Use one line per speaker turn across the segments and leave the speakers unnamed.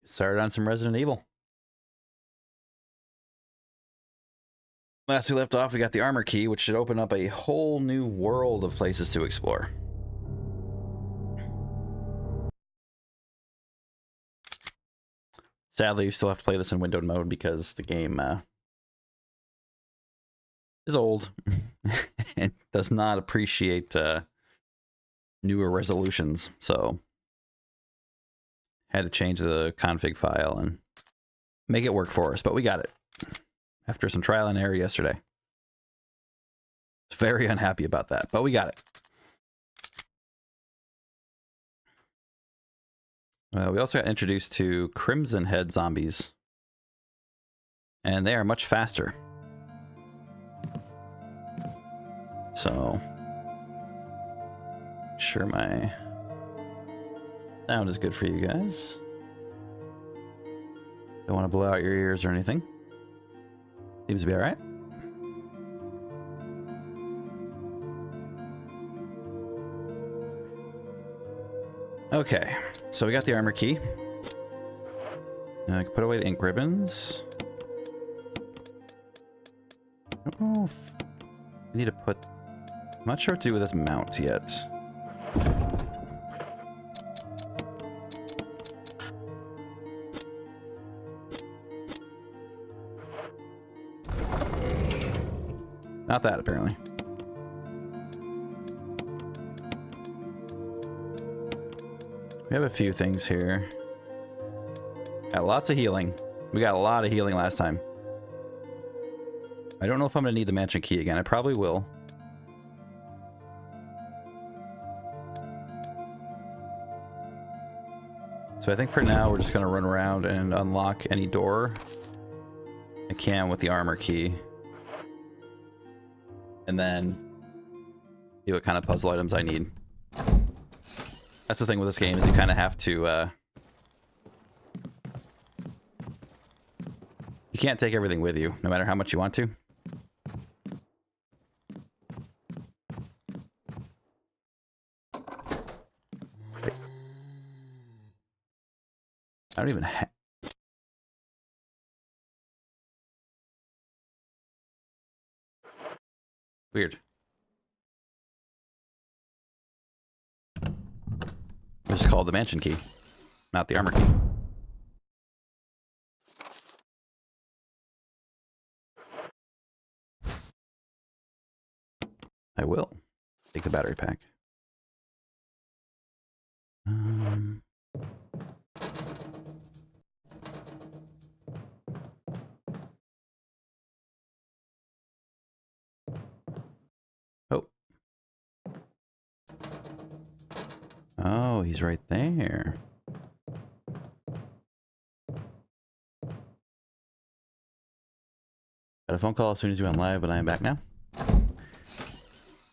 Started on some Resident Evil. Last we left off, we got the armor key, which should open up a whole new world of places to explore. Sadly, you still have to play this in windowed mode because the game is old and does not appreciate newer resolutions. So, had to change the config file and make it work for us, but we got it. After some trial and error yesterday. Very unhappy about that, but we got it. We also got introduced to Crimson Head zombies. And they are much faster. So, sure my sound is good for you guys. Don't want to blow out your ears or anything. Seems to be all right. Okay, so we got the armor key. Now I can put away the ink ribbons. I don't know if I need to put... I'm not sure what to do with this mount yet. Not that, apparently. We have a few things here. Got lots of healing. We got a lot of healing last time. I don't know if I'm going to need the mansion key again. I probably will. So I think for now we're just going to run around and unlock any door I can with the armor key. And then see what kind of puzzle items I need. That's the thing with this game, is you kind of have to... you can't take everything with you, no matter how much you want to. Wait. I don't even have... Weird. It's called the mansion key, not the armor key. I will take the battery pack. Oh. Oh, he's right there. Got a phone call as soon as you went live, but I am back now.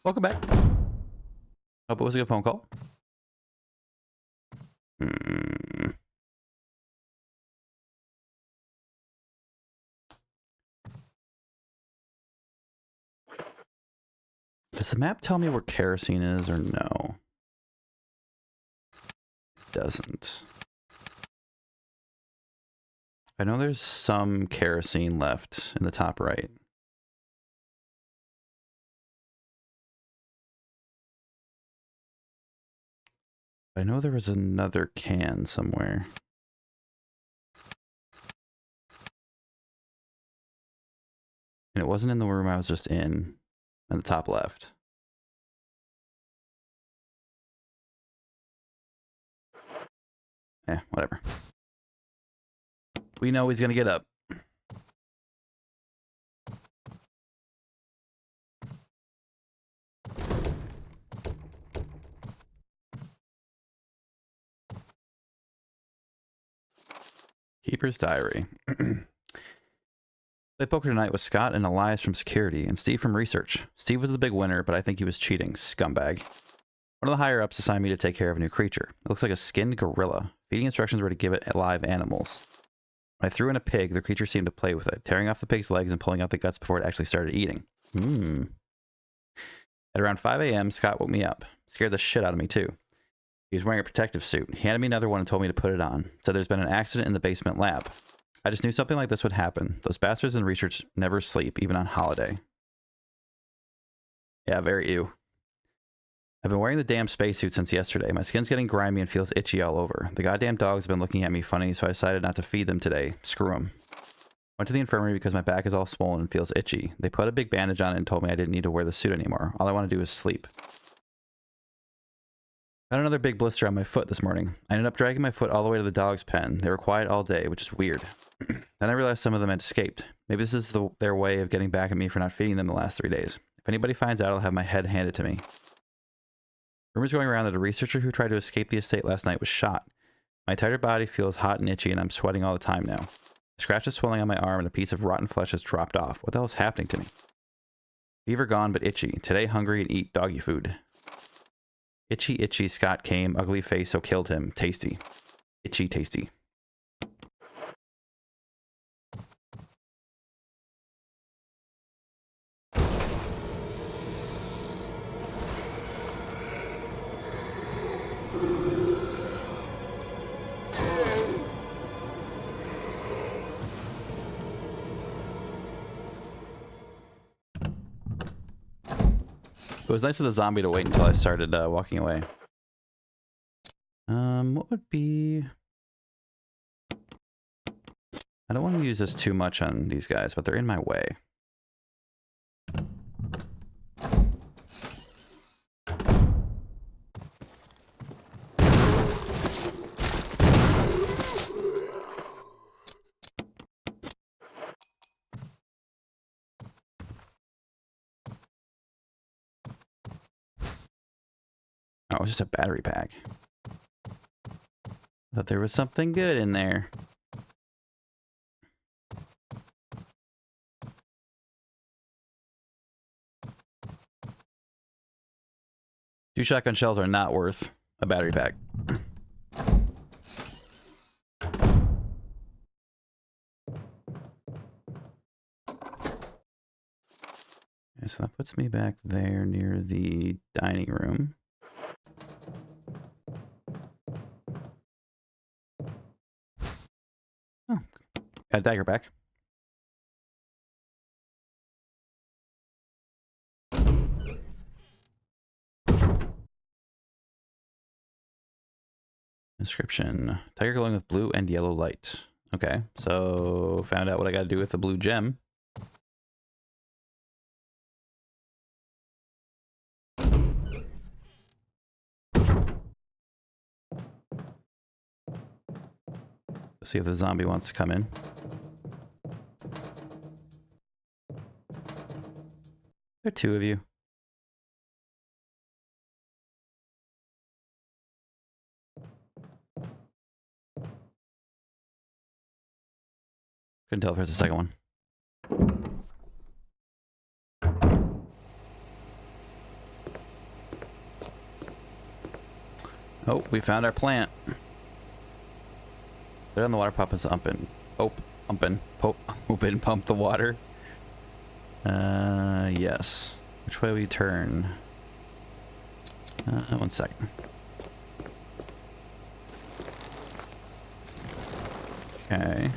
Welcome back. Hope it was a good phone call. Does the map tell me where kerosene is or no? It doesn't. I know there's some kerosene left in the top right. I know there was another can somewhere. And it wasn't in the room I was just in the top left. Whatever. We know he's gonna get up. Keeper's Diary. Played poker tonight with Scott and Elias from security and Steve from research. Steve was the big winner, but I think he was cheating. Scumbag. One of the higher ups assigned me to take care of a new creature. It looks like a skinned gorilla. Feeding instructions were to give it live animals. When I threw in a pig, the creature seemed to play with it, tearing off the pig's legs and pulling out the guts before it actually started eating. At around 5 a.m., Scott woke me up. Scared the shit out of me, too. He was wearing a protective suit. He handed me another one and told me to put it on. Said there's been an accident in the basement lab. I just knew something like this would happen. Those bastards in research never sleep, even on holiday. Yeah, very ew. I've been wearing the damn spacesuit since yesterday. My skin's getting grimy and feels itchy all over. The goddamn dogs have been looking at me funny, so I decided not to feed them today. Screw them. Went to the infirmary because my back is all swollen and feels itchy. They put a big bandage on it and told me I didn't need to wear the suit anymore. All I want to do is sleep. I had another big blister on my foot this morning. I ended up dragging my foot all the way to the dog's pen. They were quiet all day, which is weird. Then I realized some of them had escaped. Maybe this is their way of getting back at me for not feeding them the last 3 days. If anybody finds out, I'll have my head handed to me. Rumors going around that a researcher who tried to escape the estate last night was shot. My entire body feels hot and itchy, and I'm sweating all the time now. A scratch is swelling on my arm, and a piece of rotten flesh has dropped off. What the hell is happening to me? Fever gone, but itchy. Today, hungry and eat doggy food. Itchy, itchy, Scott came. Ugly face, so killed him. Tasty. Itchy, tasty. It was nice of the zombie to wait until I started walking away. What would be... I don't want to use this too much on these guys, but they're in my way. Oh, it was just a battery pack. I thought there was something good in there. 2 shotgun shells are not worth a battery pack. Okay, so that puts me back there near the dining room. Oh, got a dagger back. Inscription. Tiger glowing with blue and yellow light. Okay, so found out what I gotta do with the blue gem. Let's see if the zombie wants to come in. There are 2 of you. Couldn't tell if there's a second one. Oh, we found our plant. Put it on the water pump is umping. Open, pump the water. Yes. Which way we turn? 1 second. Okay.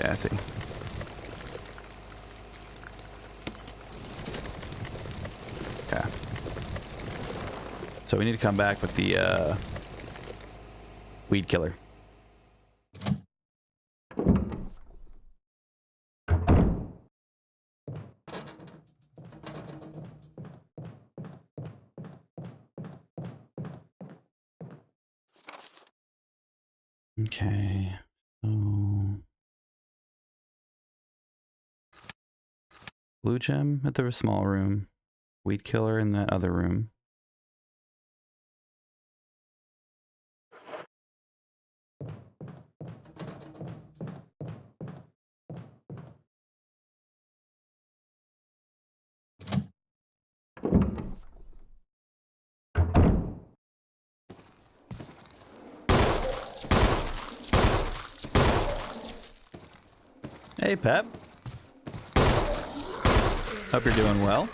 I see. Okay. So we need to come back with the weed killer. Okay. So blue gem at the small room, weed killer in that other room. Hey, Pep. Hope you're doing well.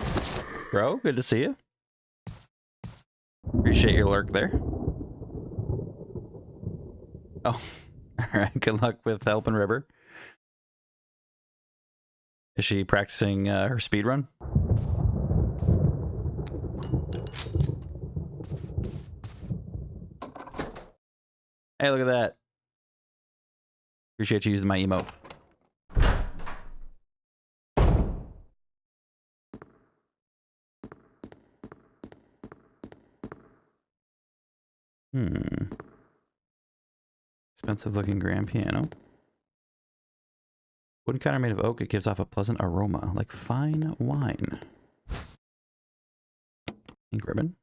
Bro, good to see you. Appreciate your lurk there. Oh, alright. Good luck with helping River. Is she practicing her speed run? Hey, look at that. Appreciate you using my emote. Expensive looking grand piano. Wooden counter made of oak, it gives off a pleasant aroma, like fine wine. Ink ribbon.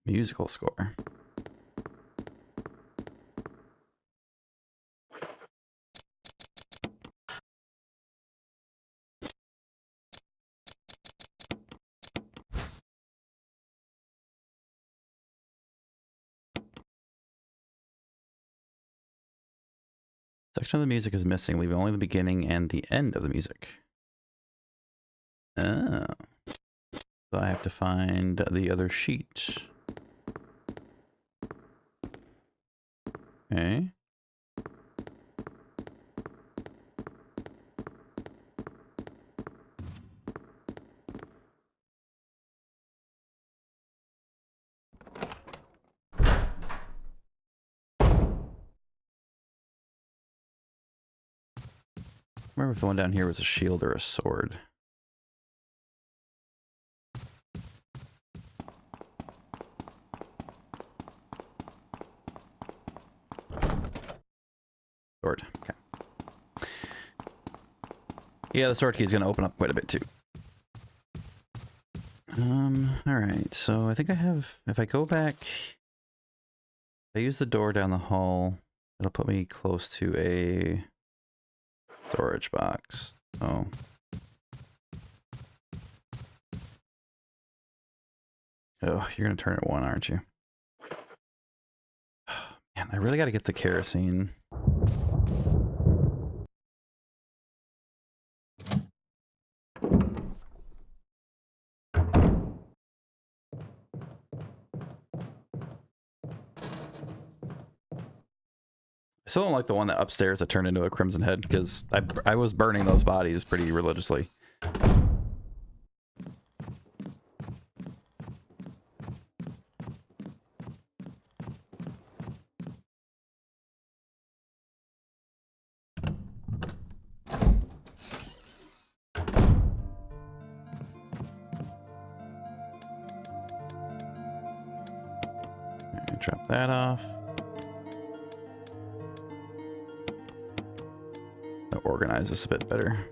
Musical score. Section of the music is missing, leaving only the beginning and the end of the music. Oh. So I have to find the other sheet. Okay. I remember if the one down here was a shield or a sword. Sword. Okay. Yeah, the sword key is going to open up quite a bit too. Alright, so I think I have, if I go back, if I use the door down the hall, it'll put me close to a storage box. Oh. Oh, you're going to turn it 1, aren't you? Man, I really got to get the kerosene. I still don't like the one that upstairs that turned into a crimson head, because I was burning those bodies pretty religiously. Drop that off. I'll organize this a bit better.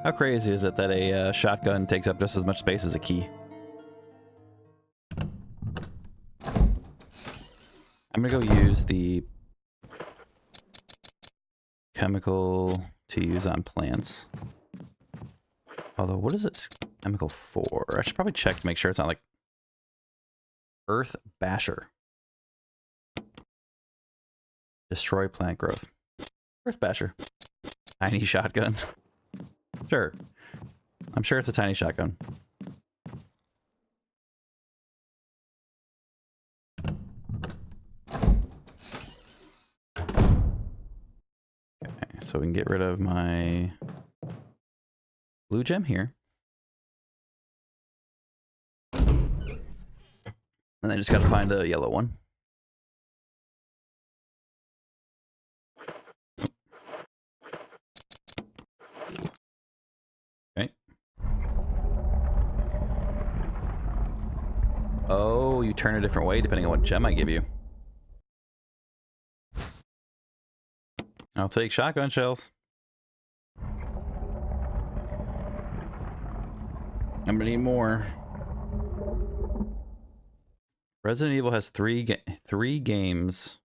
How crazy is it that a shotgun takes up just as much space as a key? I'm gonna go use the chemical to use on plants. Although, what is it chemical for? I should probably check to make sure it's not like Earth Basher. Destroy plant growth. Earth basher. Tiny shotgun. Sure. I'm sure it's a tiny shotgun. Okay, so we can get rid of my blue gem here. And I just gotta find the yellow one. Okay. Oh, you turn a different way depending on what gem I give you. I'll take shotgun shells. I'm gonna need more. Resident Evil has three guns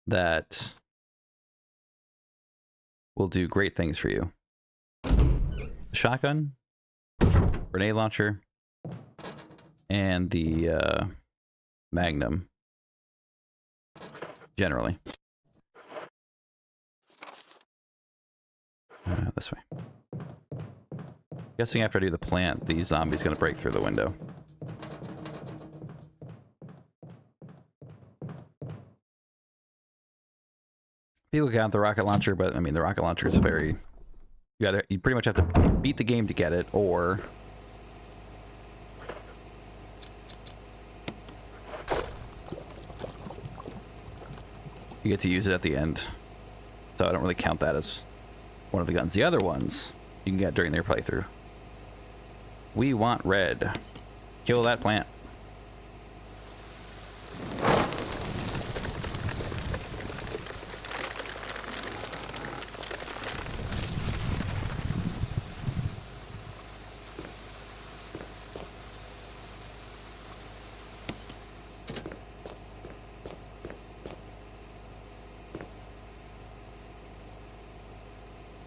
that will do great things for you. The shotgun, grenade launcher, and the Magnum. Generally. This way. Guessing after I do the plant, the zombie's gonna break through the window. People count the rocket launcher, but I mean the rocket launcher is very. You pretty much have to beat the game to get it, or you get to use it at the end. So I don't really count that as one of the guns. The other ones you can get during their playthrough. We want red. Kill that plant.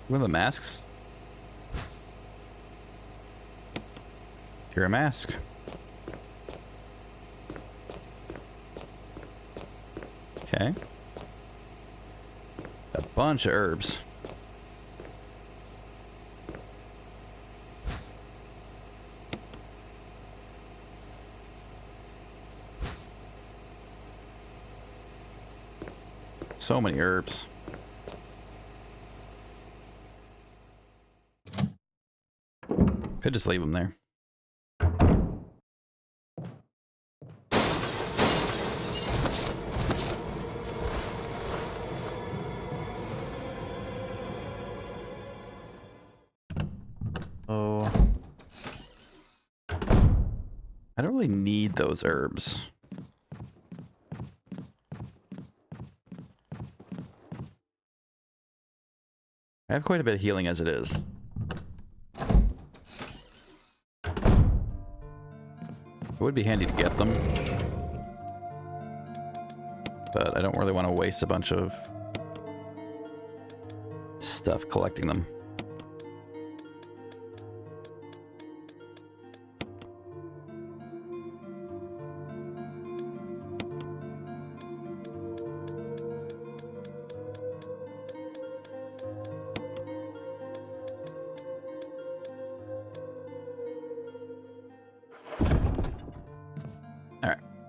What are the masks? You're a mask. Okay. A bunch of herbs. So many herbs. Could just leave them there. Oh. I don't really need those herbs. I have quite a bit of healing as it is. It would be handy to get them, but I don't really want to waste a bunch of stuff collecting them.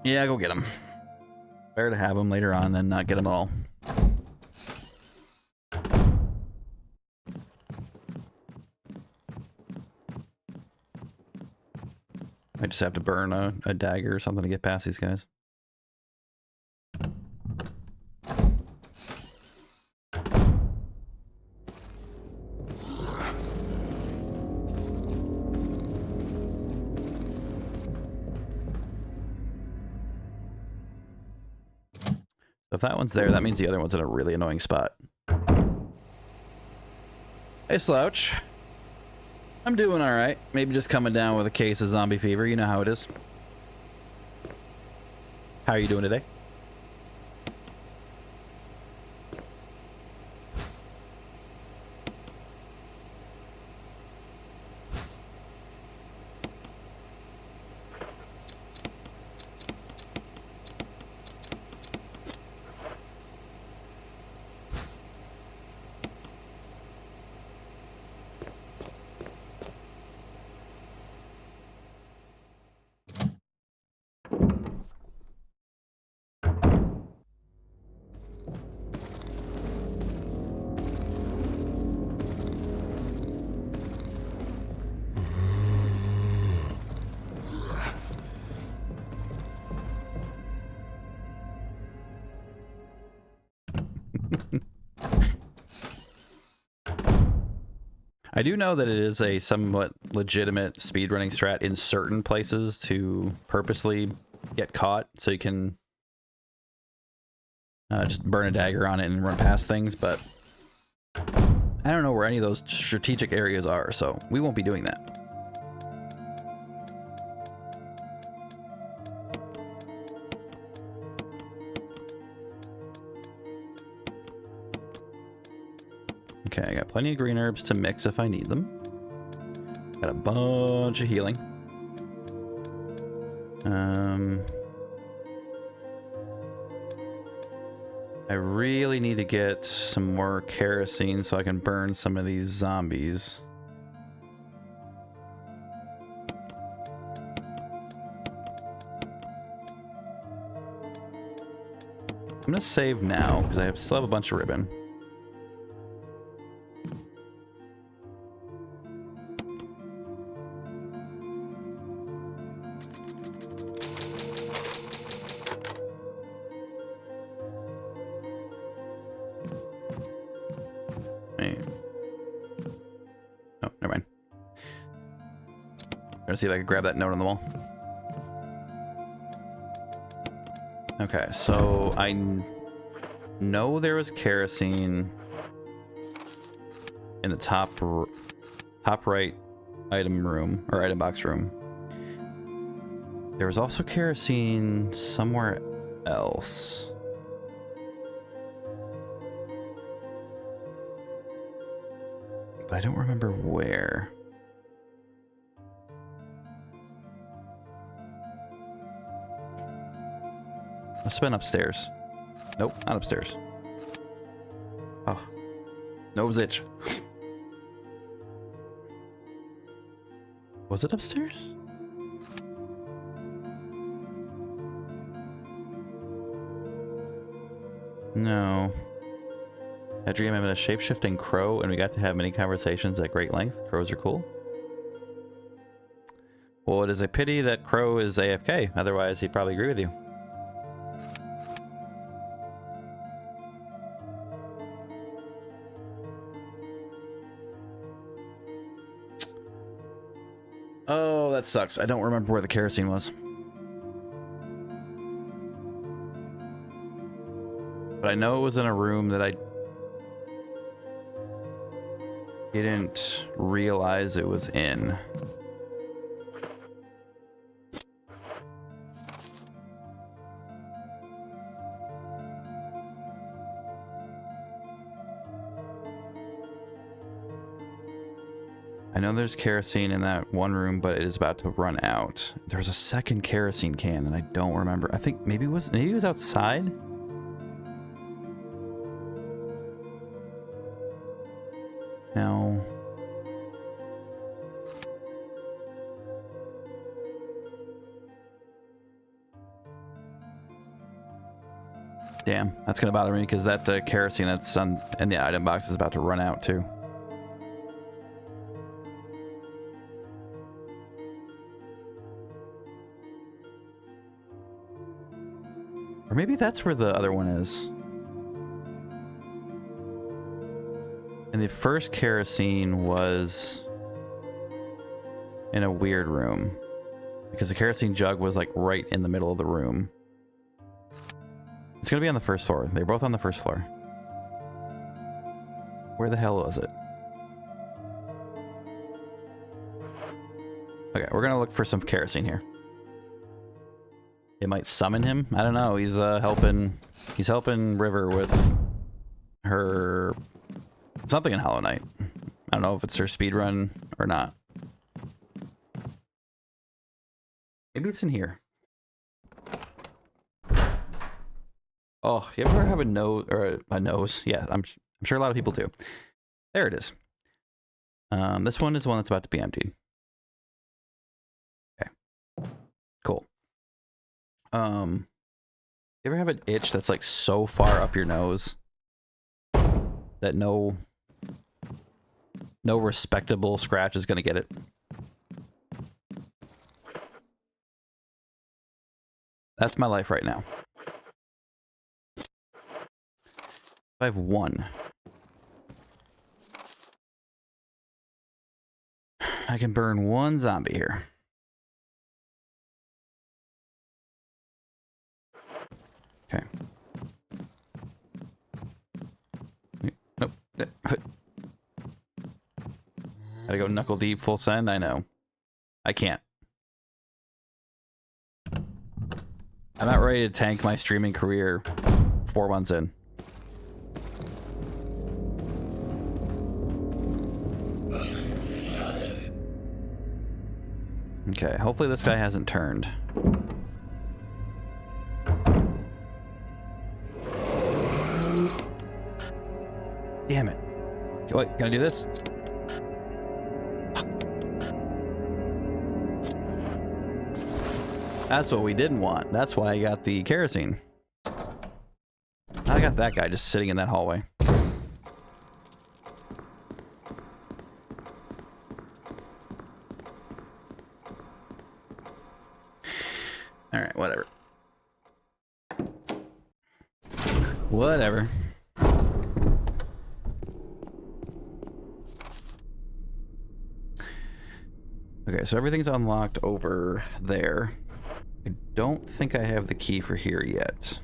Yeah, go get them. Better to have them later on than not get them all. I just have to burn a dagger or something to get past these guys. If that one's there, that means the other one's in a really annoying spot. Hey, Slouch. I'm doing alright. Maybe just coming down with a case of zombie fever. You know how it is. How are you doing today? I do know that it is a somewhat legitimate speedrunning strat in certain places to purposely get caught so you can just burn a dagger on it and run past things, but I don't know where any of those strategic areas are, so we won't be doing that. Okay, I got plenty of green herbs to mix if I need them. Got a bunch of healing. I really need to get some more kerosene so I can burn some of these zombies. I'm gonna save now because I still have a bunch of ribbon. Oh, never mind. Gonna see if I can grab that note on the wall. Okay, so I know there was kerosene in the top right item room, or item box room. There was also kerosene somewhere else. But I don't remember where. Must have been upstairs. Nope, not upstairs. Oh. Nose itch. Was it upstairs? No. I dream I'm in a shape-shifting crow and we got to have many conversations at great length. Crows are cool. Well, it is a pity that Crow is AFK. Otherwise, he'd probably agree with you. Oh, that sucks. I don't remember where the kerosene was. But I know it was in a room that I didn't realize it was in. I know there's kerosene in that one room, but it is about to run out. There's a second kerosene can, and I don't remember. I think maybe it was outside. No. Damn, that's gonna bother me because that kerosene that's in the item box is about to run out too. Or maybe that's where the other one is. And the first kerosene was in a weird room. Because the kerosene jug was like right in the middle of the room. It's gonna be on the first floor. They're both on the first floor. Where the hell was it? Okay, we're gonna look for some kerosene here. It might summon him. I don't know. He's helping River with her something in Hollow Knight. I don't know if it's her speedrun or not. Maybe it's in here. Oh, you ever have a nose or a nose? Yeah, I'm sure a lot of people do. There it is. This one is the one that's about to be emptied. Okay. Cool. You ever have an itch that's like so far up your nose that no respectable scratch is gonna get it? That's my life right now. I have one. I can burn one zombie here. Okay. Nope. Gotta go knuckle deep, full send. I know. I can't. I'm not ready to tank my streaming career 4 months in. Okay, hopefully this guy hasn't turned. Damn it. Wait, can I do this? That's what we didn't want. That's why I got the kerosene. I got that guy just sitting in that hallway. Alright, whatever. Whatever. Okay, so everything's unlocked over there. I don't think I have the key for here yet.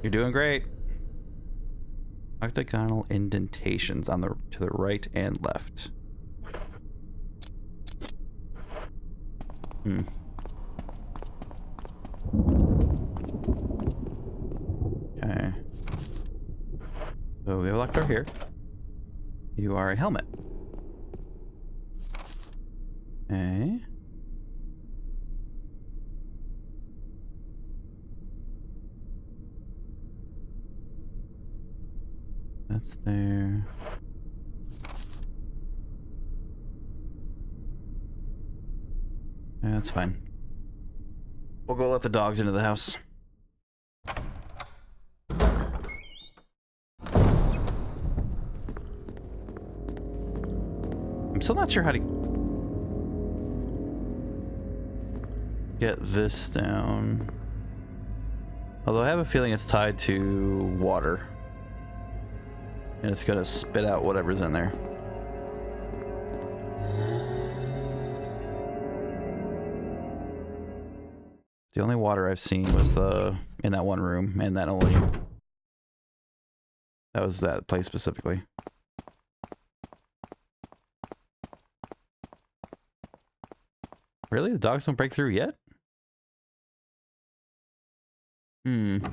You're doing great. Octagonal indentations on the to the right and left. Okay. So we have a locked door here. You are a helmet. Okay. That's there. Yeah, that's fine. We'll go let the dogs into the house. I'm still not sure how to get this down. Although I have a feeling it's tied to water. And it's gonna spit out whatever's in there. The only water I've seen was in that one room, and that was that place specifically. Really? The dogs don't break through yet? Maybe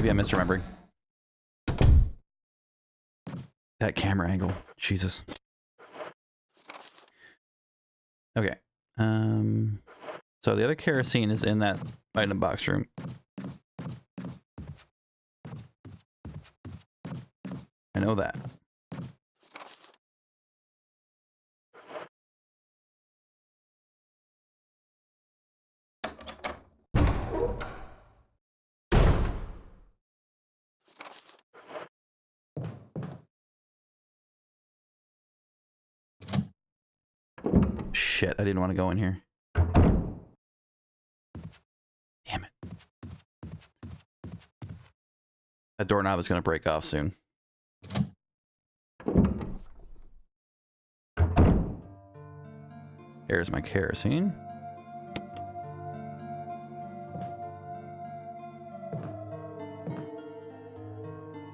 I'm misremembering. That camera angle. Jesus. Okay. So the other kerosene is in that item box room. I know that. Shit, I didn't want to go in here. Damn it. That doorknob is going to break off soon. There's my kerosene.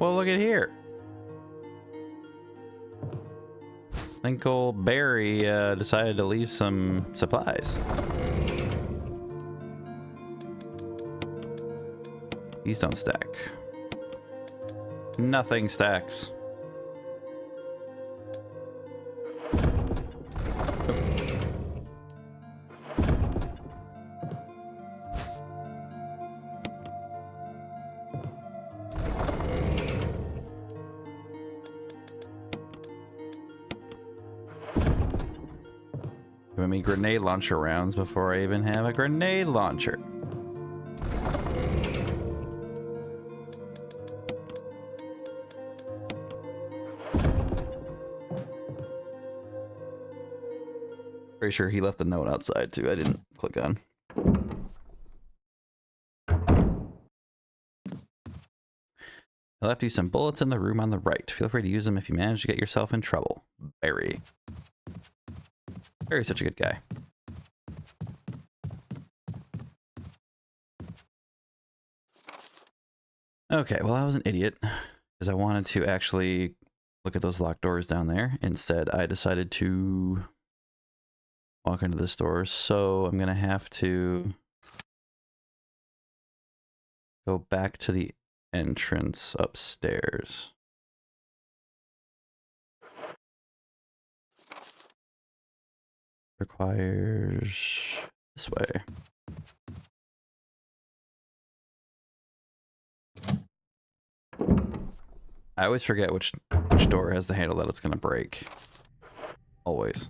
Well, look at here. I think old Barry decided to leave some supplies. These don't stack. Nothing stacks. Giving me grenade launcher rounds before I even have a grenade launcher. Pretty sure he left the note outside too. I didn't click on. I left you some bullets in the room on the right. Feel free to use them if you manage to get yourself in trouble. Barry. Barry's such a good guy. Okay, well, I was an idiot because I wanted to actually look at those locked doors down there. Instead, I decided to walk into this door, so I'm going to have to go back to the entrance upstairs. Requires this way. I always forget which door has the handle that it's going to break. Always.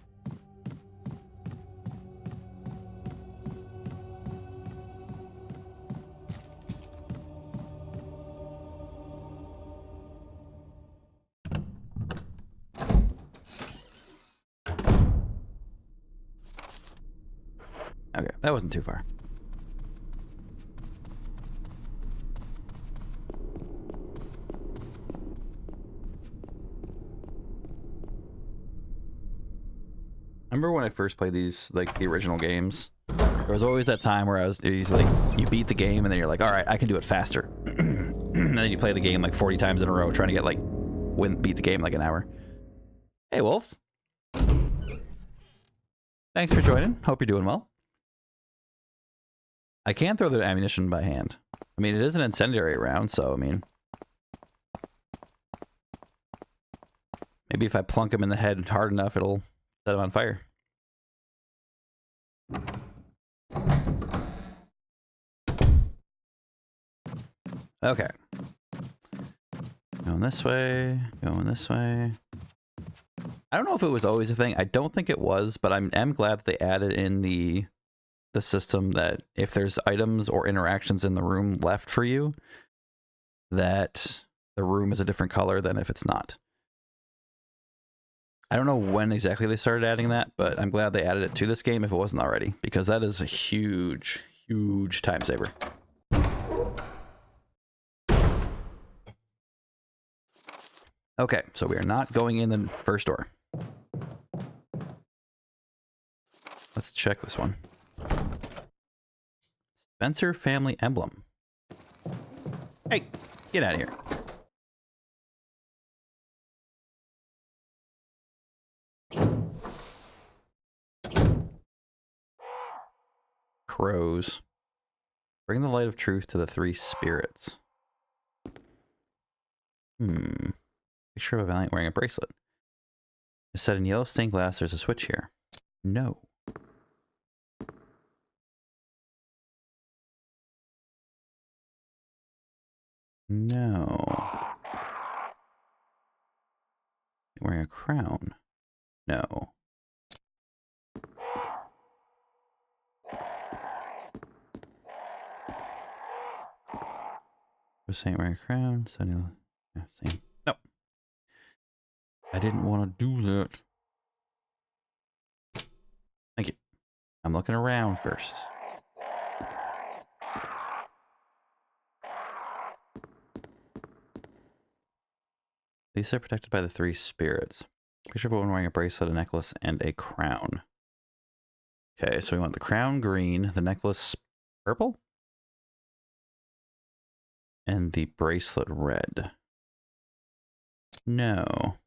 Okay, that wasn't too far. Remember when I first played these, like the original games? There was always that time where it was like, you beat the game and then you're like, all right, I can do it faster. And then you play the game like 40 times in a row trying to get like, beat the game like an hour. Hey, Wolf. Thanks for joining. Hope you're doing well. I can throw the ammunition by hand. I mean, it is an incendiary round, so, I mean... maybe if I plunk him in the head hard enough, it'll set him on fire. Okay. Going this way, going this way. I don't know if it was always a thing. I don't think it was, but I'm glad that they added in the system that if there's items or interactions in the room left for you, that the room is a different color than if it's not. I don't know when exactly they started adding that, but I'm glad they added it to this game if it wasn't already, because that is a huge, huge time saver. Okay, so we are not going in the first door. Let's check this one. Spencer family emblem. Hey, get out of here. Crows. Bring the light of truth to the three spirits. Picture of a valiant wearing a bracelet. It's set in yellow stained glass. There's a switch here. No. No. Wearing a crown. No. Was saying wearing a crown. So yeah, same. No. I didn't want to do that. Thank you. I'm looking around first. These are protected by the three spirits. Picture of a woman wearing a bracelet, a necklace, and a crown. Okay, so we want the crown green, the necklace purple, and the bracelet red. No.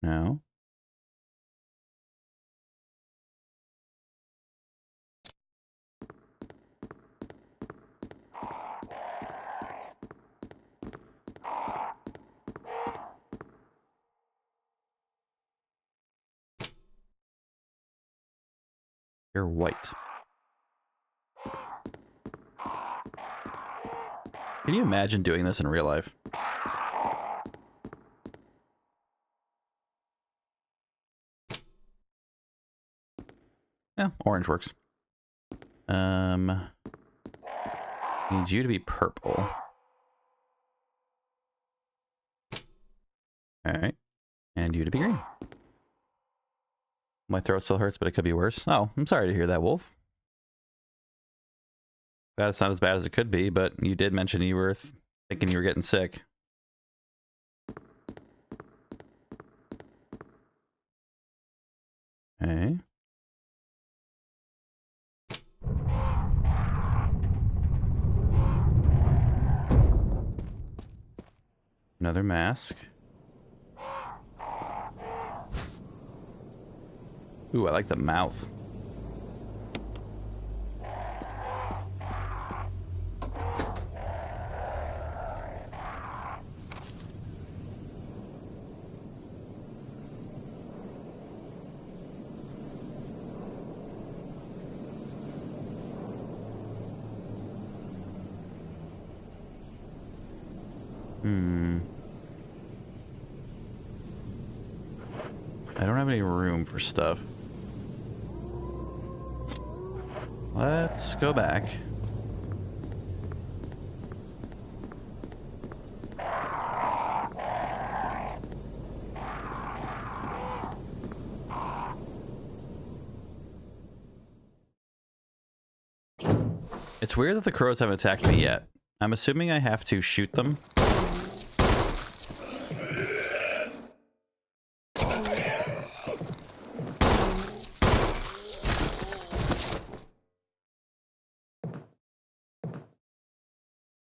No. You're white. Can you imagine doing this in real life? Yeah, orange works. Need you to be purple. Alright. And you to be green. My throat still hurts, but it could be worse. Oh, I'm sorry to hear that, Wolf. That's not as bad as it could be, but you did mention you were thinking you were getting sick. Okay. Another mask. Ooh, I like the mouth. I don't have any room for stuff. Let's go back. It's weird that the crows haven't attacked me yet. I'm assuming I have to shoot them.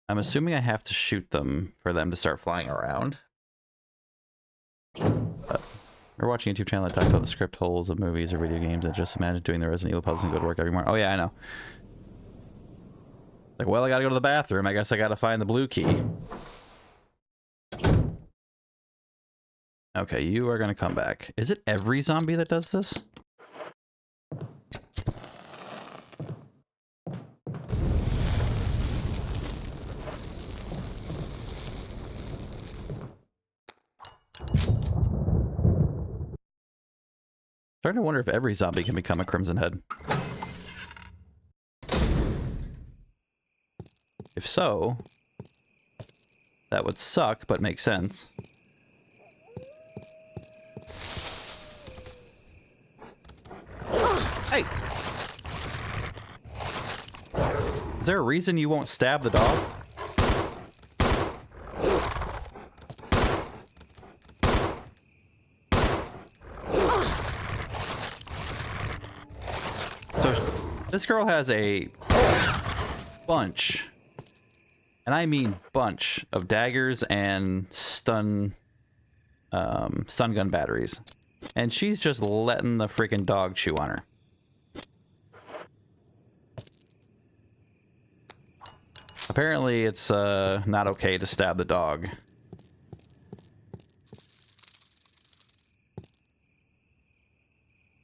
I'm assuming I have to shoot them for them to start flying around. We're watching a YouTube channel that talks about the script holes of movies or video games, and just imagine doing the Resident Evil puzzles and go to work every morning. Oh yeah, I know. Like, well, I gotta go to the bathroom. I guess I gotta find the blue key. Okay, you are gonna come back. Is it every zombie that does this? Starting to wonder if every zombie can become a Crimson Head. If so, that would suck, but makes sense. Hey! Is there a reason you won't stab the dog? So, this girl has a bunch, and I mean bunch, of daggers and stun gun batteries. And she's just letting the freaking dog chew on her. Apparently, it's not okay to stab the dog.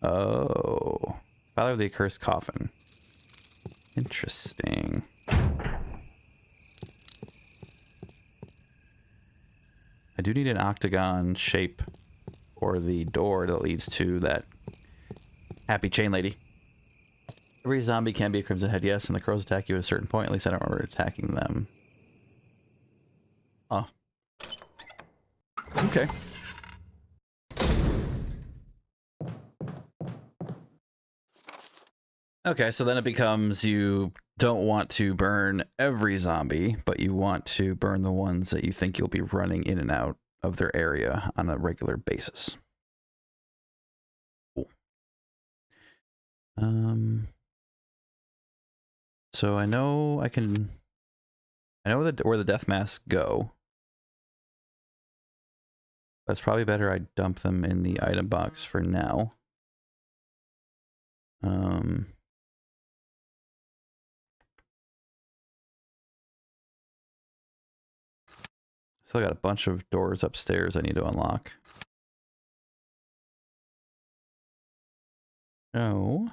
Oh. Father of the Accursed Coffin. Interesting. I do need an octagon shape for the door that leads to that happy chain lady. Every zombie can be a Crimson Head, yes, and the crows attack you at a certain point. At least I don't remember attacking them. Oh. Okay. Okay, so then it becomes you don't want to burn every zombie, but you want to burn the ones that you think you'll be running in and out of their area on a regular basis. Cool. So I know I know where the death masks go. But it's probably better I dump them in the item box for now. Still got a bunch of doors upstairs I need to unlock. No.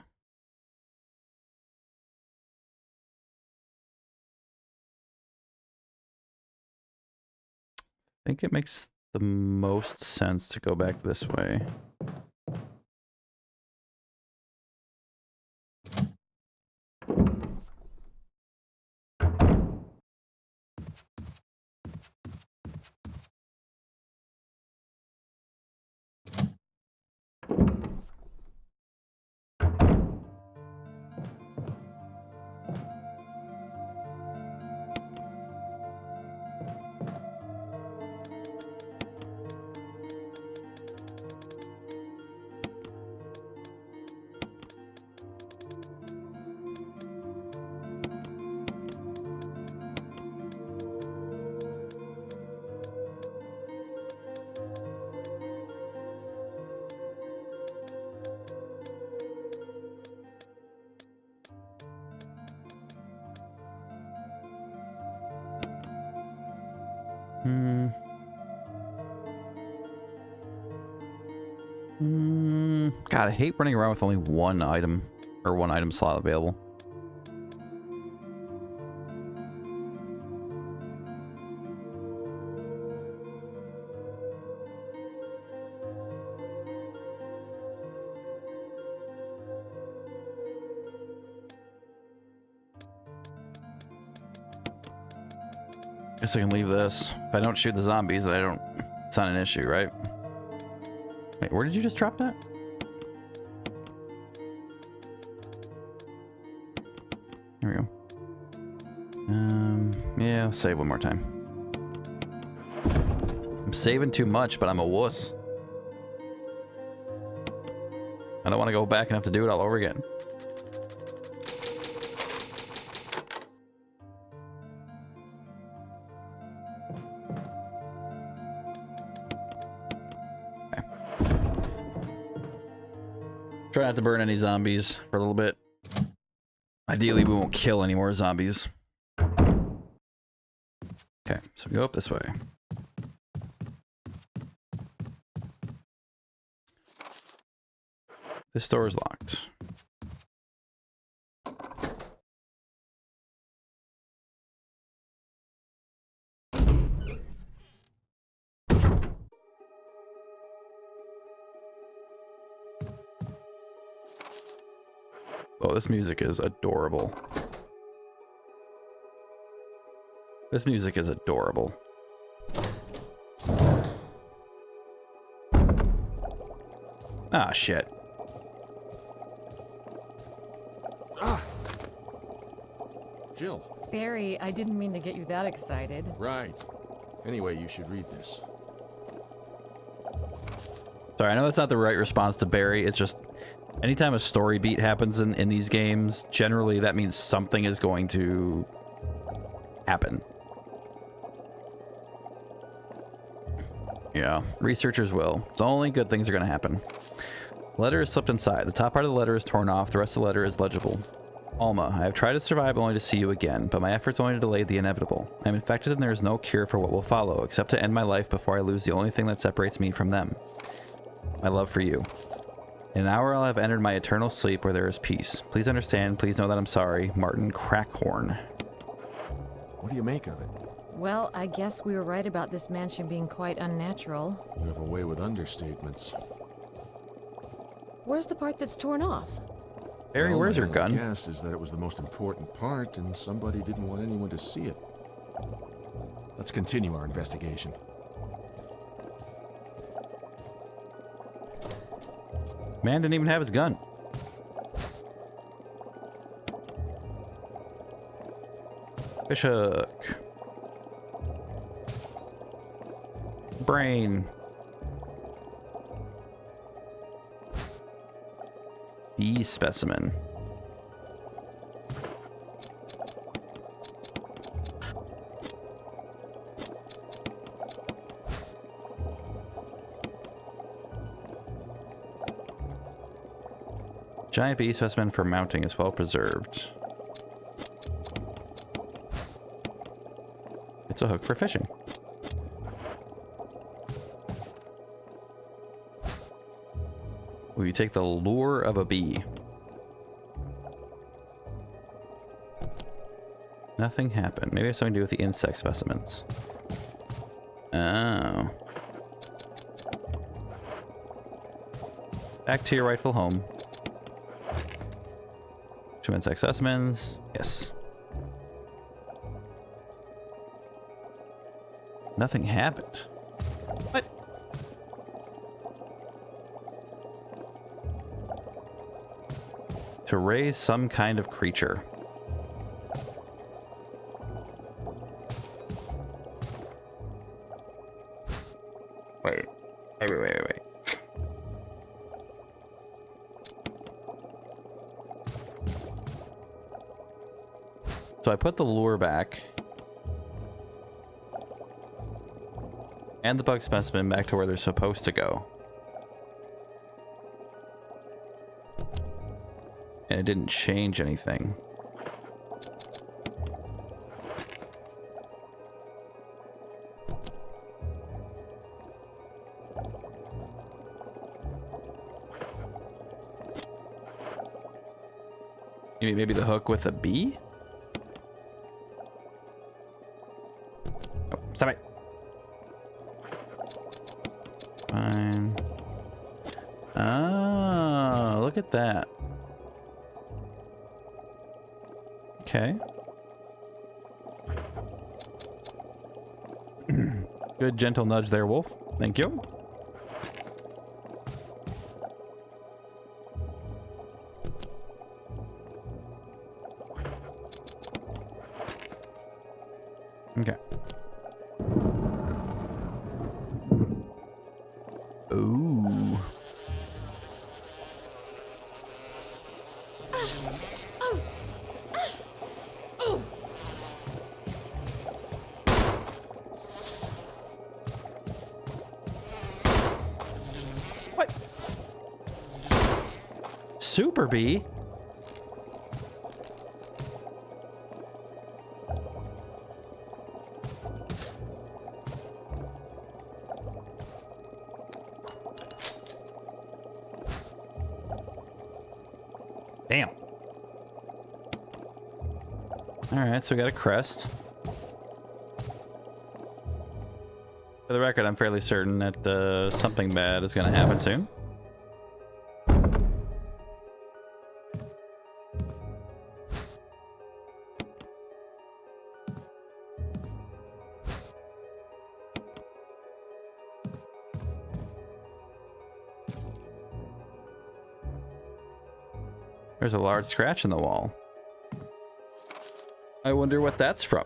I think it makes the most sense to go back this way. Hmm. God, I hate running around with only one item or one item slot available. Guess I can leave this. If I don't shoot the zombies, I don't. It's not an issue, right? Wait, where did you just drop that? Here we go. Yeah, I'll save one more time. I'm saving too much, but I'm a wuss. I don't want to go back and have to do it all over again. Okay. Try not to burn any zombies for a little bit. Ideally, we won't kill any more zombies. Okay, so we go up this way. This door is locked. Oh, this music is adorable. This music is adorable. Ah, shit.
Jill.
Barry, I didn't mean to get you that excited.
Right. Anyway, you should read this.
Sorry, I know that's not the right response to Barry. It's just anytime a story beat happens in these games, generally that means something is going to happen. Yeah, researchers will. It's only good things are going to happen. Letter is slipped inside. The top part of the letter is torn off. The rest of the letter is legible. Alma, I have tried to survive only to see you again, but my efforts only delay the inevitable. I am infected and there is no cure for what will follow, except to end my life before I lose the only thing that separates me from them. My love for you. In an hour I'll have entered my eternal sleep where there is peace. Please understand, please know that I'm sorry. Martin Crackhorn.
What do you make of it?
Well, I guess we were right about this mansion being quite unnatural.
You have a way with understatements.
Where's the part that's torn off?
Barry,
Well,
where's your
my
gun?
guess is that it was the most important part, and somebody didn't want anyone to see it. Let's continue our investigation.
Man didn't even have his gun. Fishhook. Brain. Bee specimen. Giant bee specimen for mounting is well preserved. It's a hook for fishing. Will you take the lure of a bee? Nothing happened. Maybe it has something to do with the insect specimens. Oh. Back to your rightful home. 2 insect specimens. Yes. Nothing happened. What? To raise some kind of creature. Wait. Wait. So I put the lure back. And the bug specimen back to where they're supposed to go. And it didn't change anything. Maybe the hook with a B? Oh, stop it. Fine. Oh, look at that. Okay. Good gentle nudge there, Wolf. Thank you. Okay. Ooh. What? Super bee? Damn. Alright, so we got a crest. For the record, I'm fairly certain that something bad is going to happen soon. There's a large scratch in the wall. I wonder what that's from.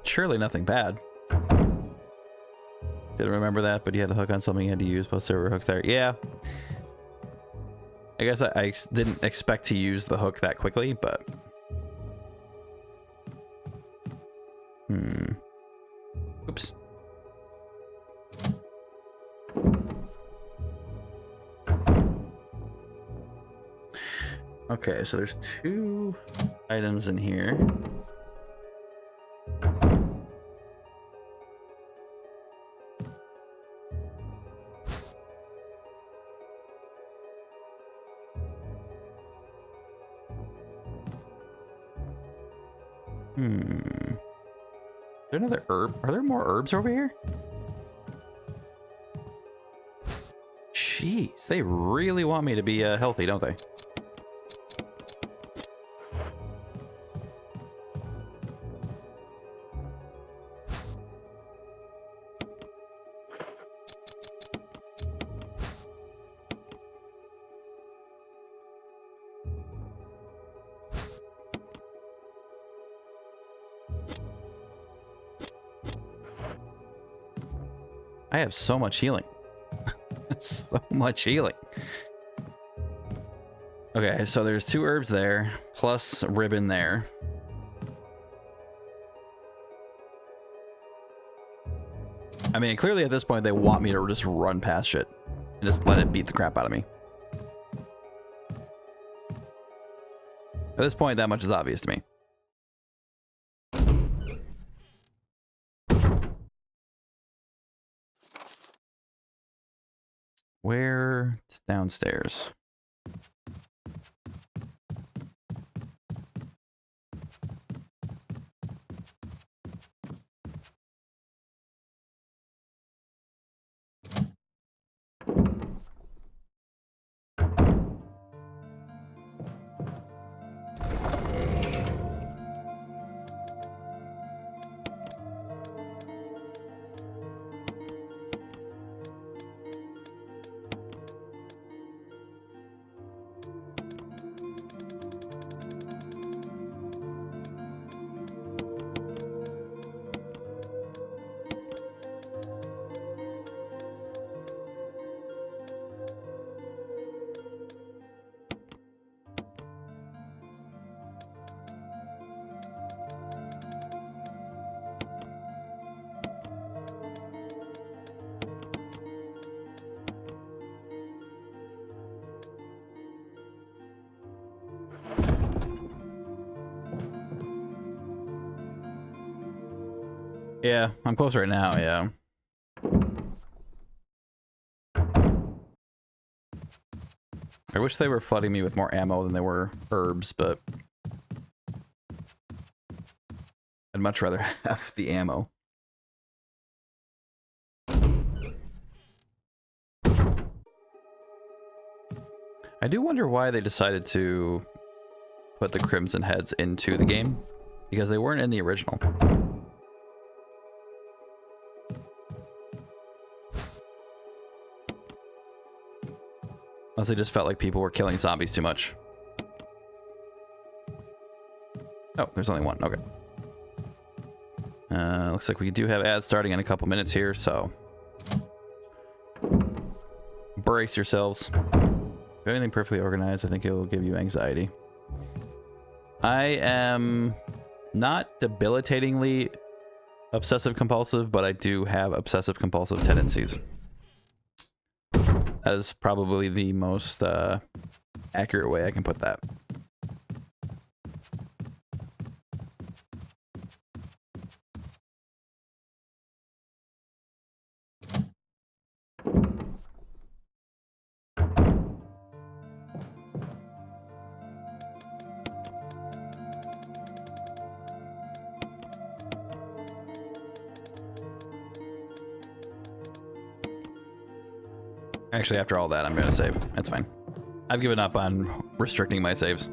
Surely nothing bad. Didn't remember that, but you had to hook on something you had to use. Plus there were hooks there. Yeah. I guess I didn't expect to use the hook that quickly, but... Oops. Okay, so there's 2 items in here. Is there another herb? Are there more herbs over here? Jeez, they really want me to be healthy, don't they? I have so much healing. So much healing. Okay, so there's 2 herbs there, plus a ribbon there. I mean, clearly at this point they want me to just run past shit and just let it beat the crap out of me. At this point, that much is obvious to me. Where? It's downstairs. Yeah, I'm close right now, yeah. I wish they were flooding me with more ammo than they were herbs, but I'd much rather have the ammo. I do wonder why they decided to put the Crimson Heads into the game, because they weren't in the original. Unless they just felt like people were killing zombies too much. Oh, there's only one. Okay. Looks like we do have ads starting in a couple minutes here, so brace yourselves. If anything perfectly organized, I think it will give you anxiety. I am not debilitatingly obsessive compulsive, but I do have obsessive compulsive tendencies. That is probably the most accurate way I can put that. Actually, after all that, I'm going to save. That's fine. I've given up on restricting my saves.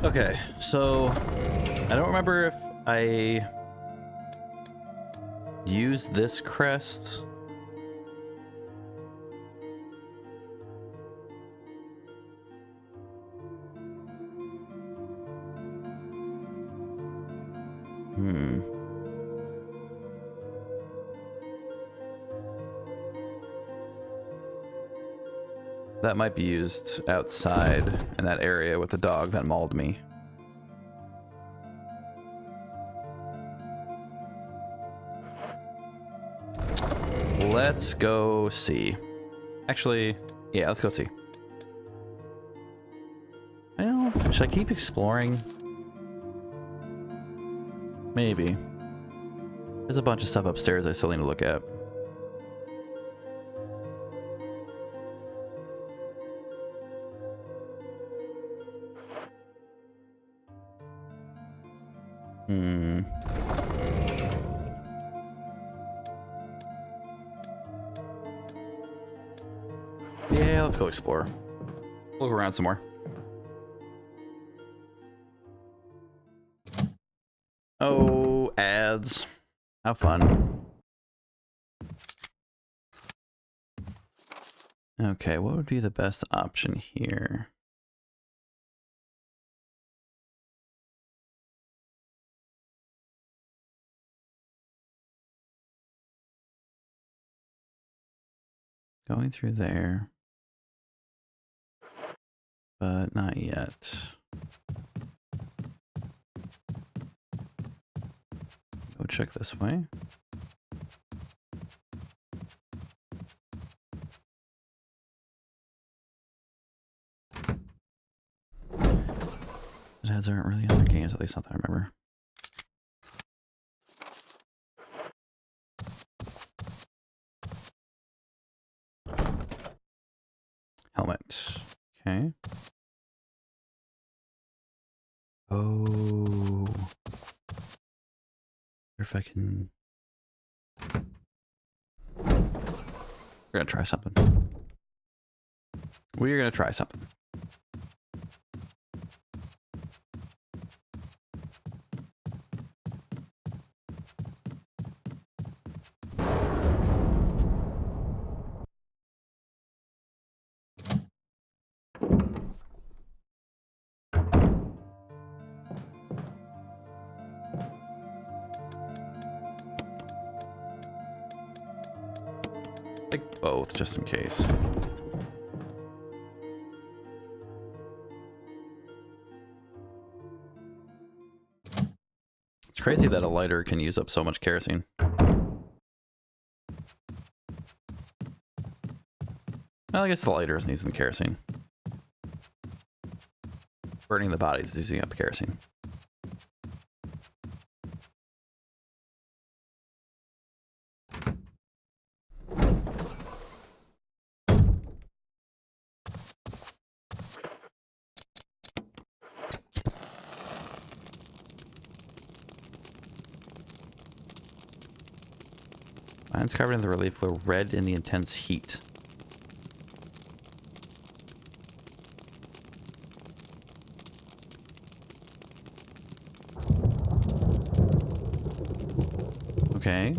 Okay, so I don't remember if I used this crest. That might be used outside in that area with the dog that mauled me. Let's go see. Actually, yeah, let's go see. Well, should I keep exploring? Maybe. There's a bunch of stuff upstairs I still need to look at. Yeah, let's go explore. Look around some more. Oh, ads. How fun. Okay, what would be the best option here? Going through there. But not yet. Go check this way. The heads aren't really other games, at least not that I remember. Helmet. Okay. Oh. If I can. We're gonna try something. We're gonna try something. Take both just in case. It's crazy that a lighter can use up so much kerosene. Well, I guess the lighter isn't using the kerosene. Burning the bodies is using up kerosene. Mine's covered in the relief glow red in the intense heat. Okay.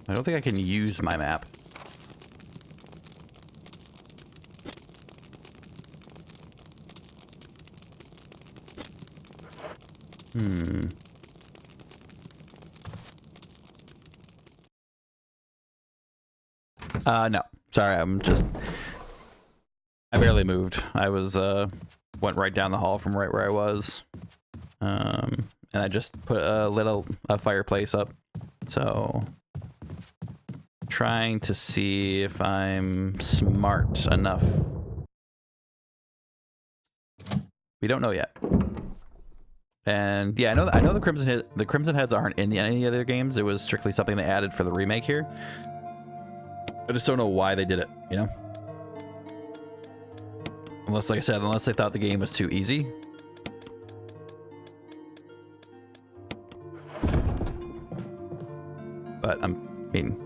I don't think I can use my map. No. Sorry, I barely moved. I was, went right down the hall from right where I was. And I just put a fireplace up. So, trying to see if I'm smart enough. We don't know yet. And yeah, I know the Crimson Heads aren't in any other games. It was strictly something they added for the remake here. I just don't know why they did it, you know? Unless, like I said, unless they thought the game was too easy. But I mean,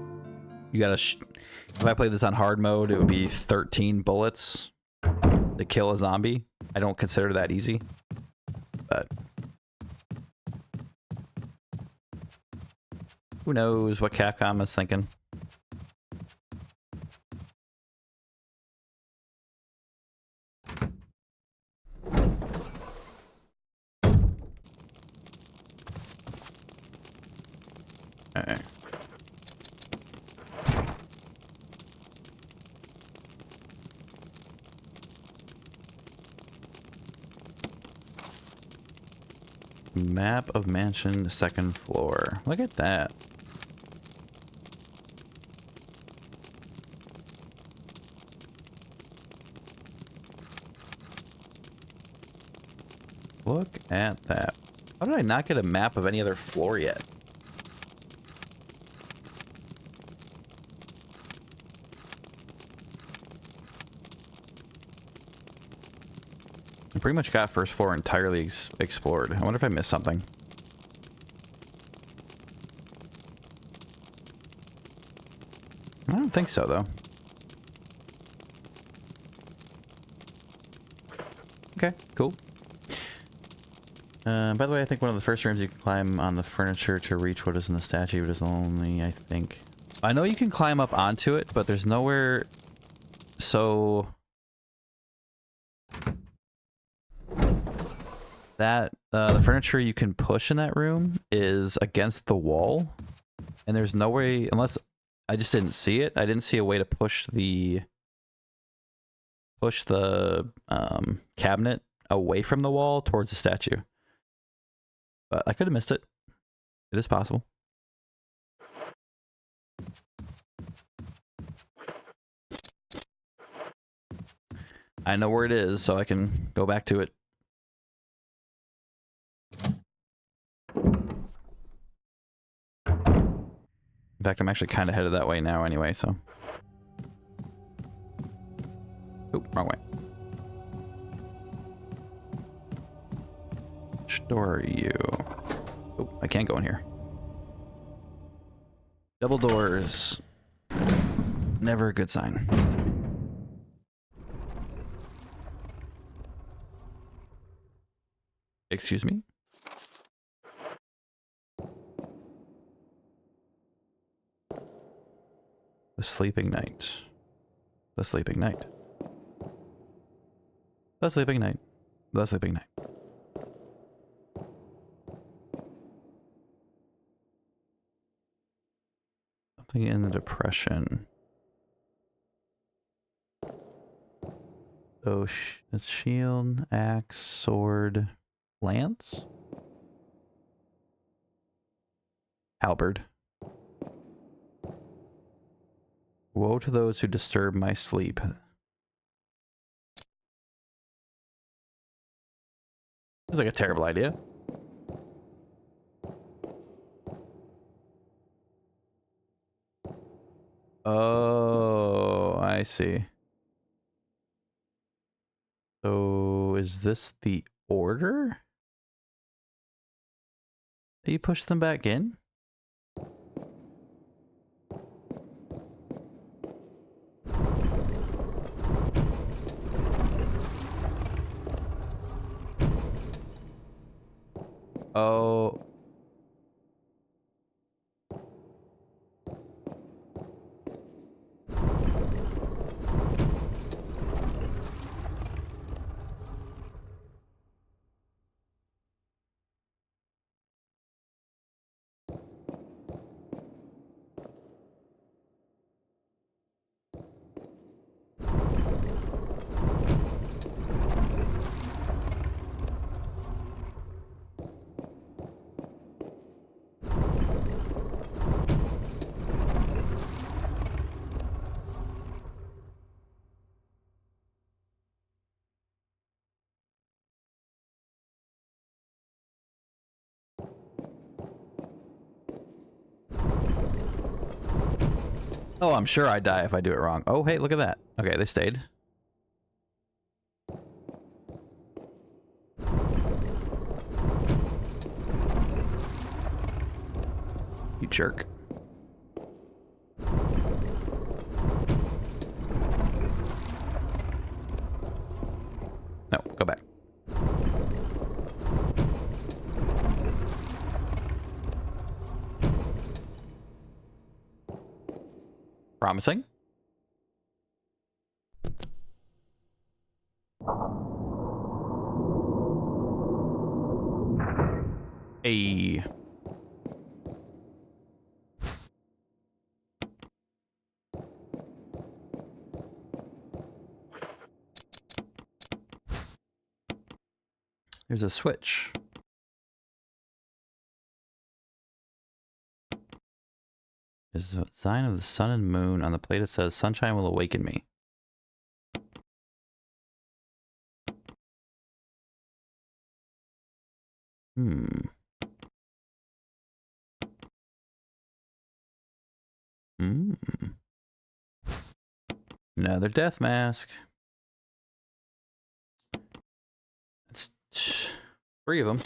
you gotta. If I played this on hard mode, it would be 13 bullets to kill a zombie. I don't consider that easy, but who knows what Capcom is thinking. Alright. Map of mansion, second floor. Look at that. Look at that. How did I not get a map of any other floor yet? I pretty much got first floor entirely explored. I wonder if I missed something. I don't think so, though. Okay, cool. By the way, I think one of the first rooms you can climb on the furniture to reach what is in the statue, but is only, I think. I know you can climb up onto it, but there's nowhere. So that the furniture you can push in that room is against the wall, and there's no way, unless I just didn't see it. I didn't see a way to push the cabinet away from the wall towards the statue. But I could have missed it. It is possible. I know where it is, so I can go back to it. In fact, I'm actually kind of headed that way now anyway, so. Oh, wrong way. Which door are you? Oh, I can't go in here. Double doors. Never a good sign. Excuse me? The Sleeping Knight. The Sleeping Knight. The Sleeping Knight. The Sleeping Knight. Something in the depression. Oh, it's shield, axe, sword, lance? Halberd. Woe to those who disturb my sleep. It's like a terrible idea. Oh, I see. So is this the order? You push them back in? Oh. Oh, I'm sure I die if I do it wrong. Oh, hey, look at that. Okay, they stayed. You jerk. No, go back. Promising. Hey. There's a switch. There's a sign of the sun and moon on the plate. It says, sunshine will awaken me. Hmm. Hmm. Another death mask. It's 3 of them.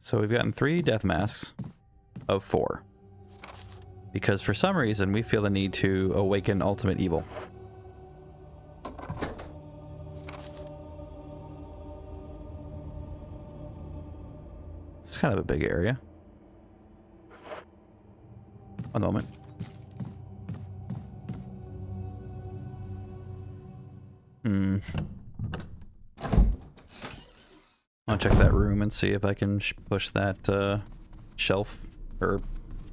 So we've gotten 3 death masks of 4. Because for some reason we feel the need to awaken ultimate evil. It's kind of a big area. One moment. I'll check that room and see if I can push that shelf or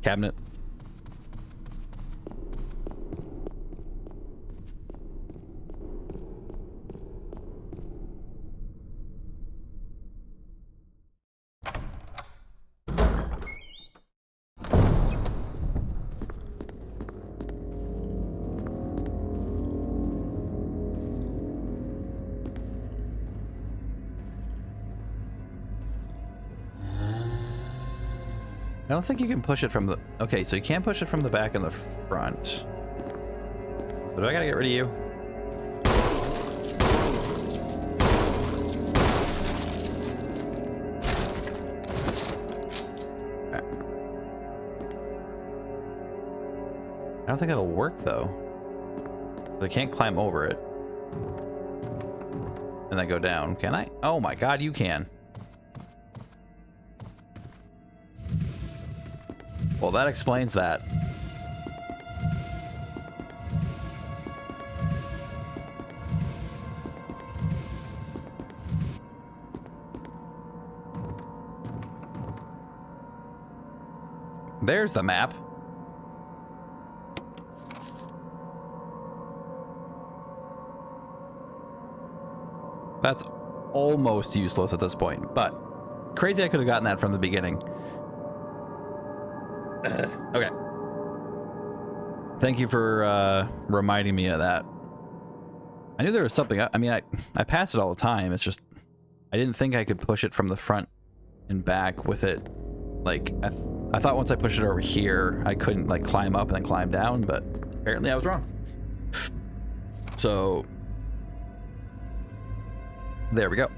cabinet. I don't think you can push it from the... Okay, so you can't push it from the back and the front. But do I gotta get rid of you? Okay. I don't think that'll work, though. I can't climb over it. And then go down. Can I? Oh my god, you can. Well, that explains that. There's the map. That's almost useless at this point, but crazy I could have gotten that from the beginning. Okay. Thank you for reminding me of that. I knew there was something. I mean, I pass it all the time. It's just I didn't think I could push it from the front and back with it. Like, I thought once I pushed it over here, I couldn't, like, climb up and then climb down, but apparently I was wrong. So, there we go.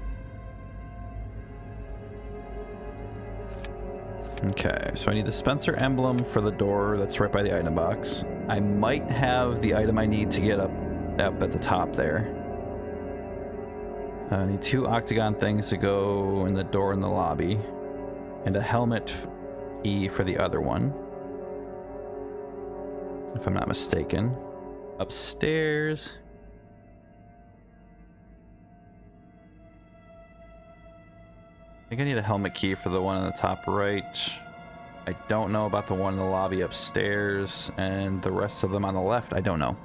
Okay, so I need the Spencer emblem for the door that's right by the item box. I might have the item I need to get up at the top there. I need 2 octagon things to go in the door in the lobby, and a helmet key for the other one, if I'm not mistaken. Upstairs. I think I need a helmet key for the one on the top right. I don't know about the one in the lobby upstairs, and the rest of them on the left, I don't know.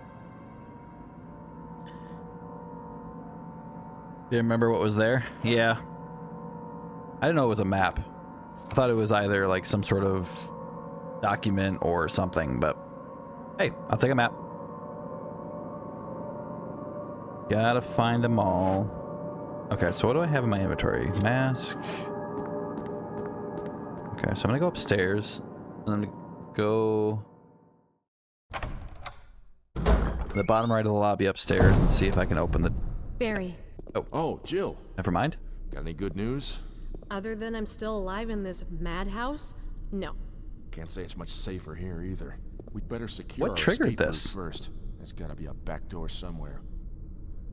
Do you remember what was there? Yeah. I didn't know it was a map. I thought it was either like some sort of document or something, but hey, I'll take a map. Gotta find them all. Okay, so what do I have in my inventory? Mask. Okay, so I'm gonna go upstairs, and I'm gonna go the bottom right of the lobby upstairs and see if I can open the...
Barry,
Oh, Jill.
Never mind.
Got any good news?
other than I'm still alive in this madhouse? No.
Can't say it's much safer here either. We'd better secure
What
our
triggered
escape route
this?
first. There's gotta be a back door somewhere.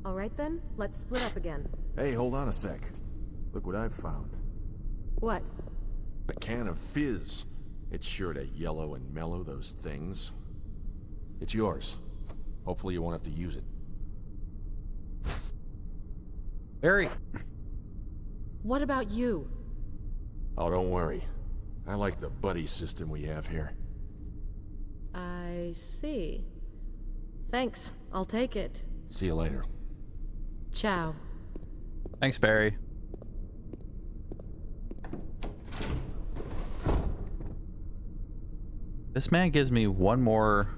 All right then, let's split up again.
Hey, hold on a sec. Look what I've found.
What?
A can of fizz. It's sure to yellow and mellow those things. It's yours. Hopefully you won't have to use it.
Barry.
What about you?
Oh, don't worry. I like the buddy system we have here.
I see. Thanks, I'll take it.
See you later.
Ciao.
Thanks, Barry. This man gives me one more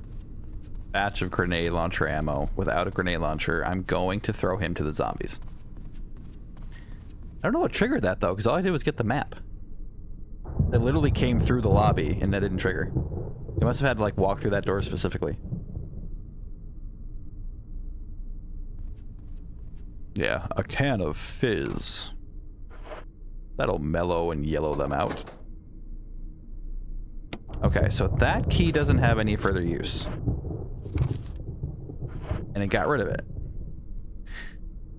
batch of grenade launcher ammo. Without a grenade launcher, I'm going to throw him to the zombies. I don't know what triggered that, though, because all I did was get the map. It literally came through the lobby, and that didn't trigger. You must have had to, like, walk through that door specifically. Yeah, a can of fizz. That'll mellow and yellow them out. Okay, so that key doesn't have any further use. And it got rid of it.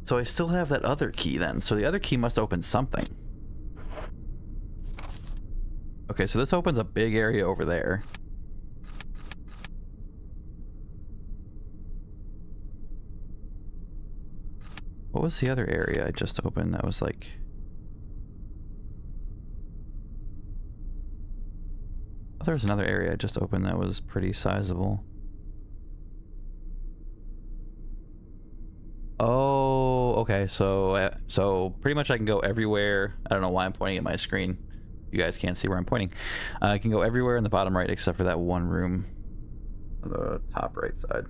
So I still have that other key then. So the other key must open something. Okay, so this opens a big area over there. What was the other area I just opened that was like... Oh, there was another area I just opened that was pretty sizable. Oh, okay, so pretty much I can go everywhere. I don't know why I'm pointing at my screen. You guys can't see where I'm pointing. I can go everywhere in the bottom right except for that one room on the top right side.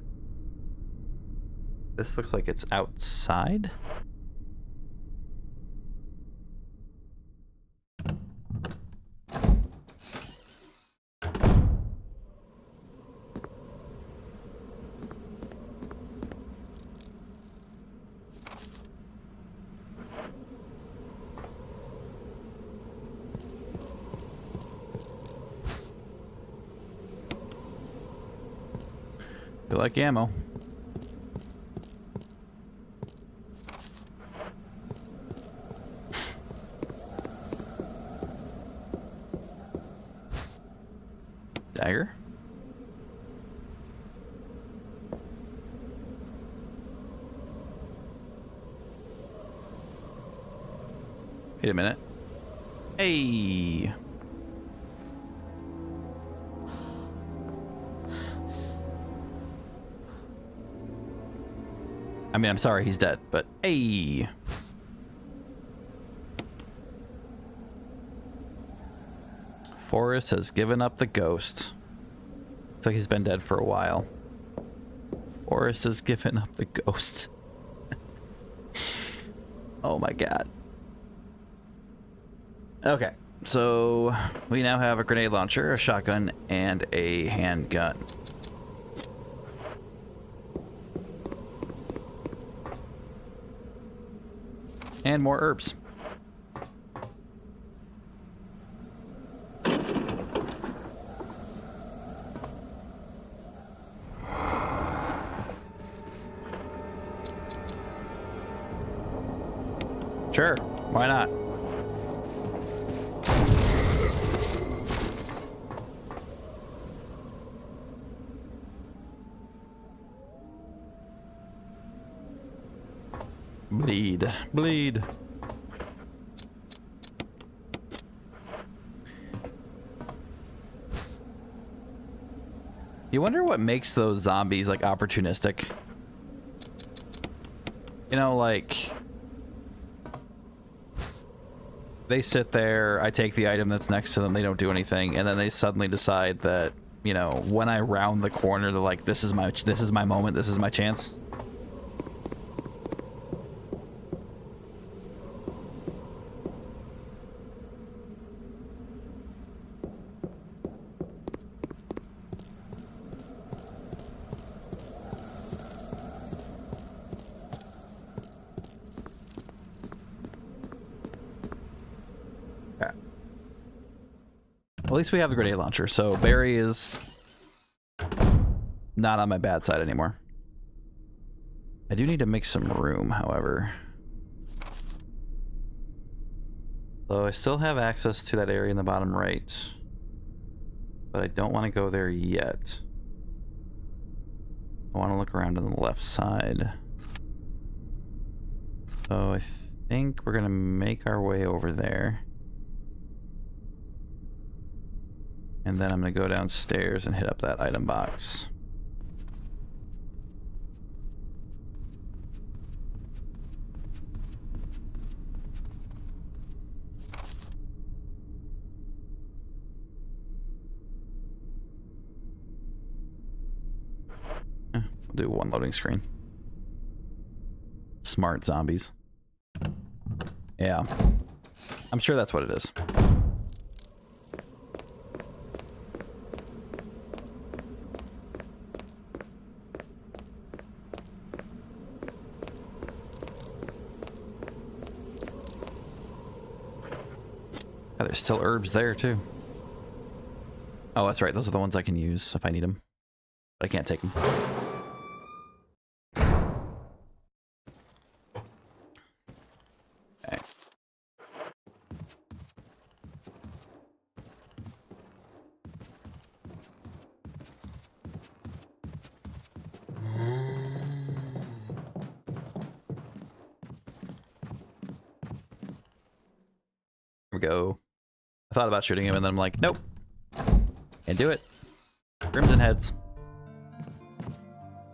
This looks like it's outside. Feel like ammo. Dagger. Wait a minute. Hey. I mean, I'm sorry he's dead, but hey. Forrest has given up the ghost. Looks like he's been dead for a while. Forrest has given up the ghost. Oh my god. Okay, so we now have a grenade launcher, a shotgun, and a handgun. And more herbs. Sure, why not? Bleed, bleed. You wonder what makes those zombies like opportunistic? You know, like they sit there, I take the item that's next to them, they don't do anything, and then they suddenly decide that, you know, when I round the corner, they're like, this is my moment, this is my chance. At least we have the grenade launcher, so Barry is not on my bad side anymore. I do need to make some room, however. So I still have access to that area in the bottom right, but I don't want to go there yet. I want to look around on the left side. So I think we're going to make our way over there. And then I'm going to go downstairs and hit up that item box. We'll do one loading screen. Smart zombies. Yeah. I'm sure that's what it is. There's still herbs there too. Oh, that's right. Those are the ones I can use if I need them. But I can't take them. Okay. Here we go. I thought about shooting him and then I'm like, nope. Can't do it. Crimson heads.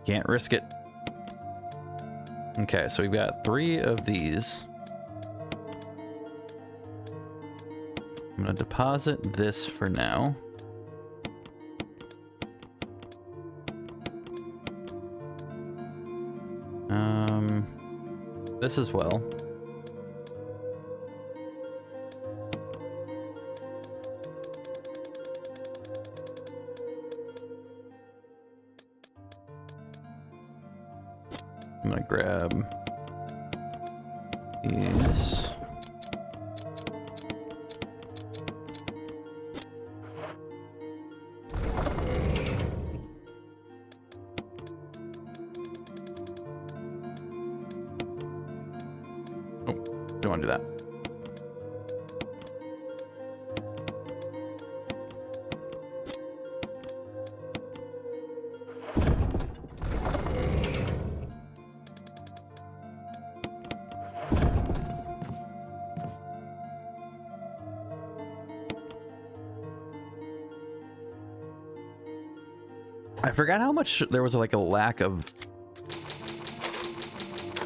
Can't risk it. Okay, so we've got 3 of these. I'm gonna deposit this for now. This as well. I'm gonna grab these. Oh, don't want to do that. I forgot how much there was like a lack of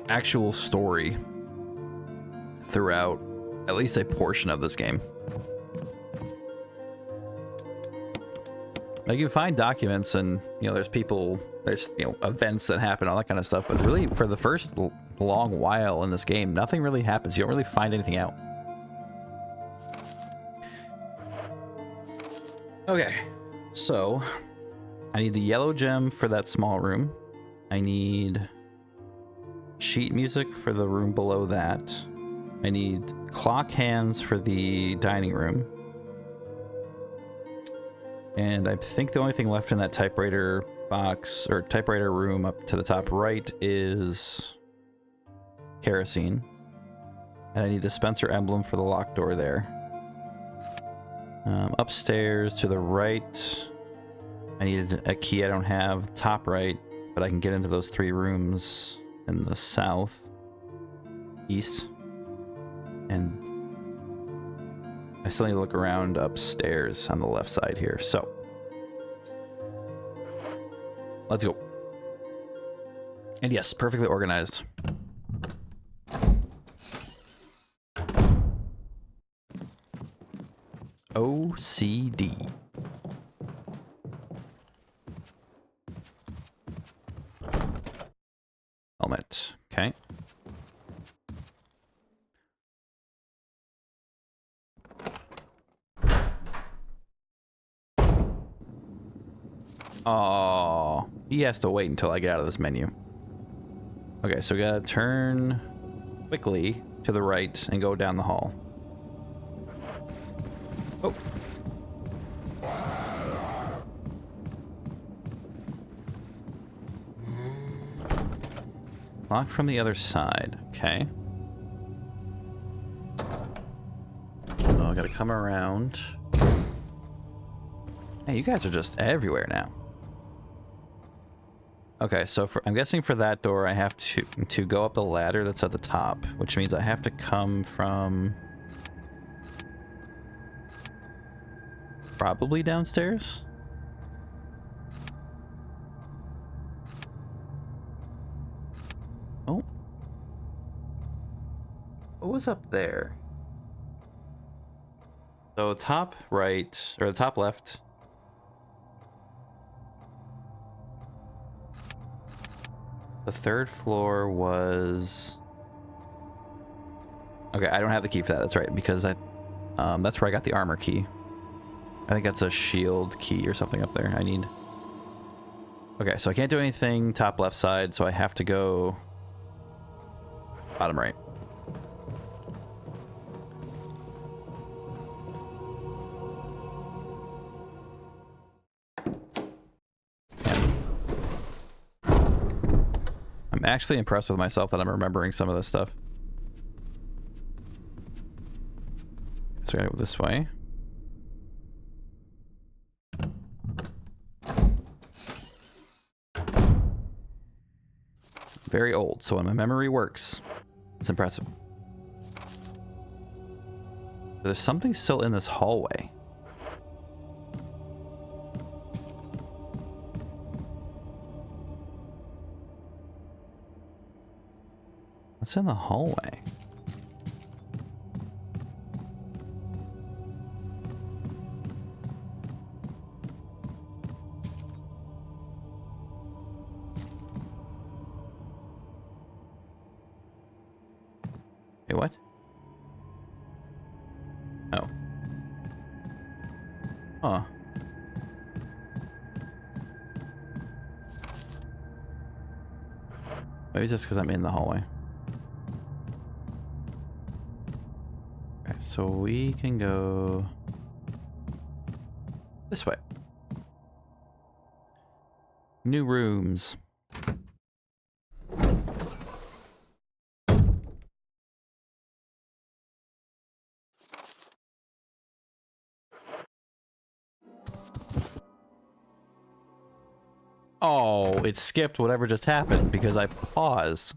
actual story throughout at least a portion of this game. Like, you find documents and, you know, there's people, there's, you know, events that happen, all that kind of stuff. But really, for the first long while in this game, nothing really happens. You don't really find anything out. Okay, so I need the yellow gem for that small room. I need sheet music for the room below that. I need clock hands for the dining room. And I think the only thing left in that typewriter box, or typewriter room up to the top right, is kerosene. And I need a Spencer emblem for the locked door there. Upstairs to the right, I needed a key I don't have. Top right, but I can get into those 3 rooms in the south, east. And I still need to look around upstairs on the left side here. So let's go. And yes, perfectly organized. OCD. Helmet. Okay. Oh, he has to wait until I get out of this menu. Okay, so we gotta turn quickly to the right and go down the hall. Oh. Locked from the other side. Okay. Oh, I gotta come around. Hey, you guys are just everywhere now. Okay, so I'm guessing for that door I have to go up the ladder that's at the top, which means I have to come from probably downstairs. Oh. What was up there? So top right, or the top left. The 3rd floor was... Okay, I don't have the key for that. That's right, because that's where I got the armor key. I think that's a shield key or something up there. I need... Okay, so I can't do anything top left side, so I have to go bottom right. I'm actually impressed with myself that I'm remembering some of this stuff. So I gotta go this way. Very old, so when my memory works, it's impressive. There's something still in this hallway. What's in the hallway? Hey, what? Oh. Huh. Maybe it's just because I'm in the hallway. Okay, so we can go this way. New rooms. Oh, it skipped whatever just happened because I paused.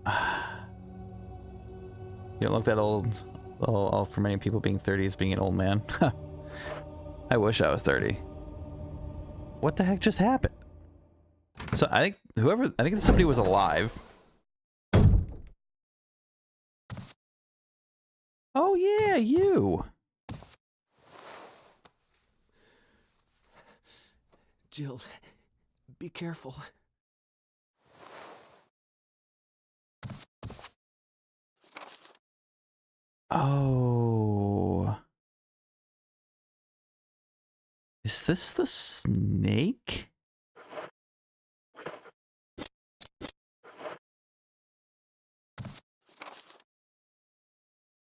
You don't look that old. All for many people, being 30 is being an old man. I wish I was 30. What the heck just happened? So I think somebody was alive. Oh yeah, you.
Jill, be careful.
Oh. Is this the snake?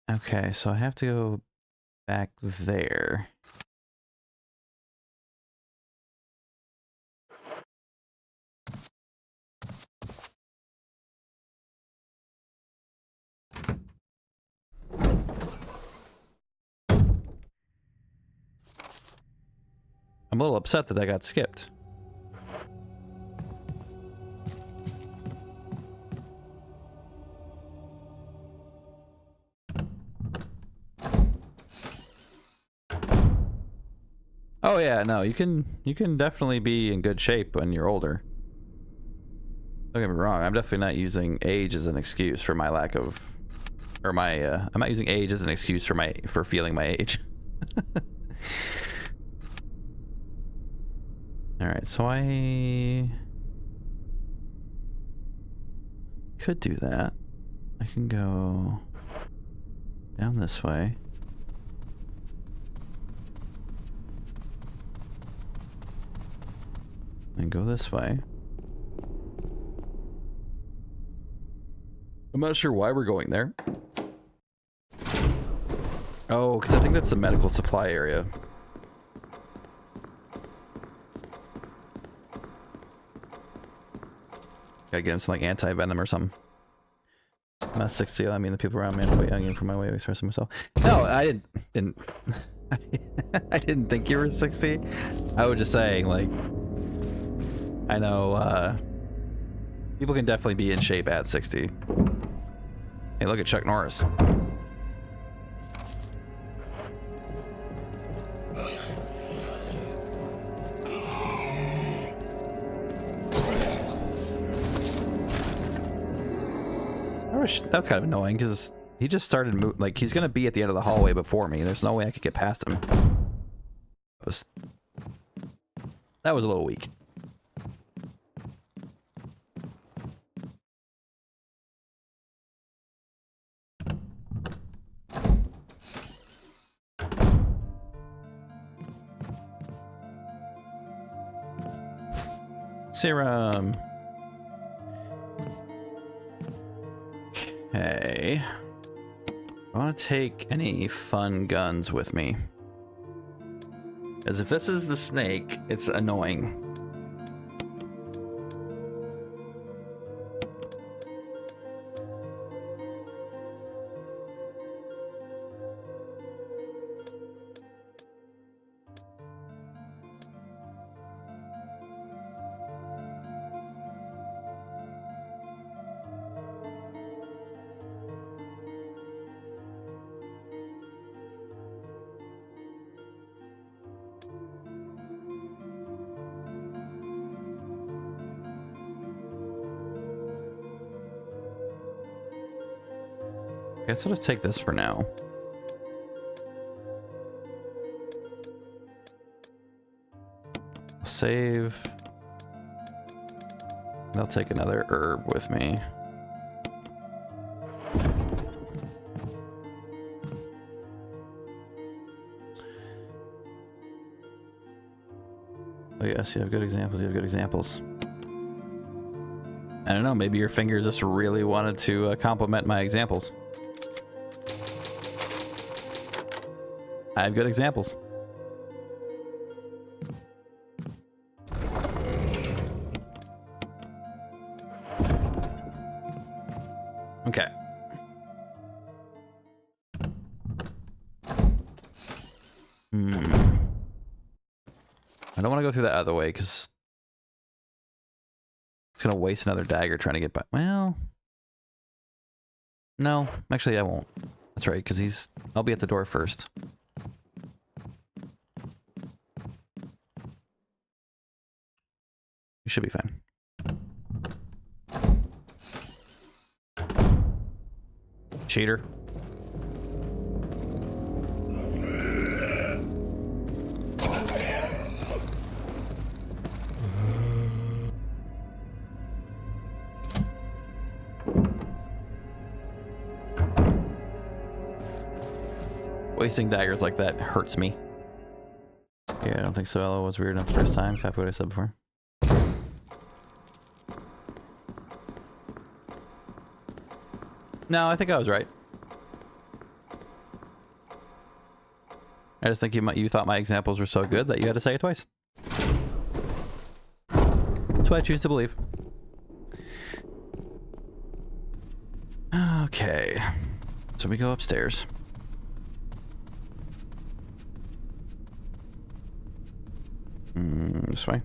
Okay, so I have to go back there. I'm a little upset that got skipped. Oh yeah, no, you can definitely be in good shape when you're older. Don't get me wrong, I'm definitely not using age as an excuse for my lack of, or my I'm not using age as an excuse for feeling my age. All right, so I could do that. I can go down this way. And go this way. I'm not sure why we're going there. Oh, because I think that's the medical supply area. Gotta get him some like anti-venom or something. I'm not 60, I mean the people around me are way young for my way of expressing myself. No, I didn't I didn't think you were 60. I was just saying, like, I know people can definitely be in shape at 60. Hey, look at Chuck Norris. That's kind of annoying because he just started like he's gonna be at the end of the hallway before me. There's no way I could get past him. That was a little weak. Serum. Okay. I want to take any fun guns with me. As if this is the snake, it's annoying. I guess I'll just take this for now. Save. I'll take another herb with me. Oh yes, you have good examples, you have good examples. I don't know, maybe your fingers just really wanted to compliment my examples. I have good examples. Okay. I don't want to go through that other way because it's going to waste another dagger trying to get back. Well, no, actually I won't. That's right, because I'll be at the door first. You should be fine. Cheater. Wasting daggers like that hurts me. Yeah, I don't think so. Ella was weird enough the first time. Copy what I said before. No, I think I was right. I just think you thought my examples were so good that you had to say it twice. That's what I choose to believe. Okay. So we go upstairs. This way.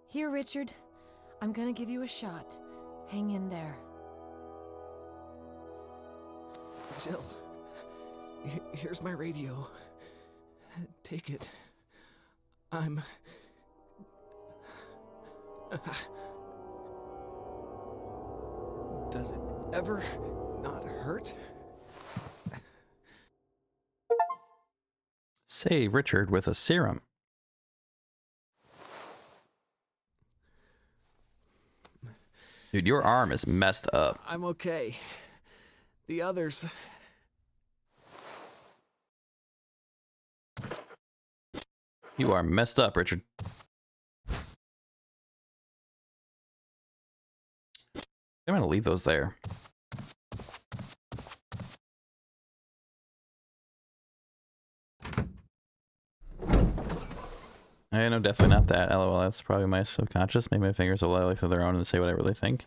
Here, Richard. I'm gonna give you a shot. Hang in there.
Jill, here's my radio. Take it. I'm... Does it ever not hurt?
Save Richard with a serum. Dude, your arm is messed up.
I'm okay. The others...
You are messed up, Richard. I'm gonna leave those there. I know, definitely not that. LOL, that's probably my subconscious. Maybe my fingers will life of their own and say what I really think.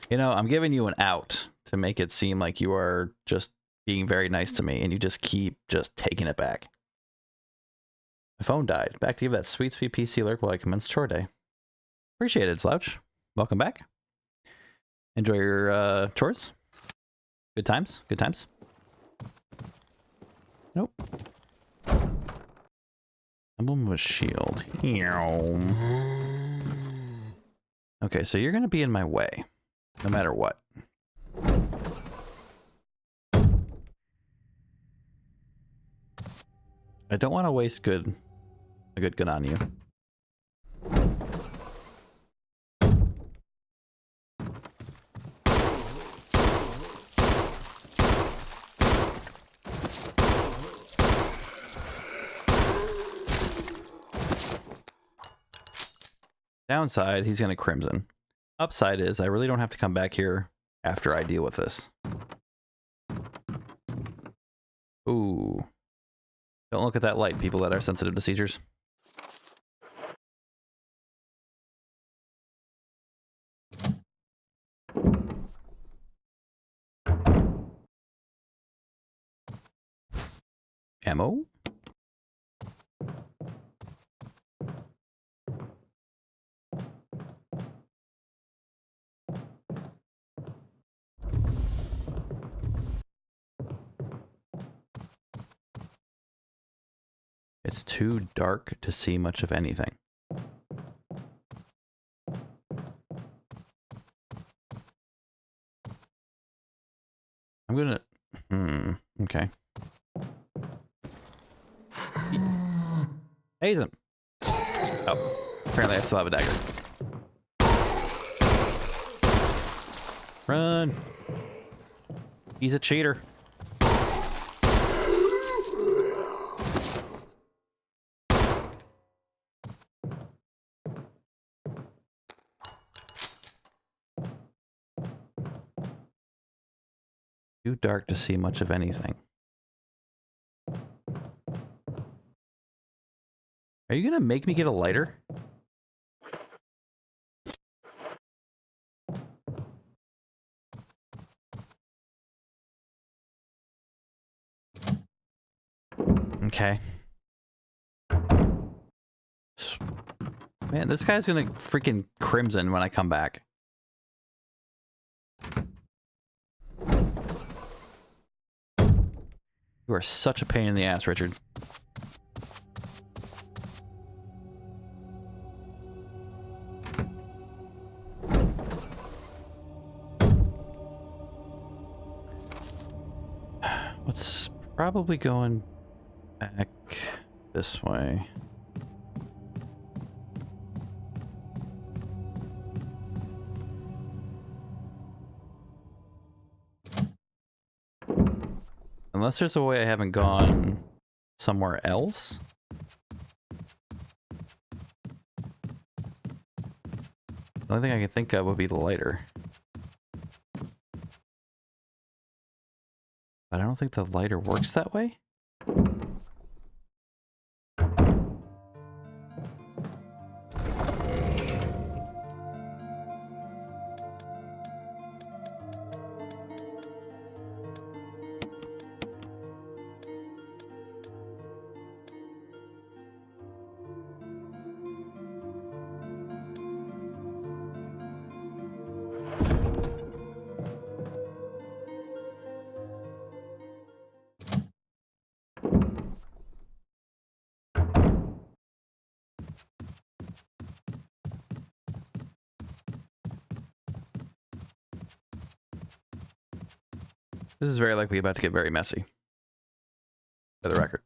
You know, I'm giving you an out to make it seem like you are just being very nice to me, and you just keep just taking it back. My phone died. Back to give that sweet, sweet PC lurk while I commence chore day. Appreciate it, Slouch. Welcome back. Enjoy your chores. Good times. Good times. Nope. Emblem with shield. Okay, so you're gonna be in my way, no matter what. I don't want to waste a good gun on you. Downside, he's going to crimson. Upside is I really don't have to come back here after I deal with this. Ooh. Don't look at that light, people that are sensitive to seizures. Ammo? It's too dark to see much of anything. I'm gonna... okay. Haze him! Oh, apparently I still have a dagger. Run! He's a cheater. Too dark to see much of anything. Are you gonna make me get a lighter? Okay. Man, this guy's gonna freaking crimson when I come back. You are such a pain in the ass, Richard. Probably going back this way. Unless there's a way I haven't gone somewhere else. The only thing I can think of would be the lighter. But I don't think the lighter works that way. This is very likely about to get very messy. For the record.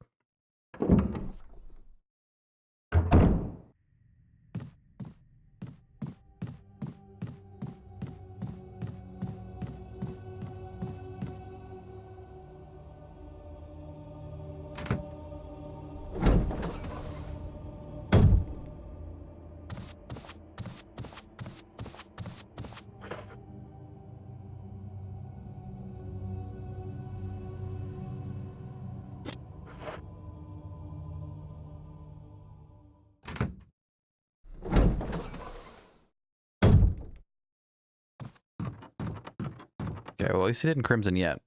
Okay, well, at least he didn't crimson yet.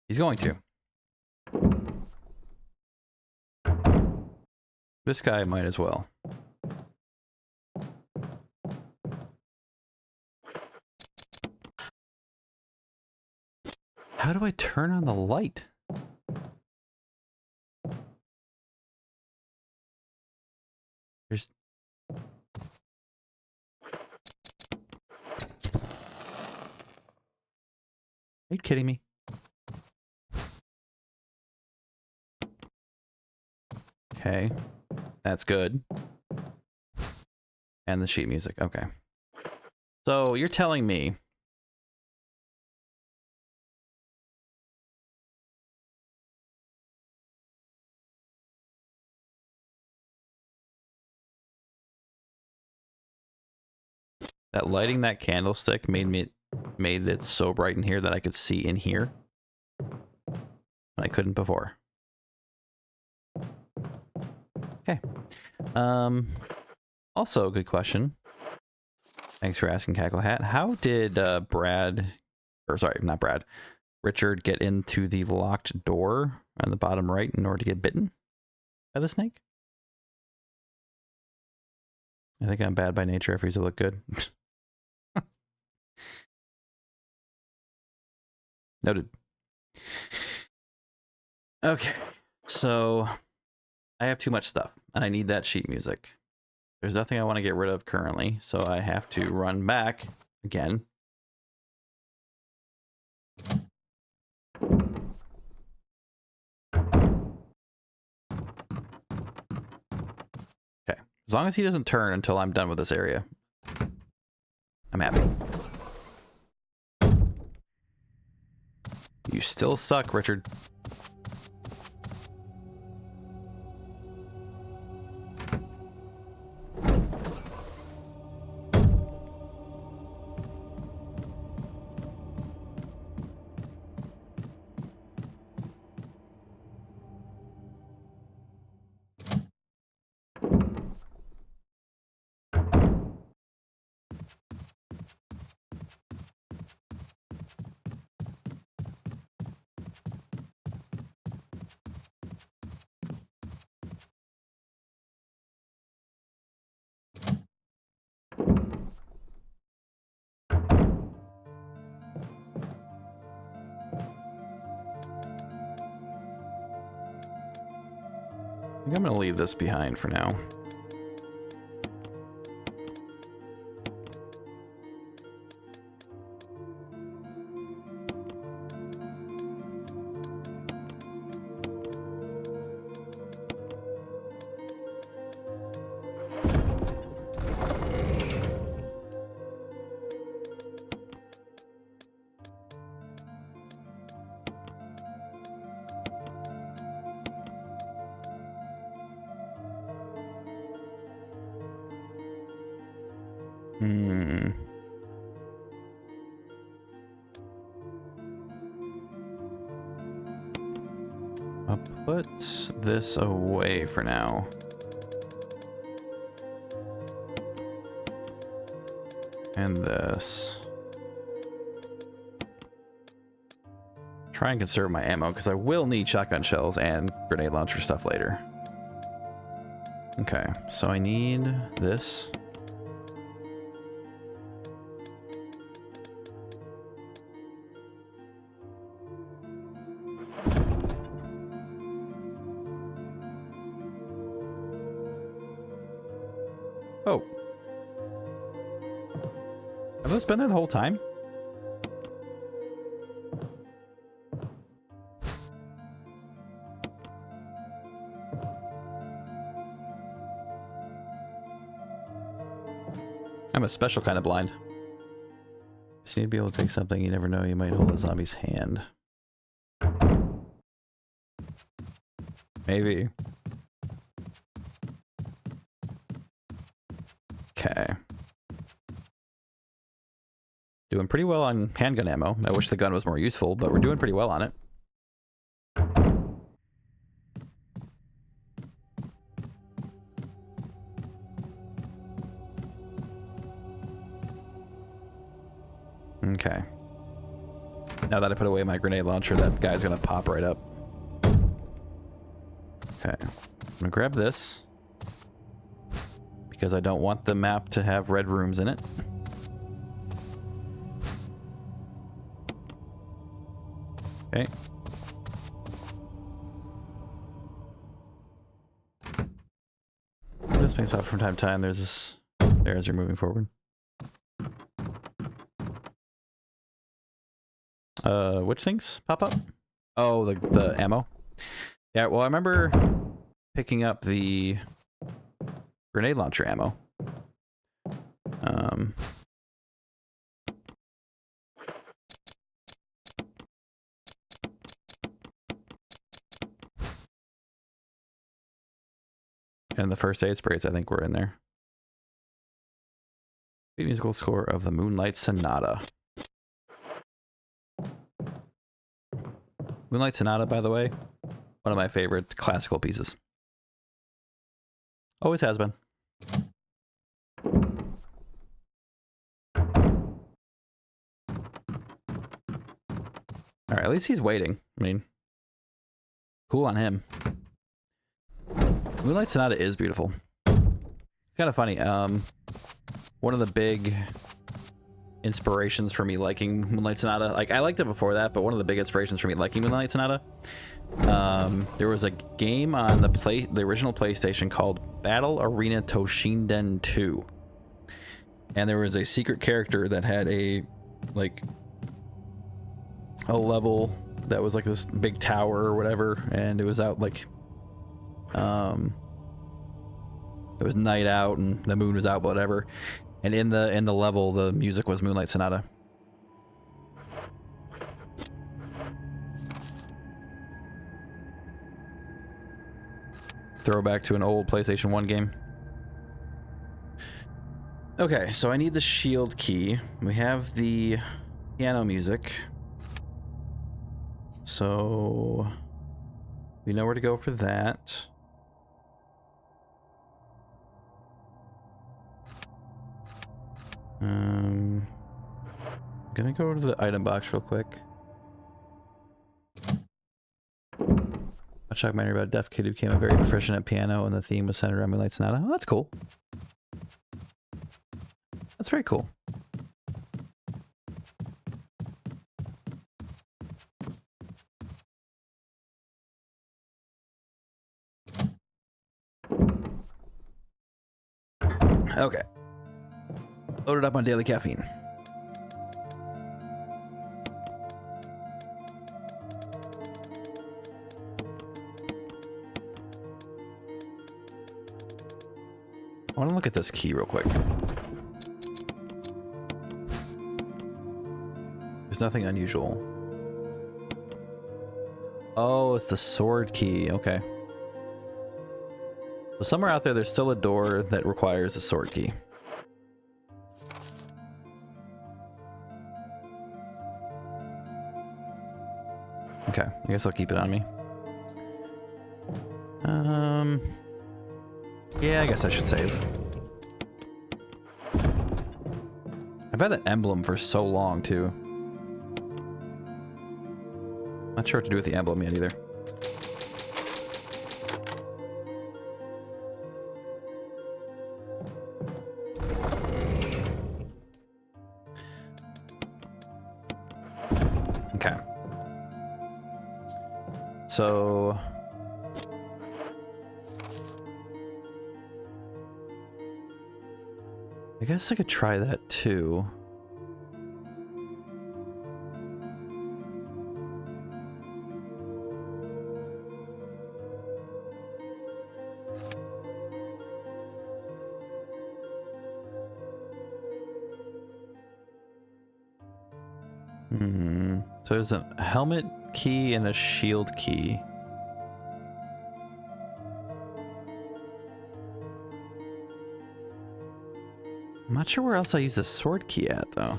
He's going to. This guy might as well. How do I turn on the light? There's... Are you kidding me? Okay, that's good. And the sheet music, okay. So you're telling me that lighting that candlestick made it so bright in here that I could see in here, and I couldn't before. Okay. Also, good question. Thanks for asking, Cackle Hat. How did Richard get into the locked door on the bottom right in order to get bitten by the snake? I think I'm bad by nature if he's to look good. Noted. Okay, so I have too much stuff, and I need that sheet music. There's nothing I want to get rid of currently, so I have to run back again. Okay, as long as he doesn't turn until I'm done with this area, I'm happy. You still suck, Richard. I think I'm going to leave this behind for now. Hmm. I'll put this away for now. And this. Try and conserve my ammo because I will need shotgun shells and grenade launcher stuff later. Okay, so I need this. Oh. Have those been there the whole time? I'm a special kind of blind. Just need to be able to take something. You never know, you might hold a zombie's hand. Maybe. Okay. Doing pretty well on handgun ammo. I wish the gun was more useful, but we're doing pretty well on it. Okay. Now that I put away my grenade launcher, that guy's gonna pop right up. Okay. I'm gonna grab this because I don't want the map to have red rooms in it. Okay. This makes pop from time to time. There's this there as you're moving forward. Which things pop up? Oh, the ammo. Yeah, well, I remember picking up the grenade launcher ammo. And the first aid sprays, I think, were in there. The musical score of the Moonlight Sonata. Moonlight Sonata, by the way, one of my favorite classical pieces. Always has been. Alright, at least he's waiting. I mean, cool on him. Moonlight Sonata is beautiful. It's kind of funny. One of the big inspirations for me liking Moonlight Sonata, like I liked it before that, but one of the big inspirations for me liking Moonlight Sonata, there was a game on the original PlayStation called Battle Arena Toshinden 2, and there was a secret character that had a level that was like this big tower or whatever, and it was out like it was night out and the moon was out, whatever. And in the level, the music was Moonlight Sonata. Throwback to an old PlayStation 1 game. Okay, so I need the shield key. We have the piano music. So we know where to go for that. I'm gonna go to the item box real quick. A documentary about a deaf kid who became a very proficient at piano, and the theme was centered around Moonlight Sonata. Oh, that's cool. That's very cool. Okay. Loaded up on daily caffeine. I want to look at this key real quick. There's nothing unusual. Oh, it's the sword key. Okay. So somewhere out there, there's still a door that requires a sword key. Okay, I guess I'll keep it on me. Yeah, I guess I should save. I've had that emblem for so long, too. Not sure what to do with the emblem yet, either. Okay. So... I guess I could try that too. So there's a helmet key and a shield key. I'm not sure where else I use the sword key at, though.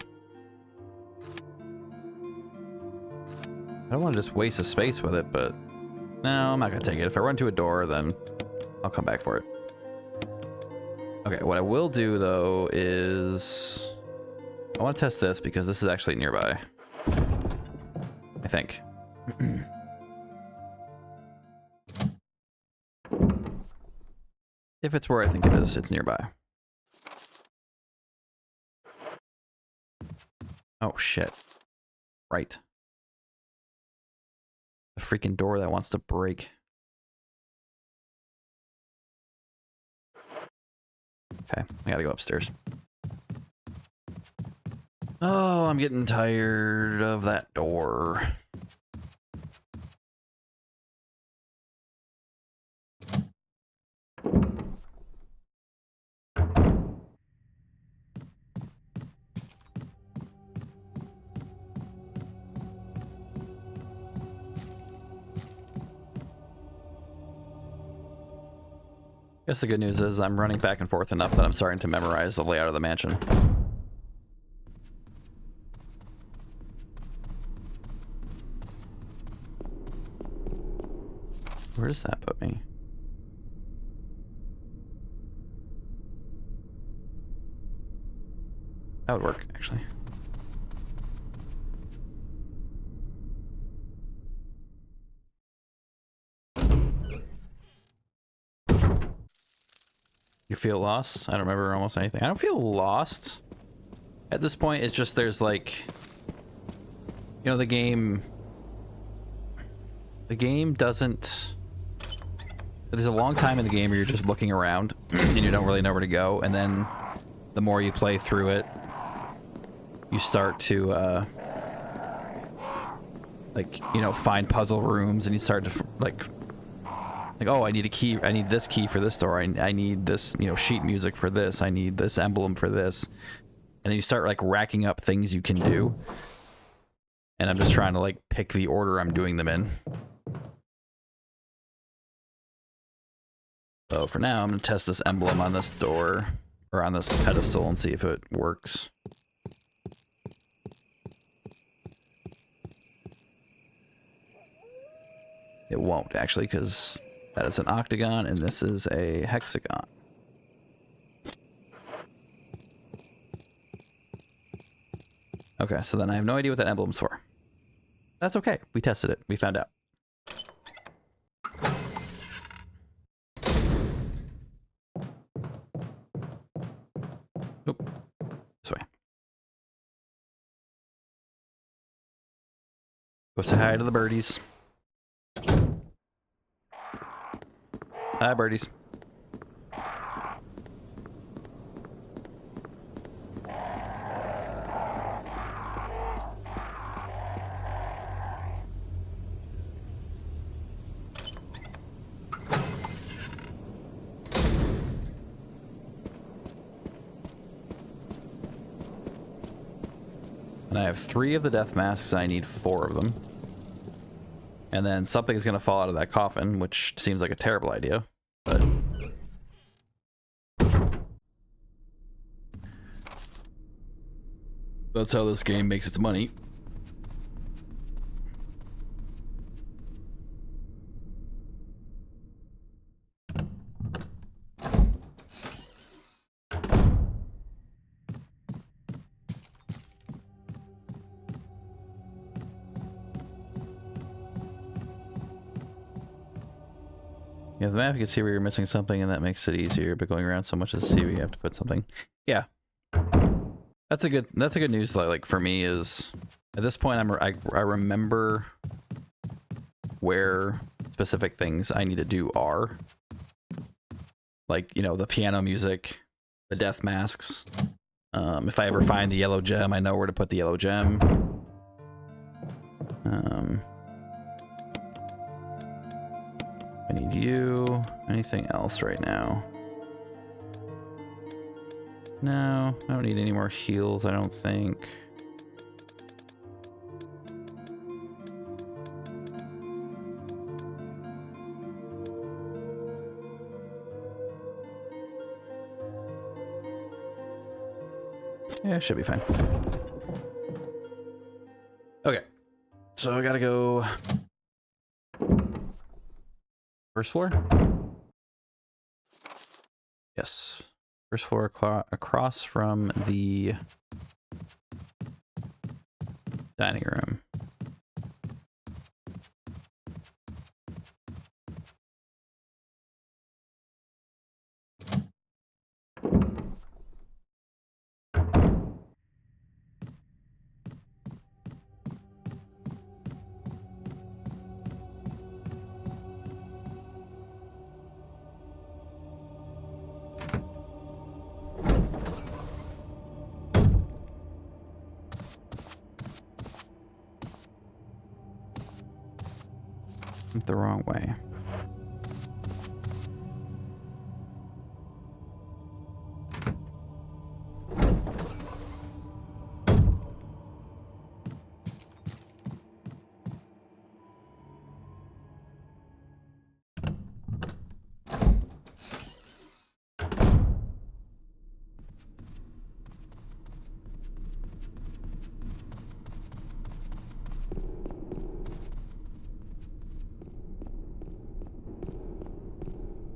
I don't want to just waste the space with it, but... No, I'm not going to take it. If I run to a door, then I'll come back for it. Okay, what I will do, though, is... I want to test this because this is actually nearby. I think. If it's where I think it is, it's nearby. Oh, shit. Right. The freaking door that wants to break. Okay, I gotta go upstairs. Oh, I'm getting tired of that door. Guess the good news is I'm running back and forth enough that I'm starting to memorize the layout of the mansion. Where does that put me? That would work, actually. You feel lost? I don't remember almost anything. I don't feel lost. At this point, it's just there's like... You know, the game doesn't... There's a long time in the game where you're just looking around and you don't really know where to go, and then the more you play through it, you start to, like, you know, find puzzle rooms, and you start to, like, oh, I need a key, I need this key for this door, I need this, you know, sheet music for this, I need this emblem for this, and then you start, like, racking up things you can do, and I'm just trying to, like, pick the order I'm doing them in. So for now, I'm gonna test this emblem on this door, or on this pedestal, and see if it works. It won't, actually, because that is an octagon, and this is a hexagon. Okay, so then I have no idea what that emblem's for. That's okay. We tested it. We found out. Oop. This way. Go say hi to the birdies. Hi, birdies. And I have 3 of the death masks, and I need 4 of them. And then something is going to fall out of that coffin, which seems like a terrible idea, but... That's how this game makes its money. You have the map, you can see where you're missing something, and that makes it easier. But going around so much to see where you have to put something. Yeah, that's a good news. Like for me is at this point I remember where specific things I need to do are. Like, you know, the piano music, the death masks. If I ever find the yellow gem, I know where to put the yellow gem. I need you. Anything else right now? No, I don't need any more heals, I don't think. Yeah, it should be fine. Okay. So I gotta go first floor? Yes. First floor across from the dining room. Went the wrong way.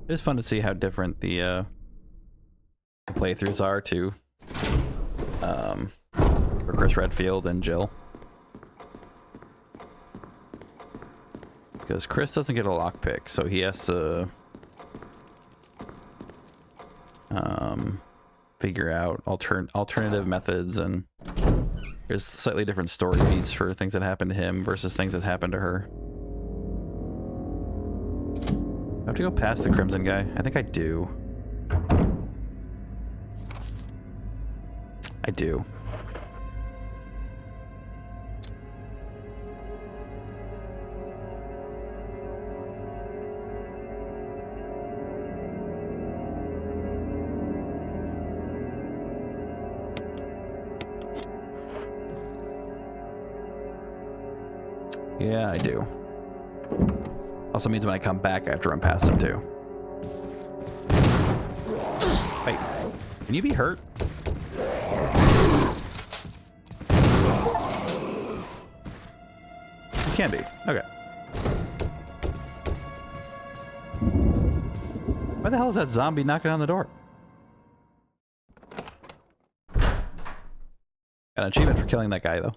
It's fun to see how different the playthroughs are too. For Chris Redfield and Jill. Because Chris doesn't get a lockpick, so he has to figure out alternative methods, and there's slightly different story beats for things that happen to him versus things that happen to her. I have to go past the Crimson guy. I think I do. I do. Yeah, I do. Also means when I come back, I have to run past him too. Wait, can you be hurt? You can be. Okay. Why the hell is that zombie knocking on the door? Got an achievement for killing that guy though.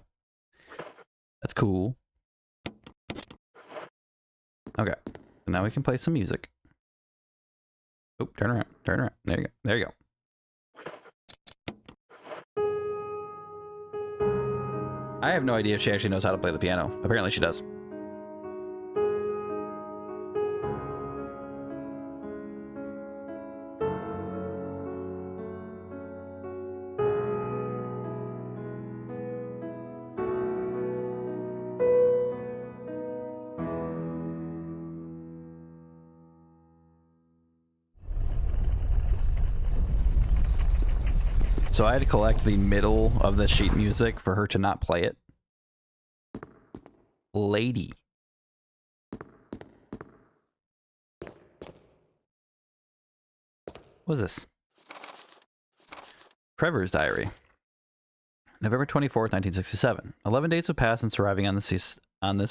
That's cool. Okay, so now we can play some music. Oh, turn around, turn around. There you go, there you go. I have no idea if she actually knows how to play the piano. Apparently she does. So I had to collect the middle of the sheet music for her to not play it. Lady. What is this? Trevor's diary. November 24th, 1967. 11 days have passed since arriving on this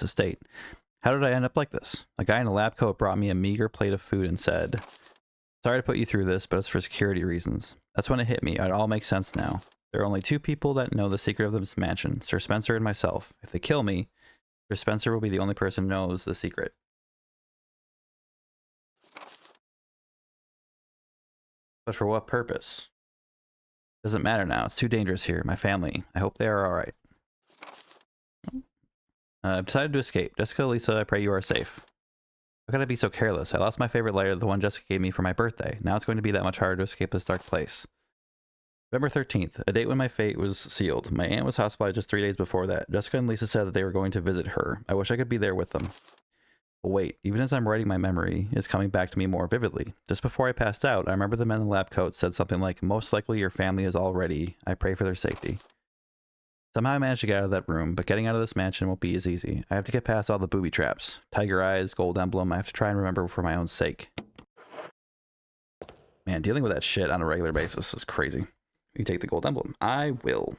estate. How did I end up like this? A guy in a lab coat brought me a meager plate of food and said, "Sorry to put you through this, but it's for security reasons." That's when it hit me. It all makes sense now. There are only two people that know the secret of this mansion, Sir Spencer and myself. If they kill me, Sir Spencer will be the only person who knows the secret. But for what purpose? Doesn't matter now. It's too dangerous here. My family. I hope they are alright. I've decided to escape. Jessica, Lisa, I pray you are safe. How could I be so careless? I lost my favorite lighter, the one Jessica gave me for my birthday. Now it's going to be that much harder to escape this dark place. November 13th, a date when my fate was sealed. My aunt was hospitalized just 3 days before that. Jessica and Lisa said that they were going to visit her. I wish I could be there with them. But wait, even as I'm writing, my memory is coming back to me more vividly. Just before I passed out, I remember the men in the lab coats said something like, most likely your family is all ready. I pray for their safety. Somehow I managed to get out of that room, but getting out of this mansion won't be as easy. I have to get past all the booby traps. Tiger eyes, gold emblem. I have to try and remember for my own sake. Man, dealing with that shit on a regular basis is crazy. You take the gold emblem. I will.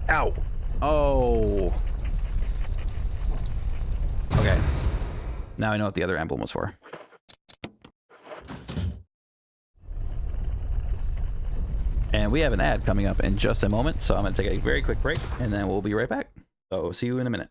Ow. Oh. Okay. Now I know what the other emblem was for. And we have an ad coming up in just a moment, so I'm going to take a very quick break, and then we'll be right back. So see you in a minute.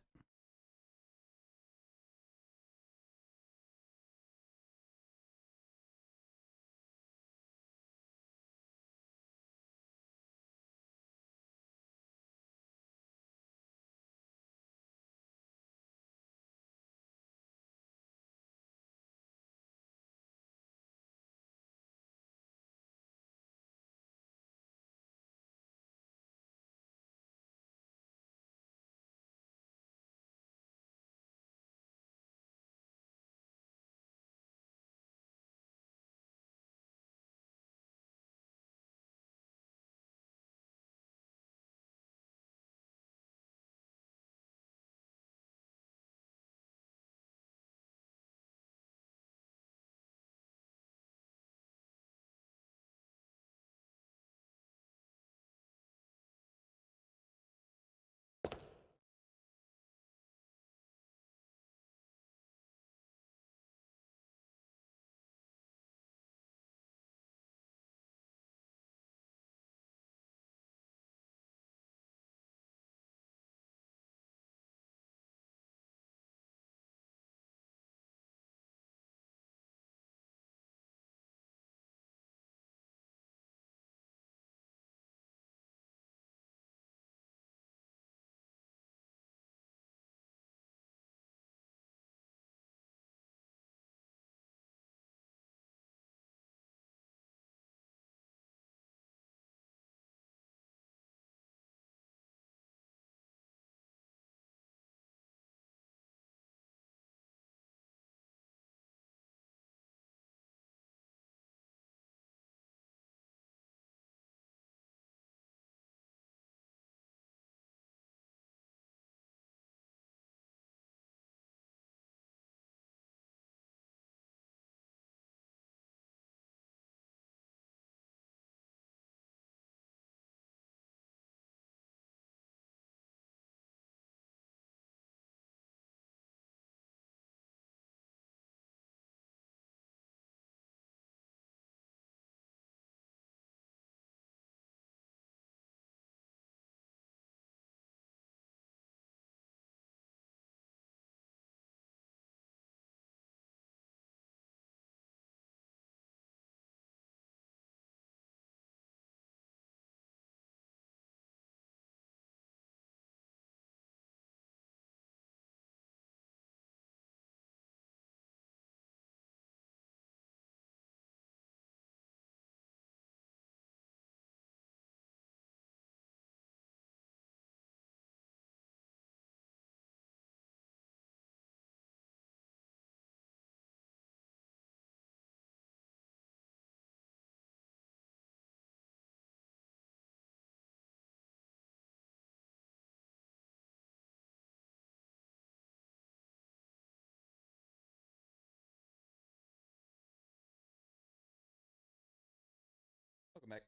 Welcome back.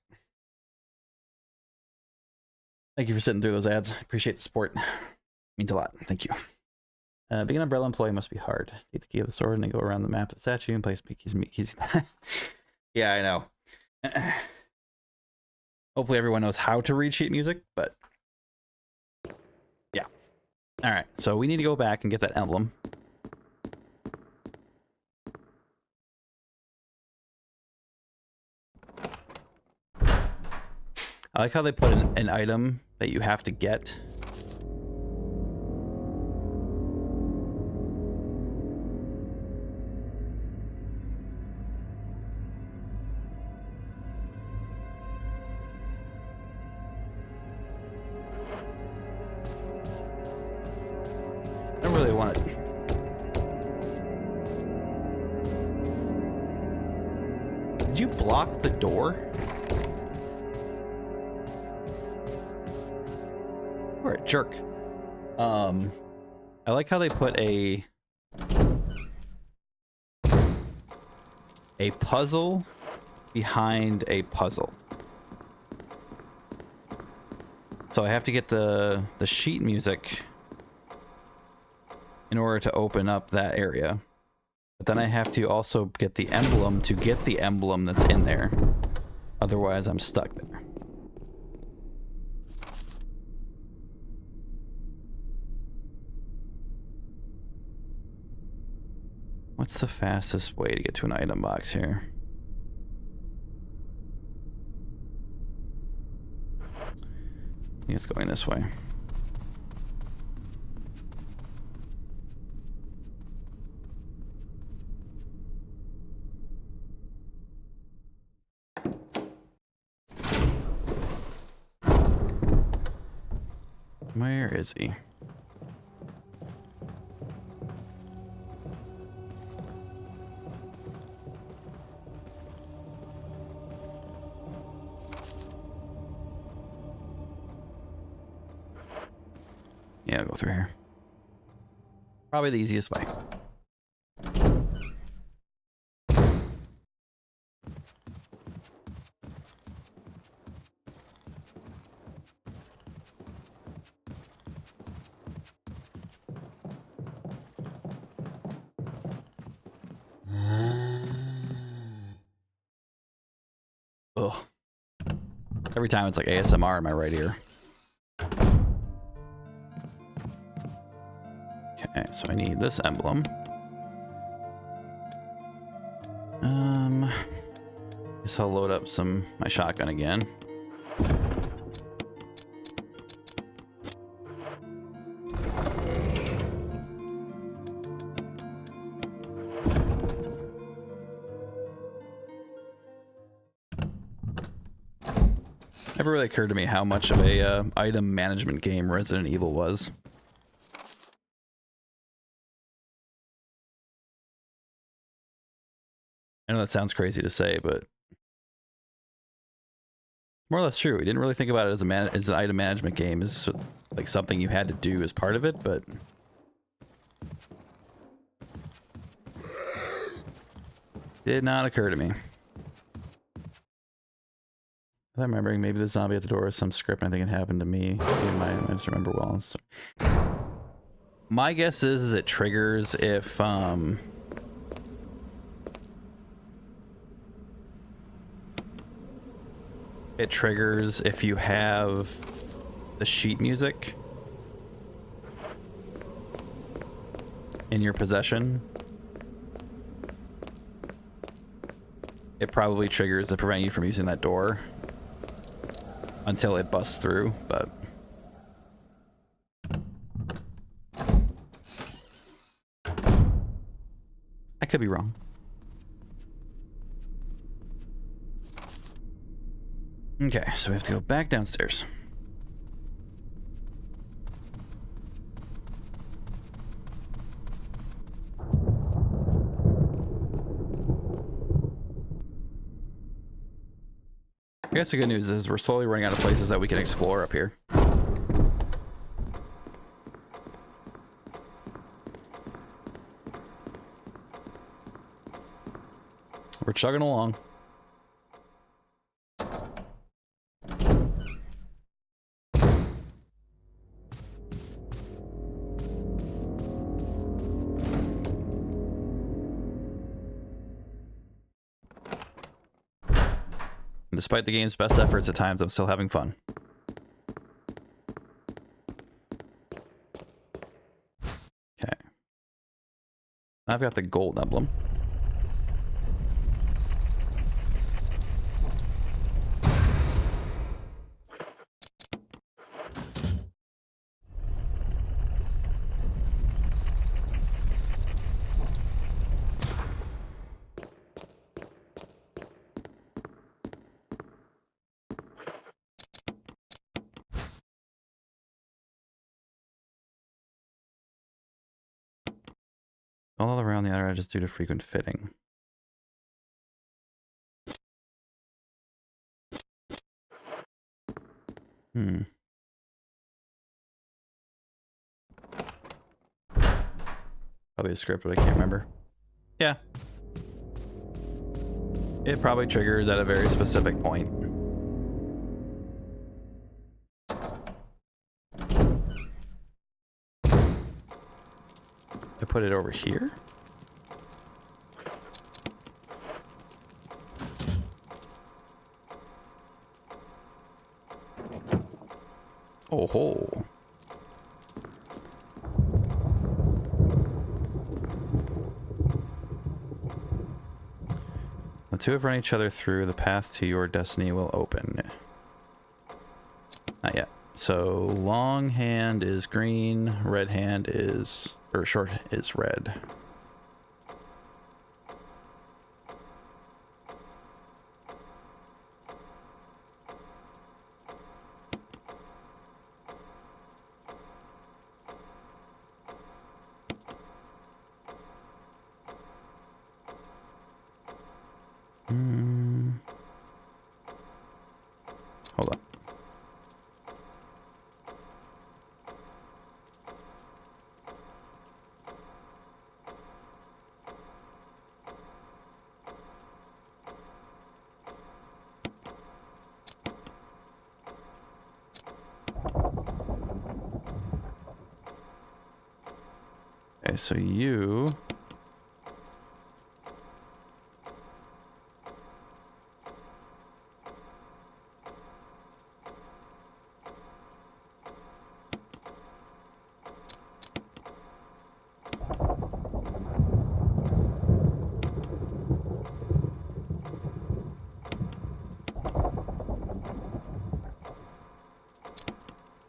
Thank you for sitting through those ads. I appreciate the support. Means a lot. Thank you. Being an umbrella employee must be hard. Take the key of the sword and then go around the map of the statue and place keys. Yeah, I know. Hopefully everyone knows how to read sheet music, but yeah. All right, so we need to go back and get that emblem. I like how they put an item that you have to get. I don't really want it. Did you block the door? You're a jerk. I like how they put a puzzle behind a puzzle. So I have to get the sheet music in order to open up that area. But then I have to also get the emblem to get the emblem that's in there. Otherwise, I'm stuck there. What's the fastest way to get to an item box here? I think it's going this way. Where is he? Yeah, I'll go through here. Probably the easiest way. Ugh. Every time it's like ASMR in my right ear. Okay, so I need this emblem. Guess I'll load up my shotgun again. Never really occurred to me how much of a item management game Resident Evil was. I know that sounds crazy to say, but more or less true. We didn't really think about it as as an item management game, as like something you had to do as part of it, but did not occur to me. I'm remembering maybe the zombie at the door is some script. I think it happened to me. I just remember well. So, my guess is it triggers if it triggers if you have the sheet music in your possession. It probably triggers to prevent you from using that door until it busts through, but I could be wrong. Okay, so we have to go back downstairs. I guess the good news is we're slowly running out of places that we can explore up here. We're chugging along. Despite the game's best efforts at times, I'm still having fun. Okay. I've got the gold emblem. All around the outer edges due to frequent fitting. Hmm. Probably a script, but I can't remember. Yeah. It probably triggers at a very specific point. I put it over here? Oh ho. The two have run each other through. The path to your destiny will open. Not yet. So long hand is green, red hand is, or short is red. Hold on. Okay, so you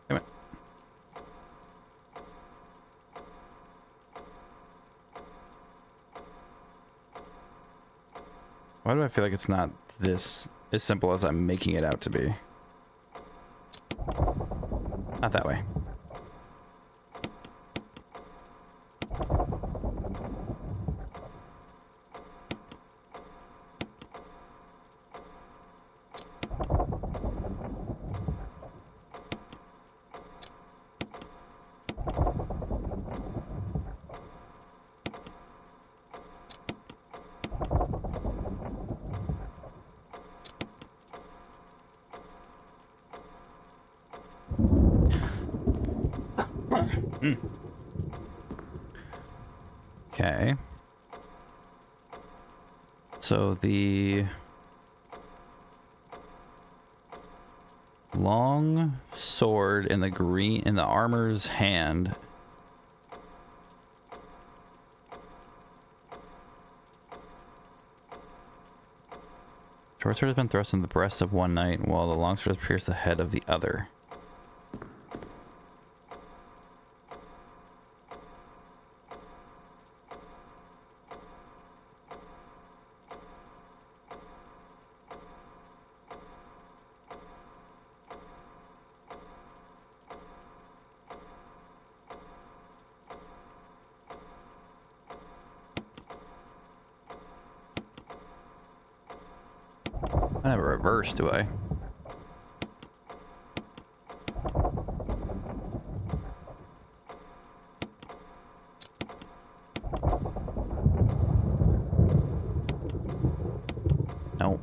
come on. Why do I feel like it's not this as simple as I'm making it out to be? Not that way. Okay. So the long sword in the green in the armor's hand short sword has been thrust in the breast of one knight, while the long sword has pierced the head of the other. I have a reverse, do I? No.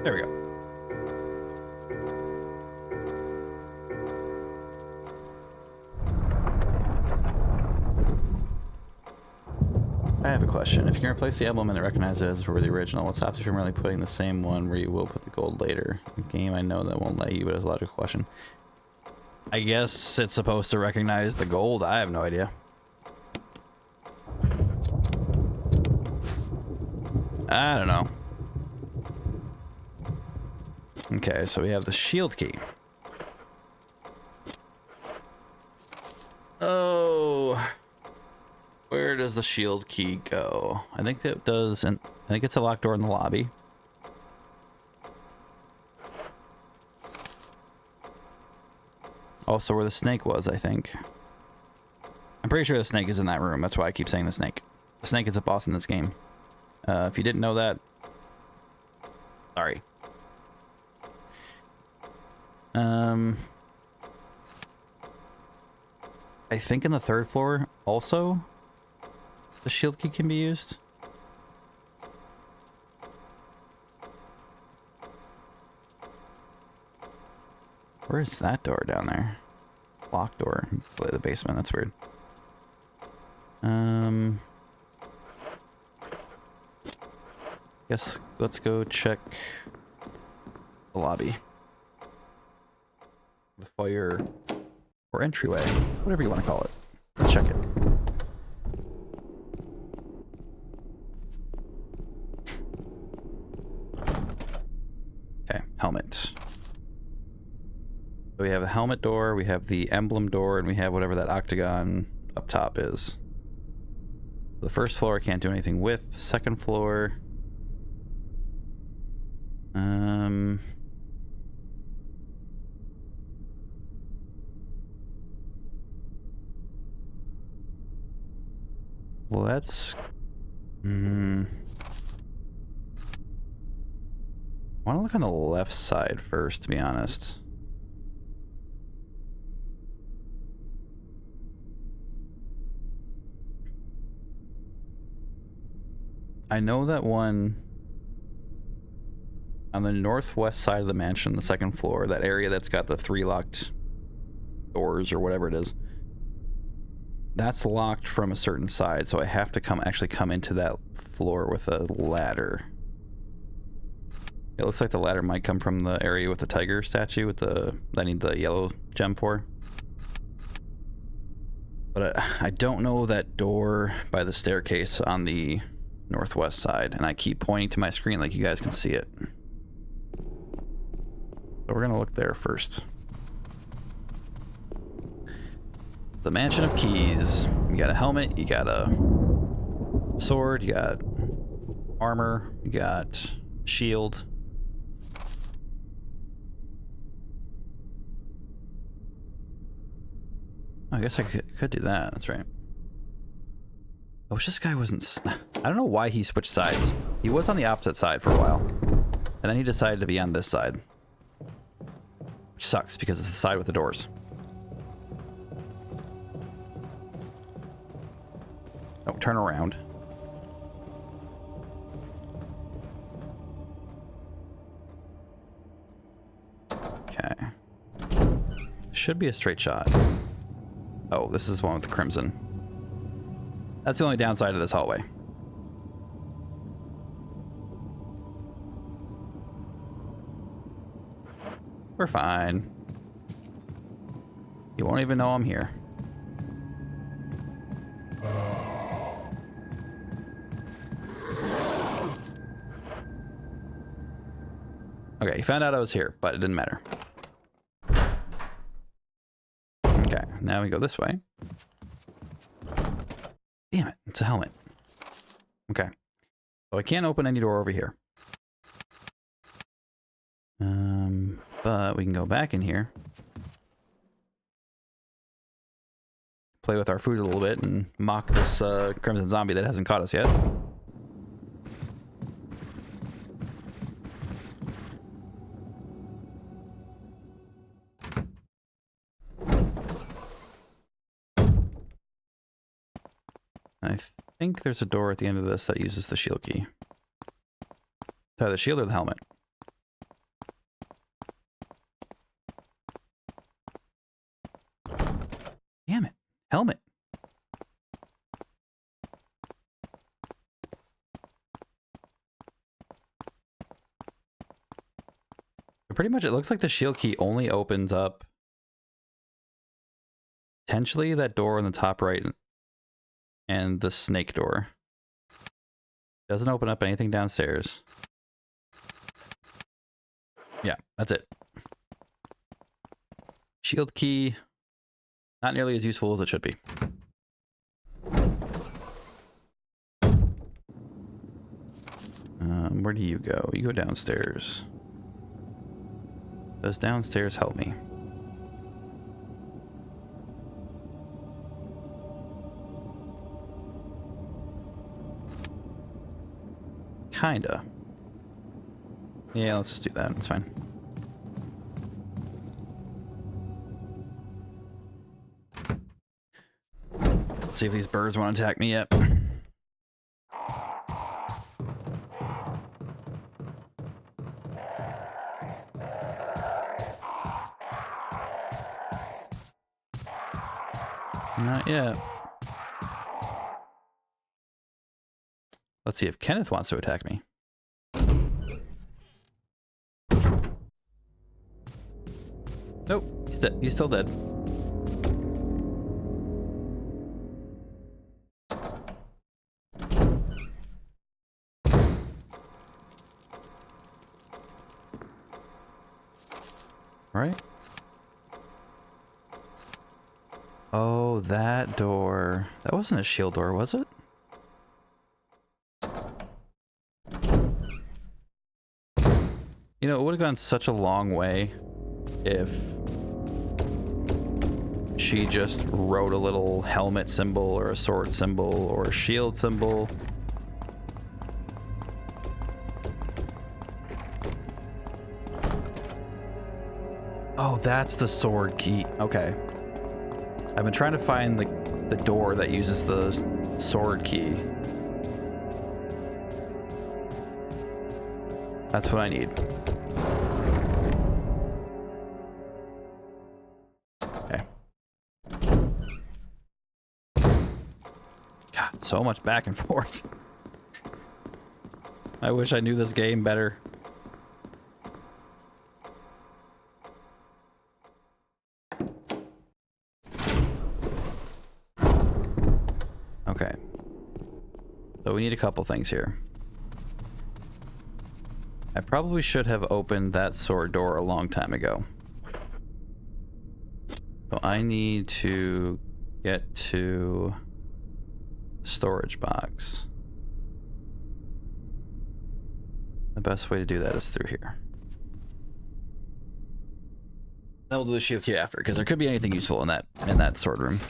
There we go. I have a question. If you can replace the emblem and it recognizes it as for the original, what stops you from really putting the same one where you will put the gold later? The game, I know that won't let you, but it's a logical question. I guess it's supposed to recognize the gold. I have no idea. I don't know. Okay, so we have the shield key. Oh. Where does the shield key go? I think it does, and I think it's a locked door in the lobby. Also where the snake was, I think. I'm pretty sure the snake is in that room. That's why I keep saying the snake. The snake is a boss in this game. If you didn't know that, sorry. I think in the third floor also the shield key can be used. Where is that door down there? Locked door. Play the basement. That's weird. Guess let's go check the lobby. The foyer or entryway, whatever you want to call it. Let's check it. Okay, helmet. So we have a helmet door, we have the emblem door, and we have whatever that octagon up top is. The first floor I can't do anything with. Second floor. Well, that's... I want to look on the left side first, to be honest. I know that one on the northwest side of the mansion, the second floor, that area that's got the 3 locked doors or whatever it is, that's locked from a certain side, so I have to actually come into that floor with a ladder. It looks like the ladder might come from the area with the tiger statue with the that I need the yellow gem for. But I don't know that door by the staircase on the northwest side, and I keep pointing to my screen like you guys can see it. So we're gonna look there first. The Mansion of Keys. You got a helmet, you got a sword, you got armor, you got shield. I guess I could do that, that's right. I wish this guy wasn't... I don't know why he switched sides. He was on the opposite side for a while. And then he decided to be on this side. Which sucks, because it's the side with the doors. Don't turn around. Okay. Should be a straight shot. Oh, this is the one with the crimson. That's the only downside of this hallway. We're fine. You won't even know I'm here. Okay, he found out I was here, but it didn't matter. Okay, now we go this way. Damn it, it's a helmet. Okay. So I can't open any door over here. But we can go back in here. Play with our food a little bit and mock this crimson zombie that hasn't caught us yet. I think there's a door at the end of this that uses the shield key. It's either the shield or the helmet. Damn it. Helmet. Pretty much it looks like the shield key only opens up potentially that door on the top right and the snake door. Doesn't open up anything downstairs. Yeah, that's it. Shield key, not nearly as useful as it should be. where do you go? You go downstairs. Does downstairs help me? Kinda. Yeah, let's just do that. It's fine. Let's see if these birds want to attack me yet. Not yet. Let's see if Kenneth wants to attack me. Nope, he's dead. He's still dead. Right? Oh, that door. That wasn't a shield door, was it? You know, it would have gone such a long way if she just wrote a little helmet symbol or a sword symbol or a shield symbol. Oh, that's the sword key. Okay. I've been trying to find the door that uses the sword key. That's what I need. Okay. God, so much back and forth. I wish I knew this game better. Okay. So we need a couple things here. I probably should have opened that sword door a long time ago. So I need to get to storage box. The best way to do that is through here. Then we'll do the shield key after, because there could be anything useful in that sword room.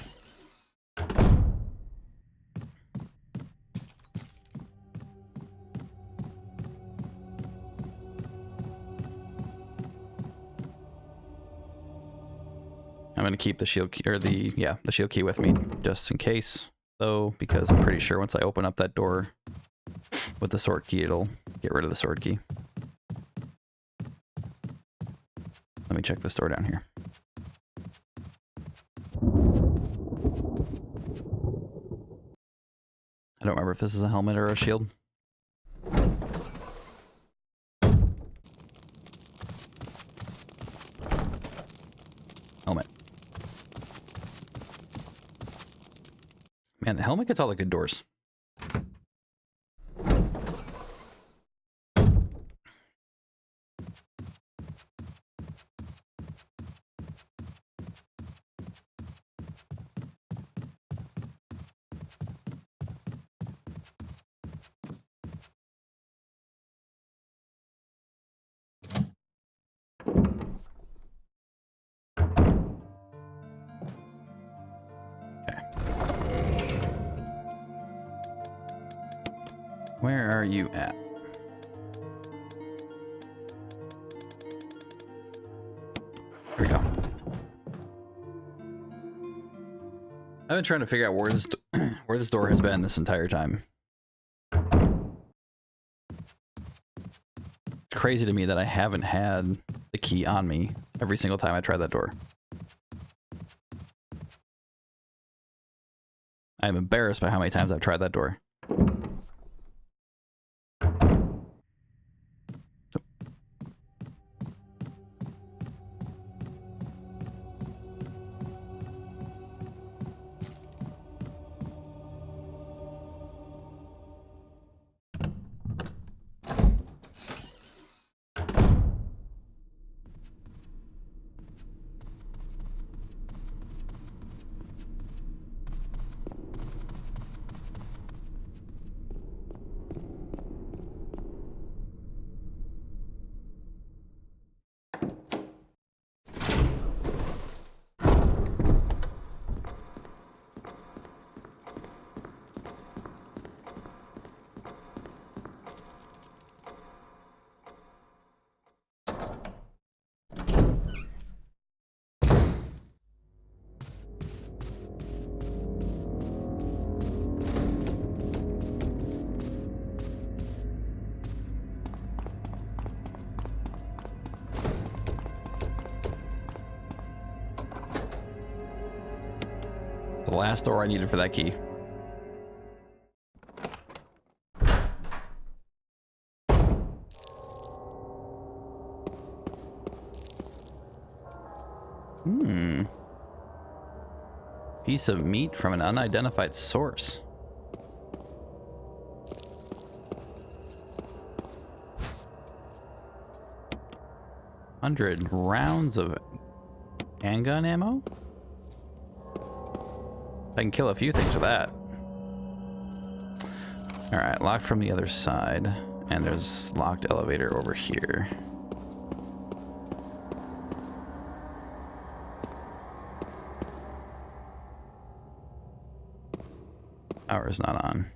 I'm gonna keep the shield key, or the shield key with me just in case, though, because I'm pretty sure once I open up that door with the sword key, it'll get rid of the sword key. Let me check this door down here. I don't remember if this is a helmet or a shield. Helmet. Man, the helmet gets all the good doors. Where are you at? There we go. I've been trying to figure out where this where this door has been this entire time. It's crazy to me that I haven't had the key on me every single time I tried that door. I'm embarrassed by how many times I've tried that door. The last door I needed for that key. Piece of meat from an unidentified source. $100 of handgun ammo? I can kill a few things with that. Alright, locked from the other side. And there's locked elevator over here. Power is not on.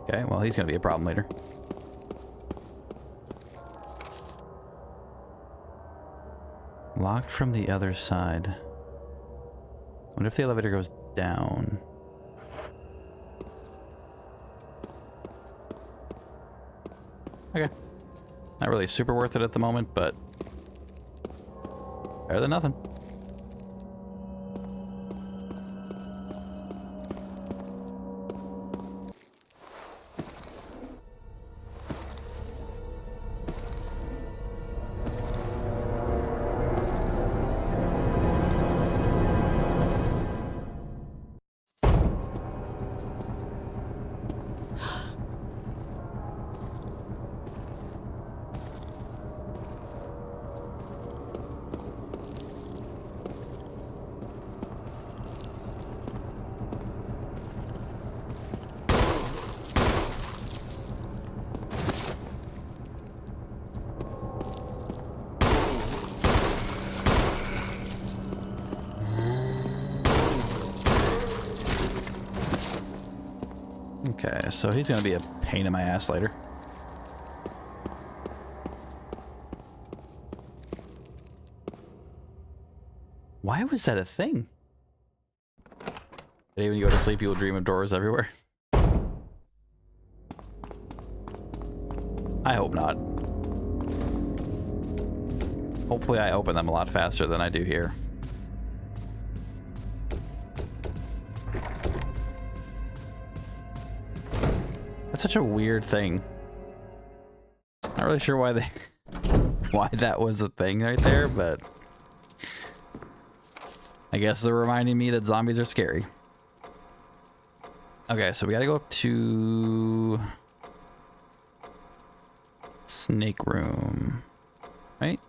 Okay, well, he's gonna be a problem later. Locked from the other side. What if the elevator goes down? Okay. Not really super worth it at the moment, but better than nothing. Okay, so he's gonna be a pain in my ass later. Why was that a thing? Today when you go to sleep, you will dream of doors everywhere. I hope not. Hopefully I open them a lot faster than I do here. That's such a weird thing. Not really sure why why that was a thing right there, but I guess they're reminding me that zombies are scary. Okay, so we gotta go up to snake room, right?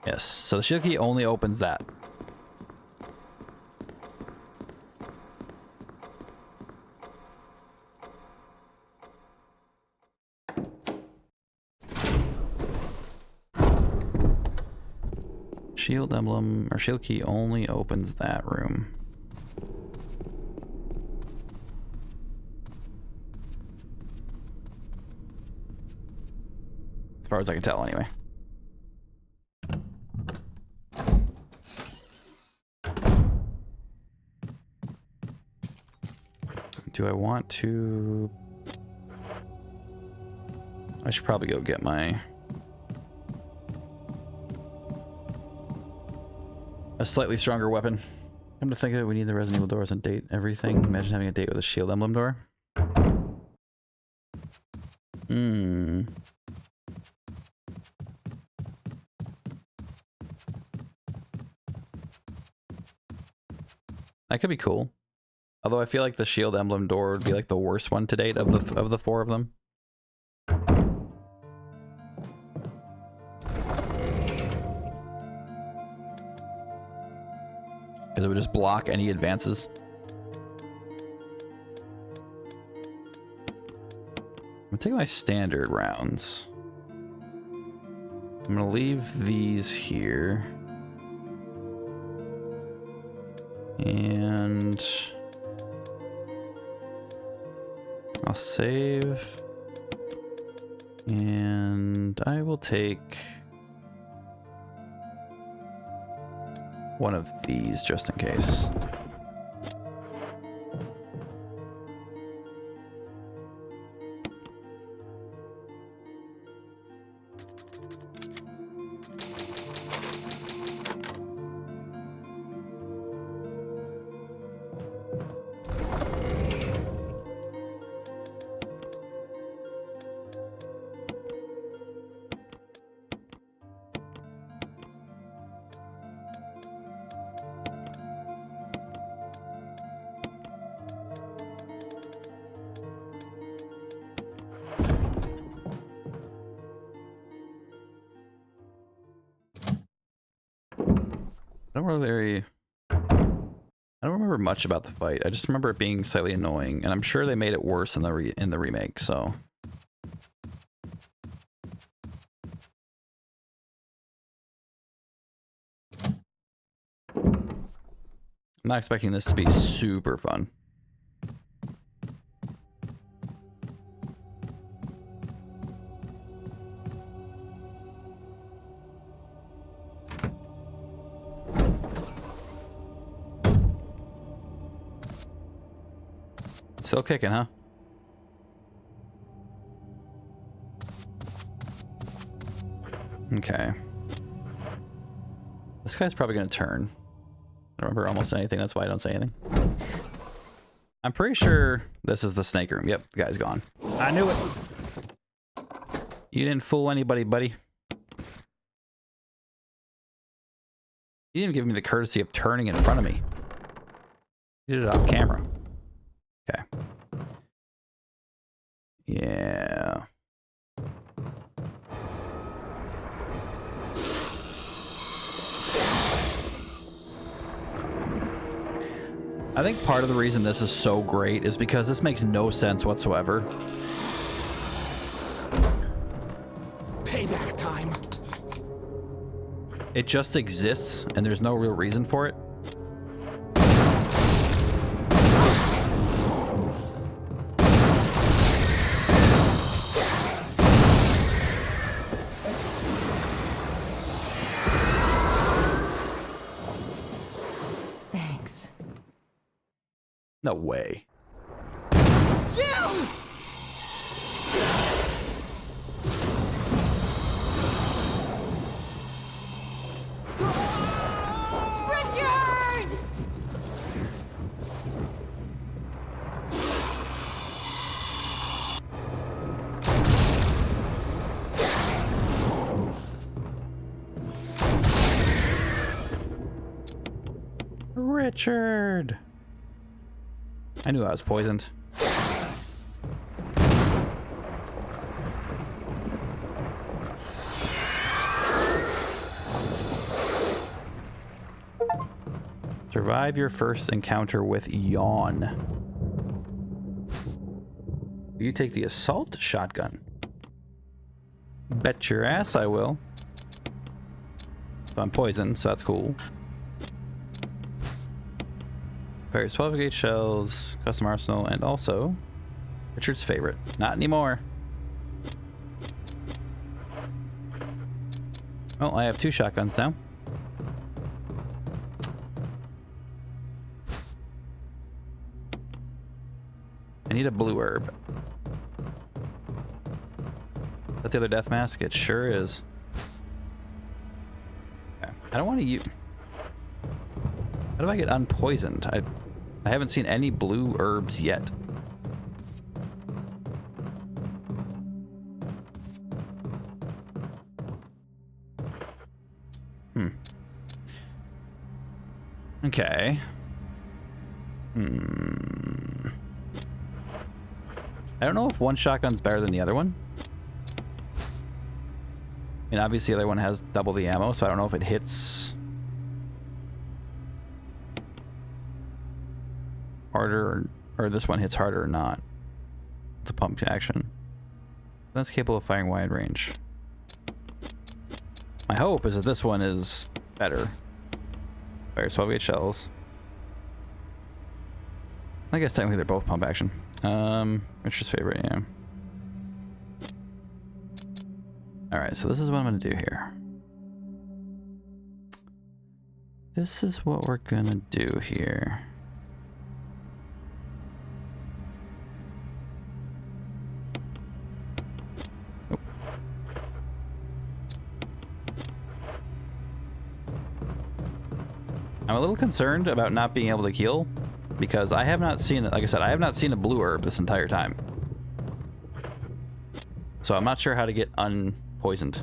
Yes, so the shield key only opens that. Shield emblem, or shield key only opens that room. As far as I can tell, anyway. Do I want to... I should probably go get my... a slightly stronger weapon. Come to think of it, we need the Resident Evil doors and date everything. Imagine having a date with a shield emblem door. That could be cool. Although I feel like the shield emblem door would be like the worst one to date of the four of them. Because it would just block any advances. I'm gonna take my standard rounds. I'm gonna leave these here. And I'll save. And I will take one of these just in case. I don't remember much about the fight. I just remember it being slightly annoying, and I'm sure they made it worse in the remake. So. I'm not expecting this to be super fun. Still kicking, huh? Okay. This guy's probably going to turn. I don't remember almost anything, that's why I don't say anything. I'm pretty sure this is the snake room. Yep, the guy's gone. I knew it! You didn't fool anybody, buddy. You didn't even give me the courtesy of turning in front of me. You did it off camera. Okay. Yeah. I think part of the reason this is so great is because this makes no sense whatsoever.
Payback time.
It just exists, and there's no real reason for it.
Thanks.
No way.
Richard!
Richard! I knew I was poisoned. Survive your first encounter with Yawn. You take the assault shotgun. Bet your ass I will. So I'm poisoned, so that's cool. Fires 12 gauge shells, custom arsenal, and also Richard's favorite. Not anymore. Well, I have 2 shotguns now. I need a blue herb. Is that the other death mask? It sure is. Okay. I don't want to use... How do I get unpoisoned? I haven't seen any blue herbs yet. Okay. I don't know if one shotgun's better than the other one. I mean, obviously the other one has double the ammo, so I don't know if it hits harder or this one hits harder or not. The pump action. That's capable of firing wide range. My hope is that this one is better. Fires 12 gauge shells. I guess technically they're both pump action. Richard's favorite, yeah. Alright, so this is what I'm gonna do here. This is what we're gonna do here. Oh. I'm a little concerned about not being able to heal. Because I have not seen it, like I said, I have not seen a blue herb this entire time. So I'm not sure how to get unpoisoned.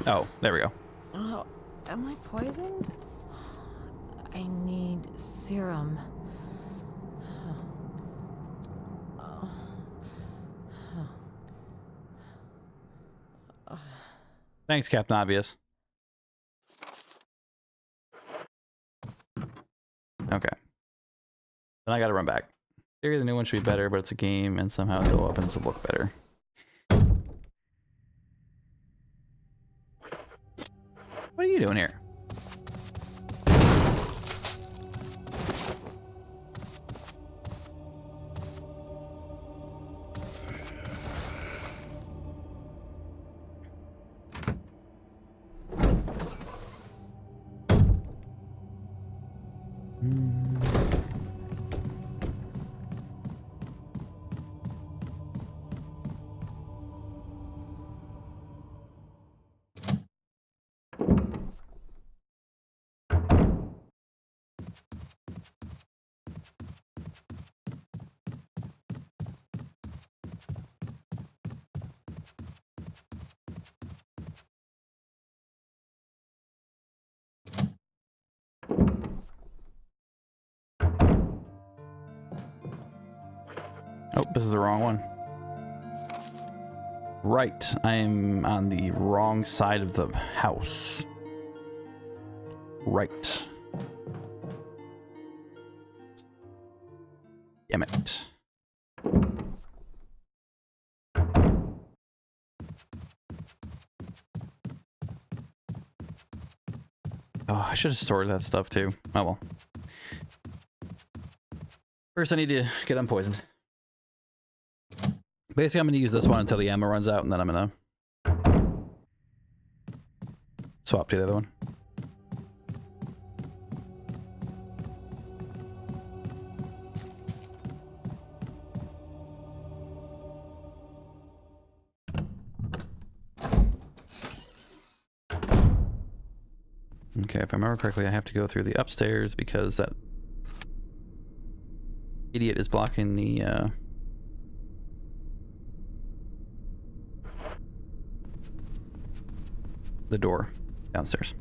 Oh, there we go.
Oh, am I poisoned? I need serum.
Thanks, Captain Obvious. Okay. Then I gotta run back. Theory, the new one should be better, but it's a game, and somehow the weapons will look better. What are you doing here? Oh, this is the wrong one. Right, I am on the wrong side of the house. Right. Damn it. Oh, I should have stored that stuff too. Oh well. First, I need to get unpoisoned. Basically, I'm going to use this one until the ammo runs out, and then I'm going to swap to the other one. Okay, if I remember correctly, I have to go through the upstairs because that idiot is blocking the door downstairs.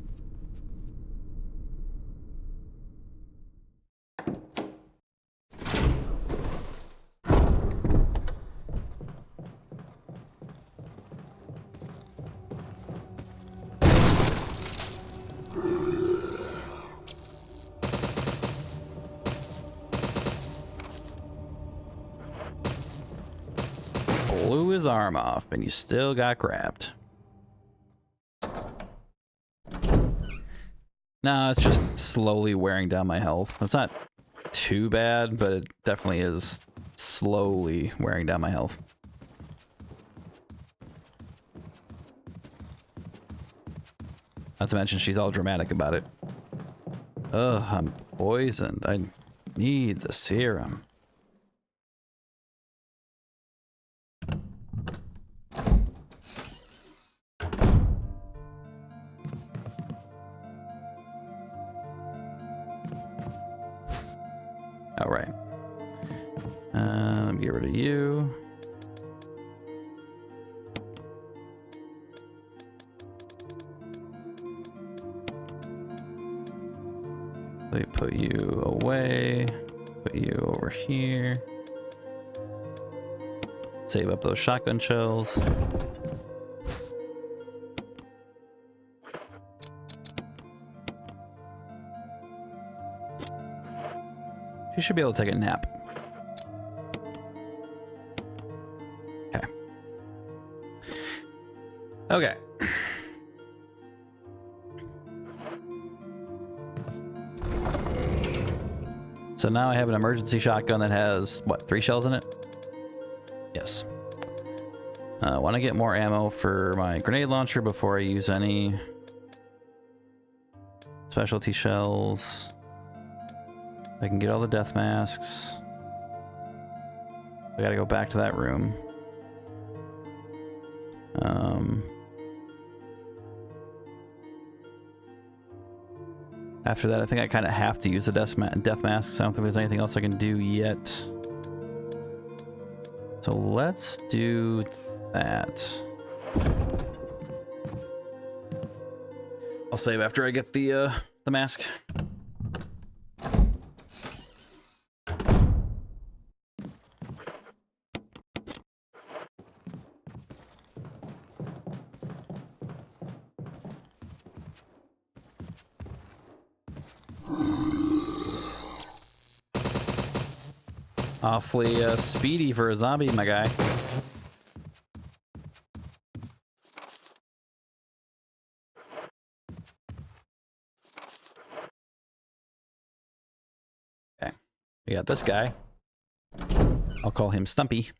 Blew his arm off, and you still got grabbed. No, it's just slowly wearing down my health. It's not too bad, but it definitely is slowly wearing down my health. Not to mention she's all dramatic about it. Ugh, I'm poisoned. I need the serum. All right. Let me get rid of you. Let me put you away. Put you over here. Save up those shotgun shells. She should be able to take a nap. Okay. Okay. So now I have an emergency shotgun that has, what, 3 shells in it? Yes. I want to get more ammo for my grenade launcher before I use any specialty shells. I can get all the death masks. I gotta go back to that room. After that, I think I kind of have to use the death masks. I don't think there's anything else I can do yet. So let's do that. I'll save after I get the mask. Awfully speedy for a zombie, my guy. Okay, we got this guy. I'll call him Stumpy.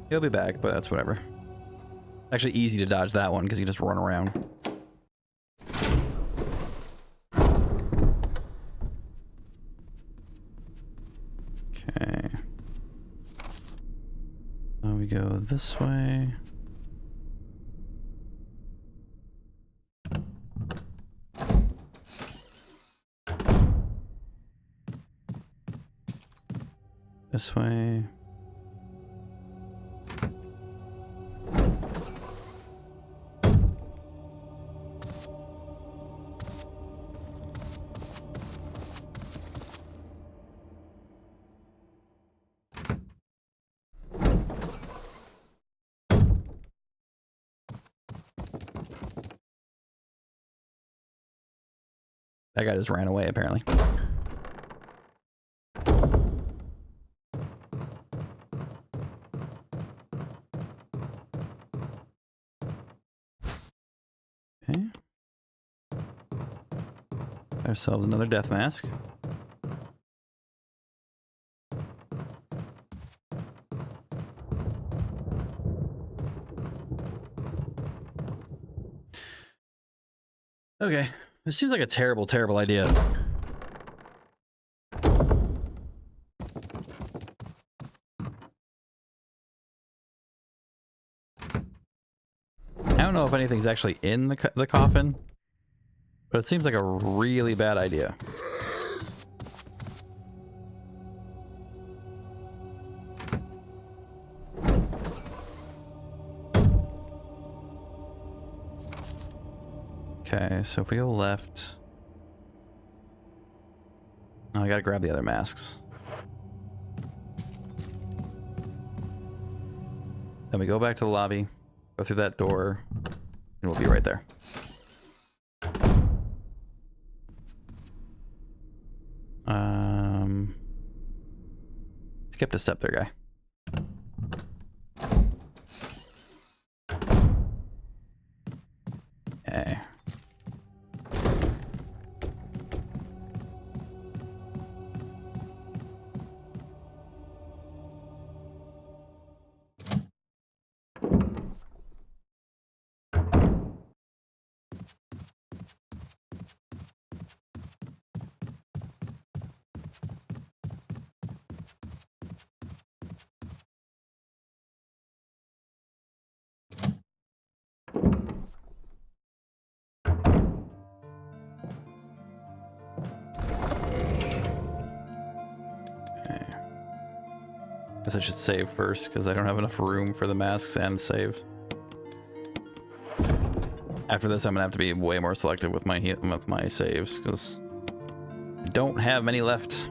He'll be back, but that's whatever. Actually easy to dodge that one because you just run around. Okay. Now we go this way. This way. That guy just ran away, apparently. Okay. Ourselves another death mask. Okay. This seems like a terrible, terrible idea. I don't know if anything's actually in the coffin, but it seems like a really bad idea. Okay, so if we go left... Oh, I gotta grab the other masks. Then we go back to the lobby, go through that door, and we'll be right there. Skipped a step there, guy. Okay. Guess I should save first because I don't have enough room for the masks and save. After this, I'm gonna have to be way more selective with my saves because I don't have many left.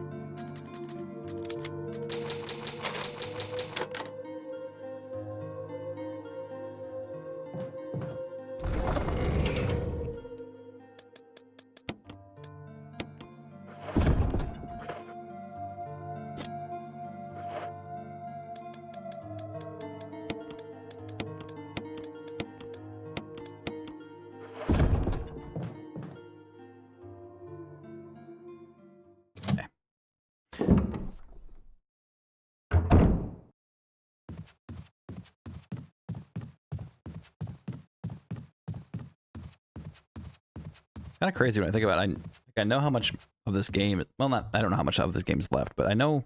Kind of crazy when I think about it. I know how much of this game, well, I don't know how much of this game is left, but I know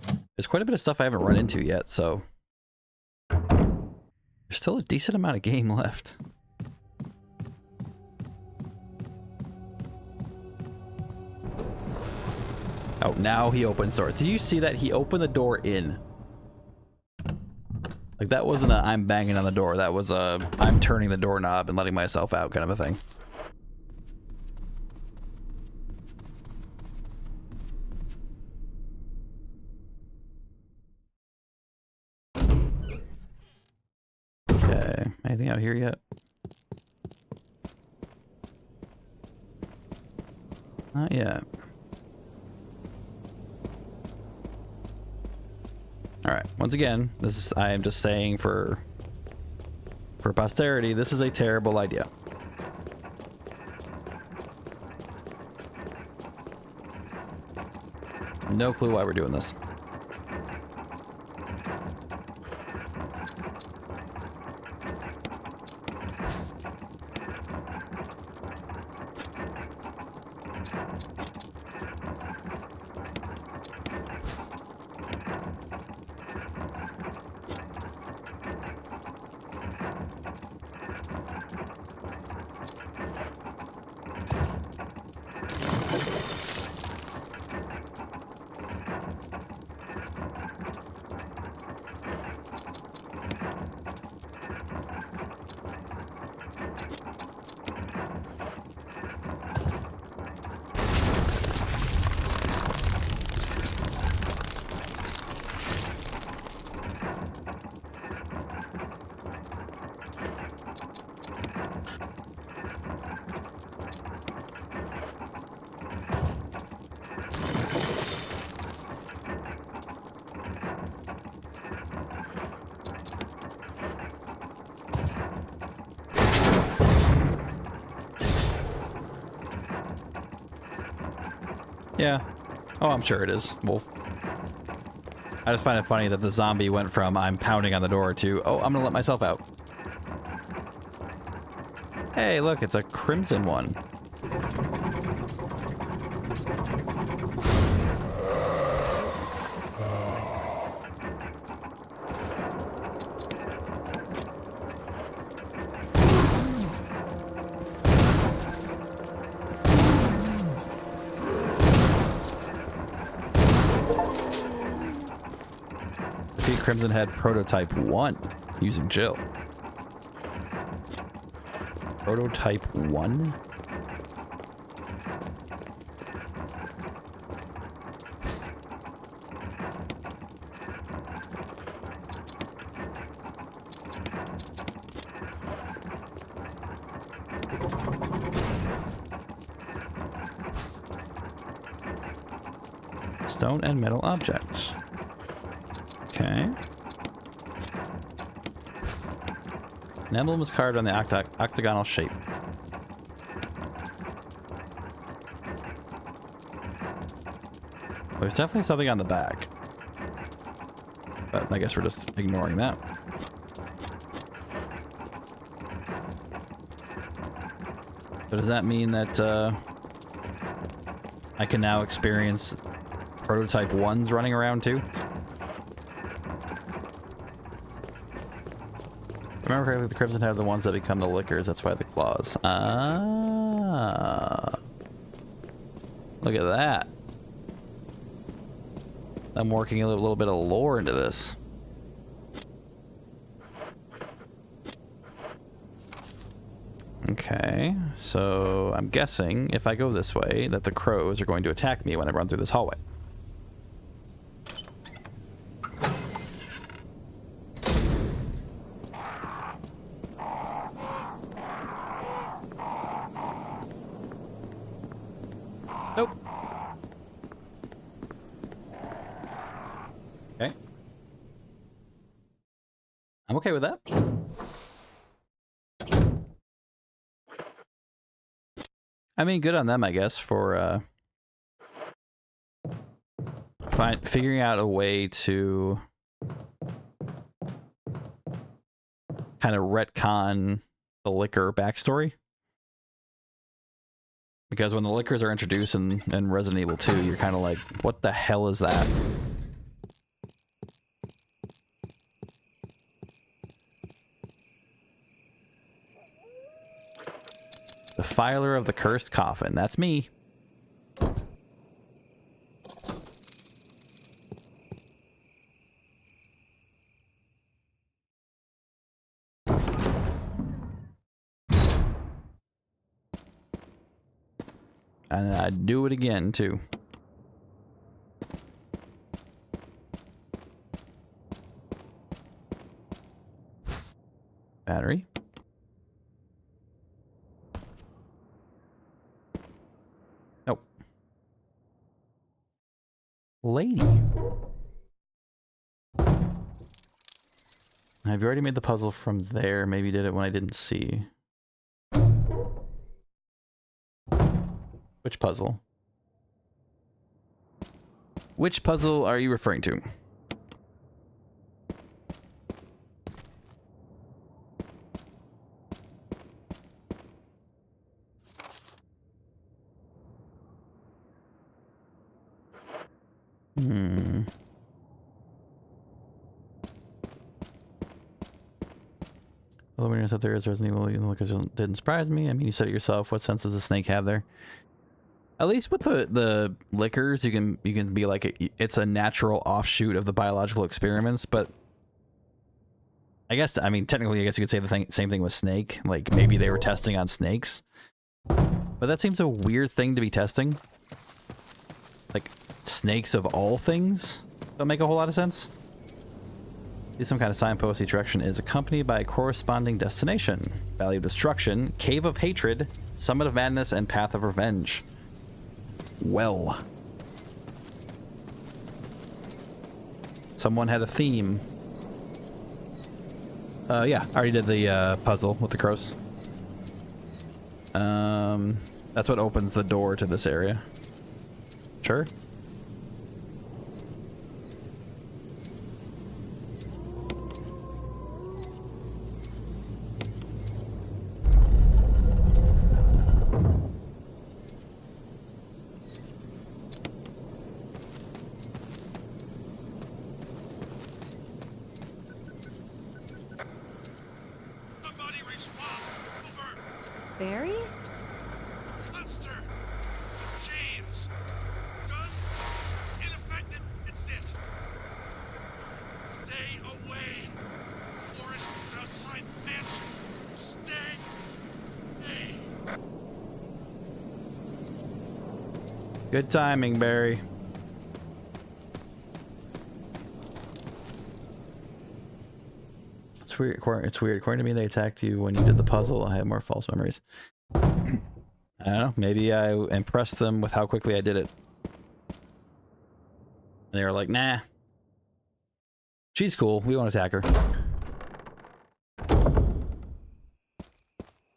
there's quite a bit of stuff I haven't run into yet, so there's still a decent amount of game left. Oh, now he opens doors. Did you see that? He opened the door in. Like, that wasn't a I'm banging on the door. That was a I'm turning the doorknob and letting myself out kind of a thing. Okay, anything out here yet? Not yet. Alright, once again, this is, I am just saying for posterity, this is a terrible idea. No clue why we're doing this. Yeah. Oh, I'm sure it is. Wolf. I just find it funny that the zombie went from I'm pounding on the door to, oh, I'm gonna let myself out. Hey, look, it's a crimson one. Defeat Crimson Head Prototype 1 using Jill. Prototype 1? Stone and metal objects. Okay. An emblem is carved on the octagonal shape. There's definitely something on the back. But I guess we're just ignoring that. So does that mean that I can now experience Prototype 1s running around too? Remember correctly, the Crimson Head are the ones that become the lickers. That's why the claws. Ah. Look at that. I'm working a little bit of lore into this. Okay, so I'm guessing if I go this way that the crows are going to attack me when I run through this hallway. Nope. Okay. I'm okay with that. I mean, good on them, I guess, for figuring out a way to kind of retcon the liquor backstory. Because when the liquors are introduced in Resident Evil 2, you're kind of like, what the hell is that? The filer of the cursed coffin. That's me. And I'd do it again, too. Battery. Nope. Lady. Have you already made the puzzle from there? Maybe you did it when I didn't see. Which puzzle? Which puzzle are you referring to? Although when you said there is Resident Evil, even though it didn't surprise me. I mean, you said it yourself. What sense does the snake have there? At least with the liquors, you can be like it's a natural offshoot of the biological experiments. But I guess technically, I guess you could say the same thing with snake. Like maybe they were testing on snakes, but that seems a weird thing to be testing. Like snakes of all things don't make a whole lot of sense. See some kind of signpost. Each direction is accompanied by a corresponding destination. Valley of Destruction, Cave of Hatred, Summit of Madness, and Path of Revenge. Well. Someone had a theme. Yeah, I already did the puzzle with the crows. That's what opens the door to this area. Sure.
Barry?
Monster! James! Gun! Ineffective! Instant! Stay away! Forest outside mansion! Stay! Hey!
Good timing, Barry. It's weird. It's weird. According to me, they attacked you when you did the puzzle. I have more false memories. I don't know. Maybe I impressed them with how quickly I did it. And they were like, nah. She's cool. We won't attack her.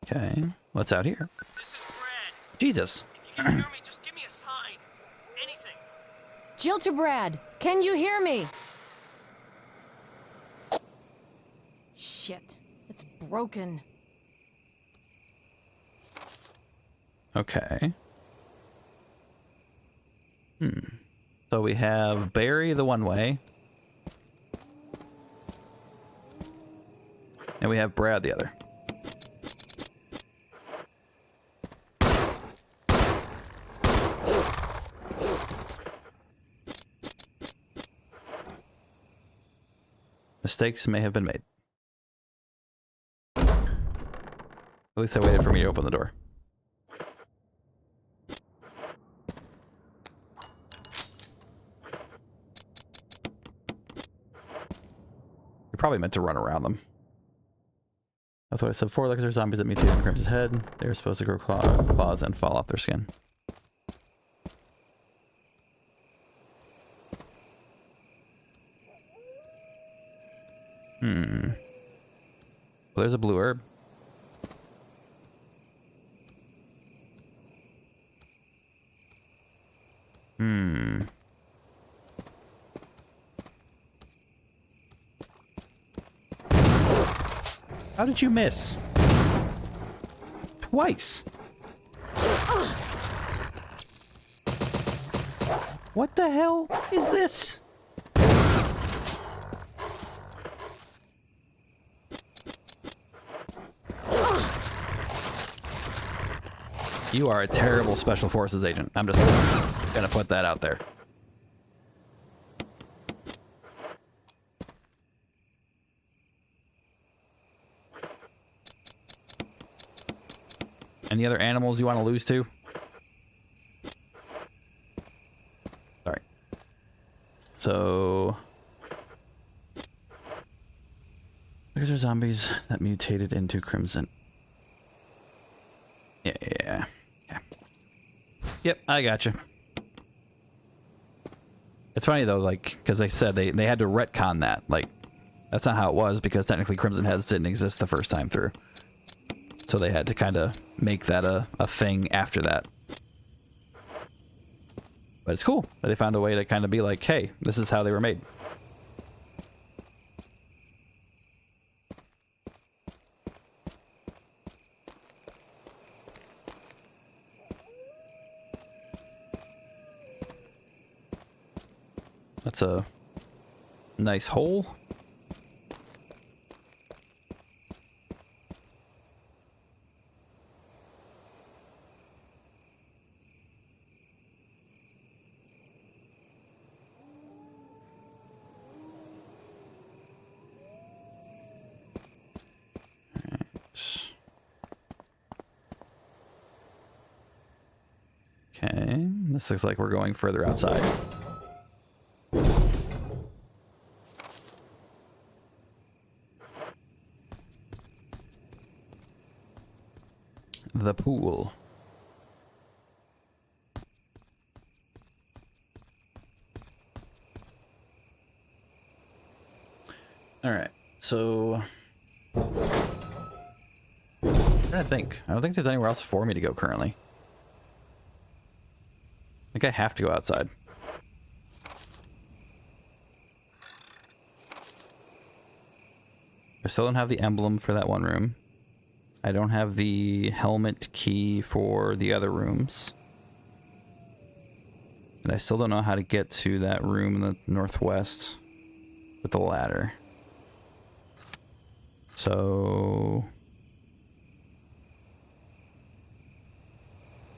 Okay. What's out here?
This is Brad.
Jesus.
If you can hear me, just give me a sign. Anything.
Jill to Brad. Can you hear me? Shit. It's broken.
Okay. So we have Barry the one way. And we have Brad the other. Mistakes may have been made. At least I waited for me to open the door. You're probably meant to run around them. That's what I said before. Look, there's zombies that mutate on Crimson's head. They're supposed to grow claws and fall off their skin. Well, there's a blue herb. How did you miss? Twice. What the hell is this? You are a terrible Special Forces agent. I'm just gonna put that out there. Any other animals you want to lose to? Sorry. So... these are zombies that mutated into Crimson. Yeah. Yep, I gotcha. It's funny though, like, because they said they had to retcon that. Like, that's not how it was, because technically Crimson Heads didn't exist the first time through. So they had to kind of make that a thing after that. But it's cool that they found a way to kind of be like, hey, this is how they were made. That's a nice hole. Okay, this looks like we're going further outside. The pool. All right, so I'm trying to think. I don't think there's anywhere else for me to go currently. I think I have to go outside. I still don't have the emblem for that one room. I don't have the helmet key for the other rooms. And I still don't know how to get to that room in the northwest with the ladder. So...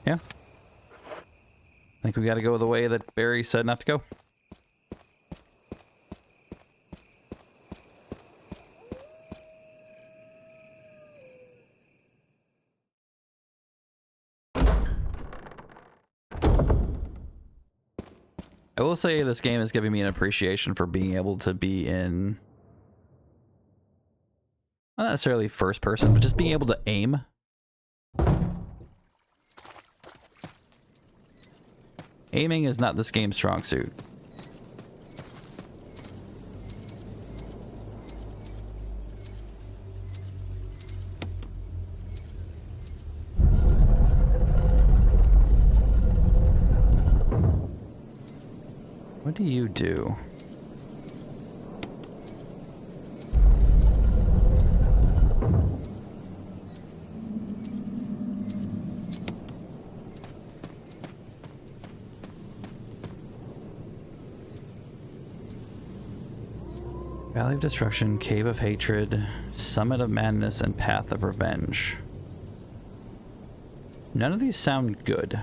yeah. I think we gotta go the way that Barry said not to go. I will say this game is giving me an appreciation for being able to be in... not necessarily first person, but just being able to aim. Aiming is not this game's strong suit. What do you do? Valley of Destruction, Cave of Hatred, Summit of Madness, and Path of Revenge. None of these sound good.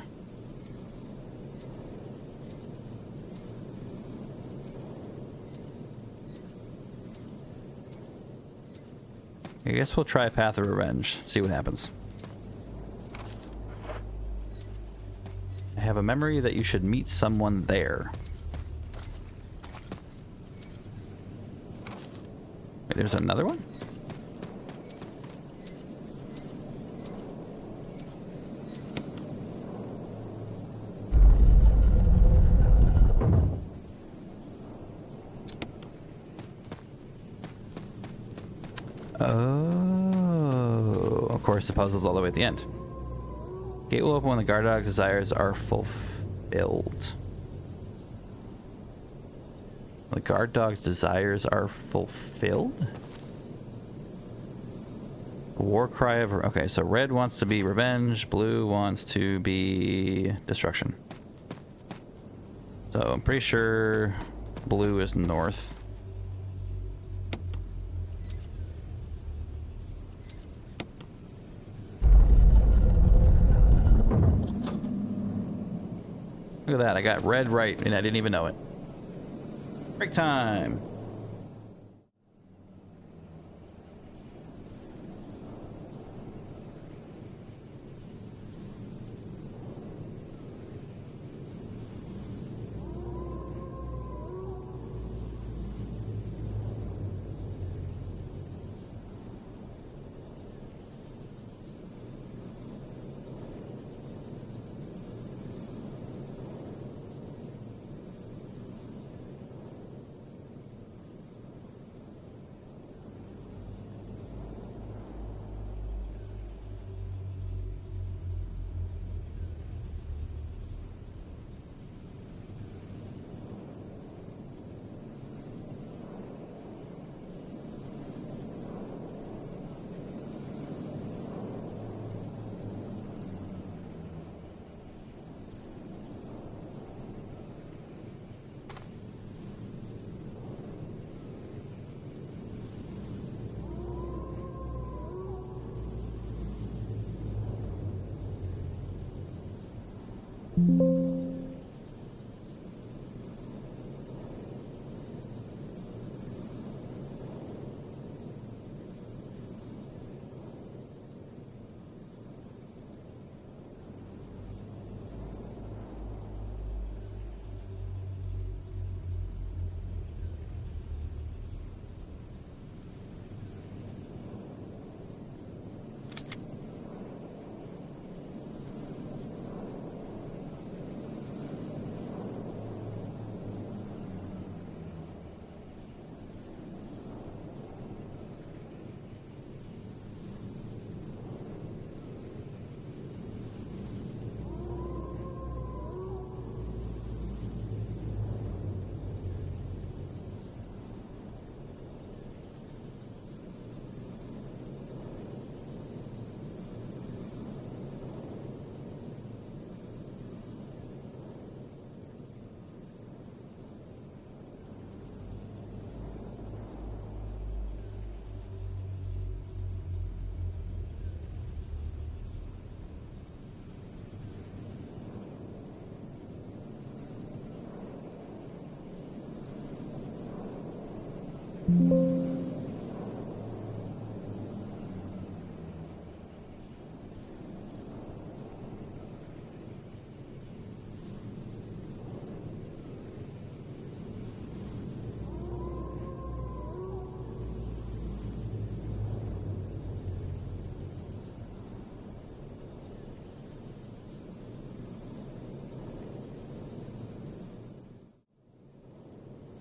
I guess we'll try Path of Revenge, see what happens. I have a memory that you should meet someone there. Wait, there's another one? Oh, of course the puzzle's all the way at the end. Gate will open when the guard dog's desires are fulfilled. The guard dog's desires are fulfilled? War cry of... okay, so red wants to be revenge, blue wants to be destruction. So I'm pretty sure blue is north. Look at that, I got red right and I didn't even know it. Break time!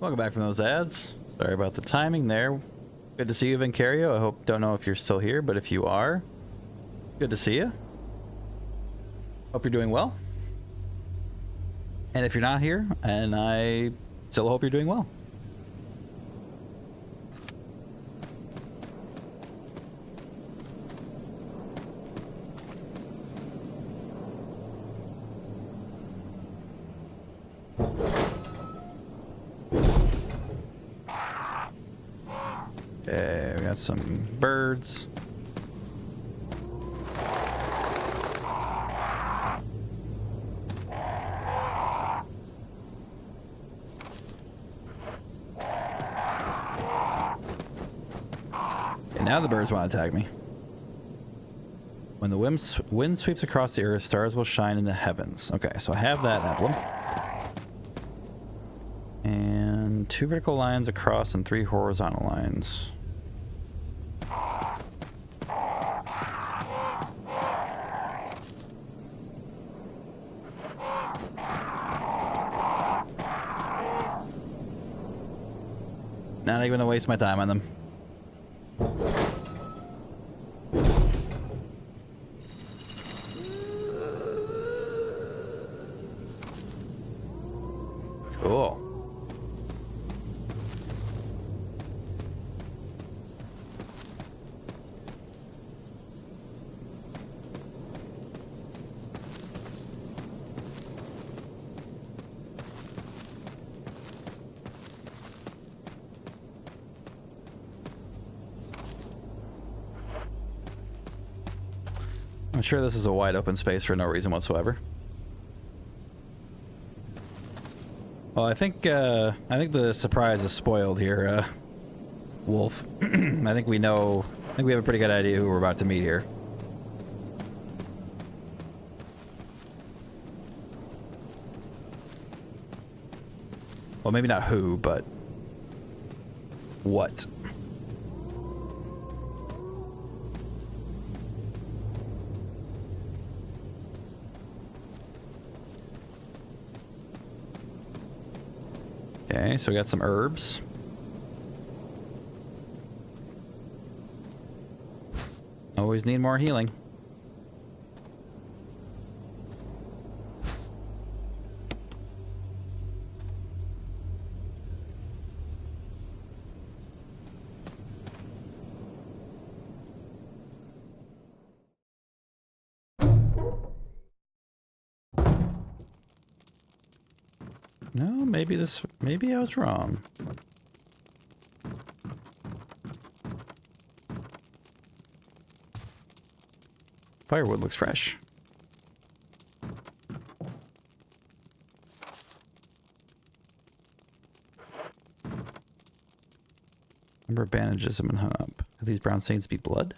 Welcome back from those ads. Sorry about the timing there. Good to see you, Vincario. Don't know if you're still here, but if you are, good to see you. Hope you're doing well. And if you're not here, and I still hope you're doing well. Okay, we got some birds. And now the birds want to attack me. When the wind sweeps across the earth, stars will shine in the heavens. Okay, so I have that emblem. And 2 vertical lines across and 3 horizontal lines. Not even gonna waste my time on them. Cool. I'm sure this is a wide open space for no reason whatsoever. Well, I think the surprise is spoiled here, Wolf. I think we have a pretty good idea who we're about to meet here. Well, maybe not who, but what. Okay, so we got some herbs. Always need more healing. No, maybe I was wrong. Firewood looks fresh. Number of bandages have been hung up. Could these brown stains be blood?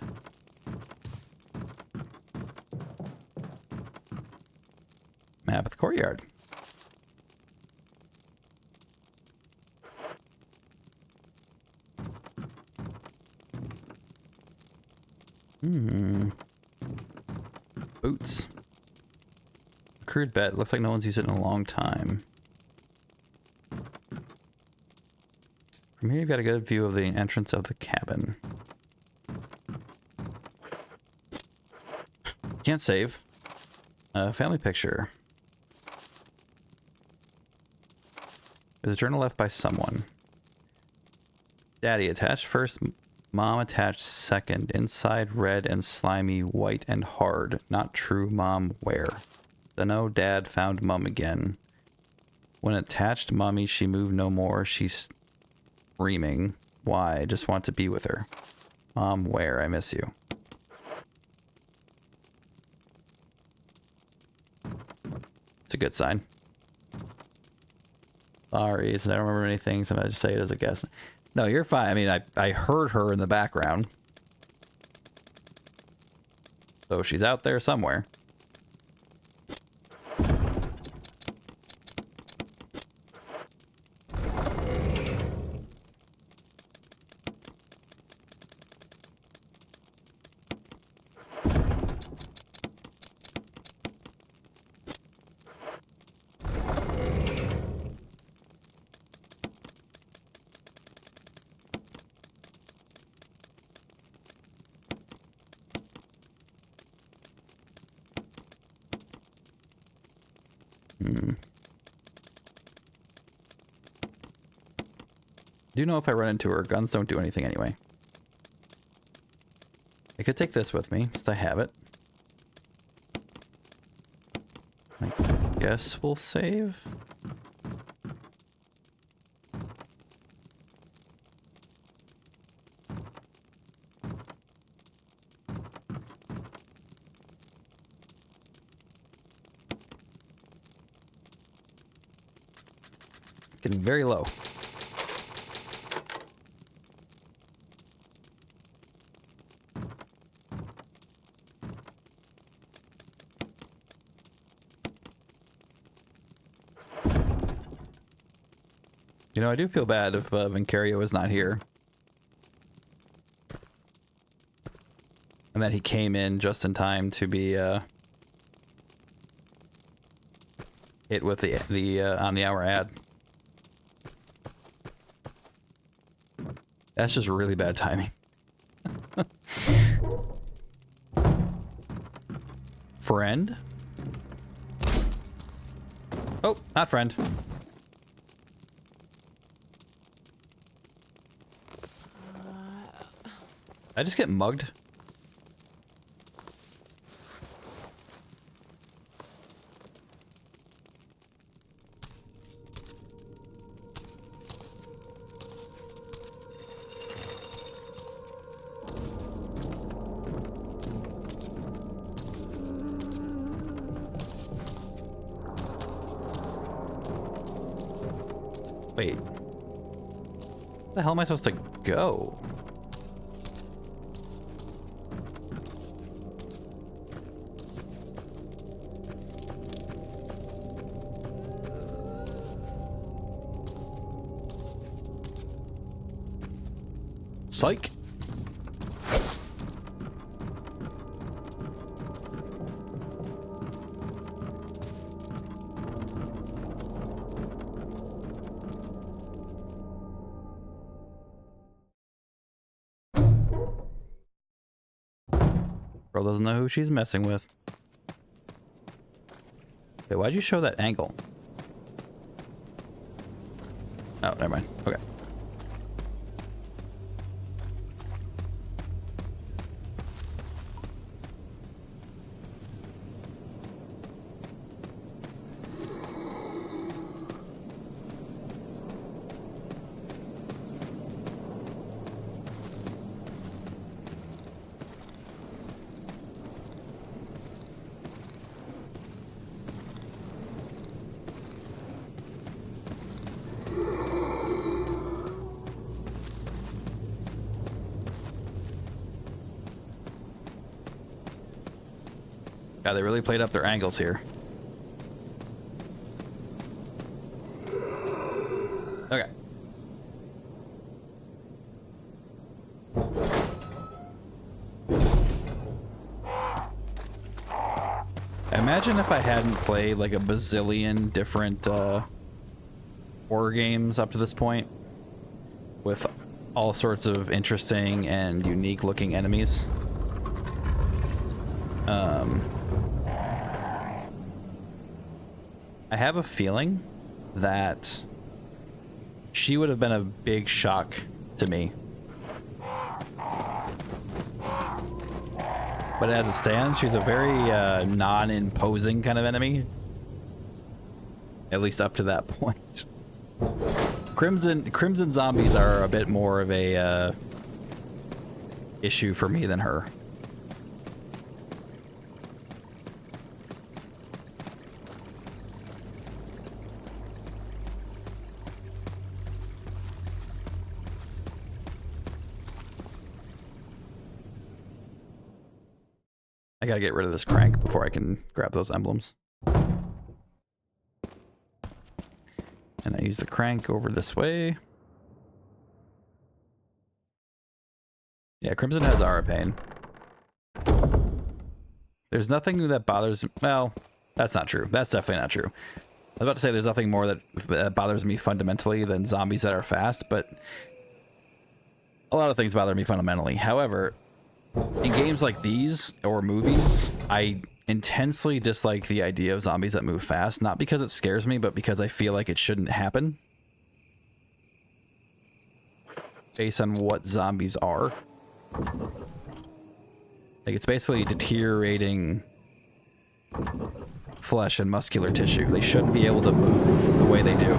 Map of the courtyard. Boots. Crude bed. Looks like no one's used it in a long time. From here, you've got a good view of the entrance of the cabin. Can't save. Family picture. There's a journal left by someone. Daddy attached first, mom attached second. Inside red and slimy, white and hard. Not true, mom, where? Dunno, dad found mom again. When attached mommy, she moved no more. She's screaming. Why? I just want to be with her. Mom, where? I miss you. It's a good sign. Sorry, since I don't remember anything, so I'm gonna just say it as a guess. No, you're fine. I mean, I heard her in the background. So she's out there somewhere. Do you know if I run into her, guns don't do anything anyway. I could take this with me, since I have it. I guess we'll save. Getting very low. You know, I do feel bad if Vincario is not here. And that he came in just in time to be hit with the on the hour ad. That's just really bad timing. Friend? Oh, not friend. Did I just get mugged? Wait. Where the hell am I supposed to go? Psych. Girl doesn't know who she's messing with. Wait, why'd you show that angle? Oh, never mind. Okay. Yeah, they really played up their angles here. Okay. Imagine if I hadn't played like a bazillion different horror games up to this point with all sorts of interesting and unique looking enemies. I have a feeling that she would have been a big shock to me. But as it stands, she's a very non-imposing kind of enemy. At least up to that point. Crimson zombies are a bit more of a issue for me than her. I gotta get rid of this crank before I can grab those emblems. And I use the crank over this way. Yeah, Crimson has Arapain. There's nothing that bothers... Well, that's not true. That's definitely not true. I was about to say there's nothing more that bothers me fundamentally than zombies that are fast, but a lot of things bother me fundamentally. However, in games like these, or movies, I intensely dislike the idea of zombies that move fast, not because it scares me, but because I feel like it shouldn't happen. Based on what zombies are. Like, it's basically deteriorating flesh and muscular tissue. They shouldn't be able to move the way they do.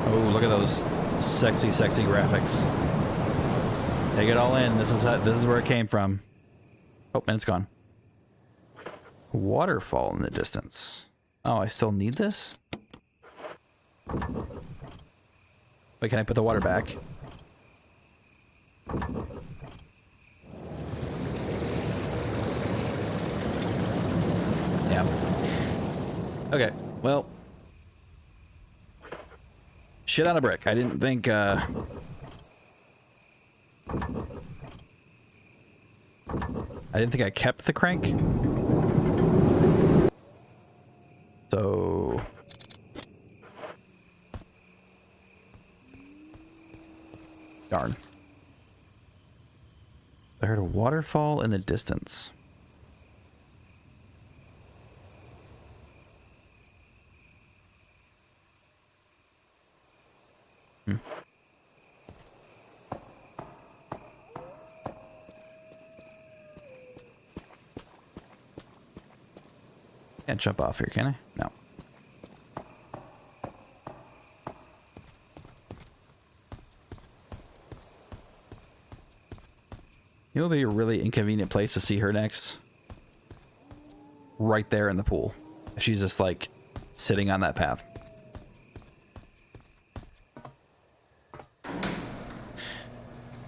Oh, look at those sexy graphics. Take it all in. This is where it came from. Oh, and it's gone. Waterfall in the distance. Oh, I still need this? Wait, can I put the water back? Yeah. Okay, well. Shit on a brick. I didn't think, I didn't think I kept the crank. So... Darn. I heard a waterfall in the distance. Can't jump off here, can I? No. It will be a really inconvenient place to see her next. Right there in the pool. If she's just like sitting on that path.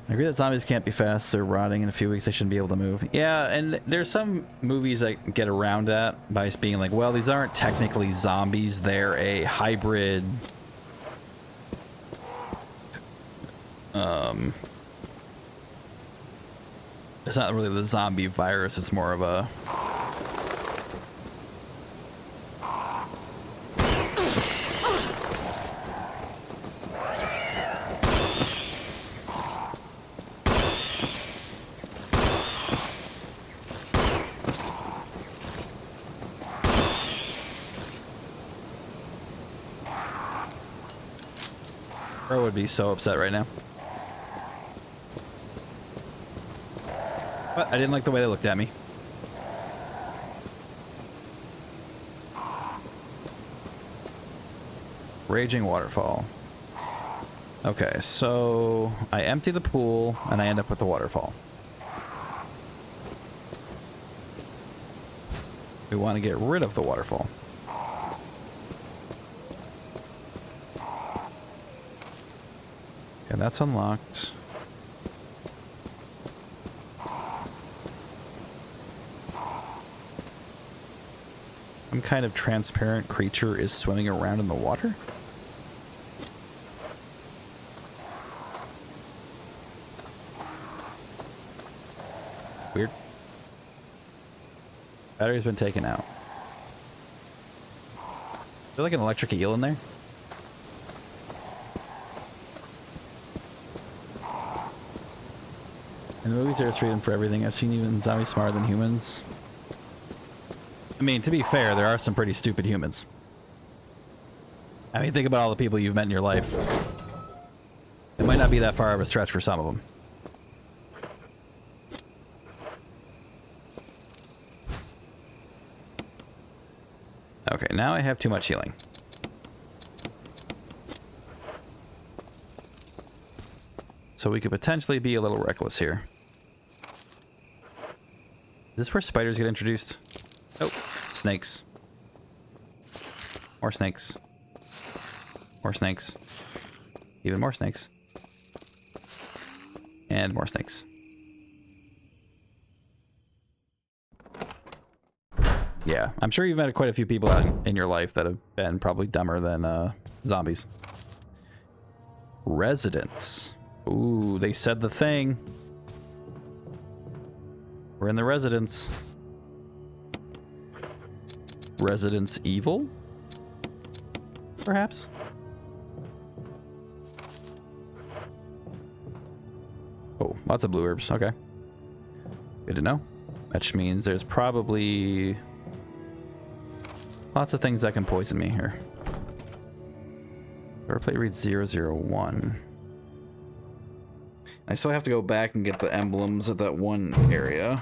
I agree that zombies can't be fast. They're rotting in a few weeks. They shouldn't be able to move. Yeah, and there's some movies that get around that by being like, well, these aren't technically zombies. They're a hybrid. It's not really the zombie virus. It's more of a... Bro would be so upset right now. But I didn't like the way they looked at me. Raging waterfall. Okay, so I empty the pool and I end up with the waterfall. We want to get rid of the waterfall. Okay, that's unlocked. Some kind of transparent creature is swimming around in the water? Weird. Battery's been taken out. Is there like an electric eel in there? In the movies, there's freedom for everything. I've seen even zombies smarter than humans. I mean, to be fair, there are some pretty stupid humans. I mean, think about all the people you've met in your life. It might not be that far of a stretch for some of them. Okay, now I have too much healing. So we could potentially be a little reckless here. Is this where spiders get introduced? Oh, snakes. More snakes. More snakes. Even more snakes. And more snakes. Yeah, I'm sure you've met quite a few people out in your life that have been probably dumber than zombies. Residents. Ooh, they said the thing. We're in the residence. Residence Evil? Perhaps? Oh, lots of blue herbs. Okay. Good to know. Which means there's probably lots of things that can poison me here. Replay reads 001. I still have to go back and get the emblems of that one area.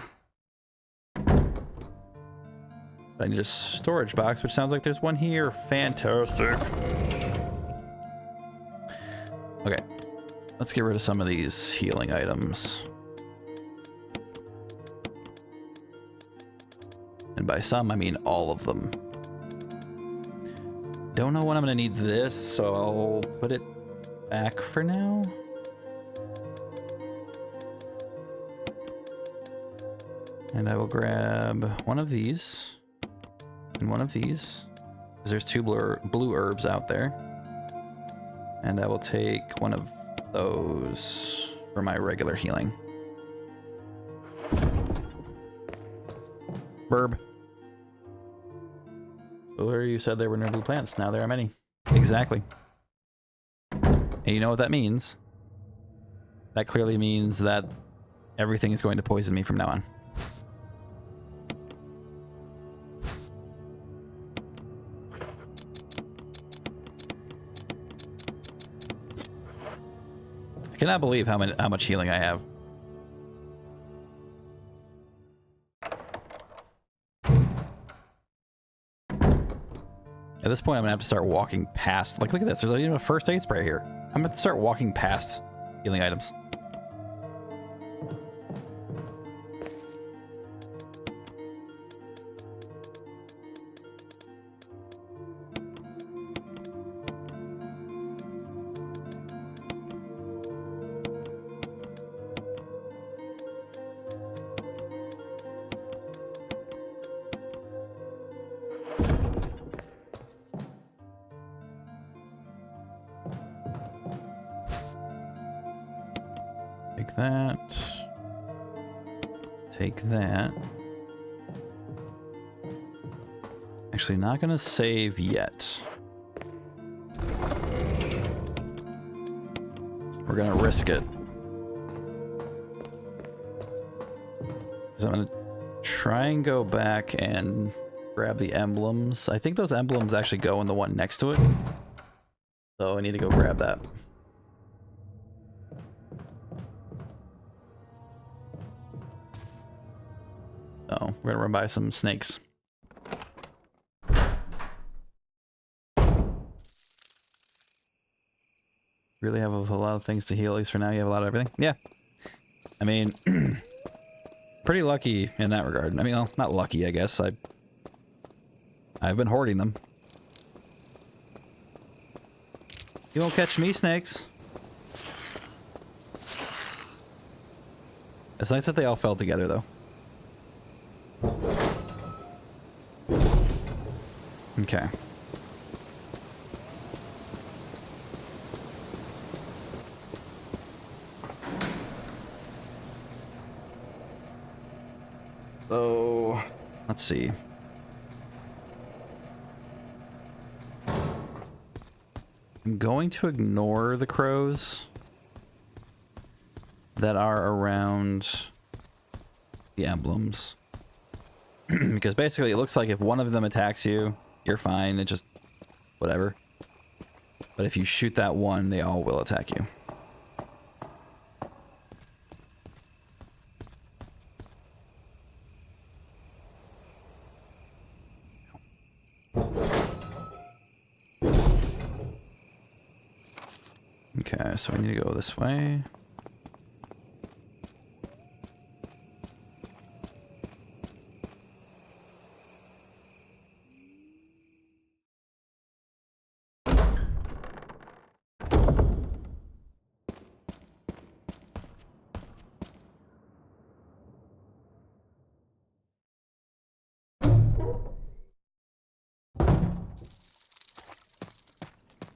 I need a storage box, which sounds like there's one here. Fantastic. Okay. Let's get rid of some of these healing items. And by some, I mean all of them. Don't know when I'm going to need this, so I'll put it back for now. And I will grab one of these and one of these, because there's two blue herbs out there. And I will take one of those for my regular healing. Burb. Earlier you said there were no blue plants. Now there are many. Exactly. And you know what that means? That clearly means that everything is going to poison me from now on. I cannot believe how much healing I have. At this point, I'm gonna have to start walking past. Like, look at this. There's even a first aid spray here. I'm gonna have to start walking past healing items. Take that. Take that. Actually, not gonna save yet. We're gonna risk it. So I'm gonna try and go back and grab the emblems. I think those emblems actually go in the one next to it. So I need to go grab that. Oh, we're gonna run by some snakes. Really have a lot of things to heal, at least for now. You have a lot of everything. Yeah. I mean, pretty lucky in that regard. I mean, well, not lucky, I guess. I've been hoarding them. You won't catch me, snakes. It's nice that they all fell together, though. Okay. So, let's see. I'm going to ignore the crows that are around the emblems. Because basically it looks like if one of them attacks you, you're fine. It just, whatever. But if you shoot that one, they all will attack you. Okay, so I need to go this way.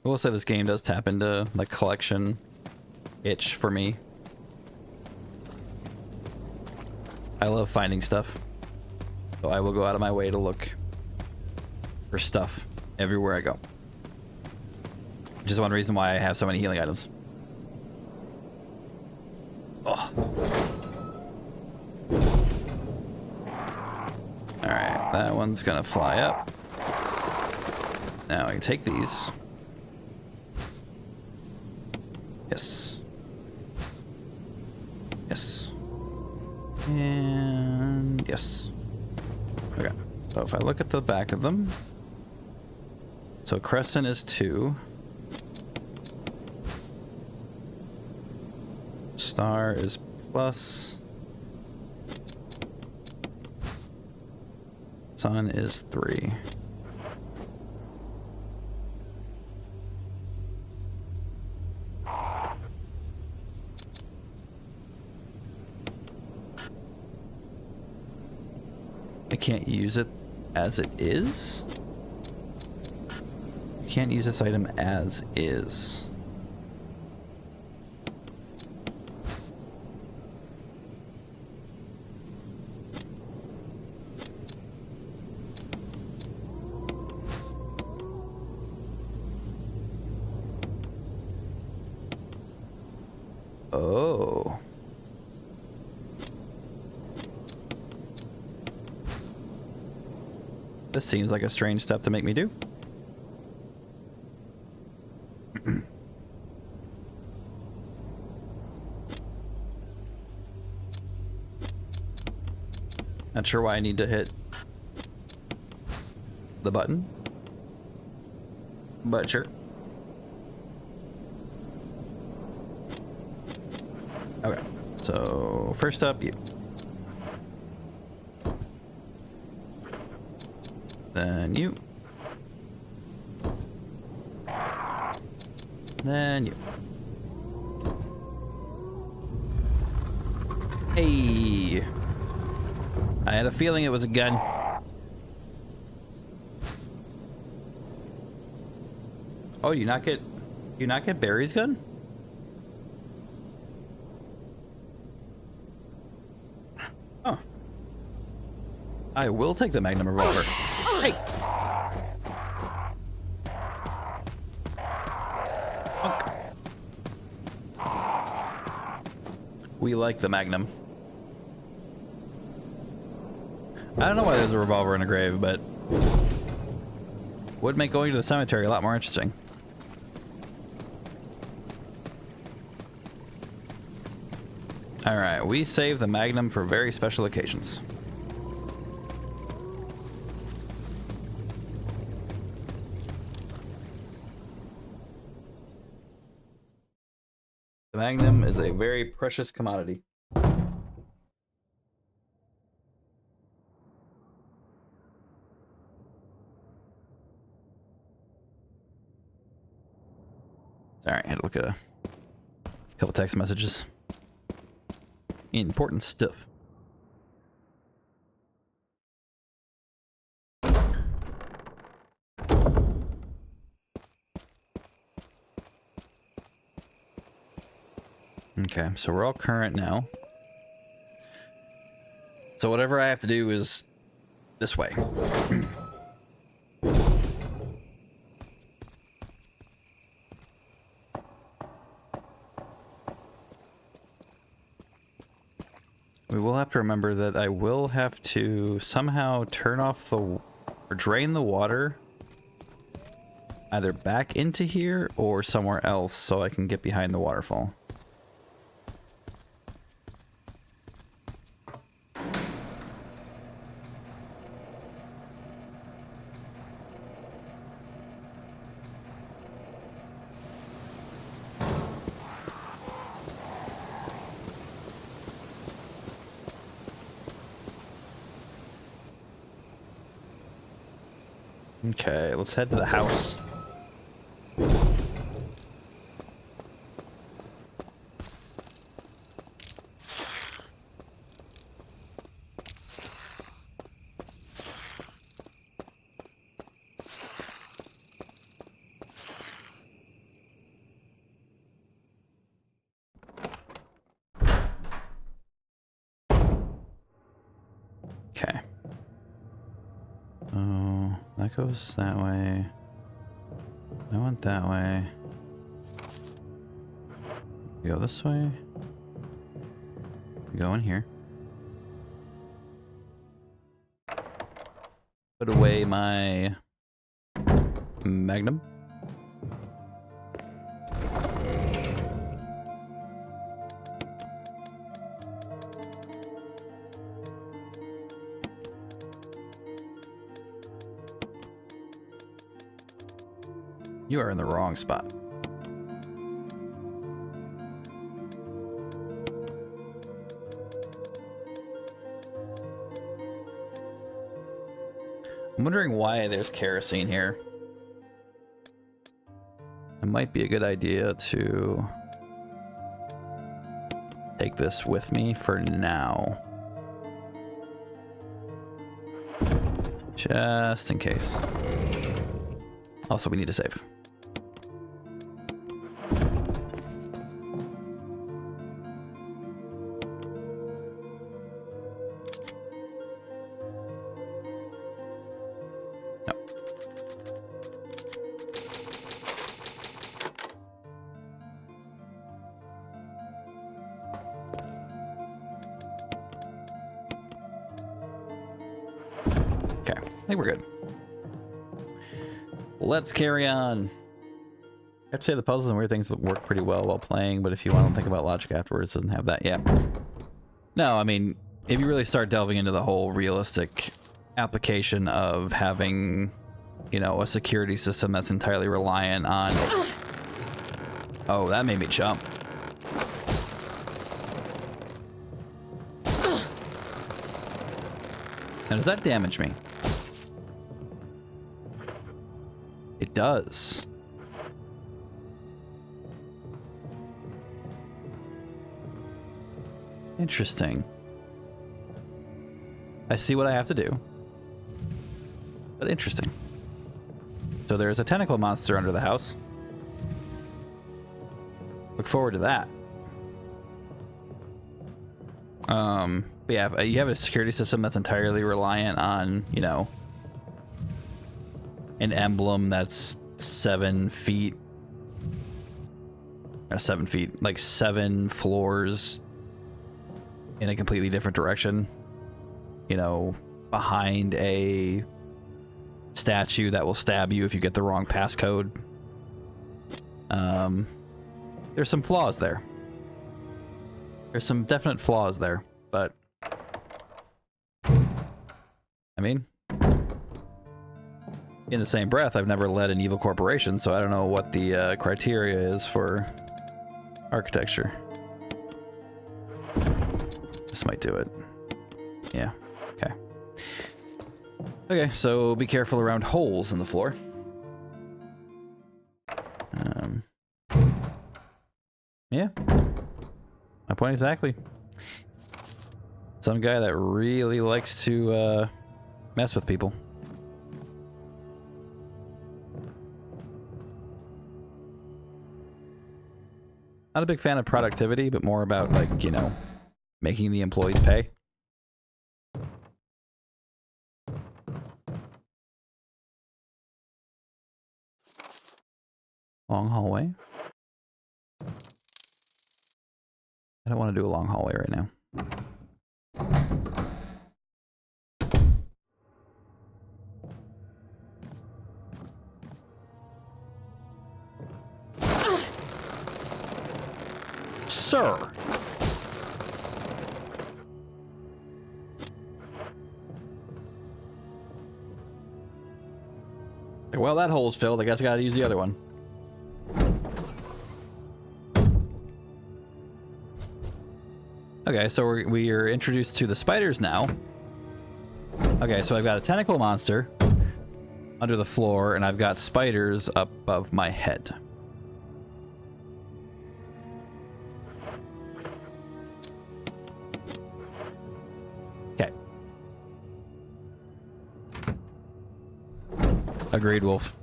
I will say this game does tap into the collection itch for me. I love finding stuff, so I will go out of my way to look for stuff everywhere I go. Which is one reason why I have so many healing items. Oh. Alright, that one's gonna fly up. Now I can take these. Yes. Yes. And yes. Okay. So if I look at the back of them. So crescent is 2. Star is plus. Sun is 3. I can't use it as it is? Can't use this item as is. Oh. This seems like a strange step to make me do. Not sure why I need to hit the button, but sure. Okay, so first up, you. Then you. Then you. Hey. I had a feeling it was a gun. Oh, you not get Barry's gun? Oh. I will take the Magnum revolver. Hey. Punk. We like the Magnum. I don't know why there's a revolver in a grave, but would make going to the cemetery a lot more interesting. Alright, we save the Magnum for very special occasions. The Magnum is a very precious commodity. Alright, I had to look at a couple text messages. Important stuff. Okay, so we're all current now. So whatever I have to do is this way. We will have to remember that I will have to somehow turn off the... or drain the water either back into here or somewhere else so I can get behind the waterfall. Okay, let's head to the house. Okay. Oh, that goes that way. I went that way. We go this way. We go in here. Put away my magnum. You are in the wrong spot. I'm wondering why there's kerosene here. It might be a good idea to take this with me for now. Just in case. Also, we need to save. No. Okay, I think we're good. Let's carry on. I have to say the puzzles and weird things work pretty well while playing, but if you want to think about logic afterwards, it doesn't have that yet. No, I mean, if you really start delving into the whole realistic application of having, you know, a security system that's entirely reliant on... Oh, that made me jump. Now, does that damage me? It does. Interesting. I see what I have to do. But interesting. So there's a tentacle monster under the house. Look forward to that. But yeah, you have a security system that's entirely reliant on, you know, an emblem that's 7 feet. Not 7 feet, like 7 floors in a completely different direction. You know, behind a statue that will stab you if you get the wrong passcode. There's some flaws there. There's some definite flaws there, but I mean, in the same breath, I've never led an evil corporation, so I don't know what the criteria is for architecture. This might do it. Yeah. Okay. Okay, so be careful around holes in the floor. Yeah. My point exactly. Some guy that really likes to mess with people. Not a big fan of productivity, but more about, like, you know, making the employees pay. Long hallway. I don't want to do a long hallway right now. Sir. Well, that hole's filled. I guess I gotta use the other one. Okay, so we are introduced to the spiders now. Okay, so I've got a tentacle monster under the floor, and I've got spiders up above my head. Okay. Agreed, Wolf.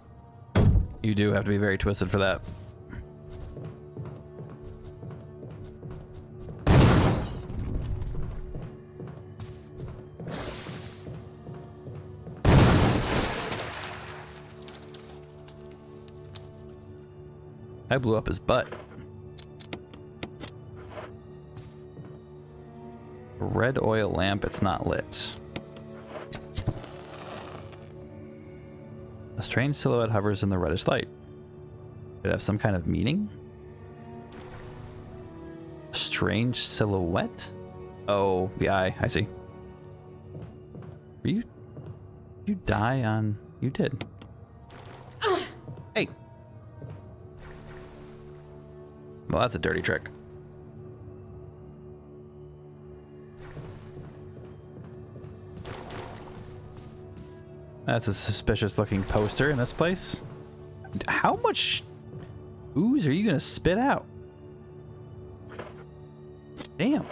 You do have to be very twisted for that. I blew up his butt. A red oil lamp, it's not lit. A strange silhouette hovers in the reddish light. Could it have some kind of meaning? A strange silhouette? Oh, the eye, I see. Were you die on... You did. Hey! Well, that's a dirty trick. That's a suspicious looking poster in this place. How much ooze are you gonna spit out? Damn.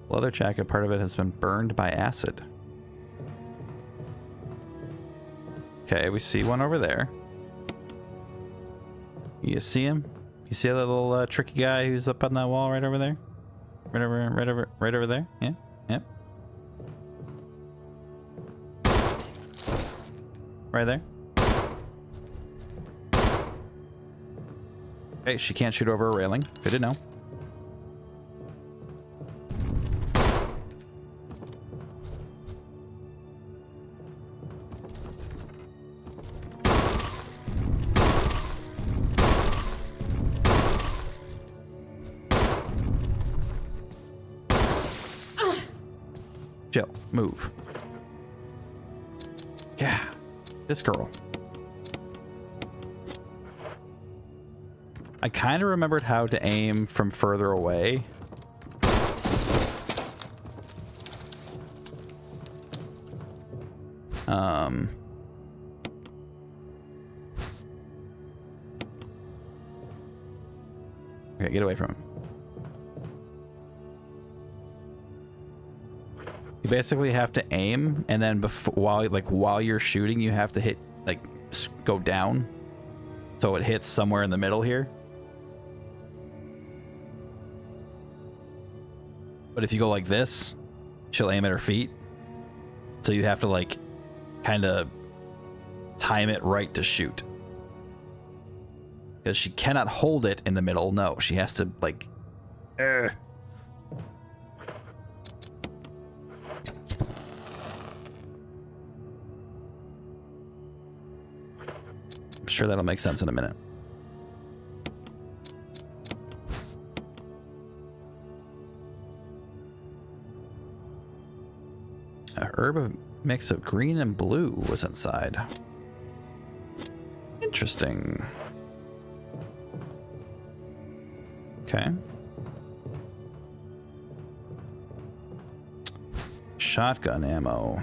Leather jacket, part of it has been burned by acid. Okay, we see one over there. You see him? You see that little tricky guy who's up on that wall right over there? Right over there? Yeah, yep. Right there. Okay, she can't shoot over a railing. Good to know. Jill, move. Yeah, this girl. I kind of remembered how to aim from further away. Okay, get away from him. You basically have to aim, and then while you're shooting, you have to hit, like, go down, so it hits somewhere in the middle here. But if you go like this, she'll aim at her feet. So you have to, like, kind of time it right to shoot. Because she cannot hold it in the middle. No, she has to, like... I'm sure that'll make sense in a minute. A herb mix of green and blue was inside. Interesting. Okay. Shotgun ammo.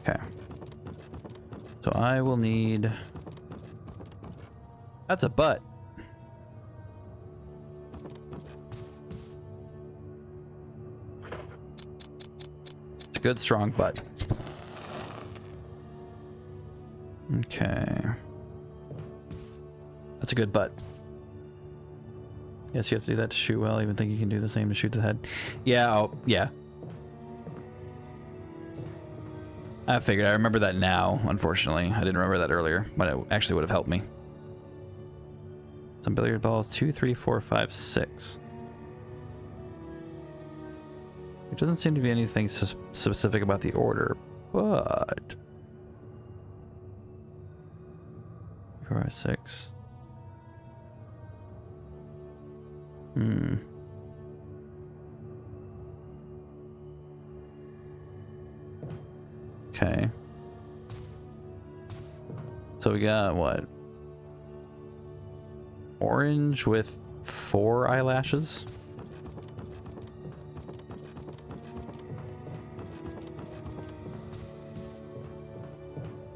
Okay. So I will need... That's a butt. a good strong butt. Okay. That's a good butt. Yes, you have to do that to shoot well. I even think you can do the same to shoot the head. Yeah, yeah. I figured. I remember that now, unfortunately. I didn't remember that earlier, but it actually would have helped me. Some billiard balls. 2, 3, 4, 5, 6. It doesn't seem to be anything specific about the order, but... 4, 5, 6. Okay. So we got what? Orange with 4 eyelashes.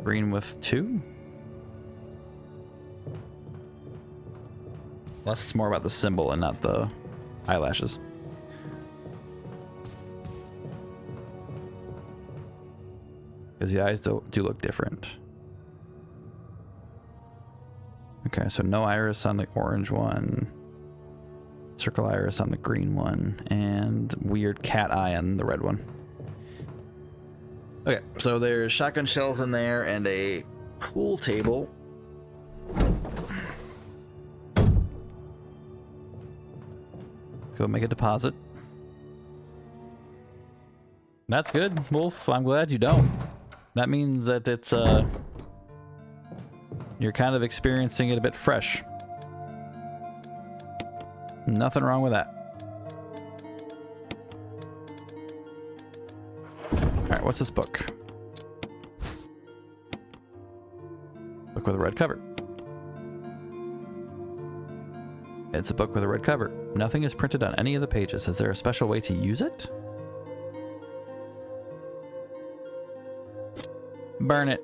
Green with 2. Unless it's more about the symbol and not the eyelashes. Because the eyes do look different. Okay, so no iris on the orange one. Circle iris on the green one. And weird cat eye on the red one. Okay, so there's shotgun shells in there and a pool table. Go make a deposit. That's good, Wolf. I'm glad you don't. That means that it's, you're kind of experiencing it a bit fresh. Nothing wrong with that. Alright, what's this book? Book with a red cover. It's a book with a red cover. Nothing is printed on any of the pages. Is there a special way to use it? Burn it.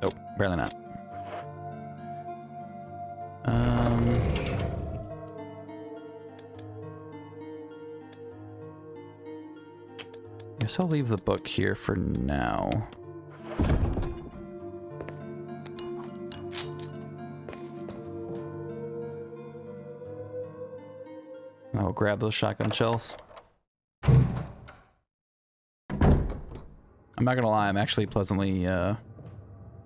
Nope, barely not. Guess I'll leave the book here for now. I'll grab those shotgun shells. I'm not gonna lie, I'm actually pleasantly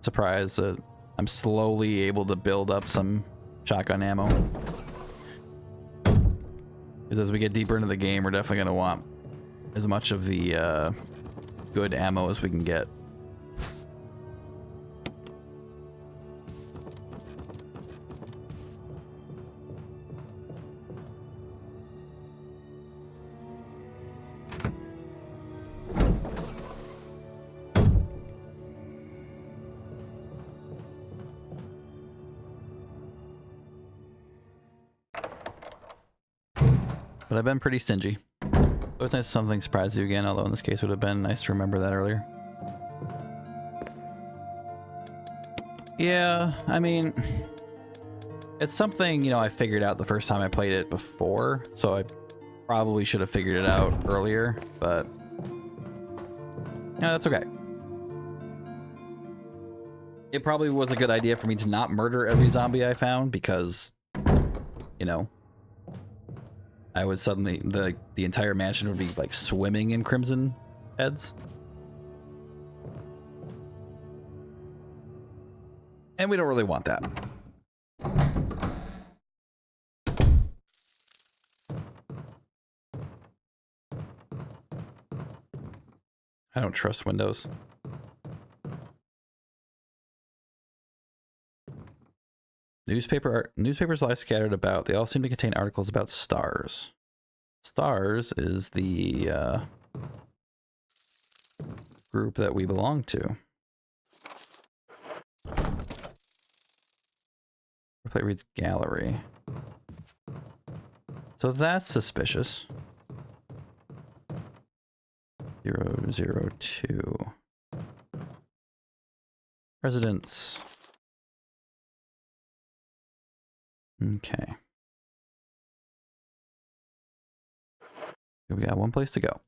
surprised that I'm slowly able to build up some shotgun ammo. Because as we get deeper into the game, we're definitely gonna want as much of the good ammo as we can get. But I've been pretty stingy. It was nice something surprised you again, although in this case it would have been nice to remember that earlier. Yeah, I mean, it's something, you know, I figured out the first time I played it before, so I probably should have figured it out earlier, but yeah, that's okay. It probably was a good idea for me to not murder every zombie I found because, you know, I would suddenly, the entire mansion would be like swimming in crimson heads. And we don't really want that. I don't trust Windows. Newspapers lie scattered about. They all seem to contain articles about stars. Stars is the group that we belong to. Replay reads gallery. So that's suspicious. 002. Residence. Okay. We got one place to go.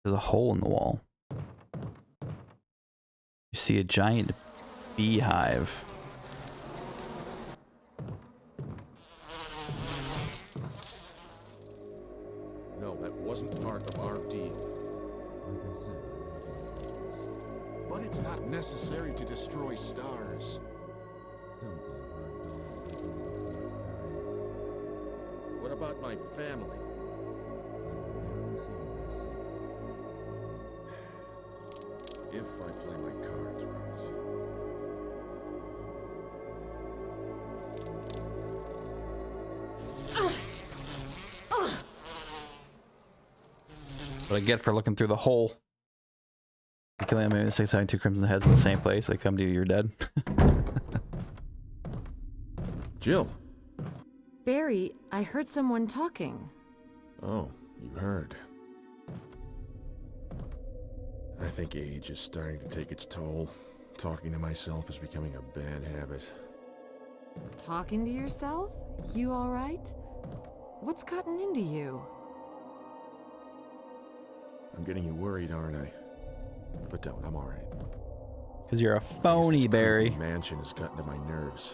There's a hole in the wall. You see a giant beehive.
No, that wasn't part of our deal.
Like I said,
But it's not necessary to destroy stars.
don't be a hard dog with the parts, Barry.
What about my family?
I will guarantee their safety.
If I play my cards right.
What I get for looking through the hole. Killing maybe 692 crimson heads in the same place. They come to you, you're dead.
Jill.
Barry, I heard someone talking.
Oh, you heard. I think age is starting to take its toll. Talking to myself is becoming a bad habit.
Talking to yourself? You all right? What's gotten into you?
I'm getting you worried, aren't I? But don't, I'm alright.
Because you're a phony, Barry.
Mansion has gotten to my nerves.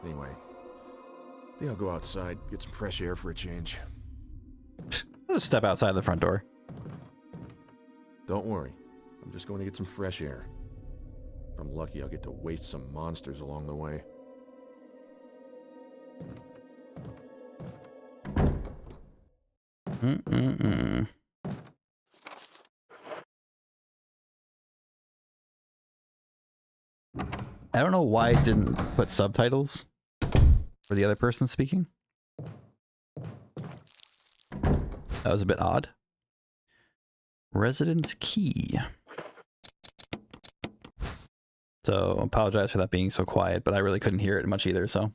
Anyway, I think I'll go outside, get some fresh air for a change.
I'll just step outside the front door.
Don't worry, I'm just going to get some fresh air. If I'm lucky, I'll get to waste some monsters along the way.
Mm-mm-mm. I don't know why it didn't put subtitles for the other person speaking. That was a bit odd. Residence key. So apologize for that being so quiet, but I really couldn't hear it much either, so.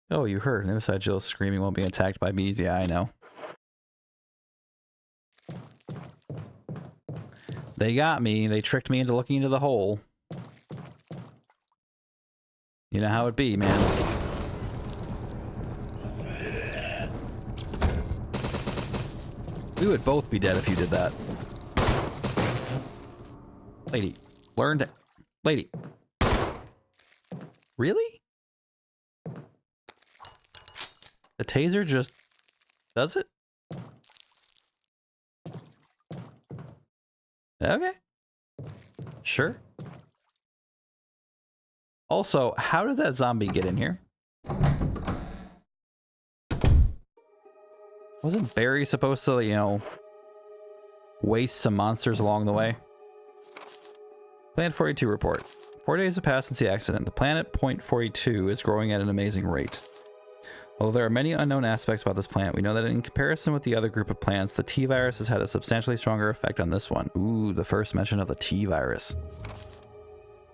Oh, you heard. On the other side, Jill screaming while being attacked by bees. Yeah, I know. They got me. They tricked me into looking into the hole. You know how it be, man. We would both be dead if you did that. Lady, learn to... Lady. Really? The taser just does it? Okay. Sure. Also, how did that zombie get in here? Wasn't Barry supposed to, you know, waste some monsters along the way? Planet 42 report. 4 days have passed since the accident. The planet Point 42 is growing at an amazing rate. Although there are many unknown aspects about this plant, we know that in comparison with the other group of plants, the T-virus has had a substantially stronger effect on this one. Ooh, the first mention of the T-virus.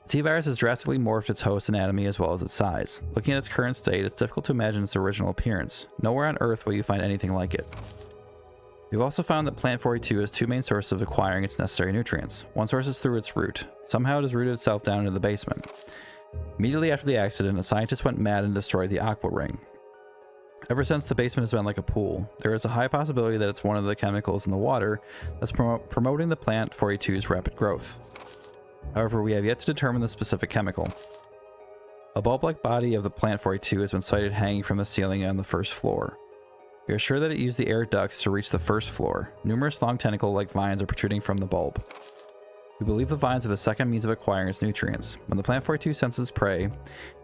The T-virus has drastically morphed its host anatomy as well as its size. Looking at its current state, it's difficult to imagine its original appearance. Nowhere on Earth will you find anything like it. We've also found that Plant 42 has two main sources of acquiring its necessary nutrients. One source is through its root. Somehow it has rooted itself down into the basement. Immediately after the accident, a scientist went mad and destroyed the aqua ring. Ever since, the basement has been like a pool. There is a high possibility that it's one of the chemicals in the water that's promoting the Plant 42's rapid growth. However, we have yet to determine the specific chemical. A bulb-like body of the Plant 42 has been sighted hanging from the ceiling on the first floor. We are sure that it used the air ducts to reach the first floor. Numerous long tentacle-like vines are protruding from the bulb. We believe the vines are the second means of acquiring its nutrients. When the Plant 42 senses prey, it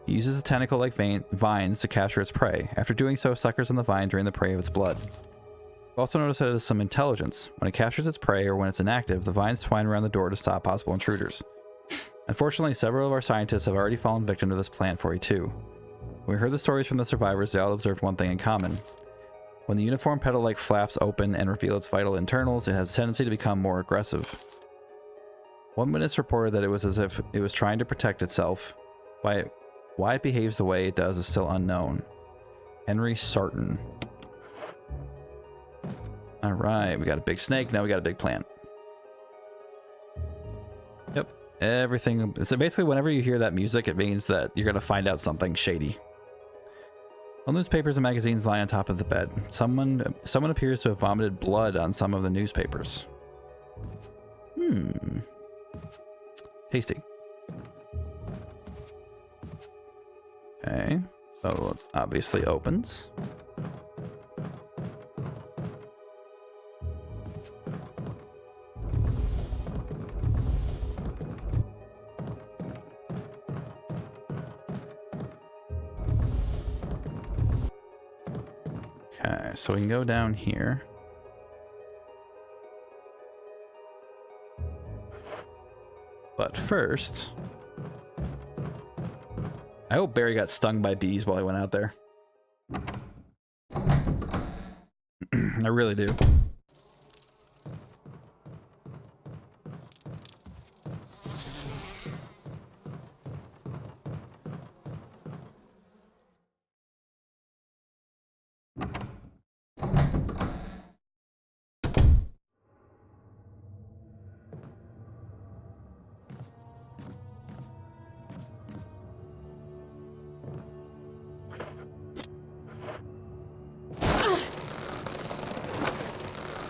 uses the tentacle-like vines to capture its prey. After doing so, suckers on the vine drain the prey of its blood. We've also noticed that it has some intelligence. When it captures its prey or when it's inactive, the vines twine around the door to stop possible intruders. Unfortunately, several of our scientists have already fallen victim to this Plant 42. When we heard the stories from the survivors, they all observed one thing in common. When the uniform petal-like flaps open and reveal its vital internals, it has a tendency to become more aggressive. One witness reported that it was as if it was trying to protect itself. Why it behaves the way it does is still unknown. Henry Sarton. Alright, we got a big snake, now we got a big plant. Yep, everything. So basically, whenever you hear that music, it means that you're going to find out something shady. All newspapers and magazines lie on top of the bed. Someone appears to have vomited blood on some of the newspapers. Tasty. Okay, so it obviously opens. Okay, so we can go down here. But first, I hope Barry got stung by bees while he went out there. I really do.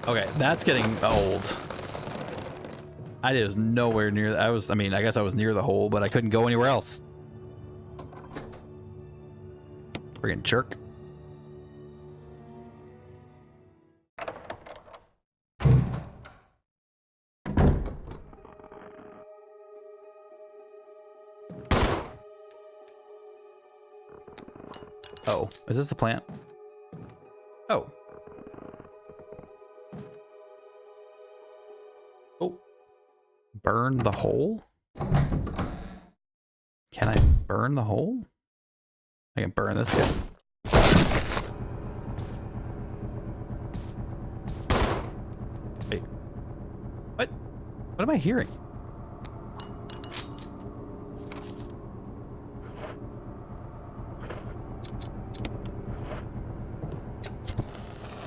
Okay, that's getting old. I was nowhere near. I mean, I guess I was near the hole, but I couldn't go anywhere else. Friggin' jerk. Oh, is this the plant? Oh. Oh. Burn the hole? Can I burn the hole? I can burn this guy. Wait. What? What am I hearing?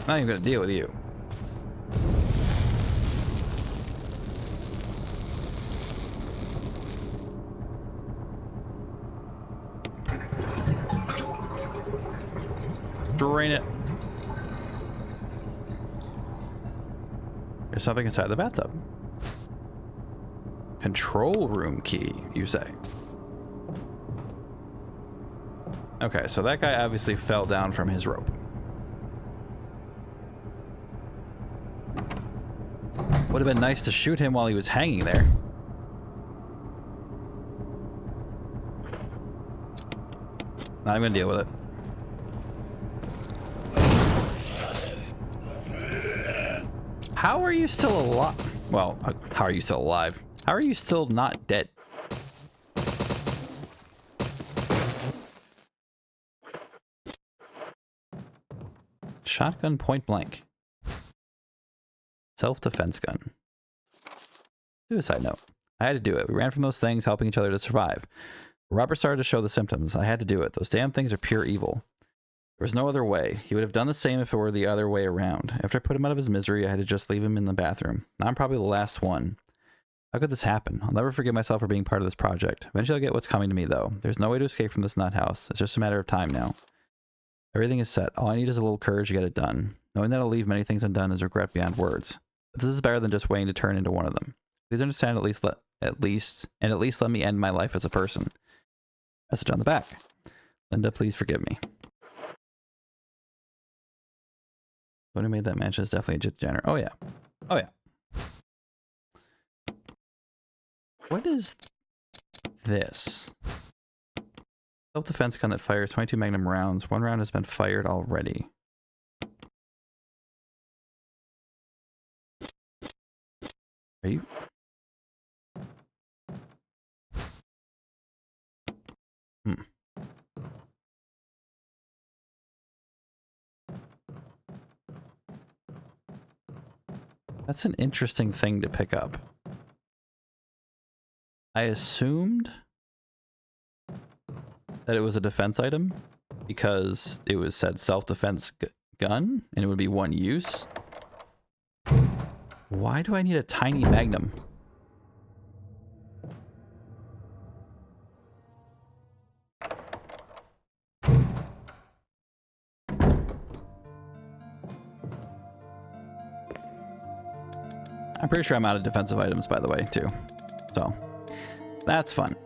I'm not even gonna deal with you. Drain it. There's something inside the bathtub. Control room key, you say? Okay, so that guy obviously fell down from his rope. Would have been nice to shoot him while he was hanging there. Not even gonna deal with it. How are you still alive? Well, how are you still alive? How are you still not dead? Shotgun point blank. Self-defense gun. Suicide note. I had to do it. We ran from those things, helping each other to survive. Robert started to show the symptoms. I had to do it. Those damn things are pure evil. There was no other way. He would have done the same if it were the other way around. After I put him out of his misery, I had to just leave him in the bathroom. Now I'm probably the last one. How could this happen? I'll never forgive myself for being part of this project. Eventually I'll get what's coming to me, though. There's no way to escape from this nut house. It's just a matter of time now. Everything is set. All I need is a little courage to get it done. Knowing that I'll leave many things undone is regret beyond words. But this is better than just waiting to turn into one of them. Please understand, at least let me end my life as a person. Message on the back. Linda, please forgive me. Who made that mansion is definitely a degenerate. Oh yeah. Oh yeah. What is this? Self-defense gun that fires 22 magnum rounds. One round has been fired already. Are you? That's an interesting thing to pick up. I assumed that it was a defense item because it was said self-defense gun and it would be one use. Why do I need a tiny magnum? I'm pretty sure I'm out of defensive items, by the way, too. So, that's fun.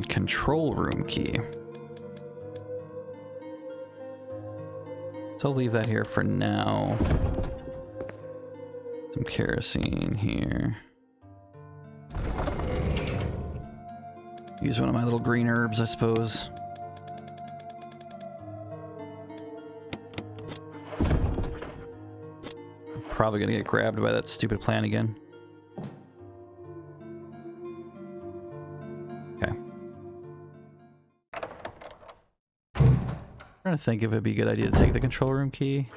Control room key. So I'll leave that here for now. Some kerosene here. Use one of my little green herbs, I suppose. Probably gonna get grabbed by that stupid plant again. Okay. I'm trying to think if it'd be a good idea to take the control room key.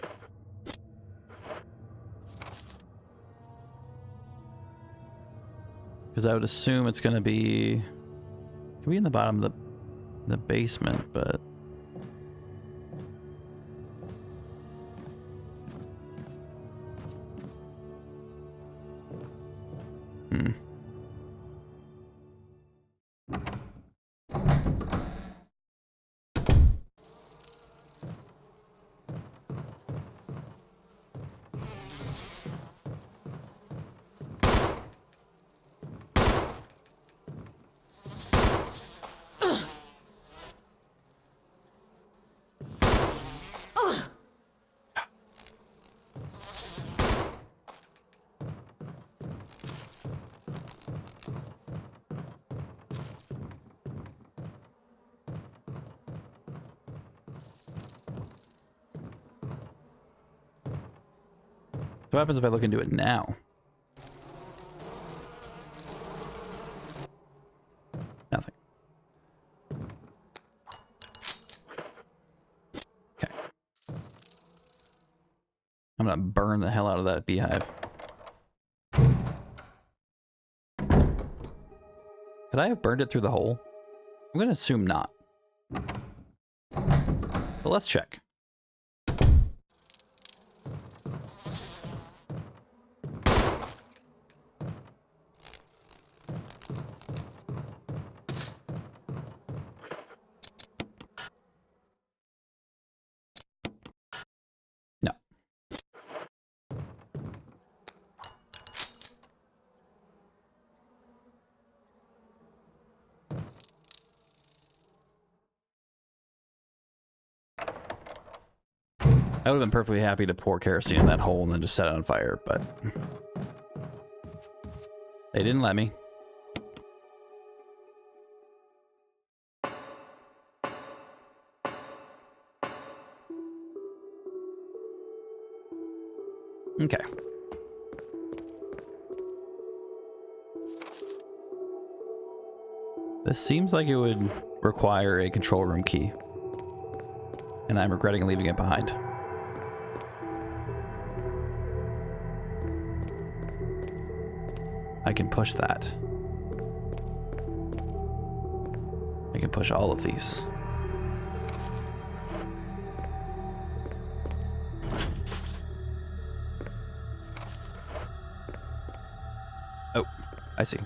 Because I would assume it's gonna be... Could be in the bottom of the basement, but... What happens if I look into it now? Nothing. Okay. I'm gonna burn the hell out of that beehive. Could I have burned it through the hole? I'm gonna assume not. But let's check. I would have been perfectly happy to pour kerosene in that hole and then just set it on fire, but they didn't let me. Okay. This seems like it would require a control room key, and I'm regretting leaving it behind. I can push that. I can push all of these. Oh, I see.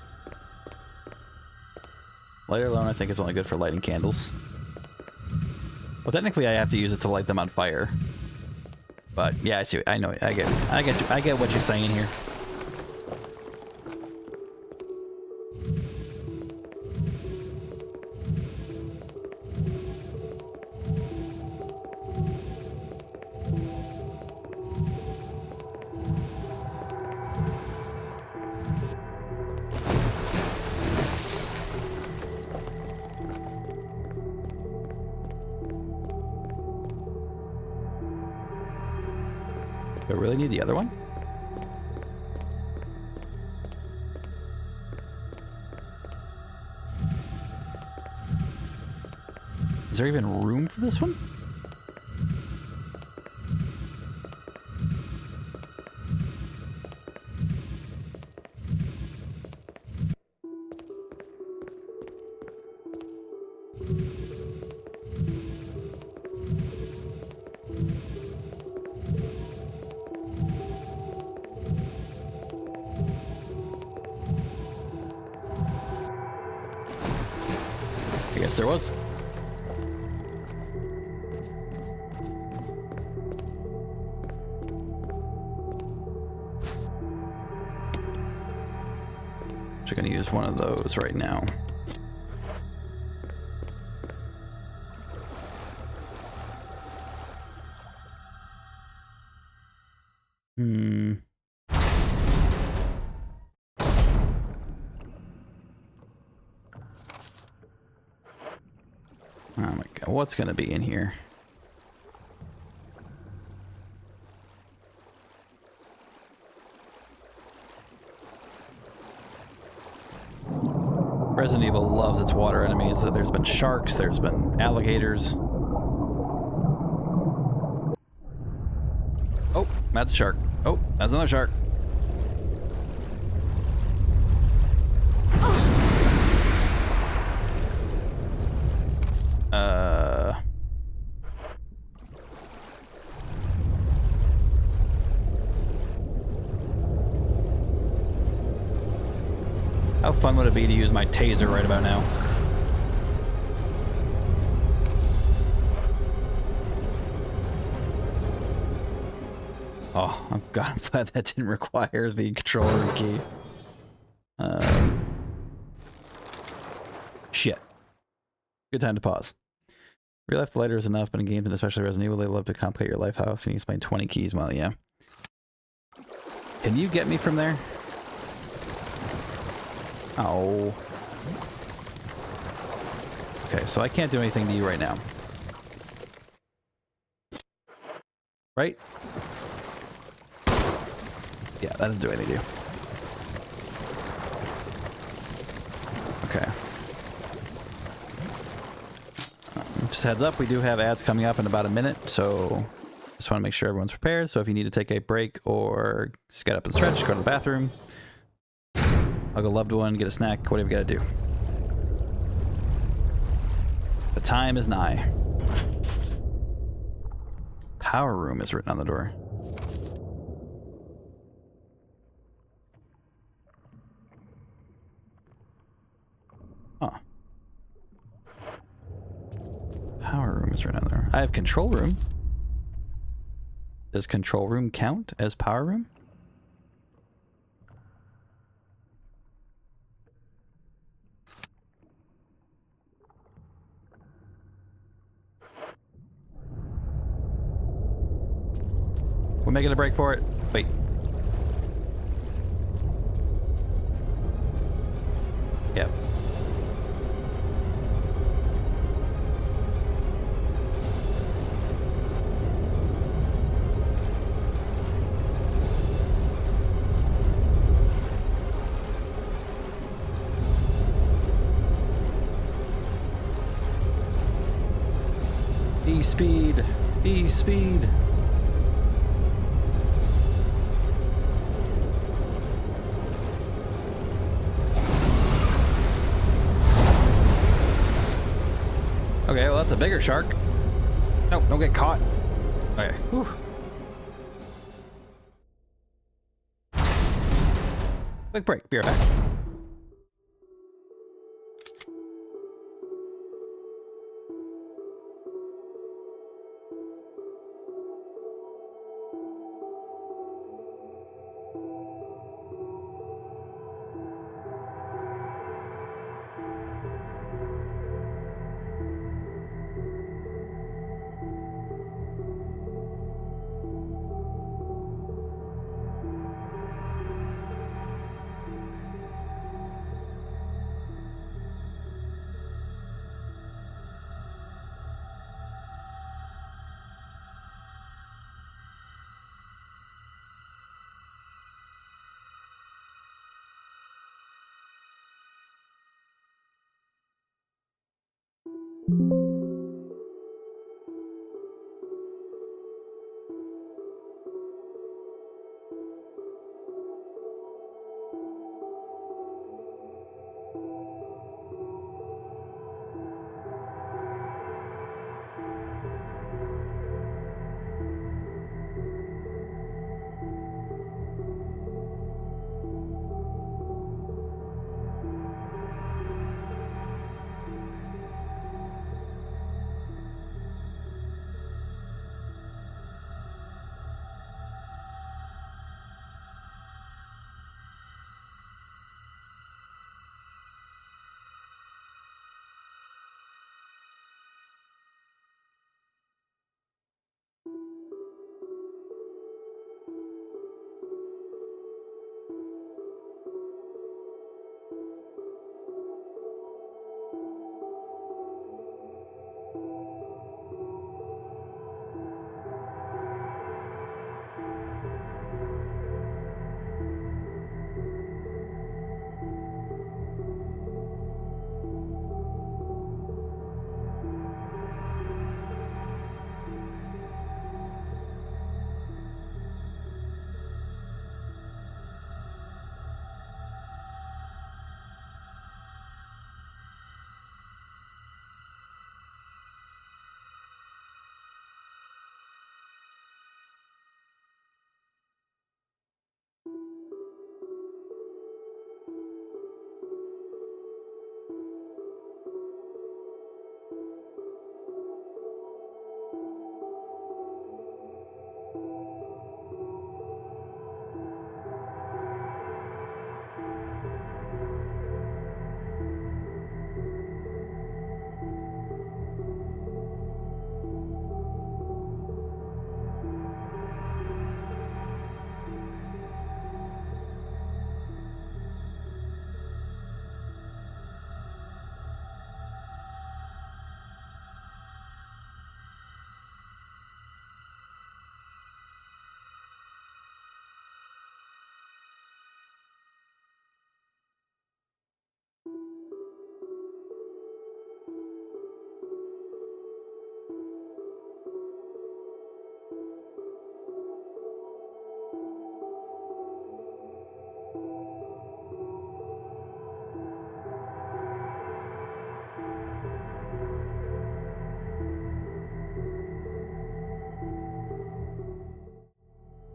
Lighter alone, I think, is only good for lighting candles. Well, technically, I have to use it to light them on fire. But yeah, I see. I know. I get what you're saying here. Do I really need the other one? Is there even room for this one? guess there was. Actually gonna use one of those right now. Oh my god, what's gonna be in here? Resident Evil loves its water enemies. There's been sharks, there's been alligators. Oh, that's a shark. Oh, that's another shark. How fun would it be to use my taser right about now? Oh, I'm glad that didn't require the controller key. Shit. Good time to pause. Real life lighter is enough, but in games and especially Resident Evil, they love to complicate your life house and you explain 20 keys. Well, yeah. Can you get me from there? Oh. Okay, so I can't do anything to you right now. Right? Yeah, that doesn't do anything to you. Okay. Just heads up, we do have ads coming up in about a minute, so just want to make sure everyone's prepared. So if you need to take a break or just get up and stretch, go to the bathroom, hug a loved one, get a snack, whatever you gotta do. The time is nigh. Power room is written on the door. Huh. Power room is written on there. I have control room. Does control room count as power room? We're making a break for it. Wait. Yep. E-speed. E-speed. Okay, well that's a bigger shark. No, don't get caught. Okay. Whew. Quick break. Be right back.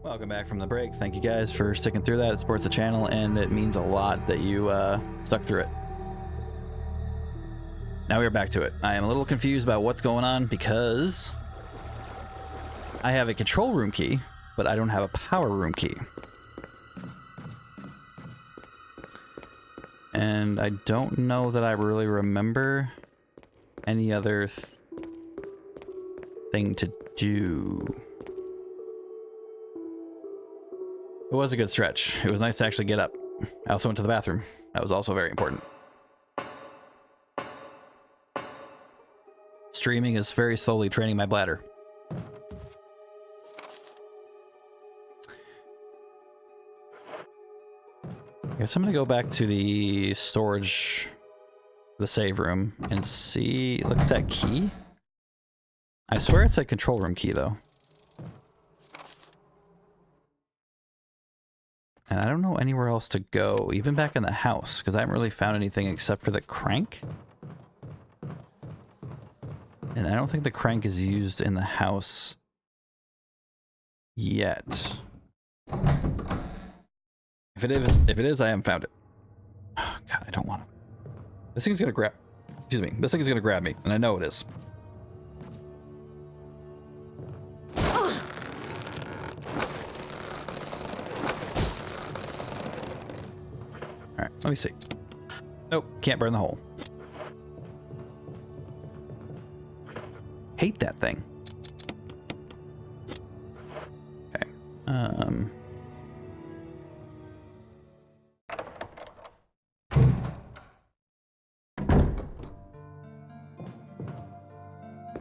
Welcome back from the break. Thank you guys for sticking through that. It supports the channel, and it means a lot that you stuck through it. Now we're back to it. I am a little confused about what's going on because I have a control room key, but I don't have a power room key. And I don't know that I really remember any other thing to do. It was a good stretch. It was nice to actually get up. I also went to the bathroom. That was also very important. Streaming is very slowly training my bladder. I guess I'm gonna go back to the storage, the save room, and see. Look at that key. I swear it's a control room key, though. And I don't know anywhere else to go, even back in the house, because I haven't really found anything except for the crank. And I don't think the crank is used in the house yet. If it is, I haven't found it. Oh, God, I don't want to. This thing's gonna grab. Excuse me. This thing is gonna grab me, and I know it is. All right, let me see. Nope, can't burn the hole. Hate that thing. Okay.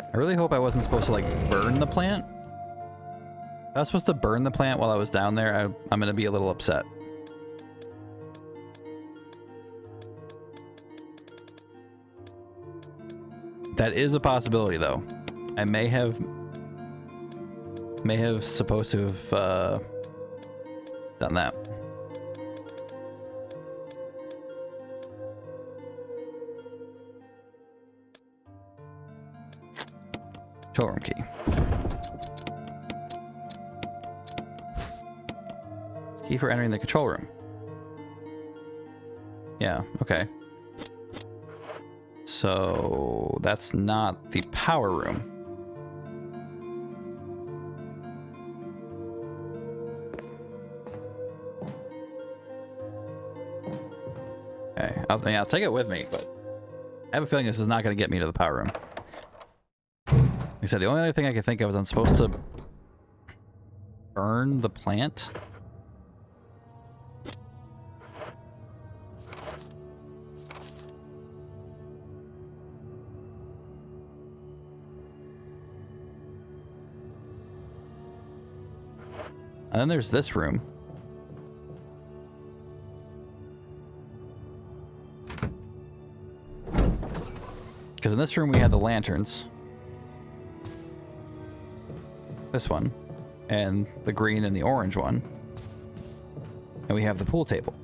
I really hope I wasn't supposed to, like, burn the plant. If I was supposed to burn the plant while I was down there, I'm gonna be a little upset. That is a possibility, though. I may have supposed to have done that. Control room key. Key for entering the control room. Yeah, okay. So that's not the power room. Okay, I'll take it with me, but I have a feeling this is not going to get me to the power room. Like I said, the only other thing I could think of is I'm supposed to burn the plant. And then there's this room. Because in this room we had the lanterns. This one. And the green and the orange one. And we have the pool table.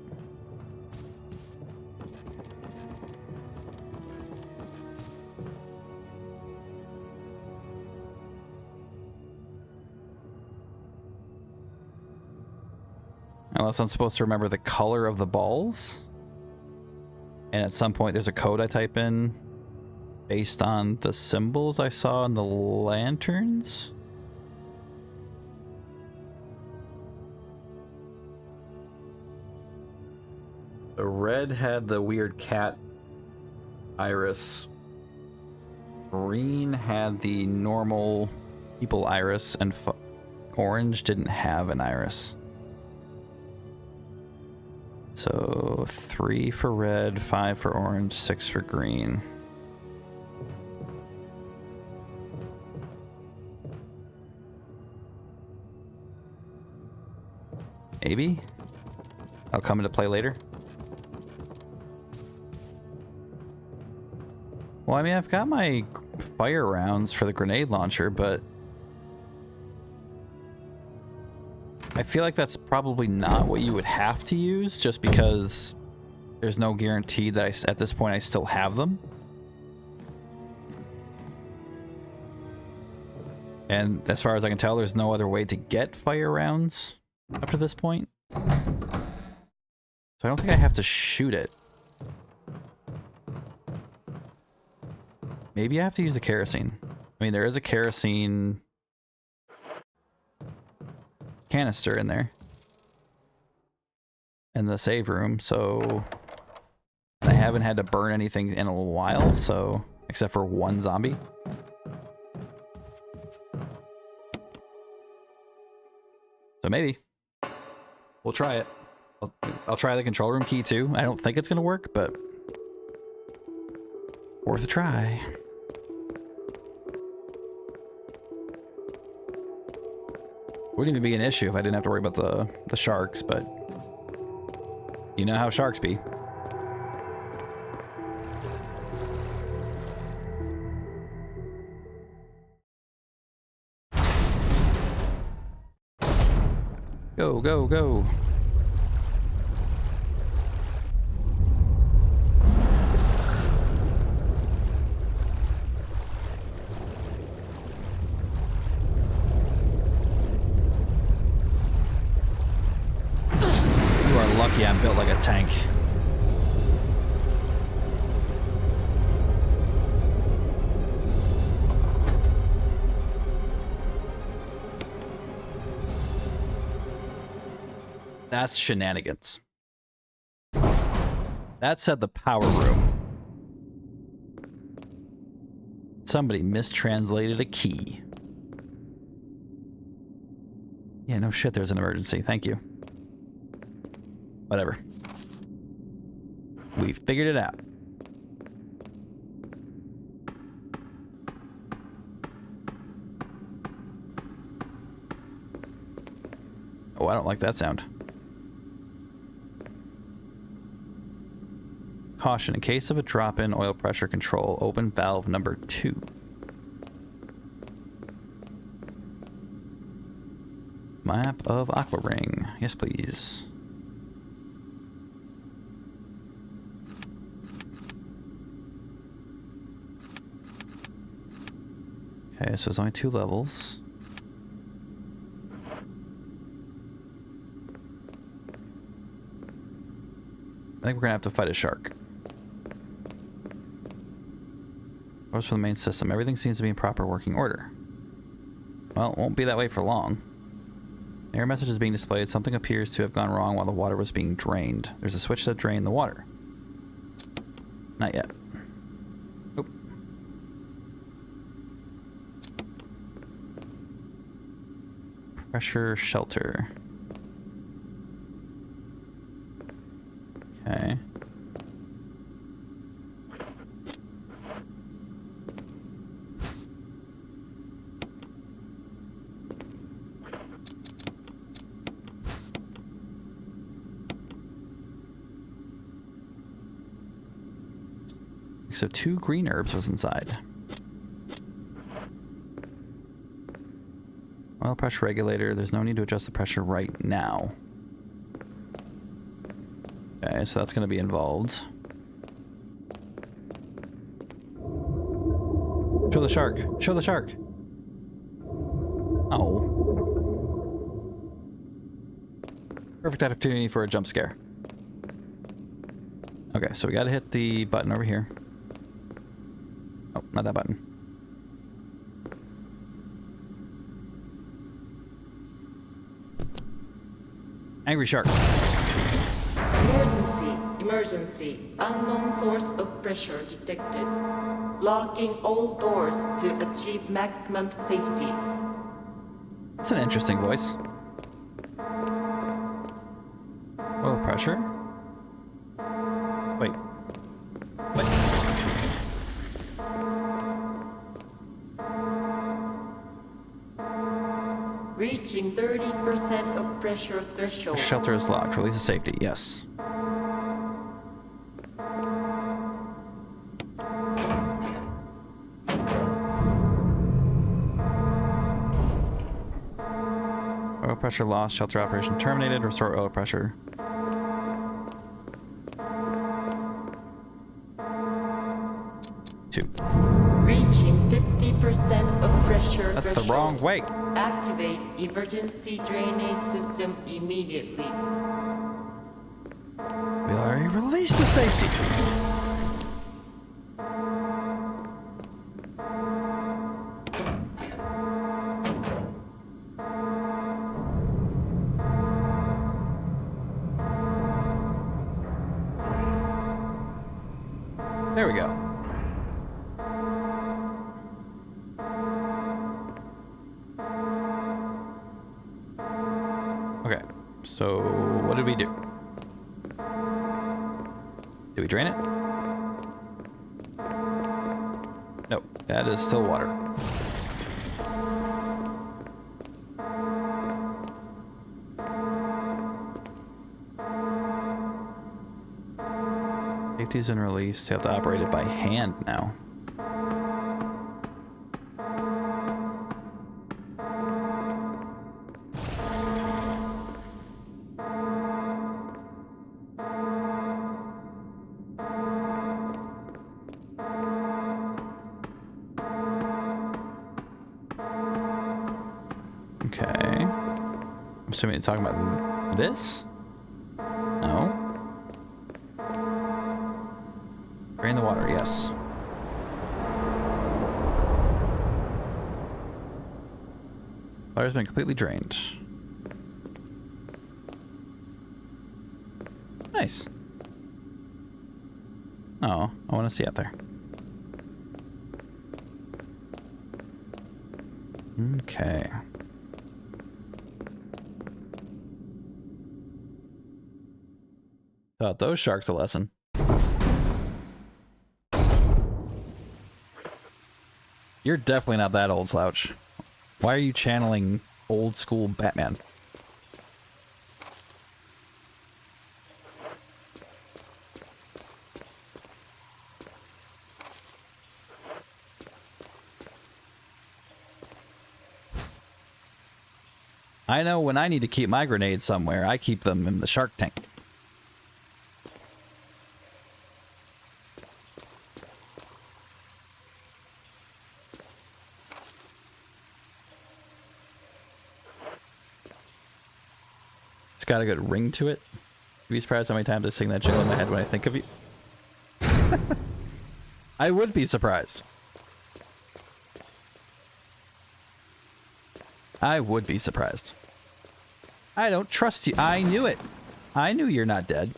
Unless I'm supposed to remember the color of the balls. And at some point there's a code I type in based on the symbols I saw in the lanterns. The red had the weird cat iris. Green had the normal people iris, and orange didn't have an iris. So 3 for red, 5 for orange, 6 for green. Maybe? I'll come into play later. Well, I mean, I've got my fire rounds for the grenade launcher, but I feel like that's probably not what you would have to use, just because there's no guarantee that at this point I still have them. And as far as I can tell, there's no other way to get fire rounds up to this point. So I don't think I have to shoot it. Maybe I have to use the kerosene. I mean, there is a kerosene canister in there. In the save room, so I haven't had to burn anything in a while, so except for one zombie. So maybe we'll try it. I'll try the control room key too. I don't think it's gonna work, but worth a try. Wouldn't even be an issue if I didn't have to worry about the sharks, but you know how sharks be. Go, go, go. You are lucky I'm built like a tank. That's shenanigans. That said the power room. Somebody mistranslated a key. Yeah, no shit, there's an emergency. Thank you. Whatever. We figured it out. Oh, I don't like that sound. Caution, in case of a drop-in oil pressure control, open valve number 2. Map of Aqua Ring. Yes, please. Okay, so there's only 2 levels. I think we're gonna have to fight a shark. Orders for the main system. Everything seems to be in proper working order. Well, it won't be that way for long. Error message is being displayed. Something appears to have gone wrong while the water was being drained. There's a switch that drained the water. Not yet. Oop. Pressure shelter. Okay. So 2 green herbs was inside. Oil pressure regulator. There's no need to adjust the pressure right now. Okay, so that's going to be involved. Show the shark. Show the shark. Oh. Perfect opportunity for a jump scare. Okay, so we got to hit the button over here. Oh, not that button. Angry shark.
Emergency, emergency. Unknown source of pressure detected. Locking all doors to achieve maximum safety.
That's an interesting voice. Oil pressure? Wait. Wait.
Reaching 30% of pressure threshold.
Shelter is locked. Release of safety. Yes. Oil pressure lost. Shelter operation terminated. Restore oil pressure. Two.
Reaching 50% of pressure
That's the
threshold.
wrong way.
Activate emergency drainage system immediately.
We already released the safety. There we go. Okay, so what did we do? Did we drain it? No, that is still water. Safety's been released. You have to operate it by hand now. Okay. I'm assuming it's talking about this? No. Drain the water, yes. Water's been completely drained. Nice. Oh, I want to see out there. Okay. Taught those sharks a lesson. You're definitely not that old, Slouch. Why are you channeling old school Batman? I know when I need to keep my grenades somewhere, I keep them in the shark tank. It's got a good ring to it. You'd be surprised how many times I sing that jingle in my head when I think of you. I would be surprised. I would be surprised. I don't trust you. I knew it. I knew you're not dead.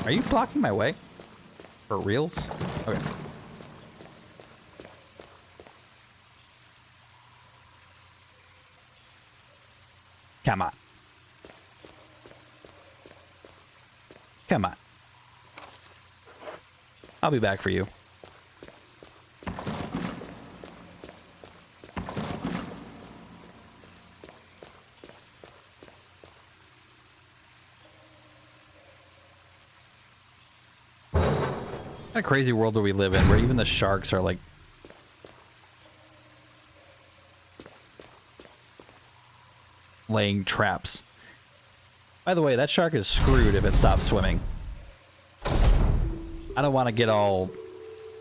Are you blocking my way? For reals? Okay. Come on. Come on. I'll be back for you. What a crazy world do we live in where even the sharks are like laying traps. By the way, that shark is screwed if it stops swimming. I don't want to get all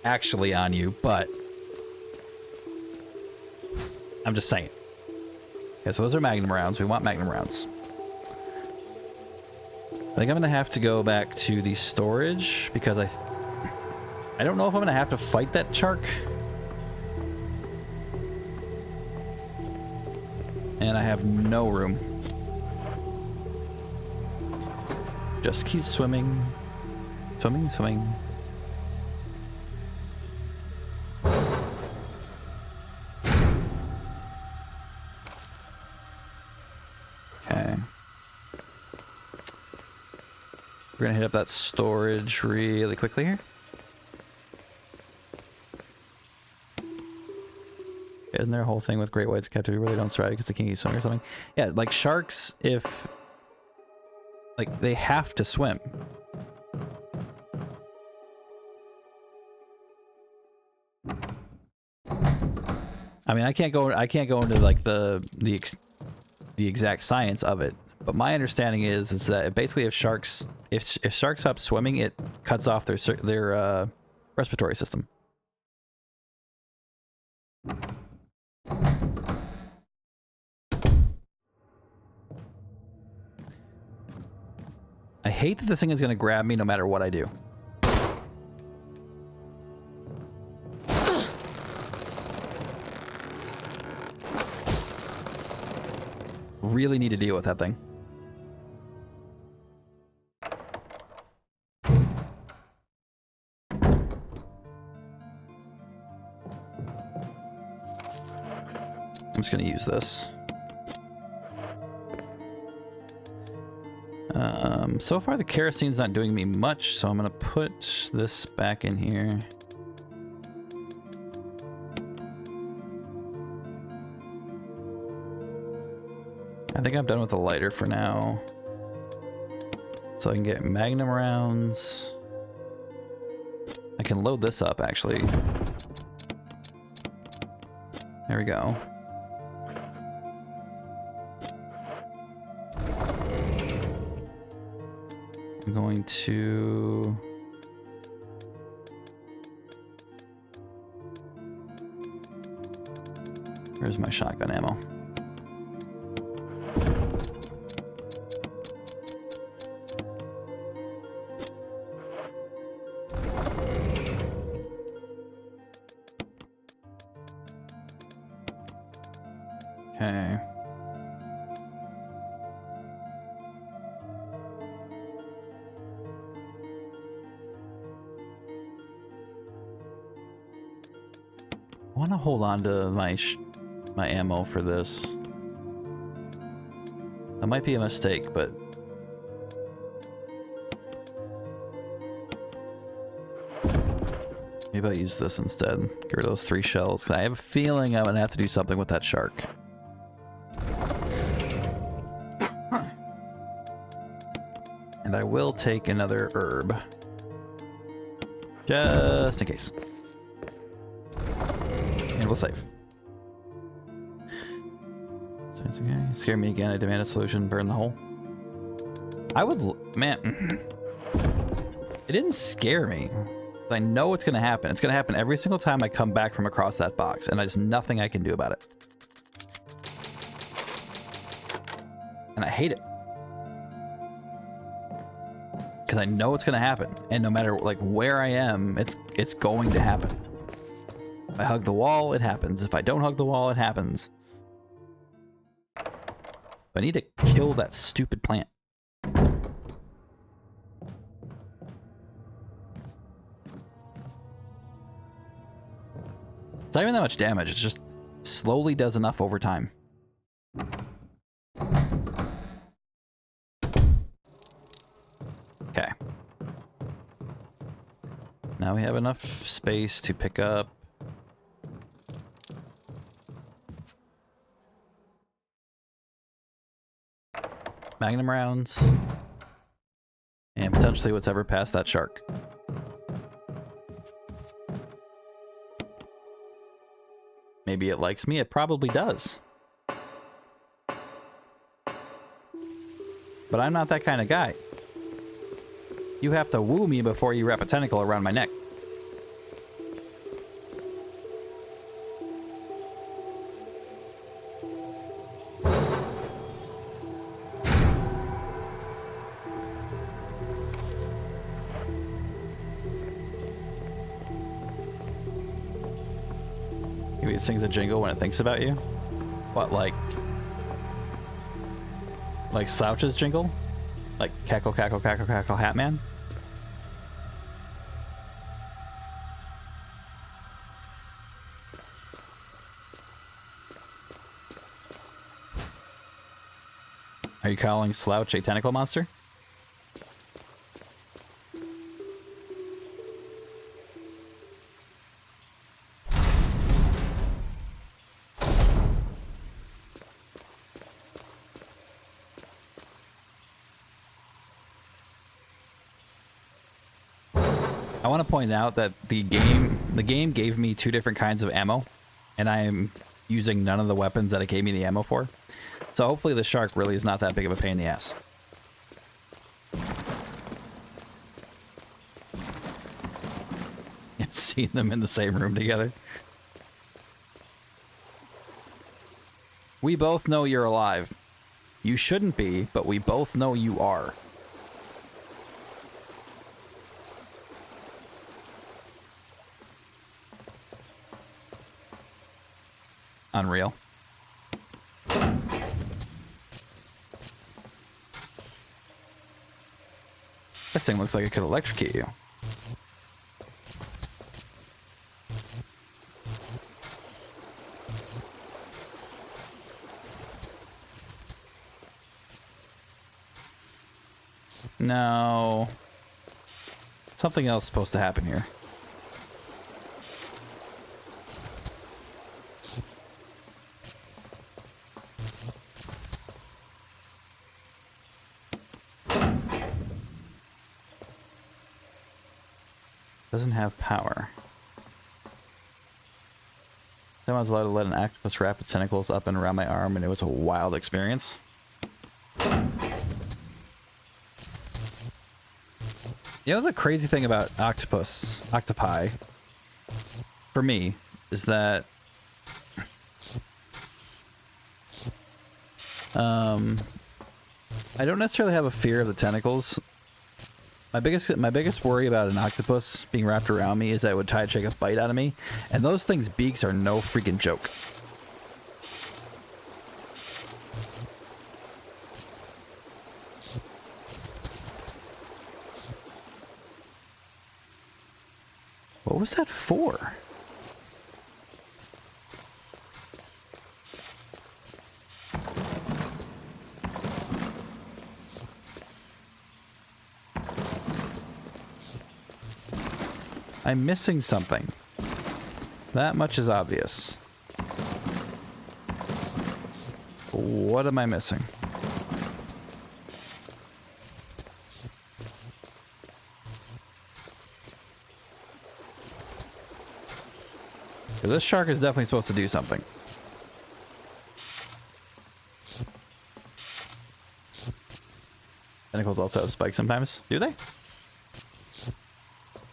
actually on you, but I'm just saying. Okay, so those are magnum rounds. We want magnum rounds. I think I'm going to have to go back to the storage because I don't know if I'm going to have to fight that shark. And I have no room. Just keep swimming. Swimming, swimming. Okay. We're gonna hit up that storage really quickly here. Isn't there a whole thing with great whites captivity where they don't survive because they can't swim or something? Yeah, like sharks, if like they have to swim. I mean, I can't go into like the exact science of it, But my understanding is that basically if sharks stop swimming, it cuts off their respiratory system. I hate that this thing is going to grab me no matter what I do. Really need to deal with that thing. I'm just going to use this. So far the kerosene's not doing me much, so I'm going to put this back in here. I think I'm done with the lighter for now. So I can get magnum rounds. I can load this up, actually. There we go. I'm going to... Where's my shotgun ammo? Okay. I want to hold on to my ammo for this. That might be a mistake, but maybe I'll use this instead. Get rid of those 3 shells, 'cause I have a feeling I'm gonna have to do something with that shark. And I will take another herb. Just in case. And we'll save. So it's okay. Scare me again. I demand a solution. Burn the hole. I would... Man. It didn't scare me. I know it's going to happen. It's going to happen every single time I come back from across that box. And there's nothing I can do about it. And I hate it. Because I know it's going to happen. And no matter like where I am, it's going to happen. If I hug the wall, it happens. If I don't hug the wall, it happens. I need to kill that stupid plant. It's not even that much damage. It just slowly does enough over time. Okay. Now we have enough space to pick up magnum rounds and potentially what's ever past that shark. Maybe it likes me. It probably does. But I'm not that kind of guy. You have to woo me before you wrap a tentacle around my neck. Maybe it sings a jingle when it thinks about you. What, like Slouch's jingle? Like cackle, cackle, cackle, cackle, Hatman? Are you calling Slouch a tentacle monster? I want to point out that the game gave me 2 different kinds of ammo, and I am using none of the weapons that it gave me the ammo for. So hopefully the shark really is not that big of a pain in the ass. I've seen them in the same room together. We both know you're alive. You shouldn't be, but we both know you are. Unreal. This thing looks like it could electrocute you. No. Something else is supposed to happen here. Doesn't have power. I was allowed to let an octopus wrap its tentacles up and around my arm, and it was a wild experience. You know, the crazy thing about octopi, for me, is that I don't necessarily have a fear of the tentacles. My biggest worry about an octopus being wrapped around me is that it would try to take a bite out of me, and those things' beaks are no freaking joke. What was that for? I'm missing something. That much is obvious. What am I missing? This shark is definitely supposed to do something. Tentacles also have spikes sometimes. Do they?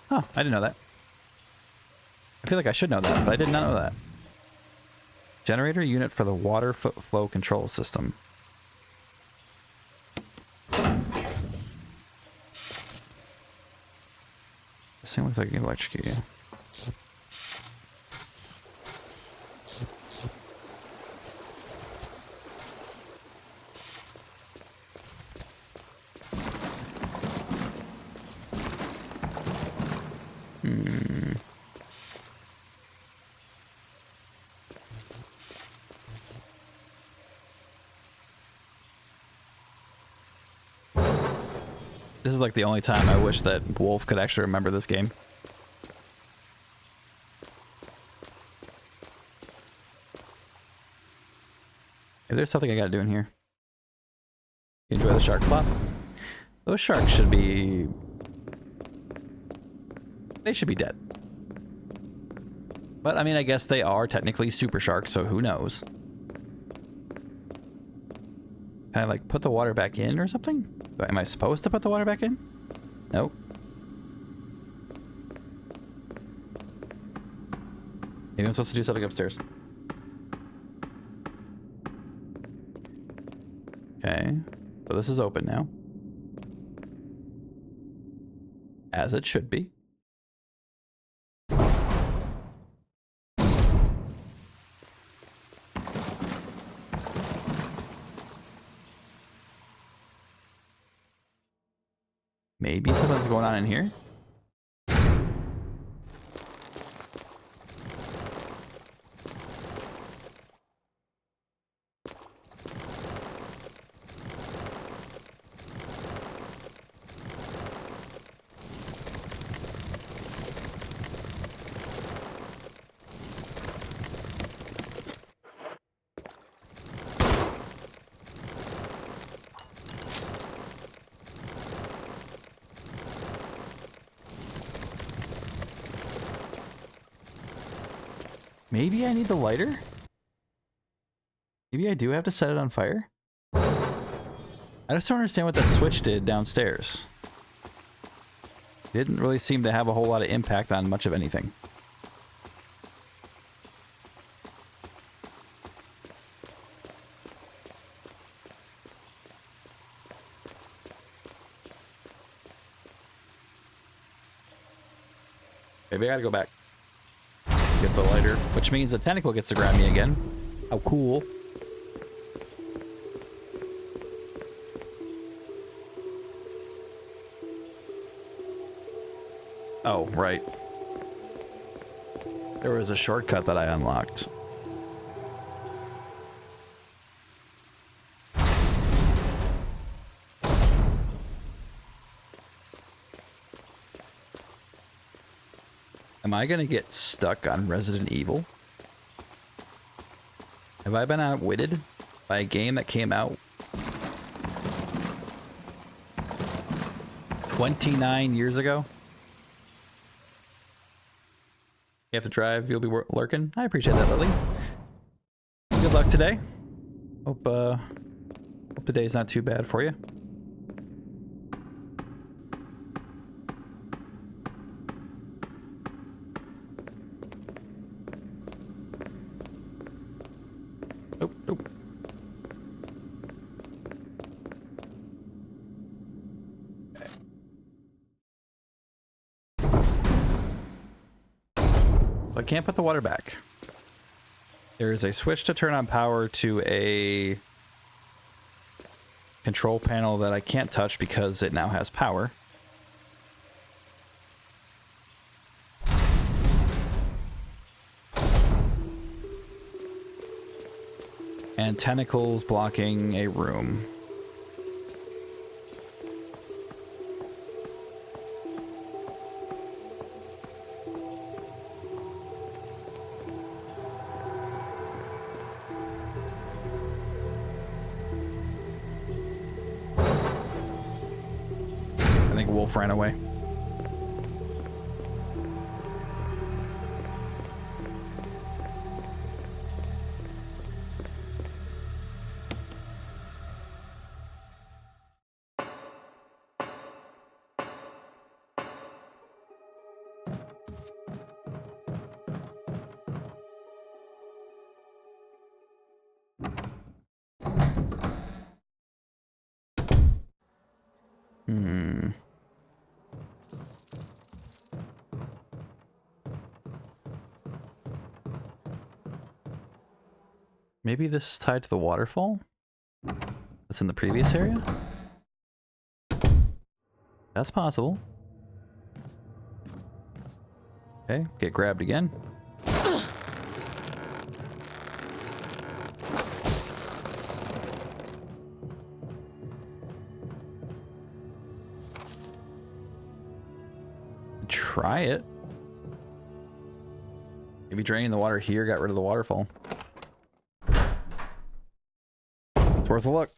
Huh, I didn't know that. I feel like I should know that, but I did not know that. Generator unit for the water flow control system. This thing looks like it can electrocute you. This is like the only time I wish that Wolf could actually remember this game. If there's something I gotta do in here. Enjoy the shark flop. Those sharks should be... They should be dead. But I mean, I guess they are technically super sharks, so who knows? Can I like put the water back in or something? Am I supposed to put the water back in? Nope. Maybe I'm supposed to do something upstairs. Okay. So this is open now. As it should be. Maybe something's going on in here. Maybe I need the lighter? Maybe I do have to set it on fire? I just don't understand what that switch did downstairs. It didn't really seem to have a whole lot of impact on much of anything. Maybe I gotta go back. Get the lighter, which means the tentacle gets to grab me again. How cool. Oh, right. There was a shortcut that I unlocked. Am I gonna get stuck on Resident Evil? Have I been outwitted by a game that came out 29 years ago? You have to drive, you'll be lurking. I appreciate that, Lily. Good luck today. Hope today's not too bad for you. Nope, nope. I can't put the water back. There is a switch to turn on power to a control panel that I can't touch because it now has power. And tentacles blocking a room. I think Wolf ran away. Maybe this is tied to the waterfall that's in the previous area? That's possible. Okay, get grabbed again. Try it. Maybe draining the water here got rid of the waterfall. It's worth a look.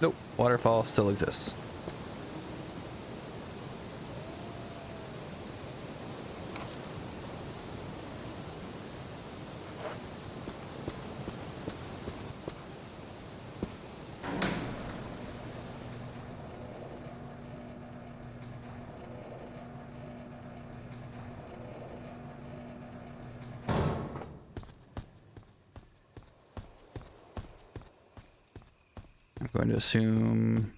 Nope, waterfall still exists. I'm going to assume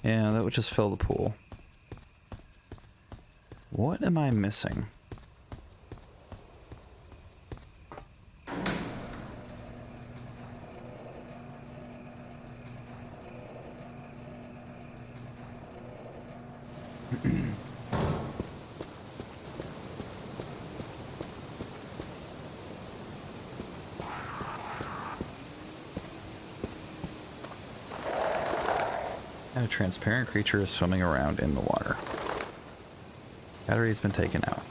yeah, that would just fill the pool. What am I missing? A transparent creature is swimming around in the water. Battery's been taken out.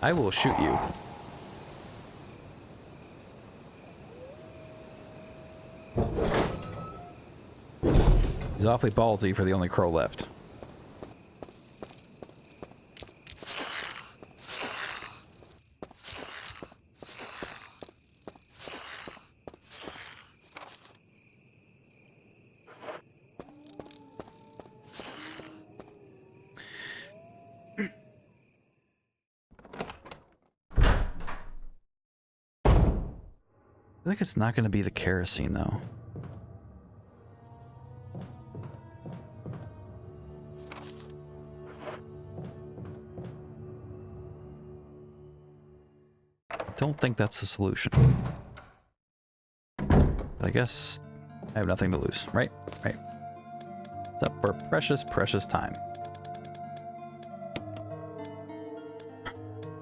I will shoot you. He's awfully ballsy for the only crow left. I think it's not going to be the kerosene, though. Don't think that's the solution. But I guess I have nothing to lose, right? Right. It's up for precious, precious time.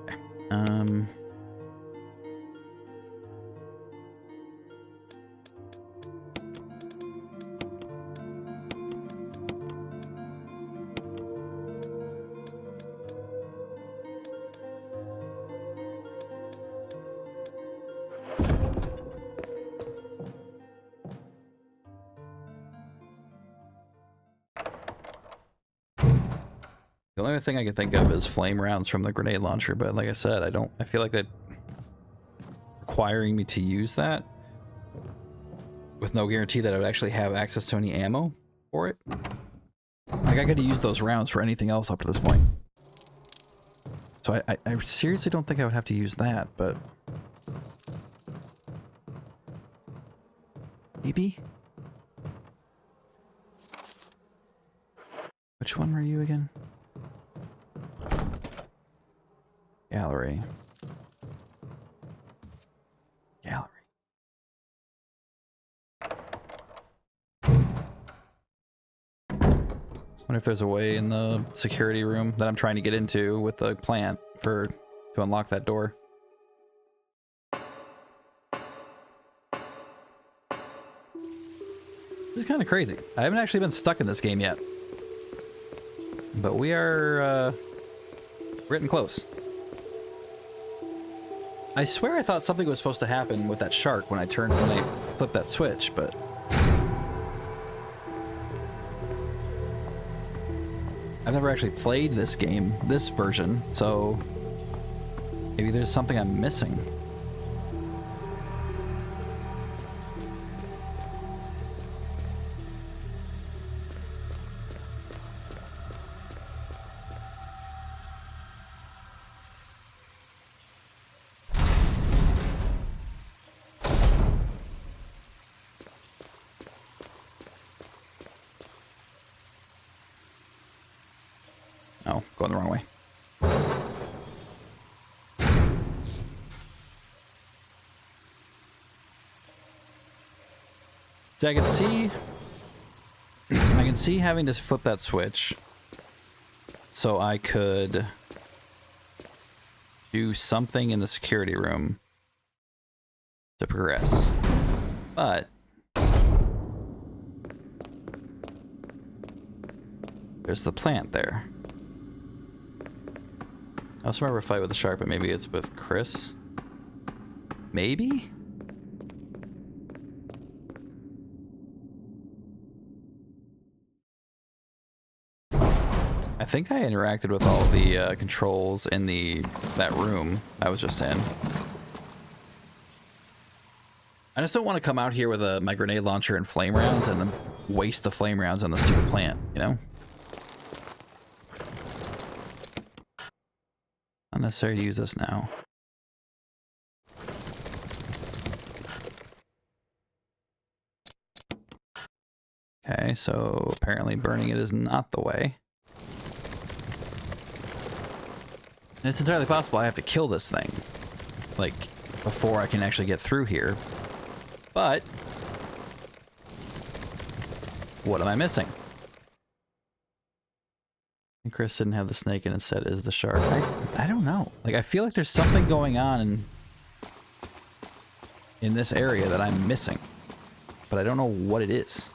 Okay. The only thing I can think of is flame rounds from the grenade launcher, but like I said, I feel like that requiring me to use that with no guarantee that I would actually have access to any ammo for it. Like, I could have used those rounds for anything else up to this point. So I seriously don't think I would have to use that, but maybe? Which one were you again? Gallery. Gallery. Wonder if there's a way in the security room that I'm trying to get into with the plant to unlock that door. This is kind of crazy. I haven't actually been stuck in this game yet. But we are getting close. I swear I thought something was supposed to happen with that shark when I flipped that switch, but I've never actually played this game, this version, so maybe there's something I'm missing. Oh, going the wrong way. So I can see having to flip that switch so I could do something in the security room to progress. But there's the plant there. I also remember a fight with the shark, but maybe it's with Chris. Maybe? I think I interacted with all the controls in that room I was just in. I just don't want to come out here with my grenade launcher and flame rounds and then waste the flame rounds on the stupid plant, you know? Not necessary to use this now. Okay, so apparently burning it is not the way. And it's entirely possible I have to kill this thing, like, before I can actually get through here. But what am I missing? And Chris didn't have the snake and instead is the shark. I don't know. Like, I feel like there's something going on in this area that I'm missing. but I don't know what it is.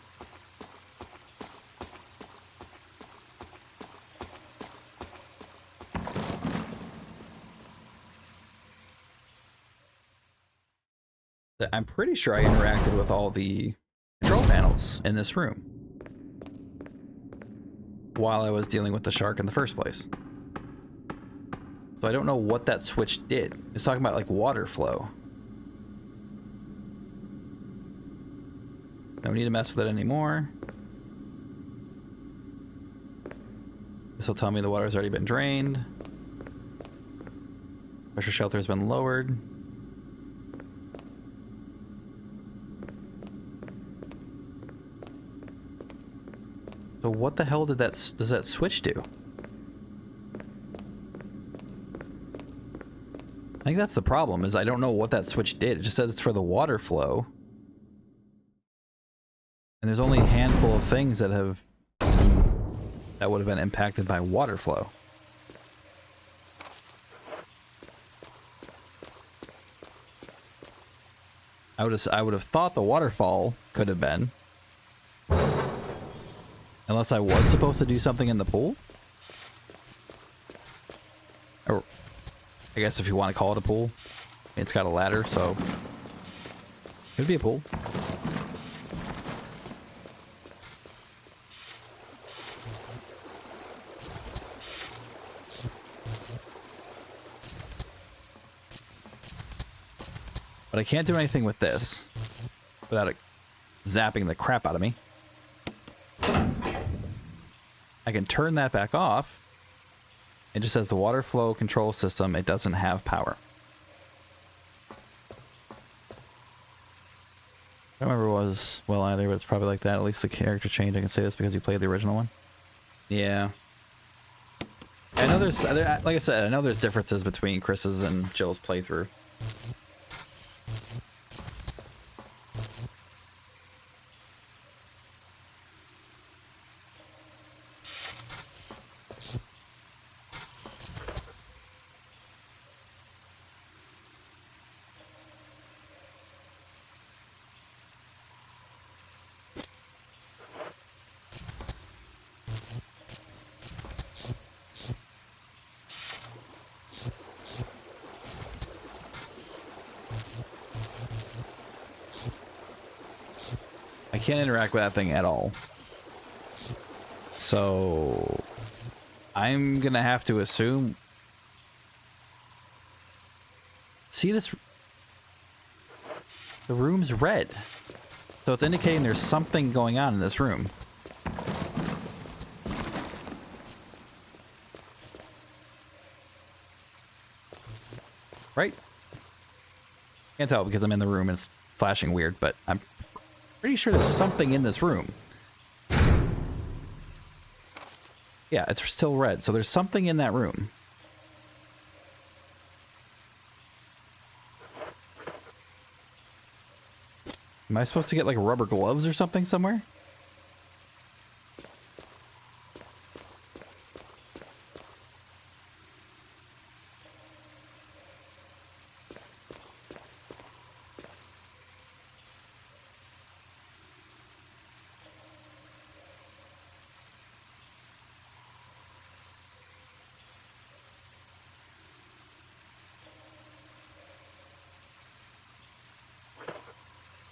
I'm pretty sure I interacted with all the control panels in this room while I was dealing with the shark in the first place. So I don't know what that switch did. It's talking about like water flow. No need to mess with it anymore. This will tell me the water's already been drained. Pressure shelter has been lowered. So what the hell does that switch do? I think that's the problem, is I don't know what that switch did. It just says it's for the water flow. And there's only a handful of things that would have been impacted by water flow. I would have thought the waterfall could have been. Unless I was supposed to do something in the pool? Or, I guess if you want to call it a pool. It's got a ladder, so... it would be a pool. But I can't do anything with this without it zapping the crap out of me. I can turn that back off. It just says the water flow control system. It doesn't have power. I don't remember what it was well either, but it's probably like that. At least the character change. I can say this because you played the original one. Yeah. I know there's, like I said, I know there's differences between Chris's and Jill's playthrough. I can't interact with that thing at all. So I'm gonna have to assume. See this? The room's red. So it's indicating there's something going on in this room. Right? Can't tell because I'm in the room and it's flashing weird, but I'm pretty sure there's something in this room. Yeah, it's still red, so there's something in that room. Am I supposed to get like rubber gloves or something somewhere?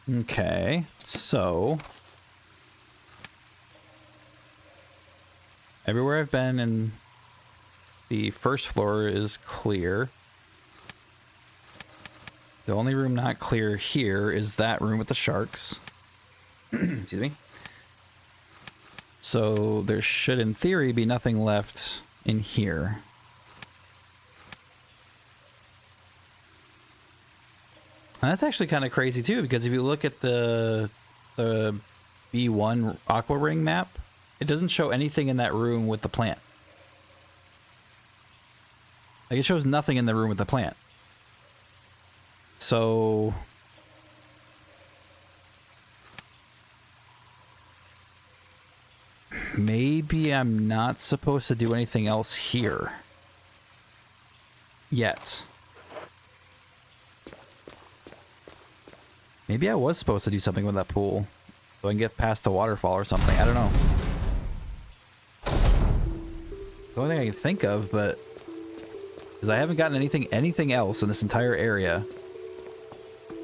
Okay, so everywhere I've been in the first floor is clear. The only room not clear here is that room with the sharks. Excuse me. So there should, in theory, be nothing left in here. And that's actually kind of crazy too, because if you look at the B1 Aqua Ring map, it doesn't show anything in that room with the plant. Like, it shows nothing in the room with the plant. So maybe I'm not supposed to do anything else here yet. Maybe I was supposed to do something with that pool. So I can get past the waterfall or something. I don't know. The only thing I can think of, but is I haven't gotten anything else in this entire area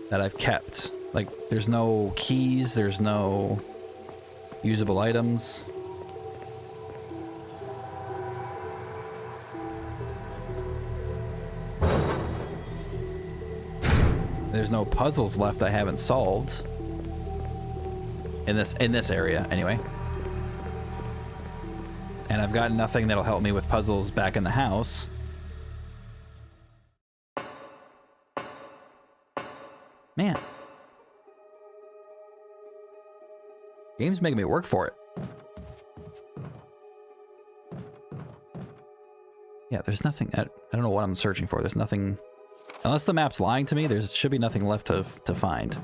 that I've kept. Like, there's no keys, there's no usable items. There's no puzzles left I haven't solved. In this area, anyway. And I've got nothing that'll help me with puzzles back in the house. Man. Game's making me work for it. Yeah, there's nothing. I don't know what I'm searching for. There's nothing. Unless the map's lying to me, there should be nothing left to find.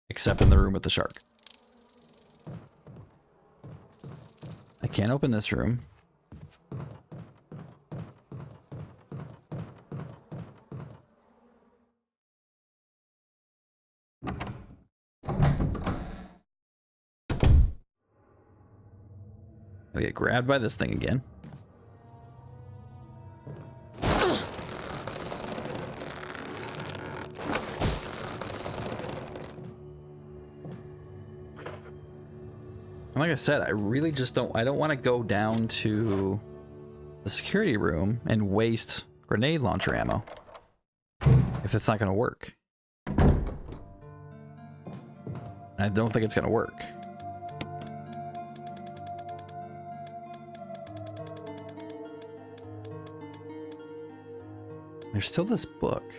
Except in the room with the shark. I can't open this room. I get grabbed by this thing again. Like I said, I really just don't want to go down to the security room and waste grenade launcher ammo if it's not going to work. I don't think it's going to work. There's still this book.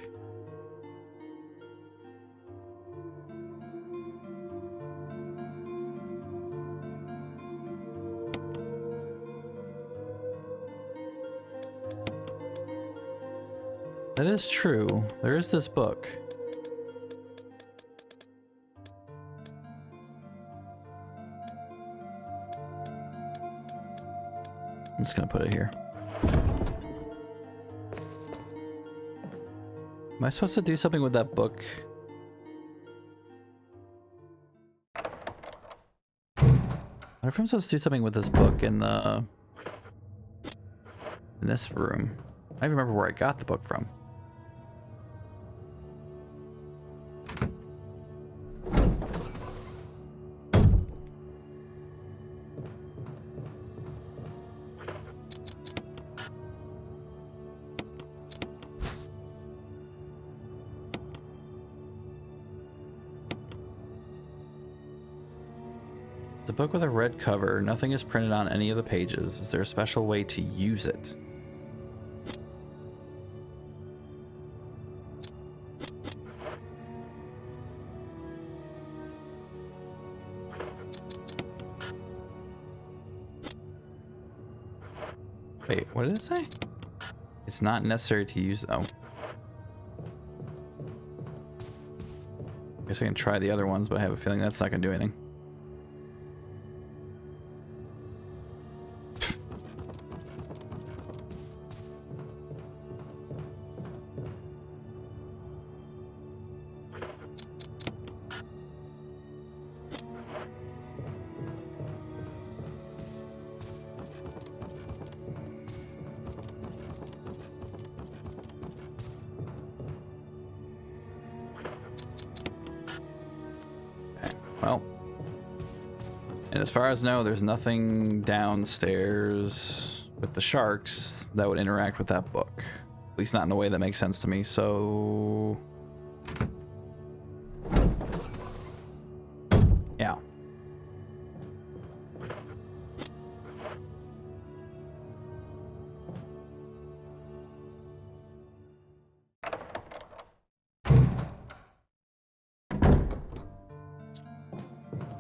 That is true. There is this book. I'm just gonna put it here. Am I supposed to do something with that book? I wonder if I'm supposed to do something with this book in this room. I don't even remember where I got the book from. The book with a red cover. Nothing is printed on any of the pages. Is there a special way to use it? Wait, what did it say? It's not necessary to use. Oh. I guess I can try the other ones, but I have a feeling that's not going to do anything. Well, and as far as I know, there's nothing downstairs with the sharks that would interact with that book. At least not in a way that makes sense to me, so... yeah.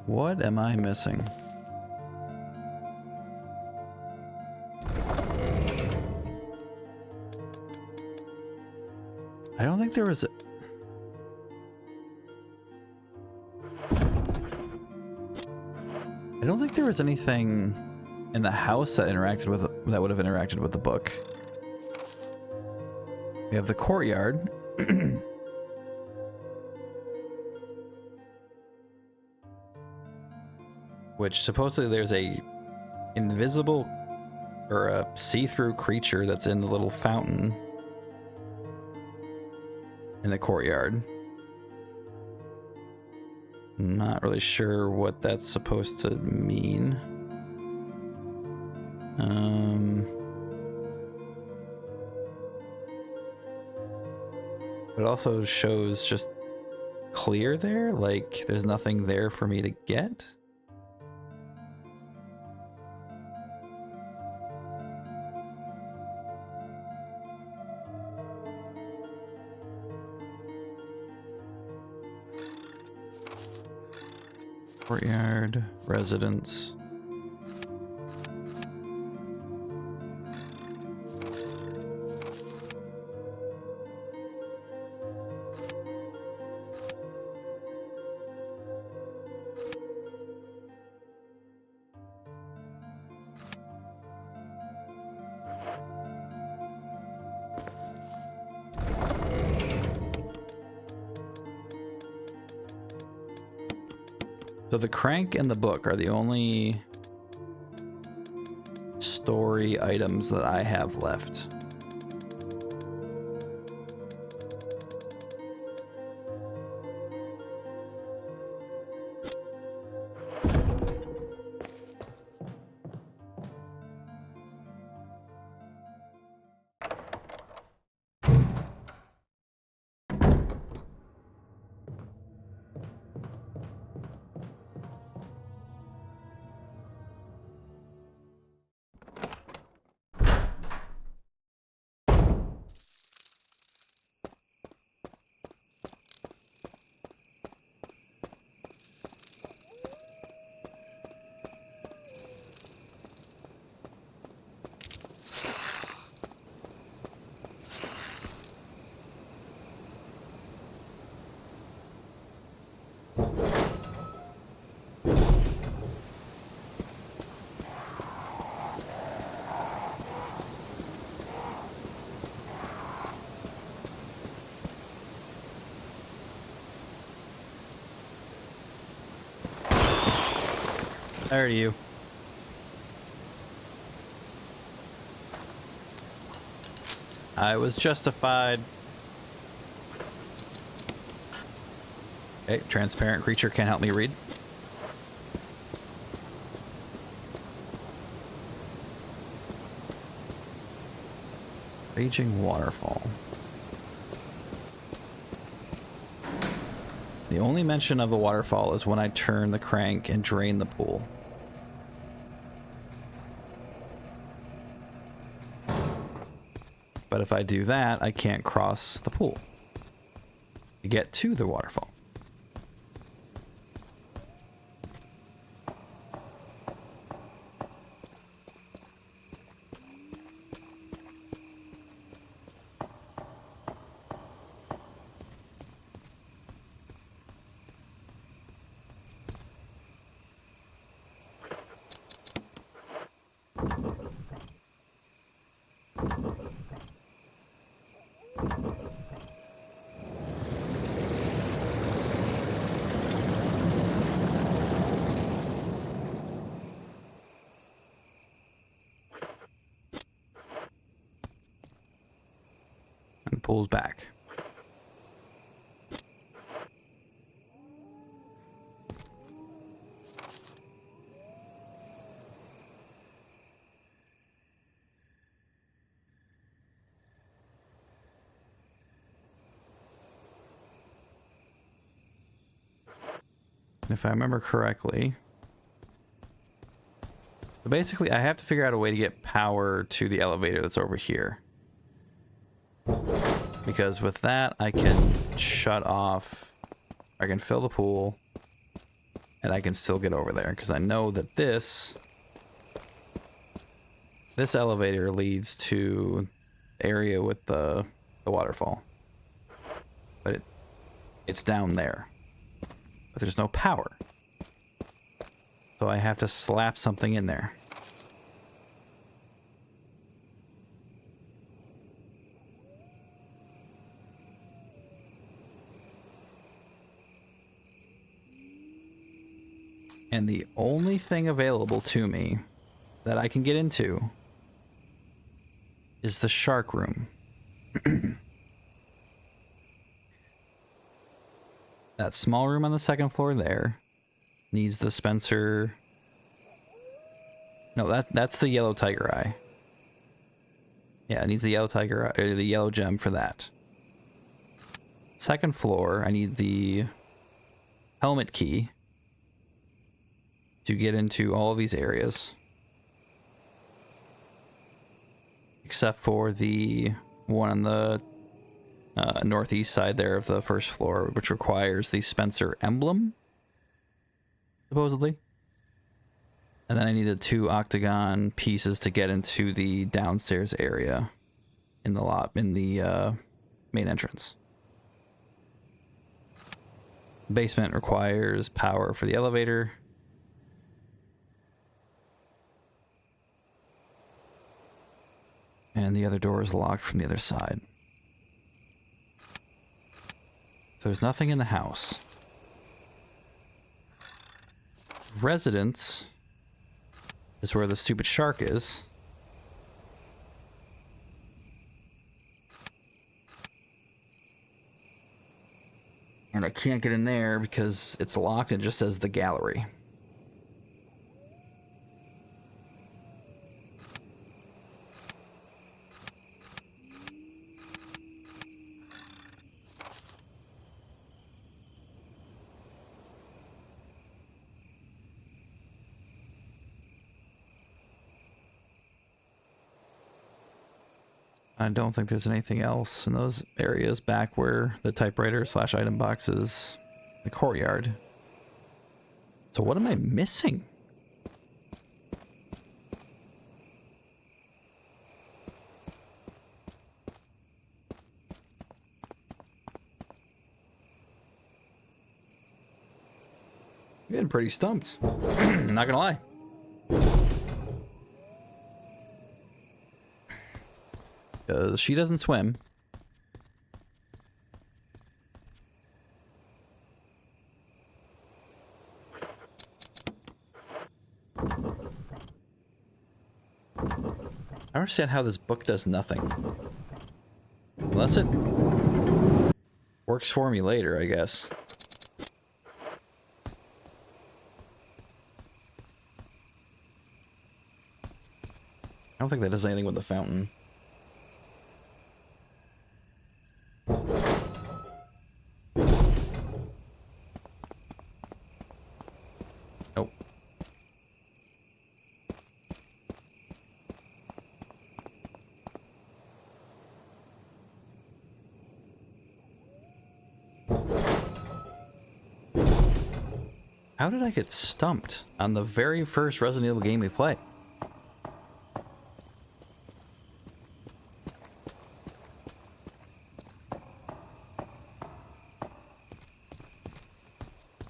What am I missing? I don't think there was I don't think there was anything in the house that would have interacted with the book. We have the courtyard. Which supposedly there's a invisible or a see-through creature that's in the little fountain in the courtyard. Not really sure what that's supposed to mean. It also shows just clear there, like there's nothing there for me to get. Courtyard, residence. So the crank and the book are the only story items that I have left. There to you. I was justified. Okay, transparent creature can't help me read. Raging waterfall. The only mention of the waterfall is when I turn the crank and drain the pool. But if I do that, I can't cross the pool to get to the waterfall. And pulls back. If I remember correctly. So basically, I have to figure out a way to get power to the elevator that's over here. Because with that, I can shut off, I can fill the pool, and I can still get over there. Because I know that this elevator leads to the area with the waterfall. But it's down there. But there's no power. So I have to slap something in there. And the only thing available to me that I can get into is the shark room. That small room on the second floor there needs the Spencer. No, that's the yellow tiger eye. Yeah, it needs the yellow tiger eye, or the yellow gem for that. Second floor, I need the helmet key to get into all of these areas. Except for the one on the northeast side there of the first floor, which requires the Spencer emblem, supposedly. And then I need the 2 octagon pieces to get into the downstairs area in the main entrance. Basement requires power for the elevator. And the other door is locked from the other side. There's nothing in the house. Residence is where the stupid shark is. And I can't get in there because it's locked and it just says the gallery. I don't think there's anything else in those areas back where the typewriter / item box is, the courtyard. So what am I missing? I'm getting pretty stumped. Not gonna lie. Because she doesn't swim. I don't understand how this book does nothing. Unless it works for me later, I guess. I don't think that does anything with the fountain. Nope. How did I get stumped on the very first Resident Evil game we play?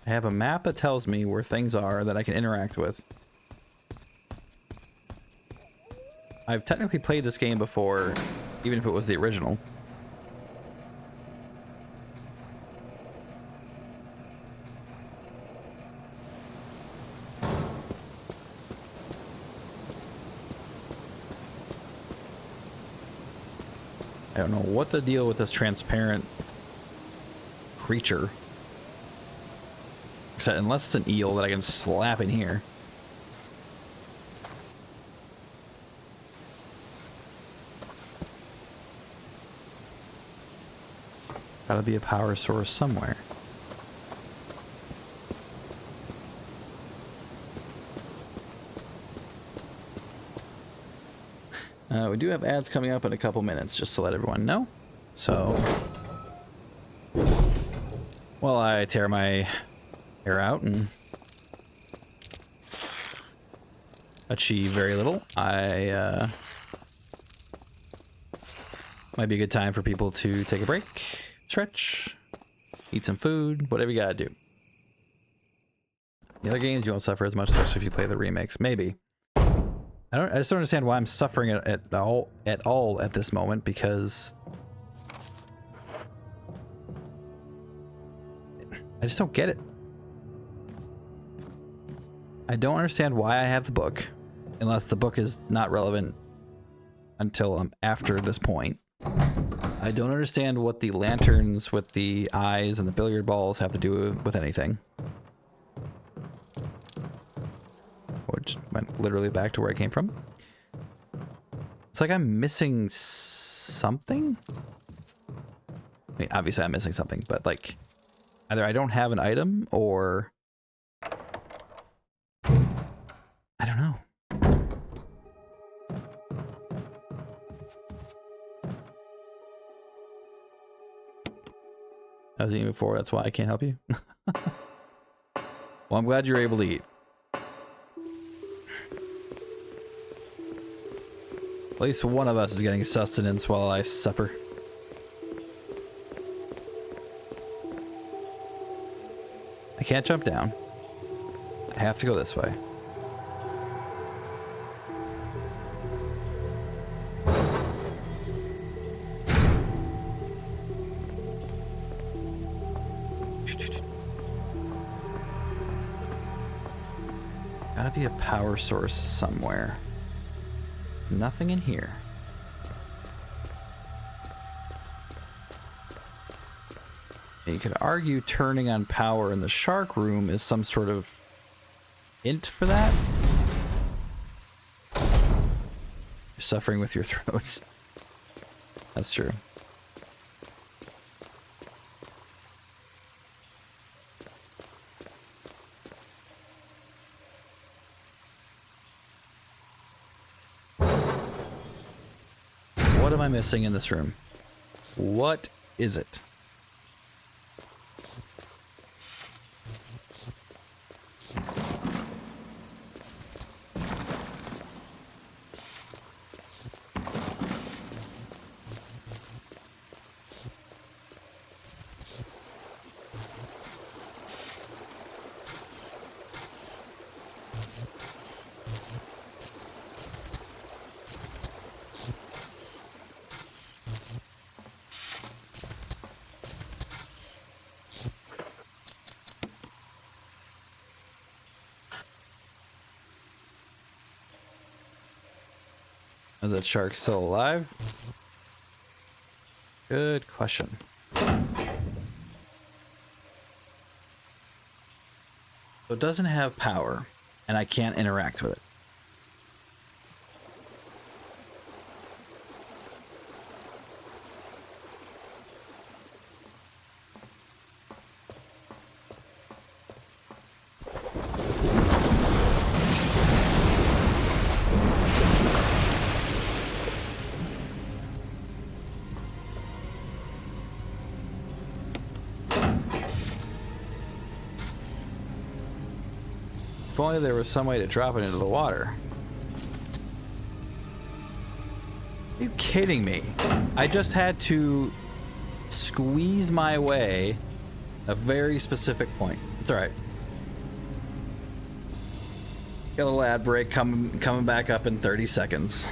I have a map that tells me where things are that I can interact with. I've technically played this game before, even if it was the original. I don't know what the deal with this transparent creature. Unless it's an eel that I can slap in here. Gotta be a power source somewhere. We do have ads coming up in a couple minutes, just to let everyone know. So, while I tear my hair out and achieve very little, I might be a good time for people to take a break, stretch, eat some food, whatever you gotta do. The other games you won't suffer as much, especially if you play the remakes. Maybe. I just don't understand why I'm suffering at all at this moment, because I just don't get it. I don't understand why I have the book, unless the book is not relevant until I'm after this point. I don't understand what the lanterns with the eyes and the billiard balls have to do with anything. Which went literally back to where I came from. It's like I'm missing something. I mean, obviously I'm missing something, but like either I don't have an item or I don't know. I was eating before, that's why I can't help you. Well, I'm glad you're able to eat. At least one of us is getting sustenance while I suffer. I can't jump down. I have to go this way. Gotta be a power source somewhere. There's nothing in here. And you could argue turning on power in the shark room is some sort of hint for that. You're suffering with your throats. That's true. What am I missing in this room? What is it? Is that shark still alive? Good question. So it doesn't have power, and I can't interact with it. If only there was some way to drop it into the water. Are you kidding me? I just had to squeeze my way a very specific point. It's all right. Got a little ad break coming back up in 30 seconds.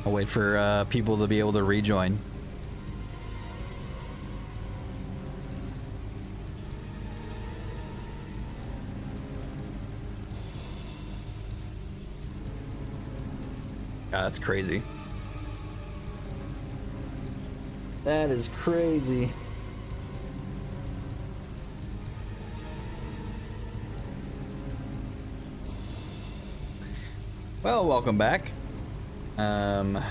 I'll wait for people to be able to rejoin. God, that's crazy. That is crazy. Well, welcome back. Welcome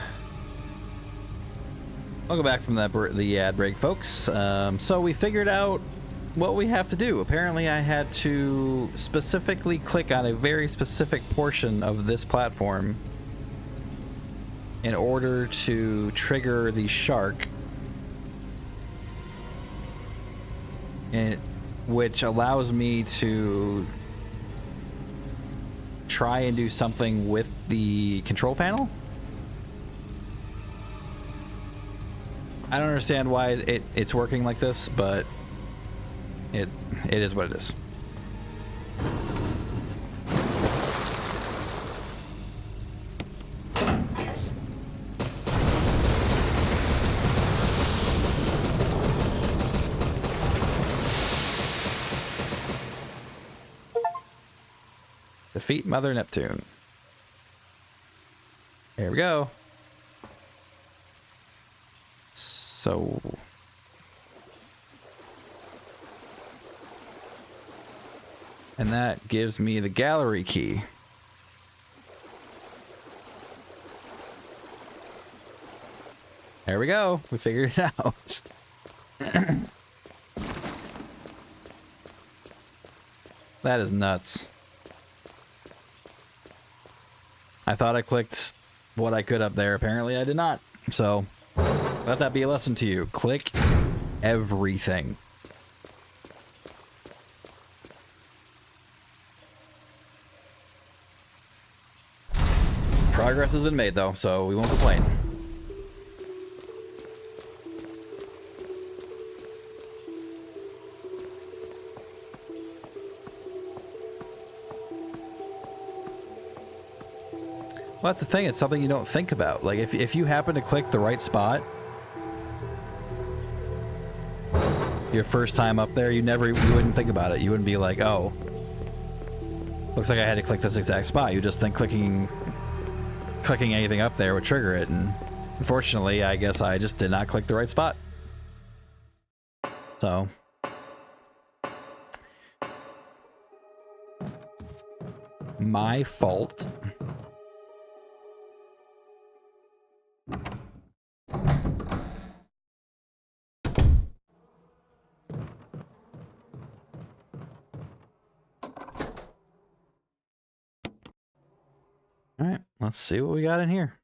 back from the ad break, folks. So we figured out what we have to do. Apparently, I had to specifically click on a very specific portion of this platform in order to trigger the shark, which allows me to try and do something with the control panel. I don't understand why it's working like this, but it is what it is. Defeat Mother Neptune. Here we go. So... and that gives me the gallery key. There we go. We figured it out. That is nuts. I thought I clicked what I could up there. Apparently I did not. So let that be a lesson to you. Click everything. Progress has been made though, so we won't complain. Well, that's the thing. It's something you don't think about. Like, if you happen to click the right spot, your first time up there, you wouldn't think about it. You wouldn't be like, oh, looks like I had to click this exact spot. You just think clicking anything up there would trigger it. And unfortunately, I guess I just did not click the right spot. So... my fault. All right, let's see what we got in here.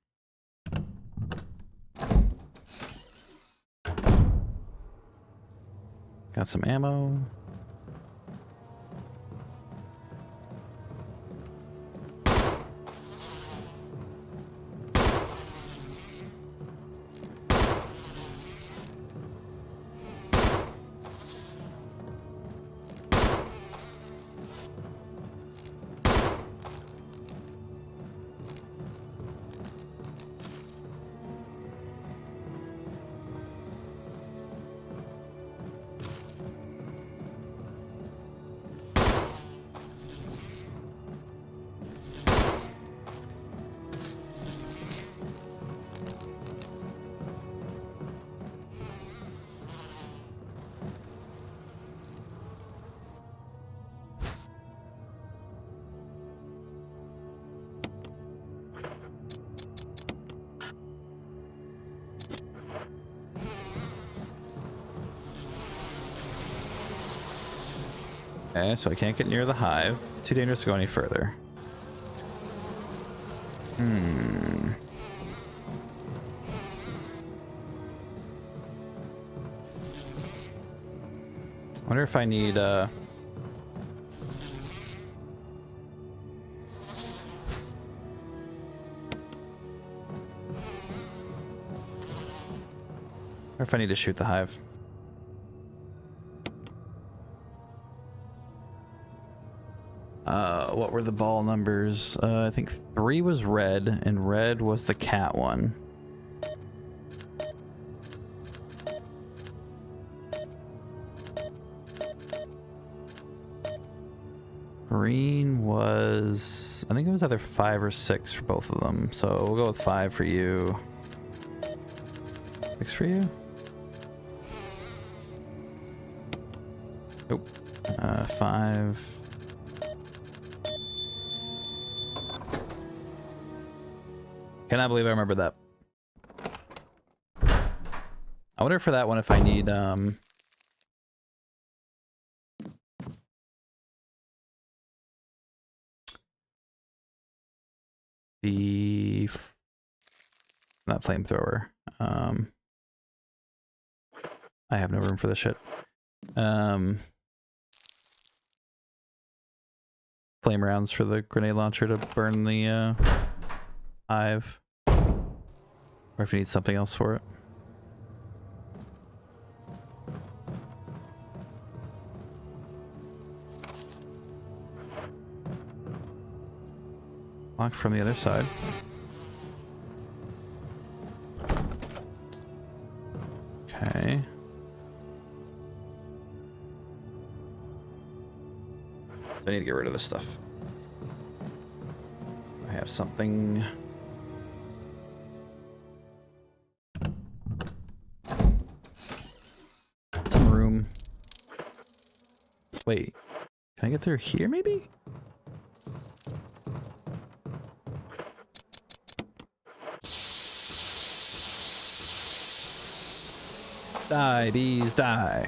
Got some ammo. Okay, so I can't get near the hive. Too dangerous to go any further. Wonder if I need or if I need to shoot the hive. What were the ball numbers? I think 3 was red, and red was the cat one. Green was... I think it was either 5 or 6 for both of them, so we'll go with 5 for you. 6 for you? Nope. 5... Cannot believe I remember that. I wonder for that one if I need not flamethrower. I have no room for this shit. Flame rounds for the grenade launcher to burn the hive. Or if you need something else for it. Lock from the other side. Okay. I need to get rid of this stuff. I have something. Some room. Wait, can I get through here maybe? Die, bees, die.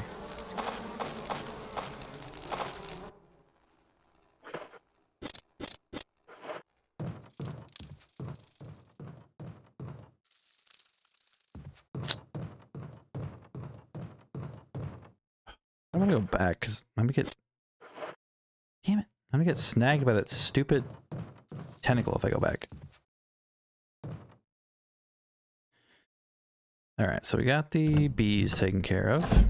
I'm gonna go back because I'm gonna get. Damn it! I'm gonna get snagged by that stupid tentacle if I go back. All right, so we got the bees taken care of.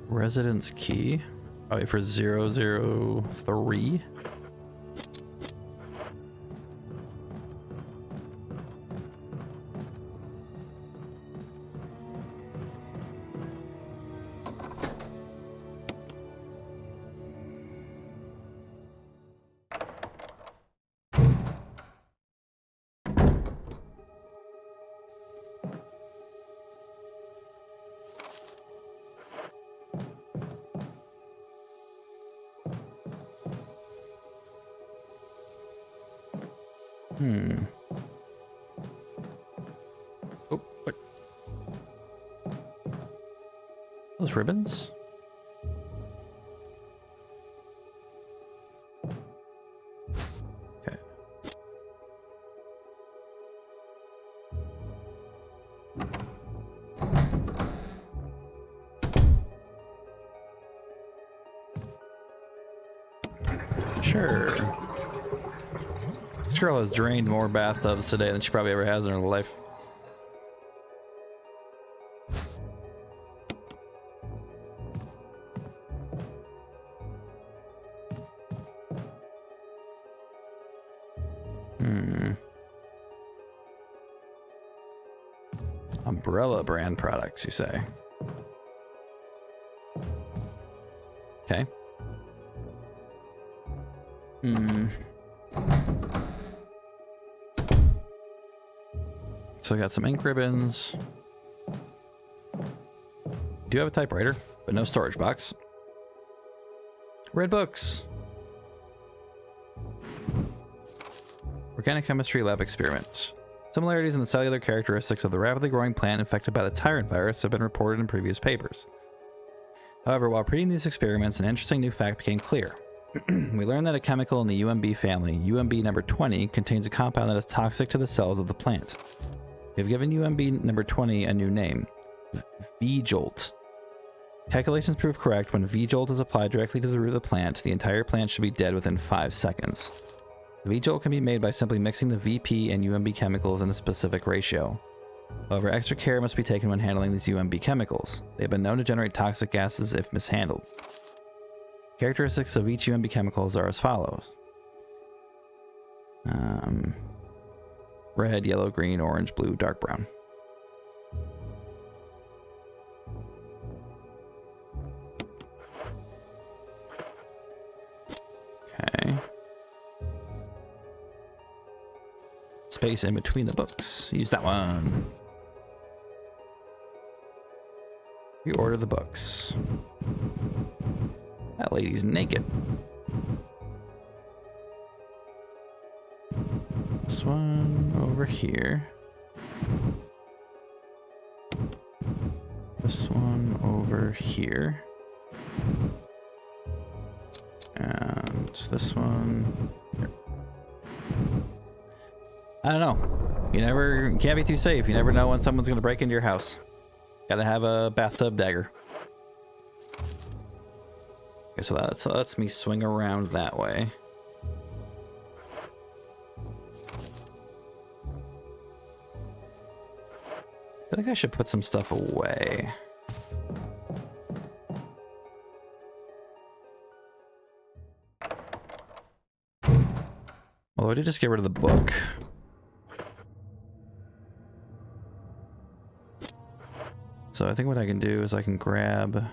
Residence key, probably for 003. Oh, what? Those ribbons? Okay. Sure. This girl has drained more bathtubs today than she probably ever has in her life. Umbrella brand products, you say? Okay. So I got some ink ribbons. Do have a typewriter, but no storage box. Red books. Organic chemistry lab experiments. Similarities in the cellular characteristics of the rapidly growing plant infected by the tyrant virus have been reported in previous papers. However, while reading these experiments, an interesting new fact became clear. We learned that a chemical in the UMB family, UMB number 20, contains a compound that is toxic to the cells of the plant. We have given UMB number 20 a new name, V-Jolt. Calculations prove correct. When V-Jolt is applied directly to the root of the plant should be dead within 5 seconds. The V-Jolt can be made by simply mixing the VP and UMB chemicals in a specific ratio. However, extra care must be taken when handling these UMB chemicals. They have been known to generate toxic gases if mishandled. Characteristics of each UMB chemicals are as follows. Red, yellow, green, orange, blue, dark brown. Okay. Space in between the books. Use that one. Reorder the books. That lady's naked. This one over here. This one over here. And this one here. I don't know. You can't be too safe. You never know when someone's gonna break into your house. Gotta have a bathtub dagger. Okay, so that lets me swing around that way. I think I should put some stuff away. Although I did just get rid of the book. So I think what I can do is I can grab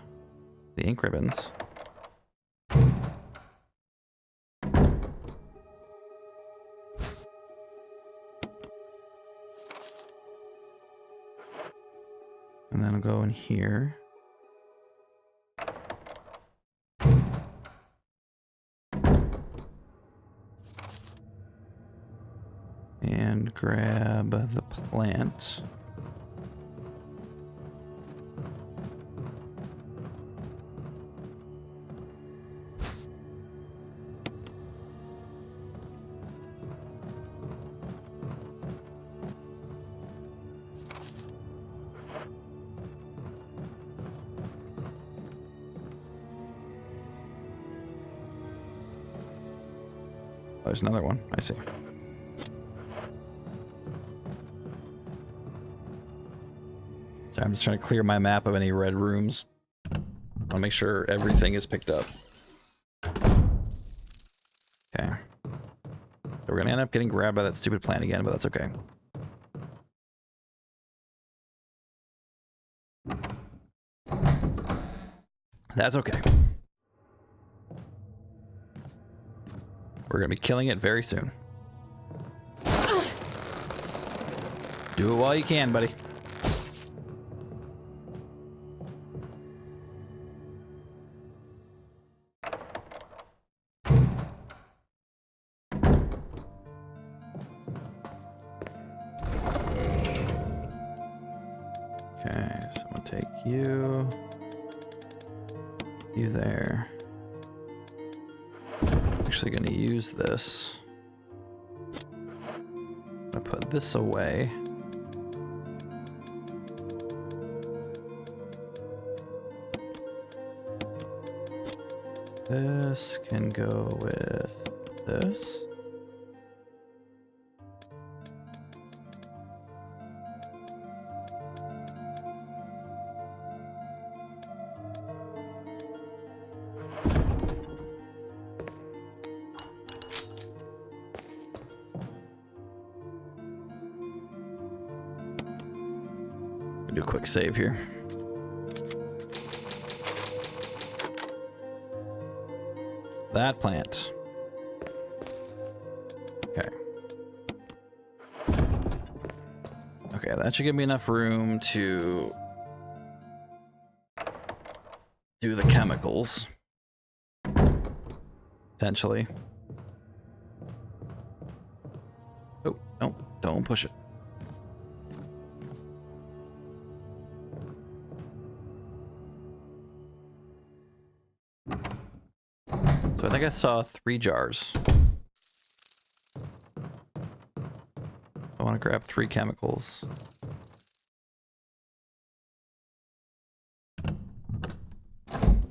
the ink ribbons. And then I'll go in here. And grab the plant. Oh, there's another one. I see. Sorry, I'm just trying to clear my map of any red rooms. I'll make sure everything is picked up. Okay. So we're gonna end up getting grabbed by that stupid plant again, but that's okay. That's okay. We're gonna be killing it very soon. Do it while you can, buddy. Okay, so I'm gonna take you. You there. Actually gonna use this. I'm gonna put this away. This can go with this. Do a quick save here. That plant. Okay. Okay, that should give me enough room to do the chemicals. Potentially. Oh, no, don't push it. So I think I saw 3 jars. I want to grab 3 chemicals. And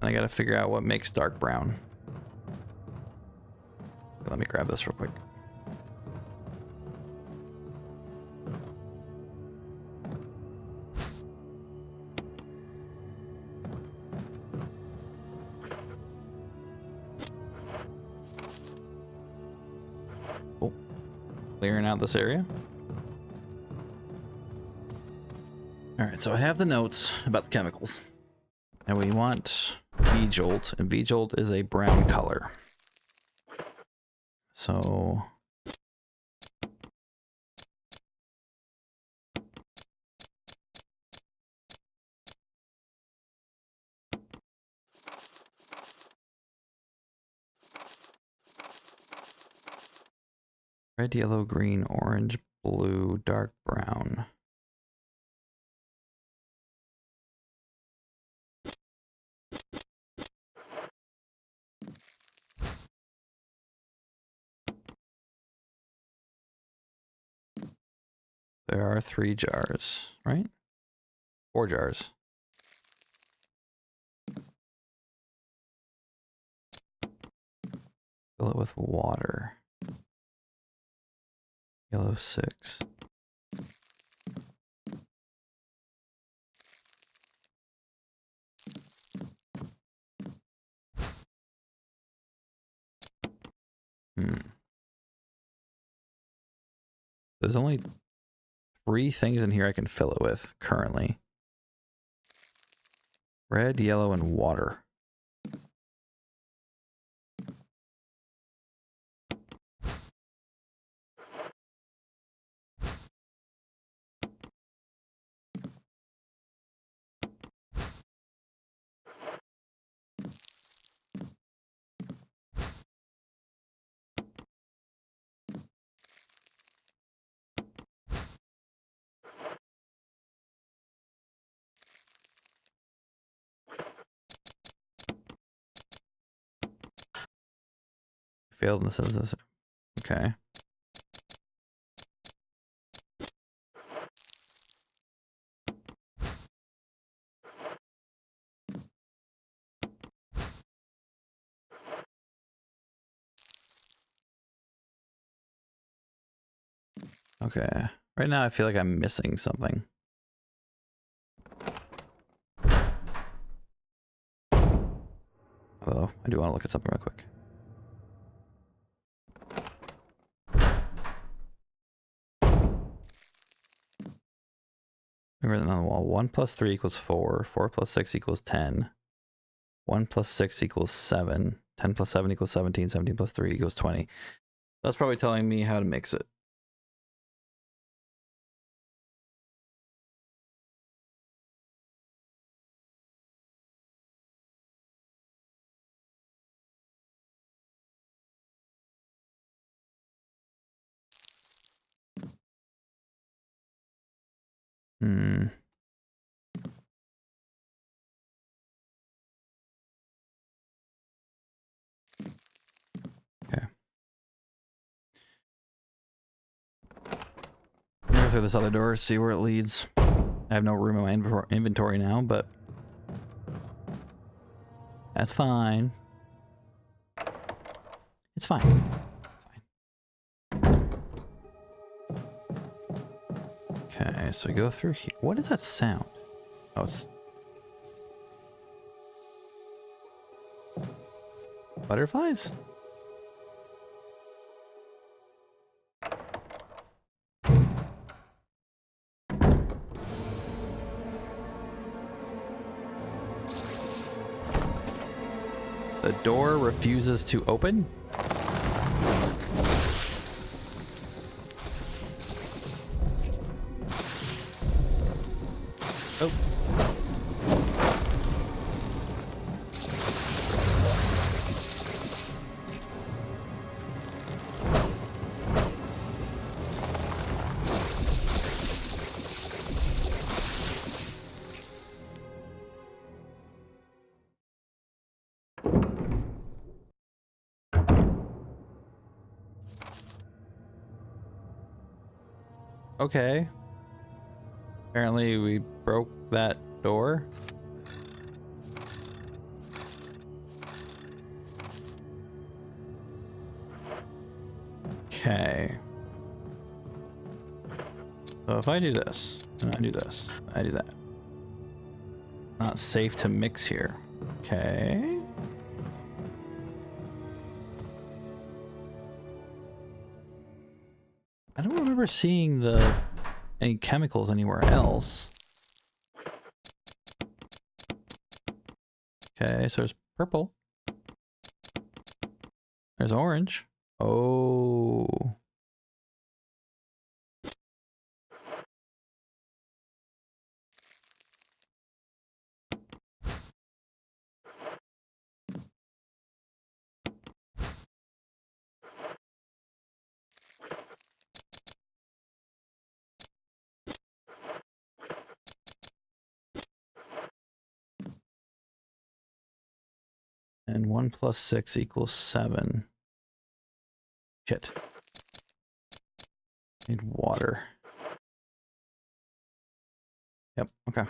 I gotta figure out what makes dark brown. Let me grab this real quick. Clearing out this area. Alright, so I have the notes about the chemicals. And we want V-Jolt, and V-Jolt is a brown color. So... red, yellow, green, orange, blue, dark brown. There are 3 jars, right? 4 jars. Fill it with water. Yellow 6. There's only 3 things in here I can fill it with currently. Red, yellow, and water. Failed in the census. Okay. Okay. Right now I feel like I'm missing something. Although, I do want to look at something real quick. Remember on the wall, 1 plus 3 equals 4, 4 plus 6 equals 10, 1 plus 6 equals 7, 10 plus 7 equals 17, 17 plus 3 equals 20. That's probably telling me how to mix it. Hmm. Okay. I'm gonna go through this other door, see where it leads. I have no room in my inventory now, but that's fine. It's fine. Okay, so we go through here. What is that sound? Oh, it's butterflies? The door refuses to open? Oh. Okay. Apparently we broke that door. Okay. So if I do this, and I do this, I do that. Not safe to mix here. Okay. I don't remember seeing any chemicals anywhere else. Okay, so there's purple. There's orange. Oh. And 1 plus 6 equals 7. Shit. Need water. Yep, okay.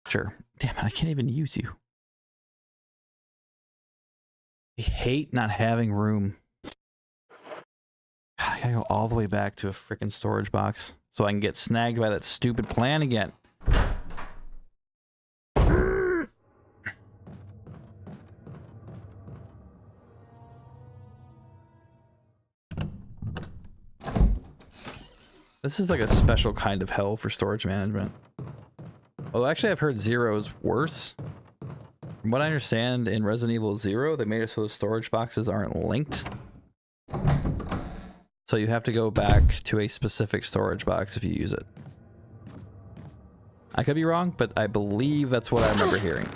Sure. Damn it, I can't even use you. I hate not having room. I gotta go all the way back to a freaking storage box so I can get snagged by that stupid plan again. This is like a special kind of hell for storage management. Well, actually, I've heard Zero is worse. From what I understand, in Resident Evil 0, they made it so the storage boxes aren't linked. So you have to go back to a specific storage box if you use it. I could be wrong, but I believe that's what I remember hearing.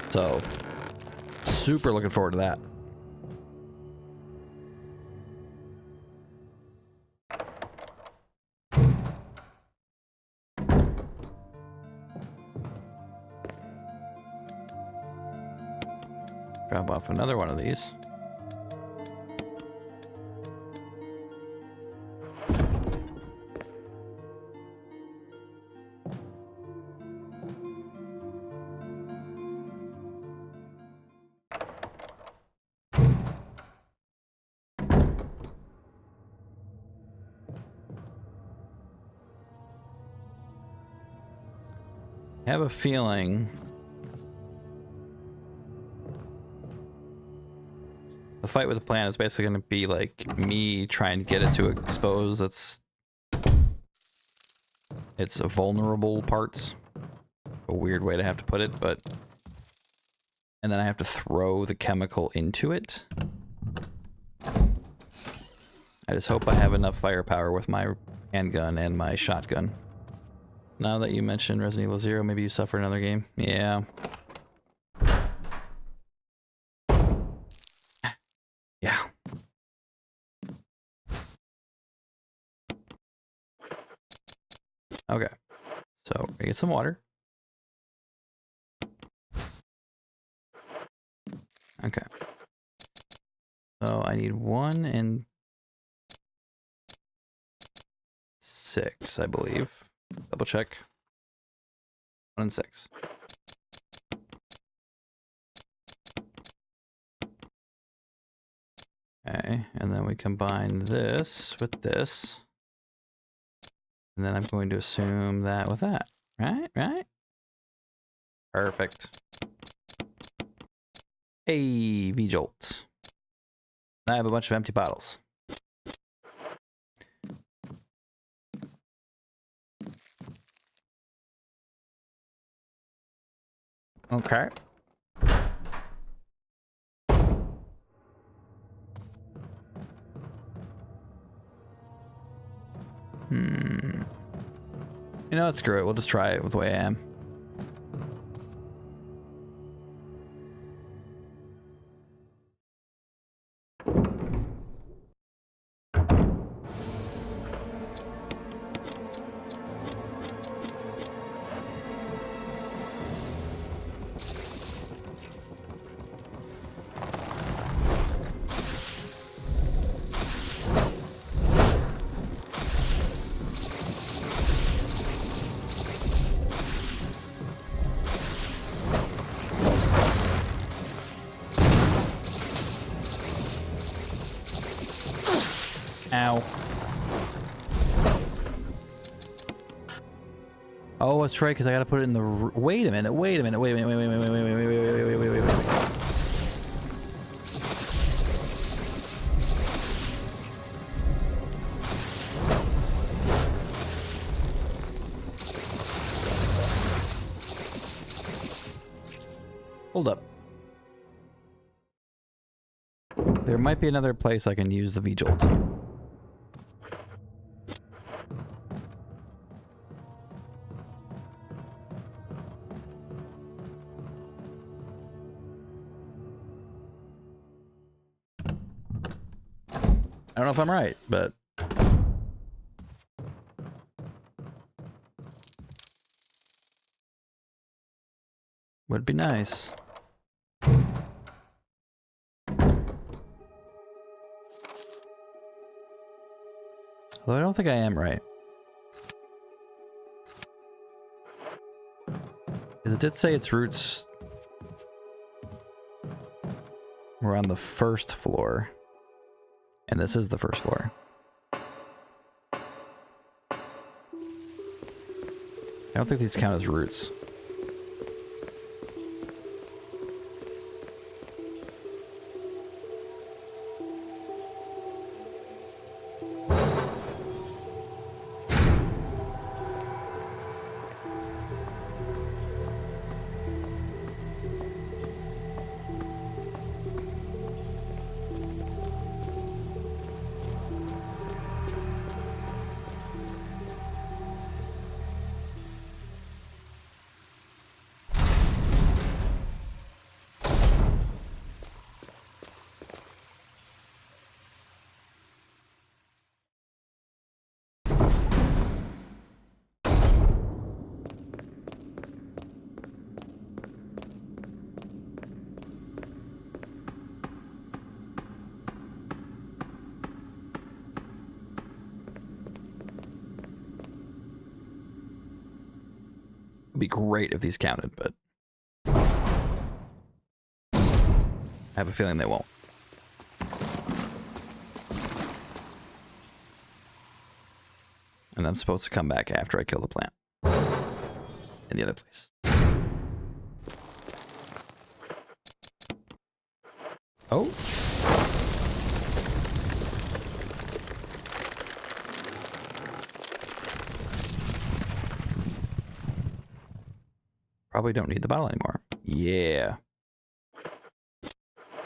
So, super looking forward to that. Drop off another one of these. I have a feeling the fight with the plant is basically going to be like me trying to get it to expose its vulnerable parts. A weird way to have to put it, but... And then I have to throw the chemical into it. I just hope I have enough firepower with my handgun and my shotgun. Now that you mentioned Resident Evil 0, maybe you suffer another game. Yeah. Yeah. Okay. So, we get some water. Okay. So, I need 1 and 6, I believe. Double check. 1 and 6. Okay, and then we combine this with this. And then I'm going to assume that with that. Right? Perfect. Hey, V-Jolt. I have a bunch of empty bottles. Okay. You know what? Screw it. We'll just try it with the way I am. Ow. Oh, that's right, because I gotta put it in the... Wait a minute. Hold up. There might be another place I can use the V-Jolt. I don't know if I'm right, but... Would be nice. Although I don't think I am right. Because it did say its roots were on the first floor. And this is the first floor. I don't think these count as roots. It'd be great if these counted, but I have a feeling they won't. And I'm supposed to come back after I kill the plant in the other place. Oh. Probably don't need the bottle anymore. Yeah.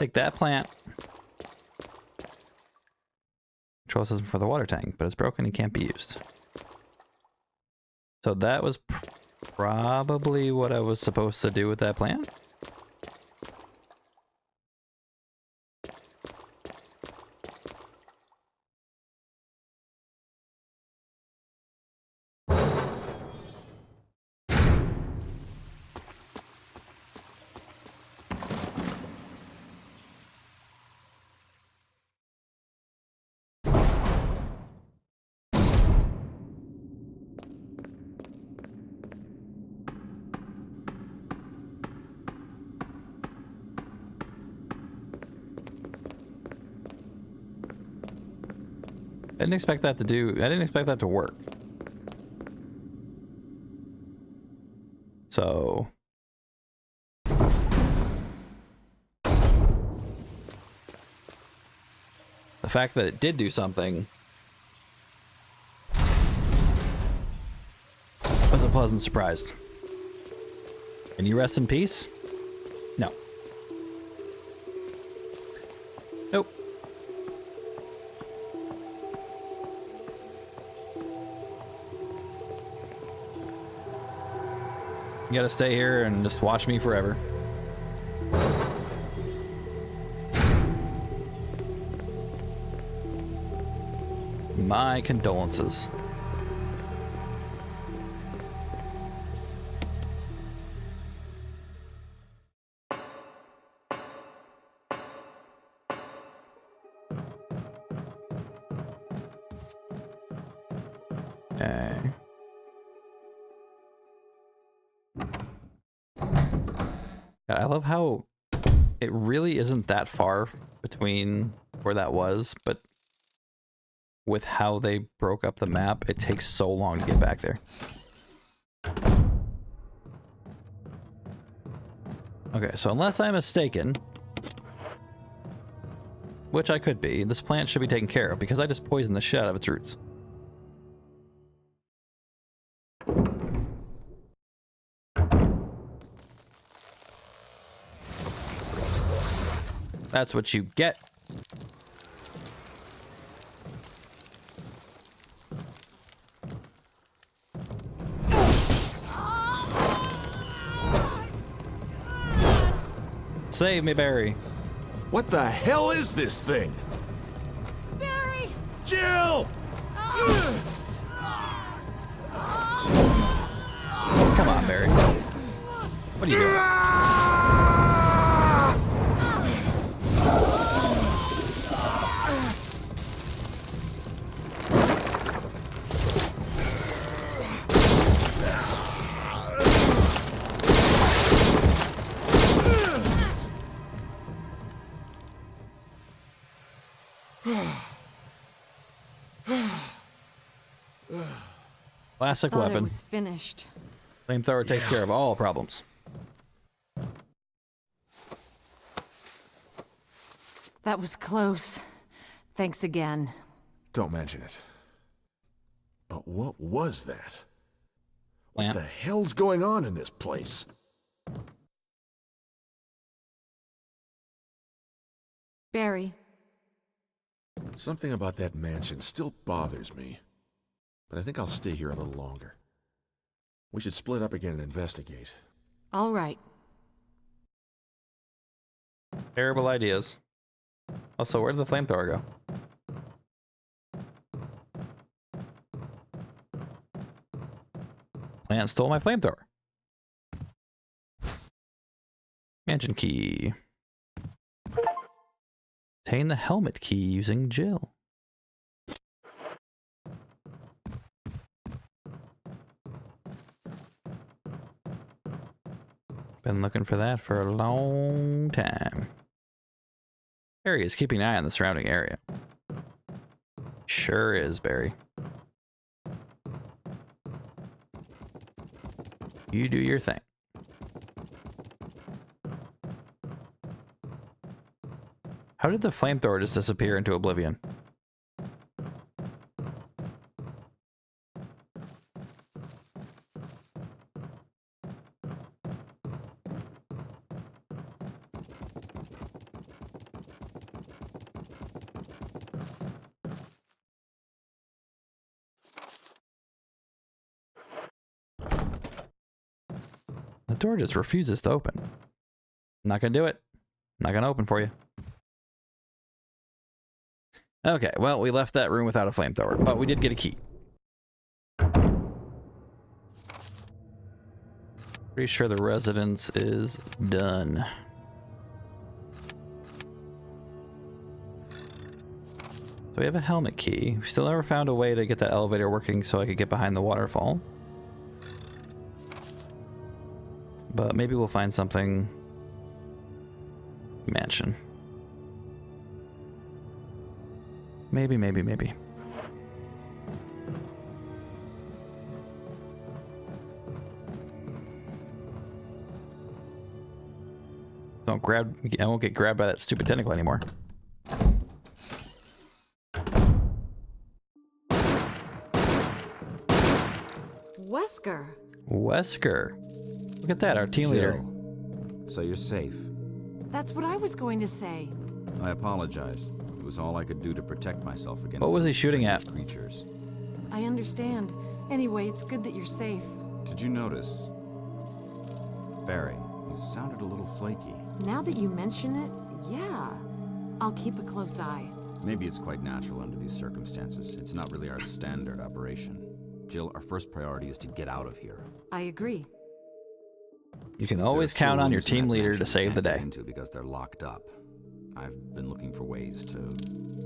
Take that plant. Control system for the water tank, but it's broken and can't be used. So that was probably what I was supposed to do with that plant. I didn't expect that to work. So the fact that it did do something was a pleasant surprise. Can you rest in peace? No. Nope. You gotta stay here and just watch me forever. My condolences. Okay. God, I love how it really isn't that far between where that was, but with how they broke up the map, it takes so long to get back there. Okay, so unless I'm mistaken, which I could be, this plant should be taken care of because I just poisoned the shit out of its roots. That's what you get. Save me, Barry.
What the hell is this thing?
Barry!
Jill!
Come on, Barry. What are you doing? Classic
Thought it
weapon.
was finished.
Flamethrower takes care of all problems.
That was close. Thanks again.
Don't mention it. But what was that?
Plant.
What the hell's going on in this place?
Barry,
Something about that mansion still bothers me. But I think I'll stay here a little longer. We should split up again and investigate.
all right.
Terrible ideas. Also, where did the flamethrower go? Plant stole my flamethrower. Mansion key. Obtain the helmet key using Jill. Been looking for that for a long time. Barry is keeping an eye on the surrounding area. Sure is, Barry. You do your thing. How did the flamethrower just disappear into oblivion? The door just refuses to open. I'm not gonna do it. I'm not gonna open for you. Okay, well, we left that room without a flamethrower, but we did get a key. Pretty sure the residence is done. So we have a helmet key. We still never found a way to get that elevator working so I could get behind the waterfall. But maybe we'll find something. Mansion. Maybe. Don't grab. I won't get grabbed by that stupid tentacle anymore. Wesker. Look at that, our team leader.
Jill, so you're safe.
That's what I was going to say.
I apologize. It was all I could do to protect myself against
What was he
those
shooting
strange
at?
creatures.
I understand. Anyway, it's good that you're safe.
Did you notice? Barry, he sounded a little flaky.
Now that you mention it, yeah. I'll keep a close eye.
Maybe it's quite natural under these circumstances. It's not really our standard operation. Jill, our first priority is to get out of here.
I agree.
You can always count on your team leader to save the day.
Into because they're locked up. I've been looking for ways to.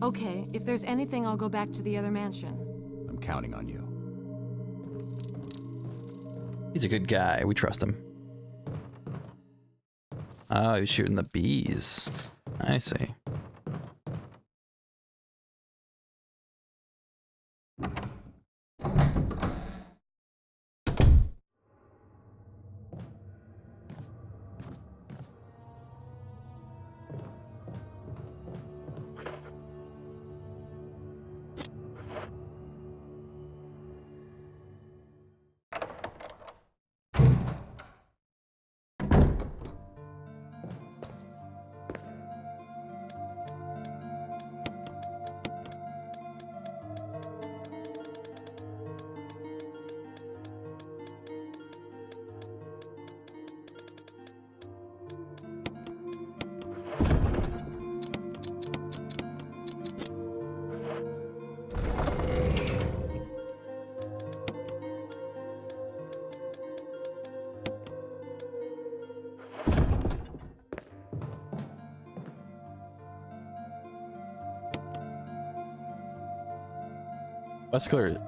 Okay, if there's anything, I'll go back to the other mansion.
I'm counting on you.
He's a good guy. We trust him. Oh, he's shooting the bees. I see.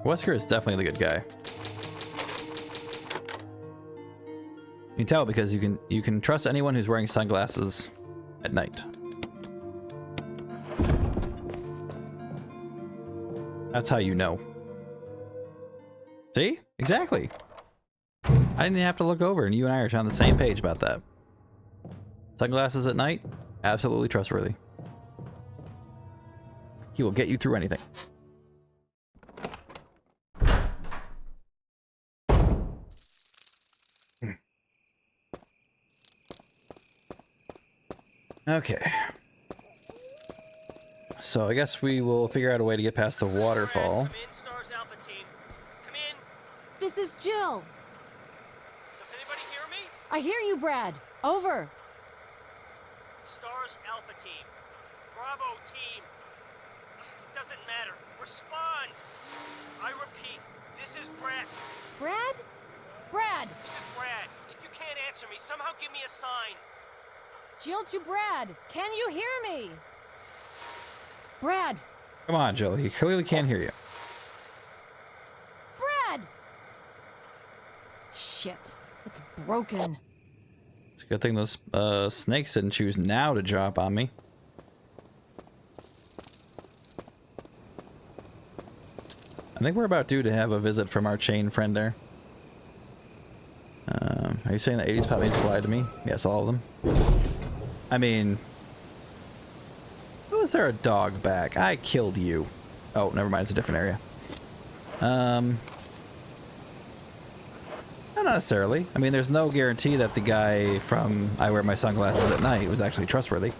Wesker is definitely the good guy. You can tell because you can trust anyone who's wearing sunglasses at night. That's how you know. See? Exactly. I didn't even have to look over, and you and I are on the same page about that. Sunglasses at night? Absolutely trustworthy. He will get you through anything. Okay. So I guess we will figure out a way to get past the waterfall.
Come in, Stars Alpha Team. Come in.
This is Jill.
Does anybody hear me?
I hear you, Brad. Over.
Stars Alpha Team. Bravo Team. It doesn't matter. Respond. I repeat, this is Brad.
Brad? Brad!
This is Brad. If you can't answer me, somehow give me a sign.
Jill to Brad. Can you hear me? Brad!
Come on, Jill. He clearly can't hear you.
Brad! Shit. It's broken.
It's a good thing those snakes didn't choose now to drop on me. I think we're about due to have a visit from our chain friend there. Are you saying that 80s pop music lied to me? Yes, all of them. I mean... Who is there a dog back? I killed you. Oh, never mind, it's a different area. Not necessarily. I mean, there's no guarantee that the guy from I Wear My Sunglasses at Night was actually trustworthy.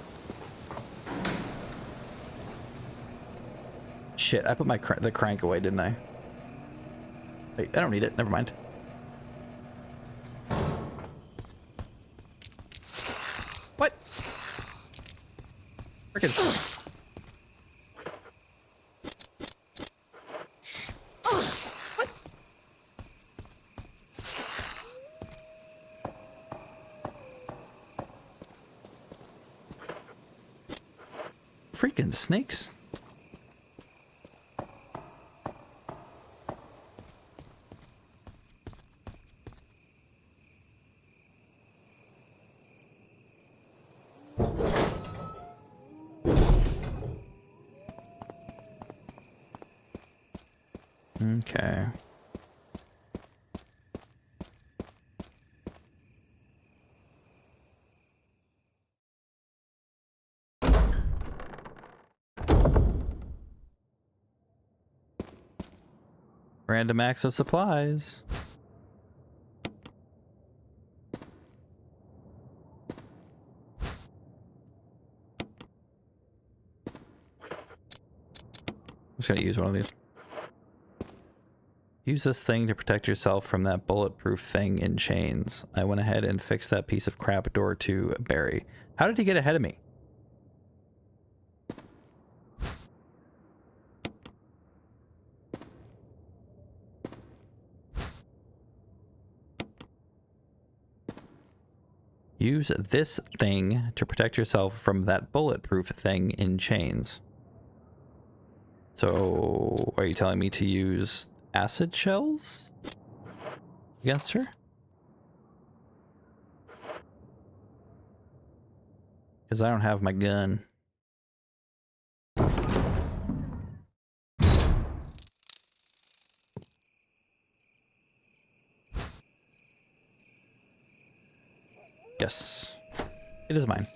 Shit, I put my the crank away, didn't I? Wait, I don't need it. Never mind. What? Frickin'. Freaking snakes. Okay. Random acts of supplies. I'm just gonna use one of these. Use this thing to protect yourself from that bulletproof thing in chains. I went ahead and fixed that piece of crap door to Barry. How did he get ahead of me? Use this thing to protect yourself from that bulletproof thing in chains. So, are you telling me to use acid shells against her? Because I don't have my gun. Yes, it is mine.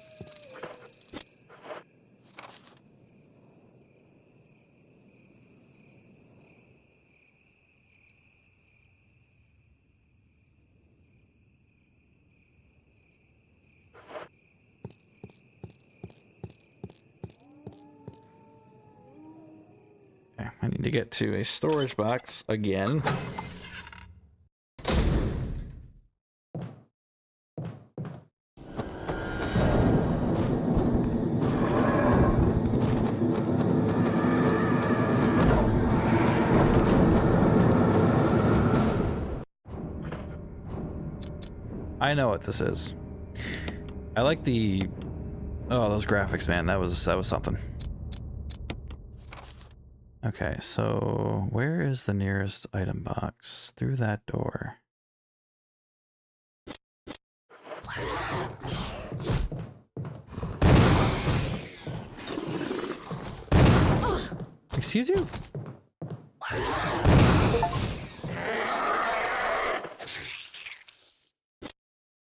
Okay, I need to get to a storage box again. I know what this is. I like the... Oh, those graphics, man. That was something. Okay, so where is the nearest item box? Through that door. Excuse you?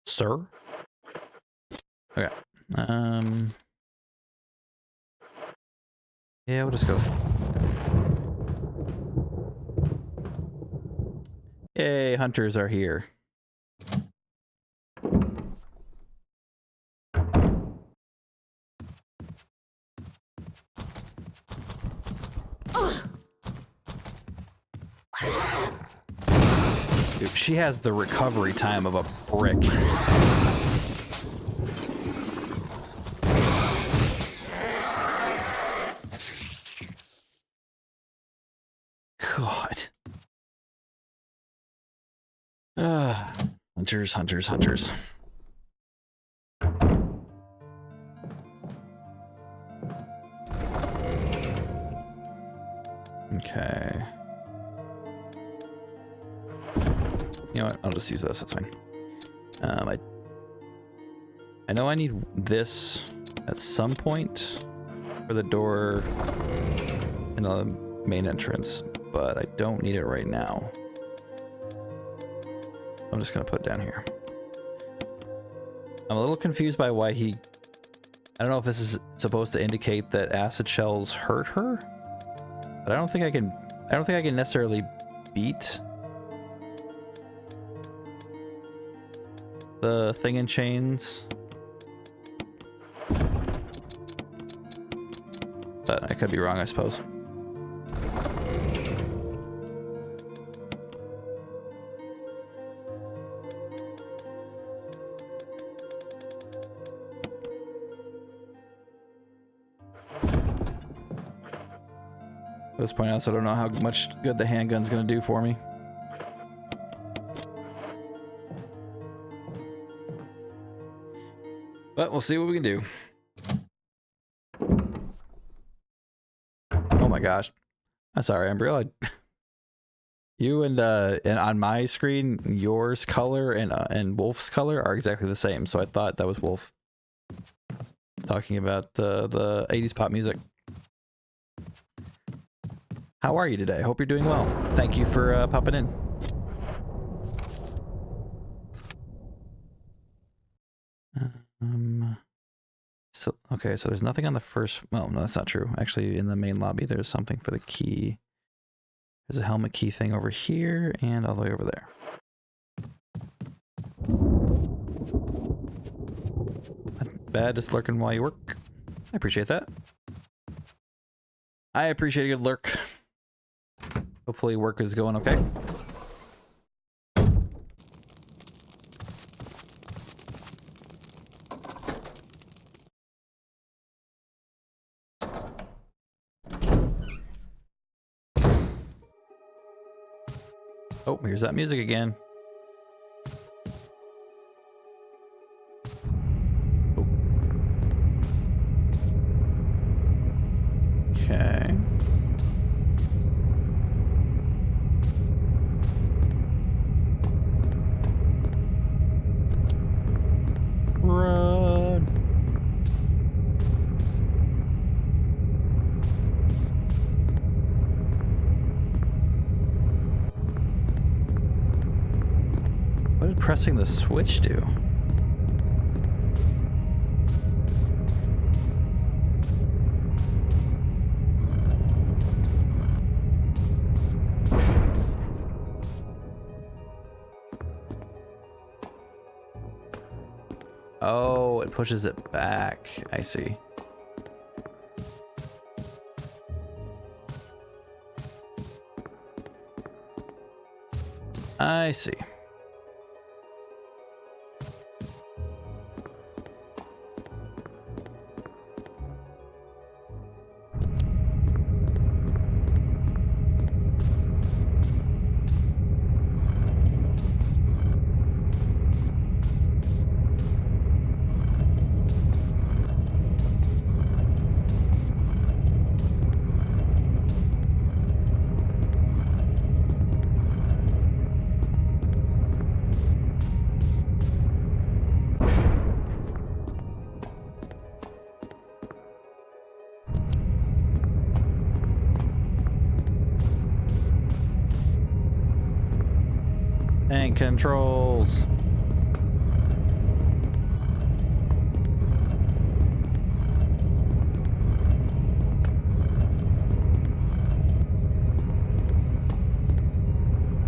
Sir? Okay. Yeah, we'll just go. Yay, hunters are here. Dude, she has the recovery time of a brick. God. Hunters, hunters, hunters. Okay. You know what? I'll just use this. That's fine. I know I need this at some point for the door in the main entrance, but I don't need it right now. I'm just gonna put it down here. I'm a little confused by why he... I don't know if this is supposed to indicate that acid shells hurt her, but I don't think I can necessarily beat the thing in chains. But I could be wrong, I suppose. At this point, I also don't know how much good the handgun's gonna do for me. But we'll see what we can do. Oh my gosh. I'm sorry, Umbrella. You and on my screen, yours color and Wolf's color are exactly the same. So I thought that was Wolf talking about the 80s pop music. How are you today? Hope you're doing well. Thank you for popping in. So okay, so there's nothing on the first. Well, no, that's not true. Actually, in the main lobby, there's something for the key. There's a helmet key thing over here and all the way over there. Not bad, just lurking while you work. I appreciate that. I appreciate a good lurk. Hopefully work is going okay. Oh, here's that music again. Oh. Okay. Run. What did pressing the switch do? Oh, it pushes it back. I see. I see. And controls. I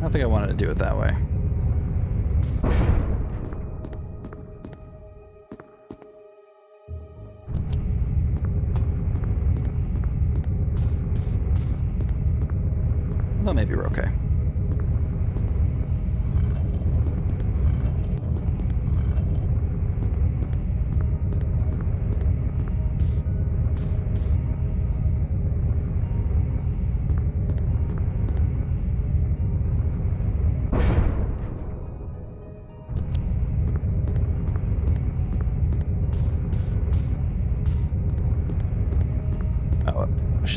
don't think I wanted to do it that way. Well, maybe we're okay.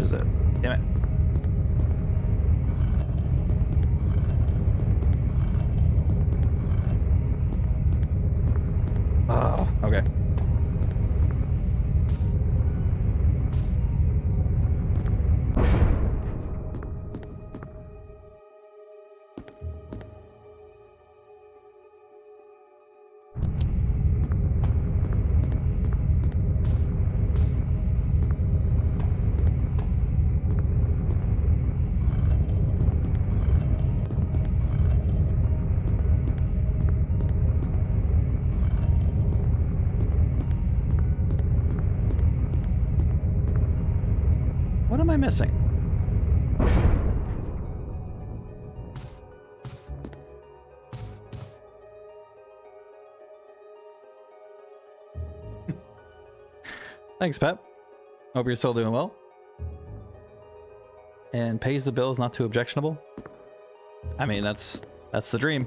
Is it? Damn it. Oh, okay. missing? Thanks, Pep. Hope you're still doing well. And pays the bills, not too objectionable. I mean, that's the dream.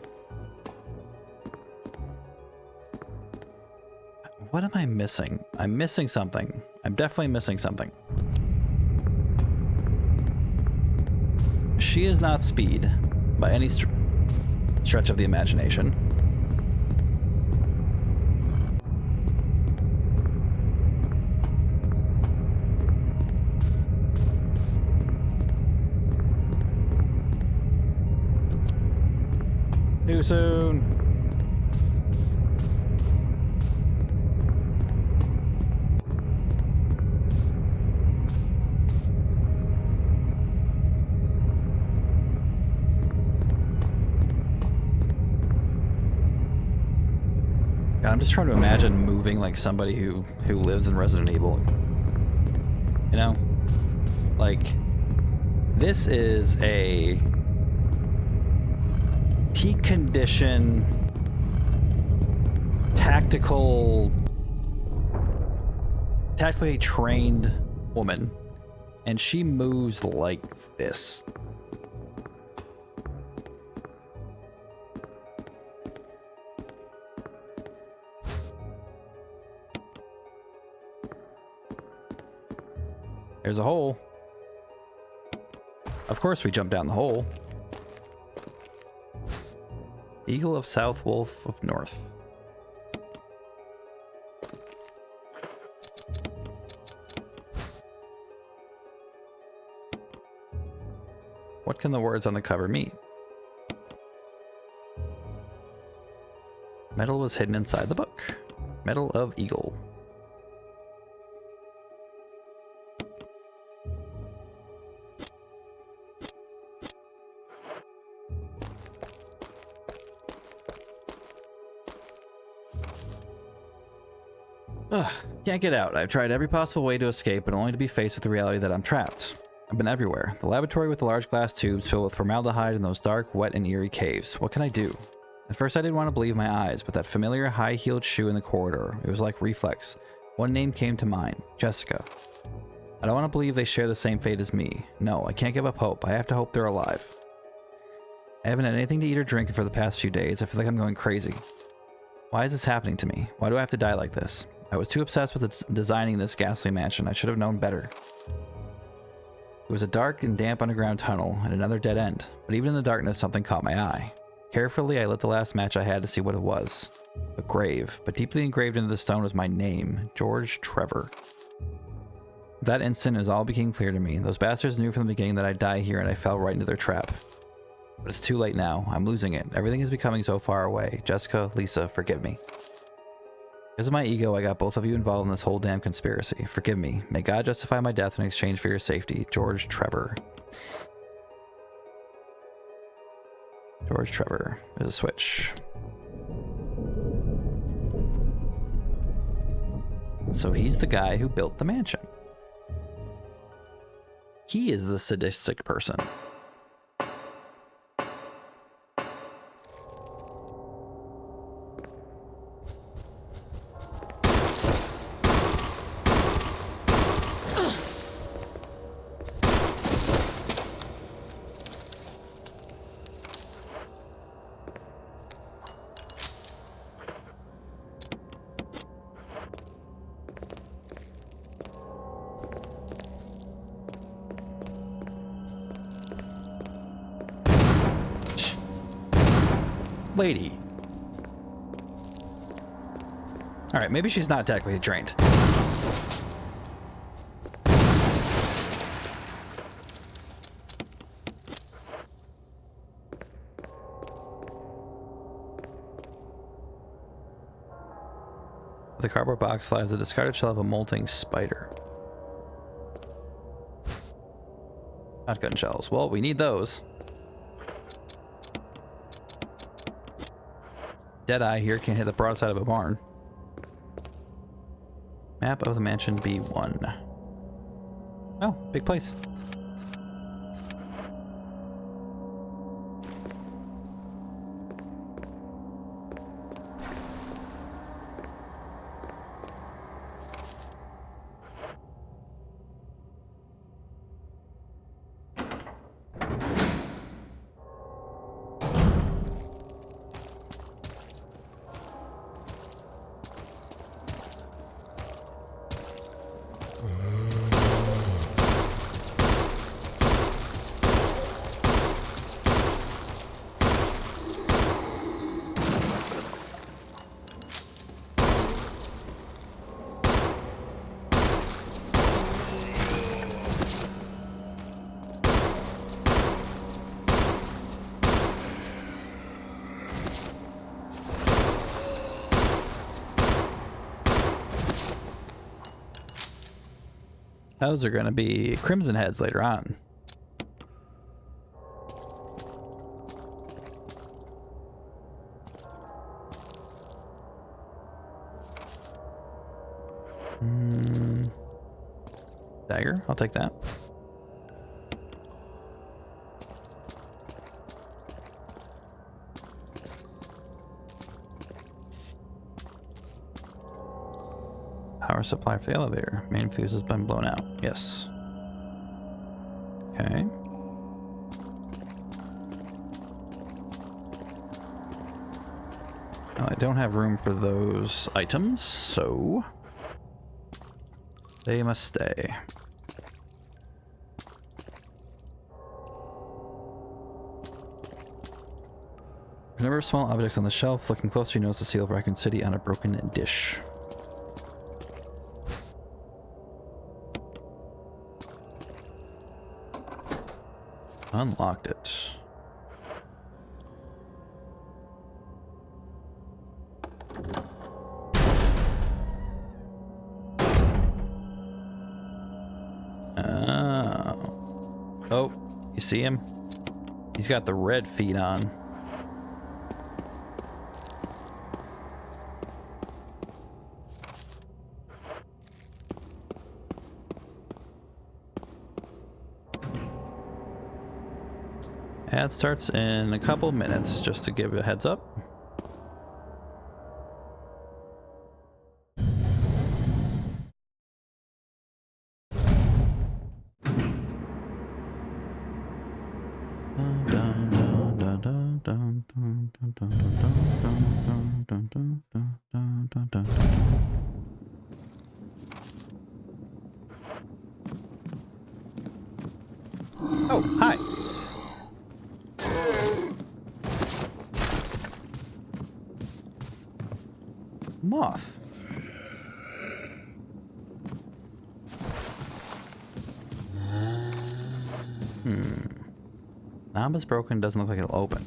What am I missing? I'm missing something. I'm definitely missing something. She is not speed by any stretch of the imagination. Too soon. God, I'm just trying to imagine moving like somebody who lives in Resident Evil. You know? Like, this is a peak condition, tactically trained woman, and she moves like this. There's a hole. Of course we jump down the hole. Eagle of South, Wolf of North. What can the words on the cover mean? Medal was hidden inside the book. Medal of Eagle. Ugh, can't get out. I've tried every possible way to escape, but only to be faced with the reality that I'm trapped. I've been everywhere. The laboratory with the large glass tubes filled with formaldehyde in those dark, wet, and eerie caves. What can I do? At first I didn't want to believe my eyes, but that familiar high-heeled shoe in the corridor, it was like reflex. One name came to mind. Jessica. I don't want to believe they share the same fate as me. No, I can't give up hope. I have to hope they're alive. I haven't had anything to eat or drink for the past few days. I feel like I'm going crazy. Why is this happening to me? Why do I have to die like this? I was too obsessed with designing this ghastly mansion. I should have known better. It was a dark and damp underground tunnel and another dead end, but even in the darkness something caught my eye. Carefully I lit the last match I had to see what it was. A grave, but deeply engraved into the stone was my name, George Trevor. At that instant, it all became clear to me. Those bastards knew from the beginning that I'd die here, and I fell right into their trap. But it's too late now. I'm losing it. Everything is becoming so far away. Jessica, Lisa, forgive me. Because of my ego, I got both of you involved in this whole damn conspiracy. Forgive me. May God justify my death in exchange for your safety. George Trevor. George Trevor. There's a switch. So he's the guy who built the mansion. He is the sadistic person. Lady. Alright, maybe she's not technically trained. The cardboard box lies the discarded shell of a molting spider. Shotgun shells. Well, we need those. Deadeye here can't hit the broadside of a barn. Map of the mansion B1. Oh, big place. Those are going to be Crimson Heads later on. Dagger, I'll take that. Power supply for the elevator. Main fuse has been blown out. Yes. Okay. Now, I don't have room for those items, so they must stay. A number of small objects on the shelf. Looking closer, you notice the seal of Raccoon City on a broken dish. Unlocked it. Oh, you see him? He's got the red feet on. Ad starts in a couple minutes, just to give you a heads up. Oh, hi. Moth. Knob is broken, doesn't look like it'll open.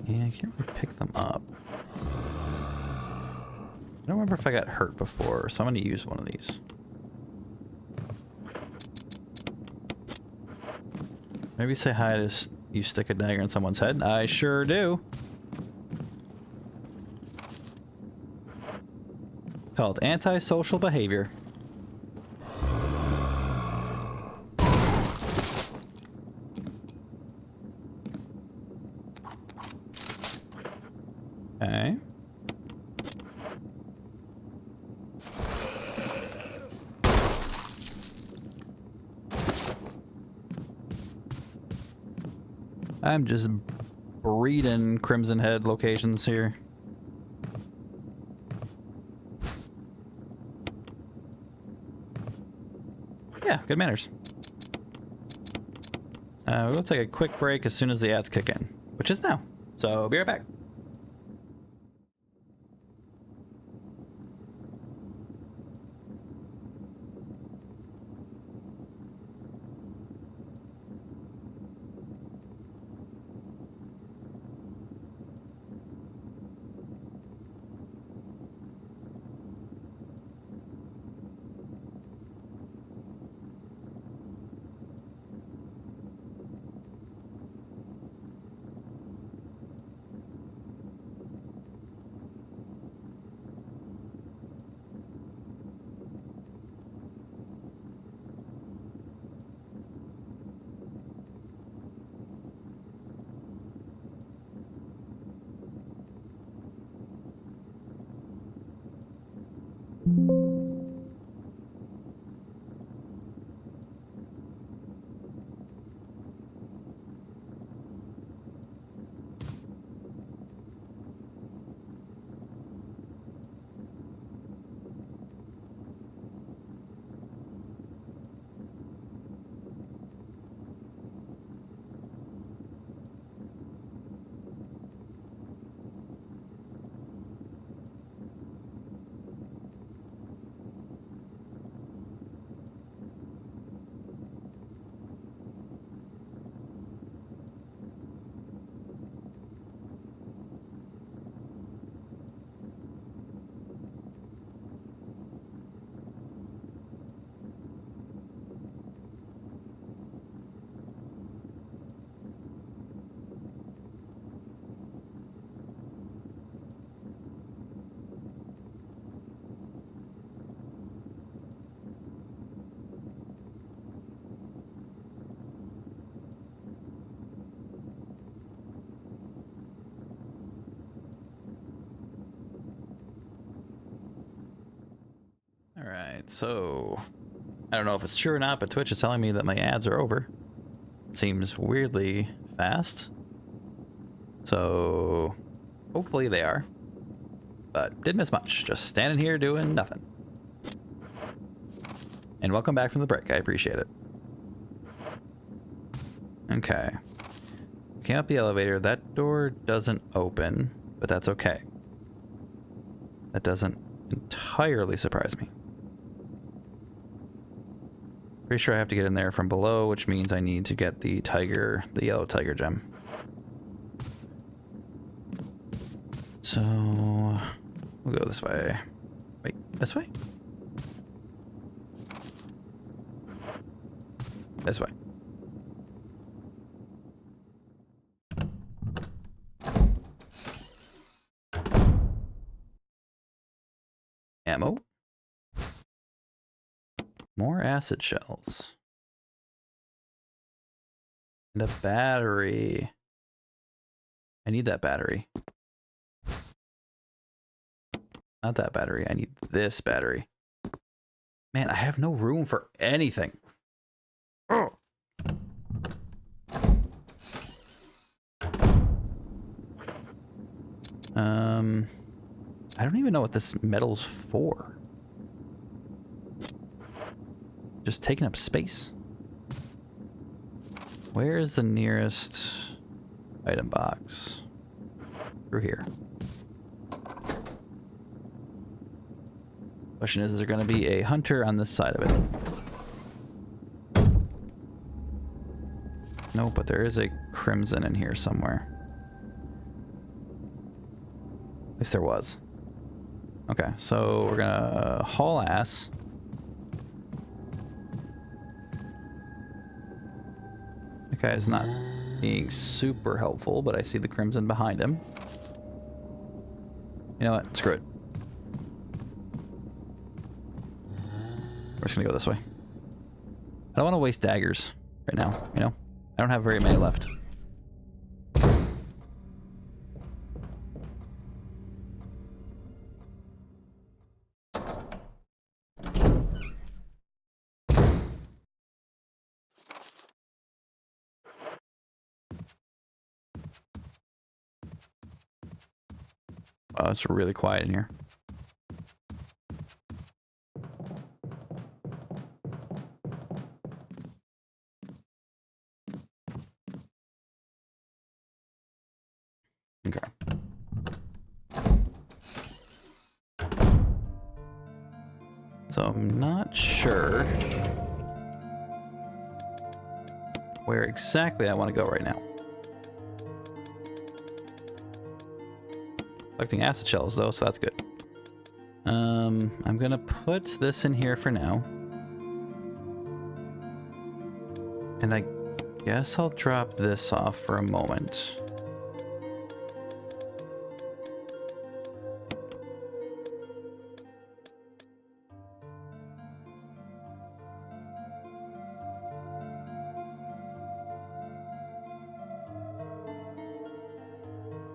Yeah, I can't really pick them up. I don't remember if I got hurt before, so I'm going to use one of these. Maybe say hi to you stick a dagger in someone's head. I sure do. Called antisocial behavior. Okay. I'm just breeding Crimson Head locations here. Yeah, good manners. We'll take a quick break as soon as the ads kick in, which is now. So be right back. Alright, so I don't know if it's true or not, but Twitch is telling me that my ads are over. It seems weirdly fast. So hopefully they are. But didn't miss much. Just standing here doing nothing. And welcome back from the break. I appreciate it. Okay. Came up the elevator. That door doesn't open, but that's okay. That doesn't entirely surprise me. Pretty sure I have to get in there from below, which means I need to get the yellow tiger gem. So we'll go this way. Wait, this way? This way. Ammo. More acid shells. And a battery. I need that battery. Not that battery. I need this battery. Man, I have no room for anything. Oh. I don't even know what this metal's for. Just taking up space. Where is the nearest item box? Through here. Question is there going to be a hunter on this side of it? No, but there is a crimson in here somewhere. At least there was. Okay, so we're gonna haul ass. That guy's not being super helpful, but I see the crimson behind him. You know what? Screw it. We're just gonna go this way. I don't want to waste daggers right now, you know? I don't have very many left. Oh, it's really quiet in here. Okay. So I'm not sure where exactly I want to go right now. Collecting acid shells though, so that's good. I'm gonna put this in here for now. And I guess I'll drop this off for a moment.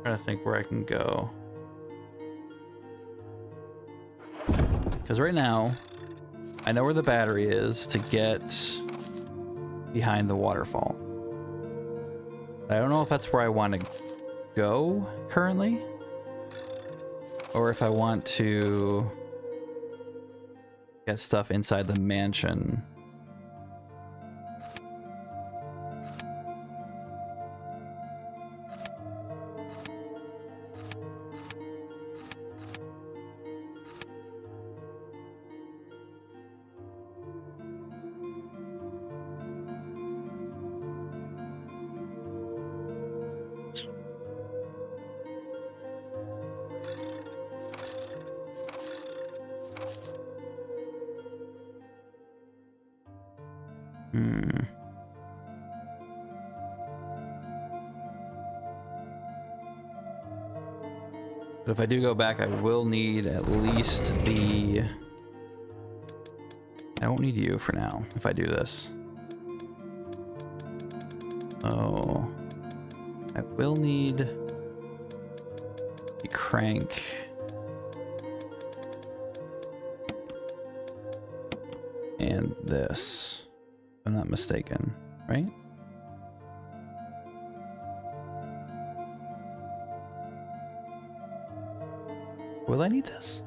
Trying to think where I can go. Because right now, I know where the battery is to get behind the waterfall. I don't know if that's where I want to go currently, or if I want to get stuff inside the mansion. But if I do go back, I will need at least the... I won't need you for now if I do this. Oh, I will need the crank. and this. If I'm not mistaken, right? Will I need this?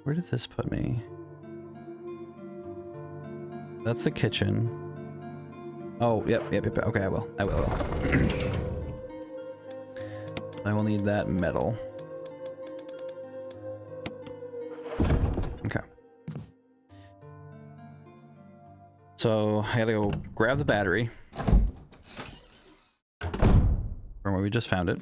Where did this put me? That's the kitchen. Oh, yep. Okay, I will. I will. I will need that metal. Okay. So I gotta go grab the battery from where we just found it.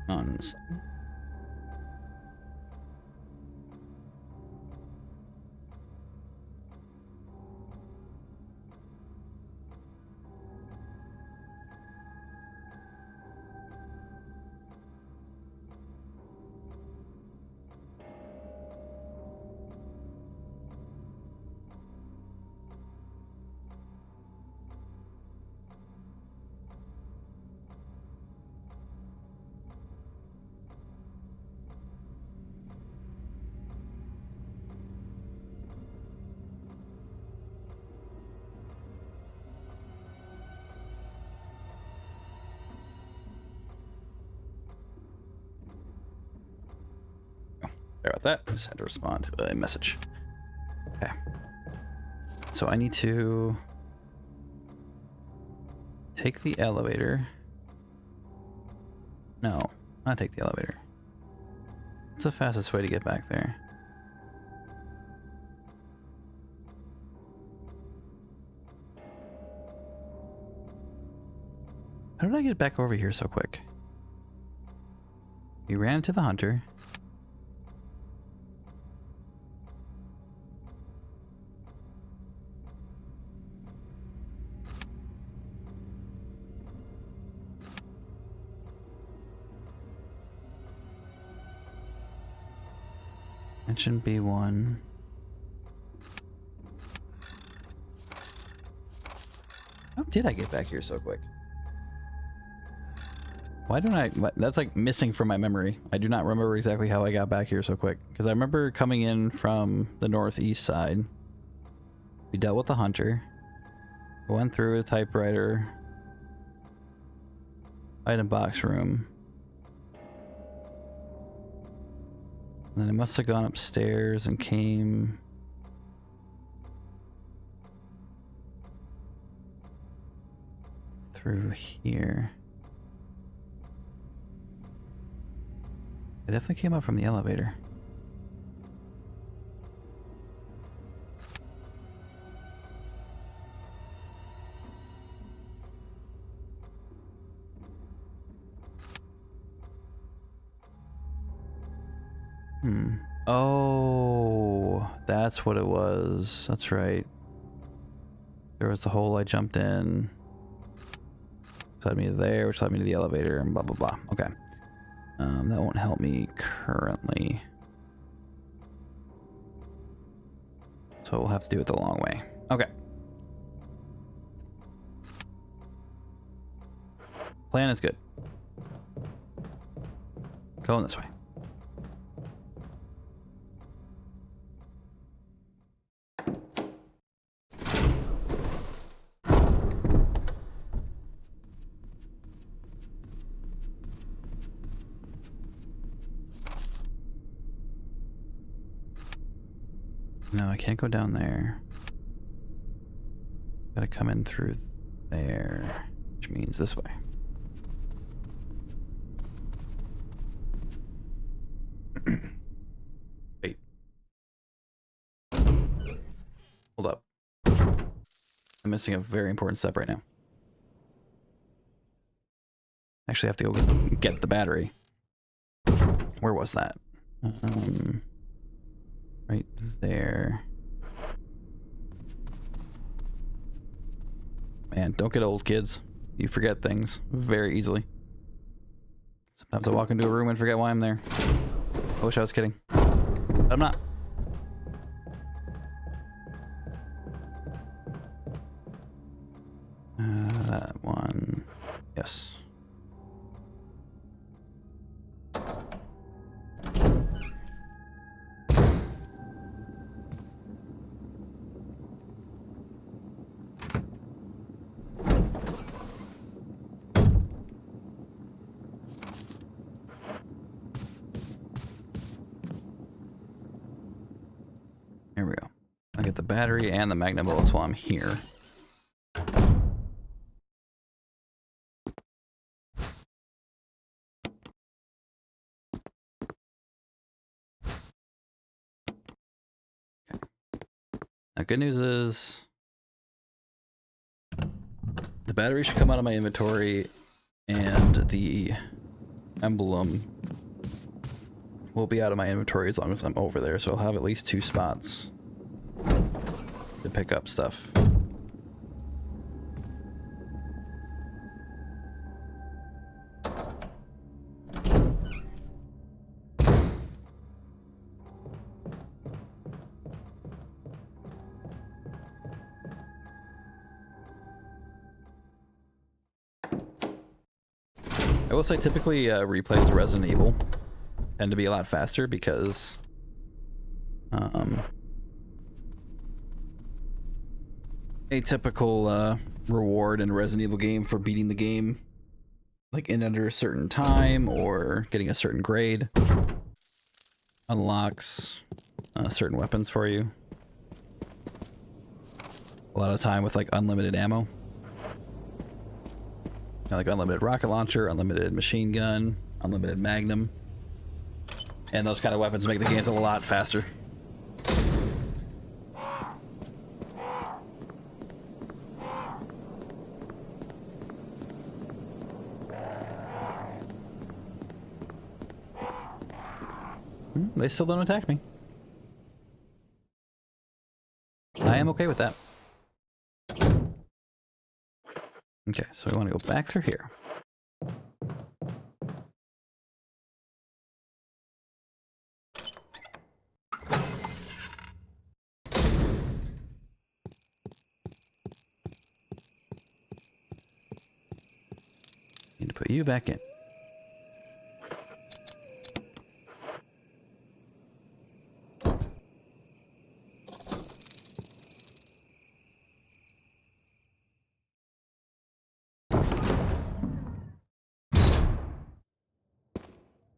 On. Sorry about that. I just had to respond to a message. Okay. So I need to take the elevator. No, not take the elevator. What's the fastest way to get back there? How did I get back over here so quick? We ran into the hunter. Mention B1. How did I get back here so quick? Why don't I... That's like missing from my memory. I do not remember exactly how I got back here so quick. Because I remember coming in from the northeast side. We dealt with the hunter. Went through a typewriter. Item box room. And then I must have gone upstairs and came... through here. I definitely came up from the elevator. Oh, that's what it was. That's right. There was the hole I jumped in. Which led me to there, which led me to the elevator, and blah, blah, blah. Okay. That won't help me currently. So we'll have to do it the long way. Okay. Plan is good. Going this way. No, I can't go down there. Gotta come in through there, which means this way. Wait. Hold up. I'm missing a very important step right now. Actually, I have to go get the battery. Where was that? Right there. Man, don't get old, kids. You forget things very easily. Sometimes I walk into a room and forget why I'm there. I wish I was kidding. But I'm not. That one. Yes. Here we go. I'll get the battery and the magnet bullets while I'm here. Now, good news is the battery should come out of my inventory and the emblem will be out of my inventory as long as I'm over there, so I'll have at least 2 spots to pick up stuff. I will say typically replays of Resident Evil tend to be a lot faster because a typical reward in a Resident Evil game for beating the game like in under a certain time or getting a certain grade unlocks certain weapons for you. A lot of time with like unlimited ammo. Like unlimited rocket launcher, unlimited machine gun, unlimited magnum. And those kind of weapons make the games a lot faster. They still don't attack me. I am okay with that. Okay, so we want to go back through here. Need to put you back in.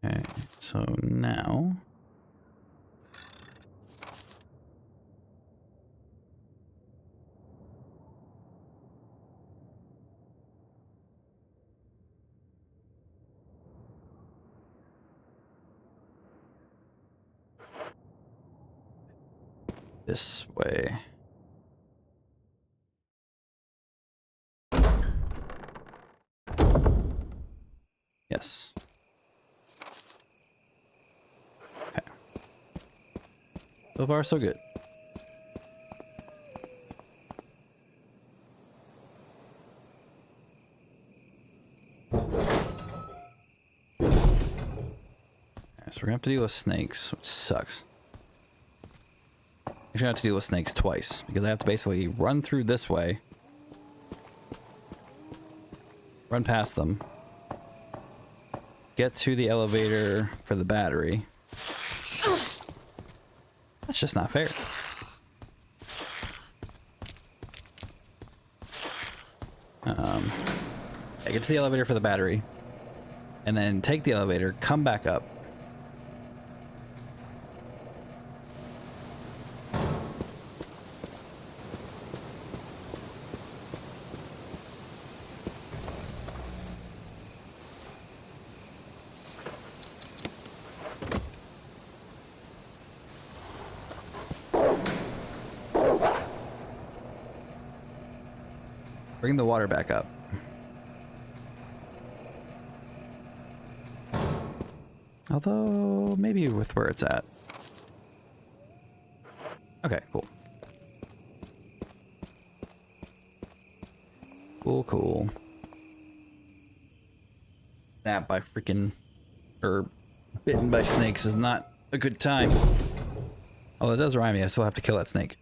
Okay, so now this way. Yes. Okay. So far, so good. So we're gonna have to deal with snakes, which sucks. Actually, I have to deal with snakes twice because I have to basically run through this way, run past them, get to the elevator for the battery. That's just not fair. I get to the elevator for the battery, and then take the elevator, come back up. Bring the water back up. Although, maybe with where it's at. Okay, cool. Cool, cool. That by freaking... or bitten by snakes is not a good time. Oh, it does remind me, I still have to kill that snake.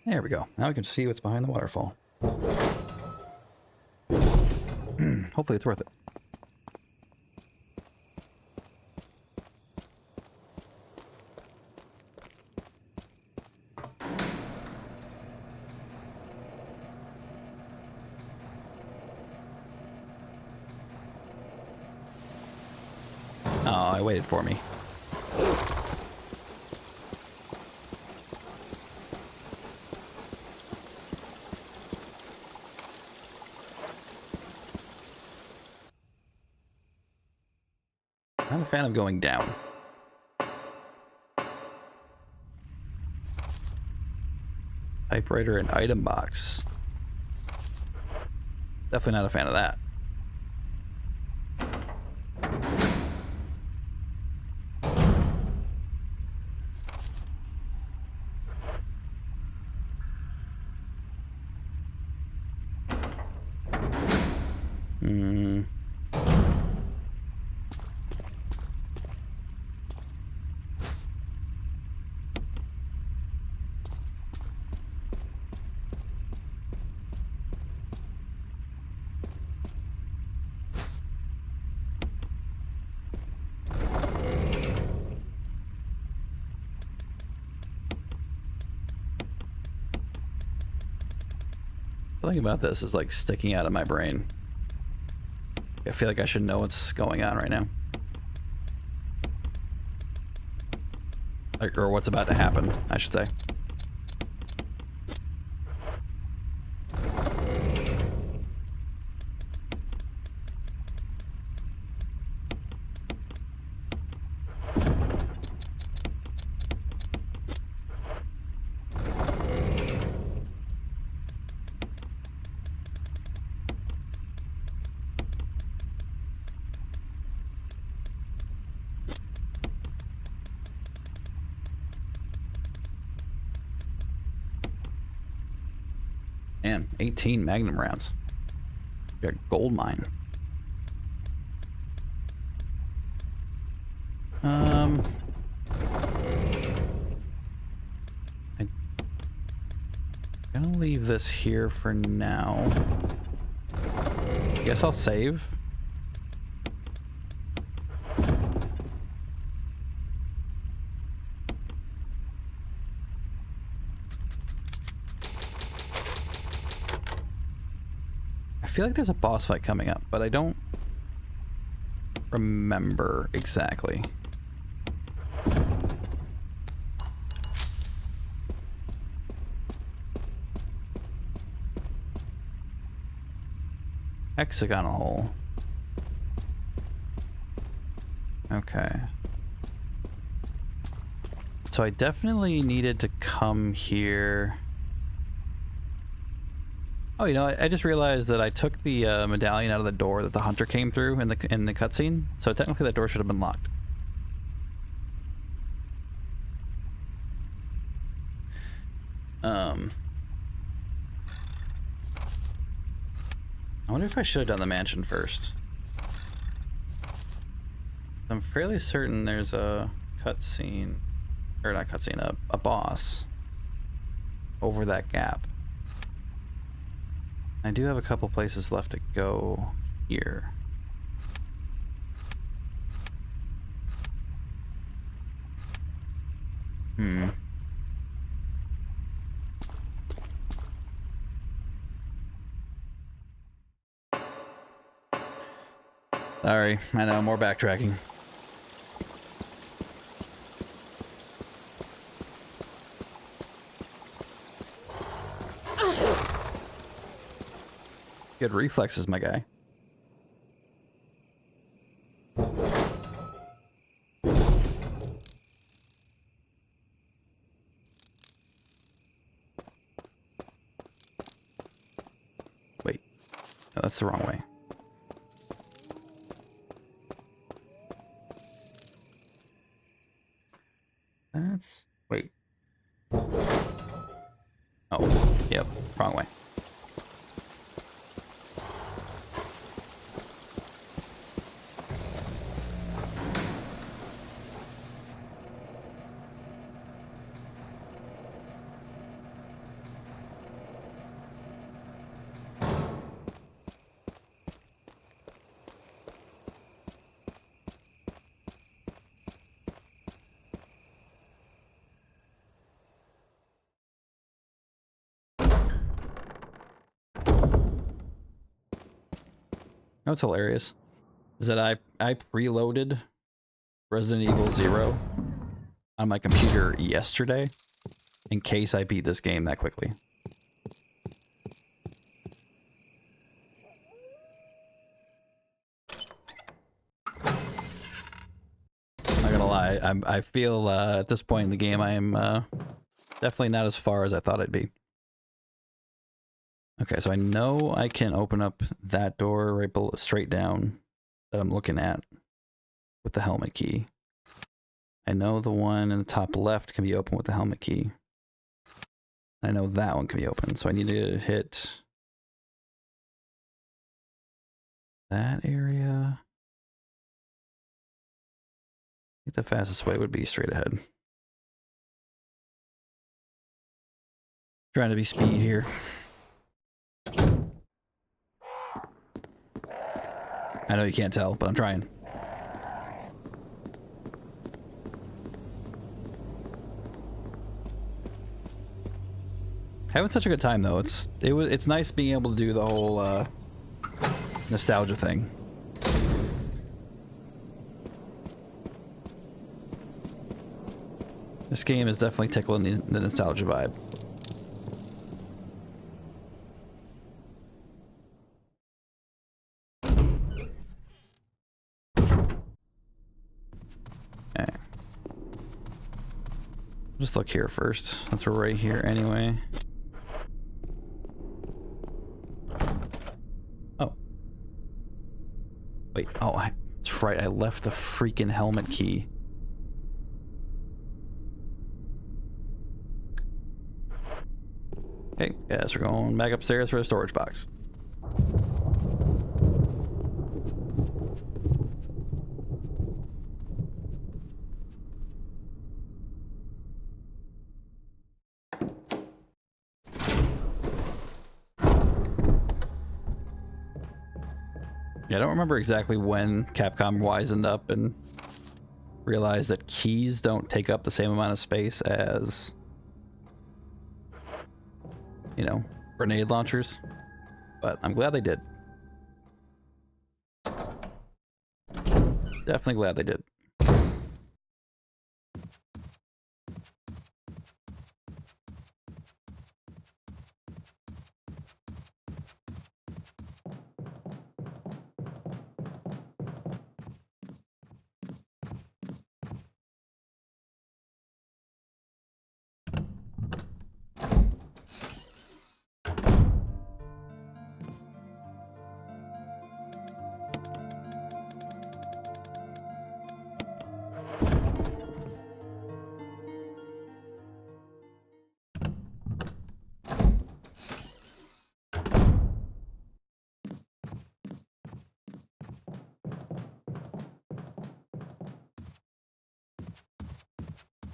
There we go. Now we can see what's behind the waterfall. Hopefully it's worth it. Oh, I waited for me. I'm a fan of going down. Typewriter and item box. Definitely not a fan of that. Something about this is like sticking out of my brain. I feel like I should know what's going on right now. Like, or what's about to happen, I should say. Man, 18 Magnum rounds. Got a gold mine. I'm gonna leave this here for now. Guess I'll save. I feel like there's a boss fight coming up, but I don't remember exactly. Hexagonal hole. Okay. So I definitely needed to come here. Oh, you know, I just realized that I took the medallion out of the door that the hunter came through in the cutscene. So technically that door should have been locked. I wonder if I should have done the mansion first. I'm fairly certain there's a cutscene, or not cutscene, a boss over that gap. I do have a couple places left to go here. Sorry, I know, more backtracking. Good reflexes, my guy. Wait. No, that's the wrong way. That's... Wait. Oh, yep. Wrong way. You know what's hilarious is that I preloaded Resident Evil 0 on my computer yesterday in case I beat this game that quickly. Not gonna lie, I feel at this point in the game I am definitely not as far as I thought I'd be. Okay, so I know I can open up that door right below, straight down that I'm looking at with the helmet key. I know the one in the top left can be open with the helmet key. I know that one can be open, so I need to hit that area. I think the fastest way would be straight ahead. Trying to be speed here. I know you can't tell, but I'm trying. Having such a good time though. It's nice being able to do the whole nostalgia thing. This game is definitely tickling the nostalgia vibe. Okay. Just look here first. Since we're right here anyway. Oh. Wait. Oh, that's right. I left the freaking helmet key. Okay, yes, we're going back upstairs for a storage box. Yeah, I don't remember exactly when Capcom wisened up and realized that keys don't take up the same amount of space as, you know, grenade launchers, but I'm glad they did. Definitely glad they did.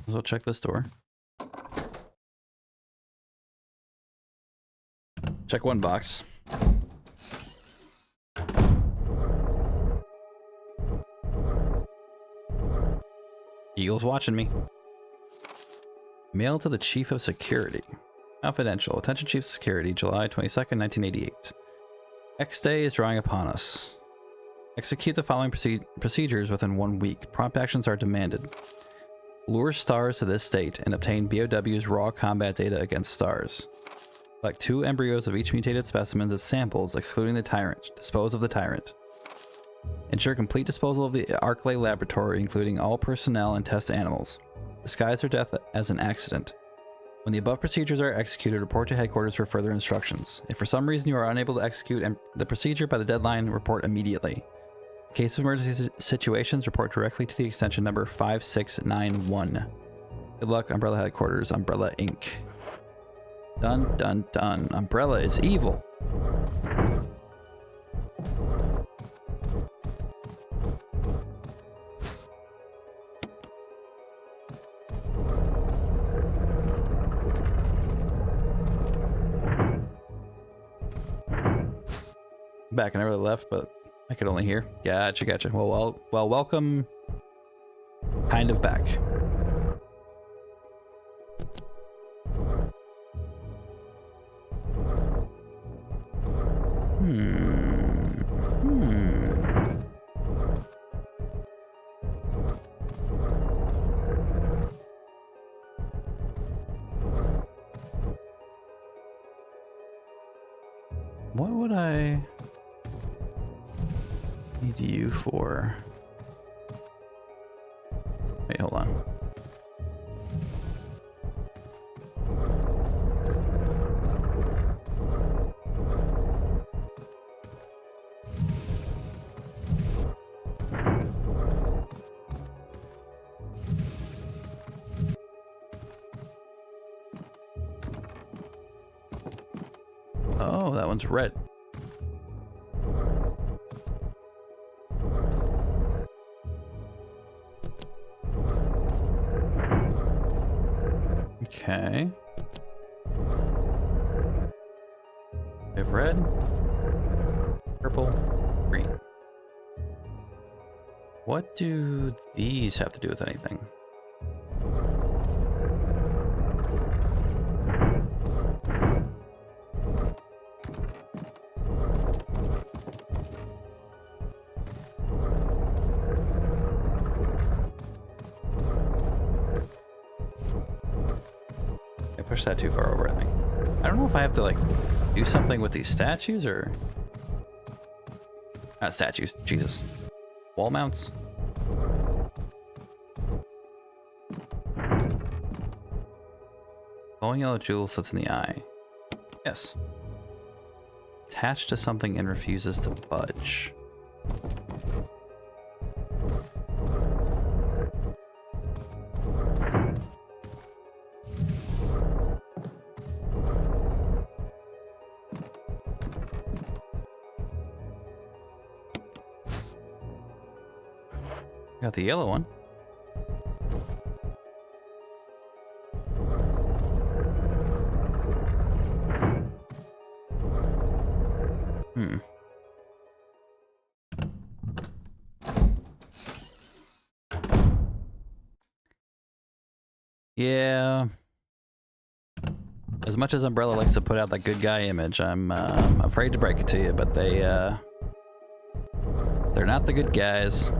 So check this door. Check one box. Eagle's watching me. Mail to the Chief of Security. Confidential. Attention Chief of Security, July 22nd, 1988. X Day is drawing upon us. Execute the following procedures within 1 week. Prompt actions are demanded. Lure stars to this state and obtain BOW's raw combat data against stars. Collect 2 embryos of each mutated specimen as samples, excluding the tyrant. Dispose of the tyrant. Ensure complete disposal of the Arclay laboratory, including all personnel and test animals. Disguise their death as an accident. When the above procedures are executed, report to headquarters for further instructions. If for some reason you are unable to execute the procedure by the deadline, report immediately. In case of emergency situations, report directly to the extension number 5691. Good luck, Umbrella Headquarters, Umbrella Inc. Dun dun dun. Umbrella is evil. Back, I never left, but I could only hear. Gotcha, gotcha. Well, welcome. Kind of back. What would I need you for? Wait, hold on. Oh, that one's red. Okay. We have red, purple, green. What do these have to do with anything? Push that too far over, I think. I don't know if I have to like do something with these statues or not statues, Jesus. Wall mounts. Glowing yellow jewel sits in the eye. Yes. Attached to something and refuses to budge. Got the yellow one. Yeah. As much as Umbrella likes to put out that good guy image, I'm afraid to break it to you, but they're not the good guys.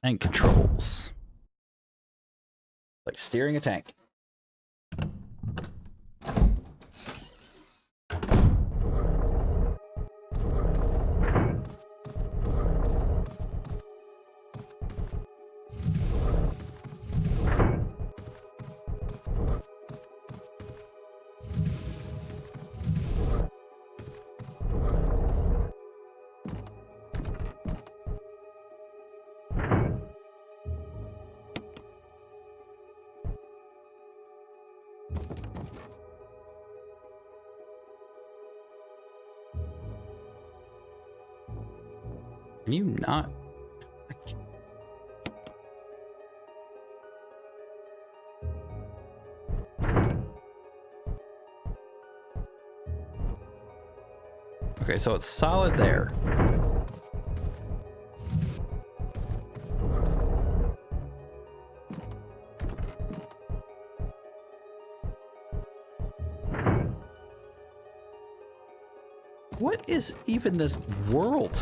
Tank controls. Like steering a tank. Can you not? Okay, so it's solid there. What is even this world?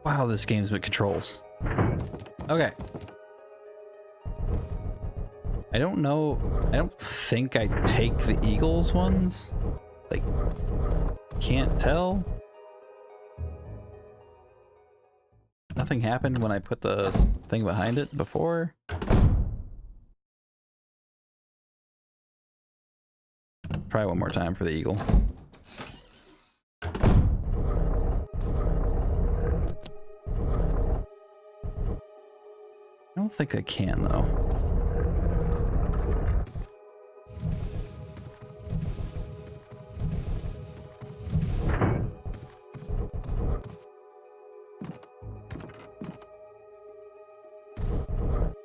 Wow, this game's with controls. Okay. I don't know. I don't think I take the Eagles ones. Like, can't tell. Nothing happened when I put the thing behind it before. Try one more time for the Eagle. I don't think I can, though.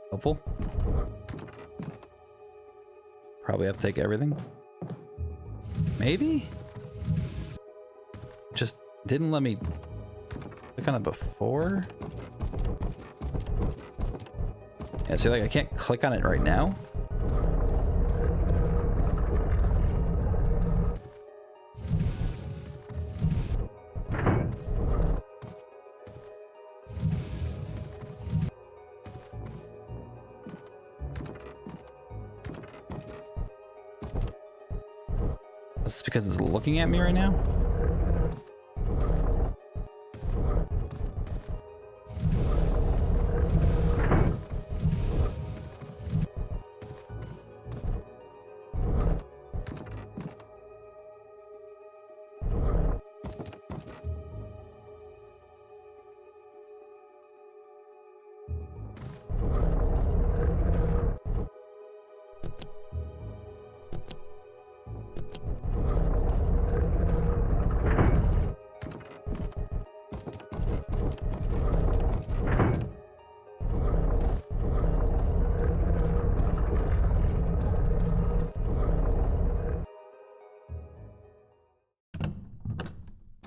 Helpful. Probably have to take everything. Maybe? Just didn't let me click on it before? Yeah, see, like, I can't click on it right now. This is because it's looking at me right now?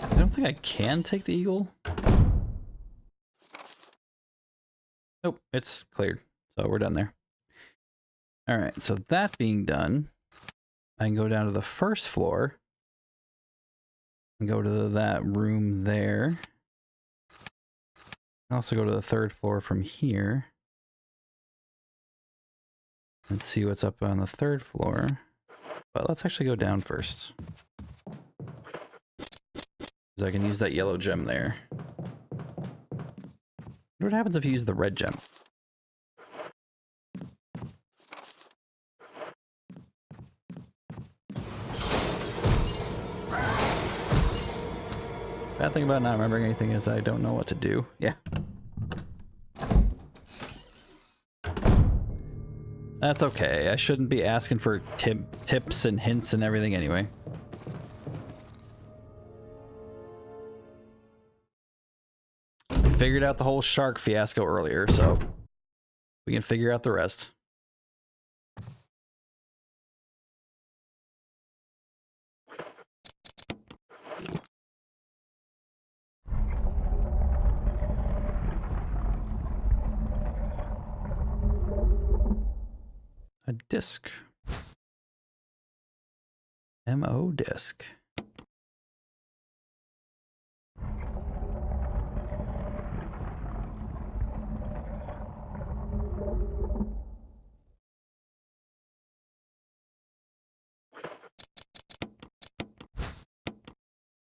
I don't think I can take the Eagle. Nope, it's cleared. So we're done there. All right, so that being done, I can go down to the first floor and go to that room there. And also go to the third floor from here and see what's up on the third floor. But let's actually go down first, because I can use that yellow gem there. What happens if you use the red gem? Bad thing about not remembering anything is I don't know what to do. Yeah. That's okay. I shouldn't be asking for tips and hints and everything anyway. I figured out the whole shark fiasco earlier, so we can figure out the rest. A disc. MO disc.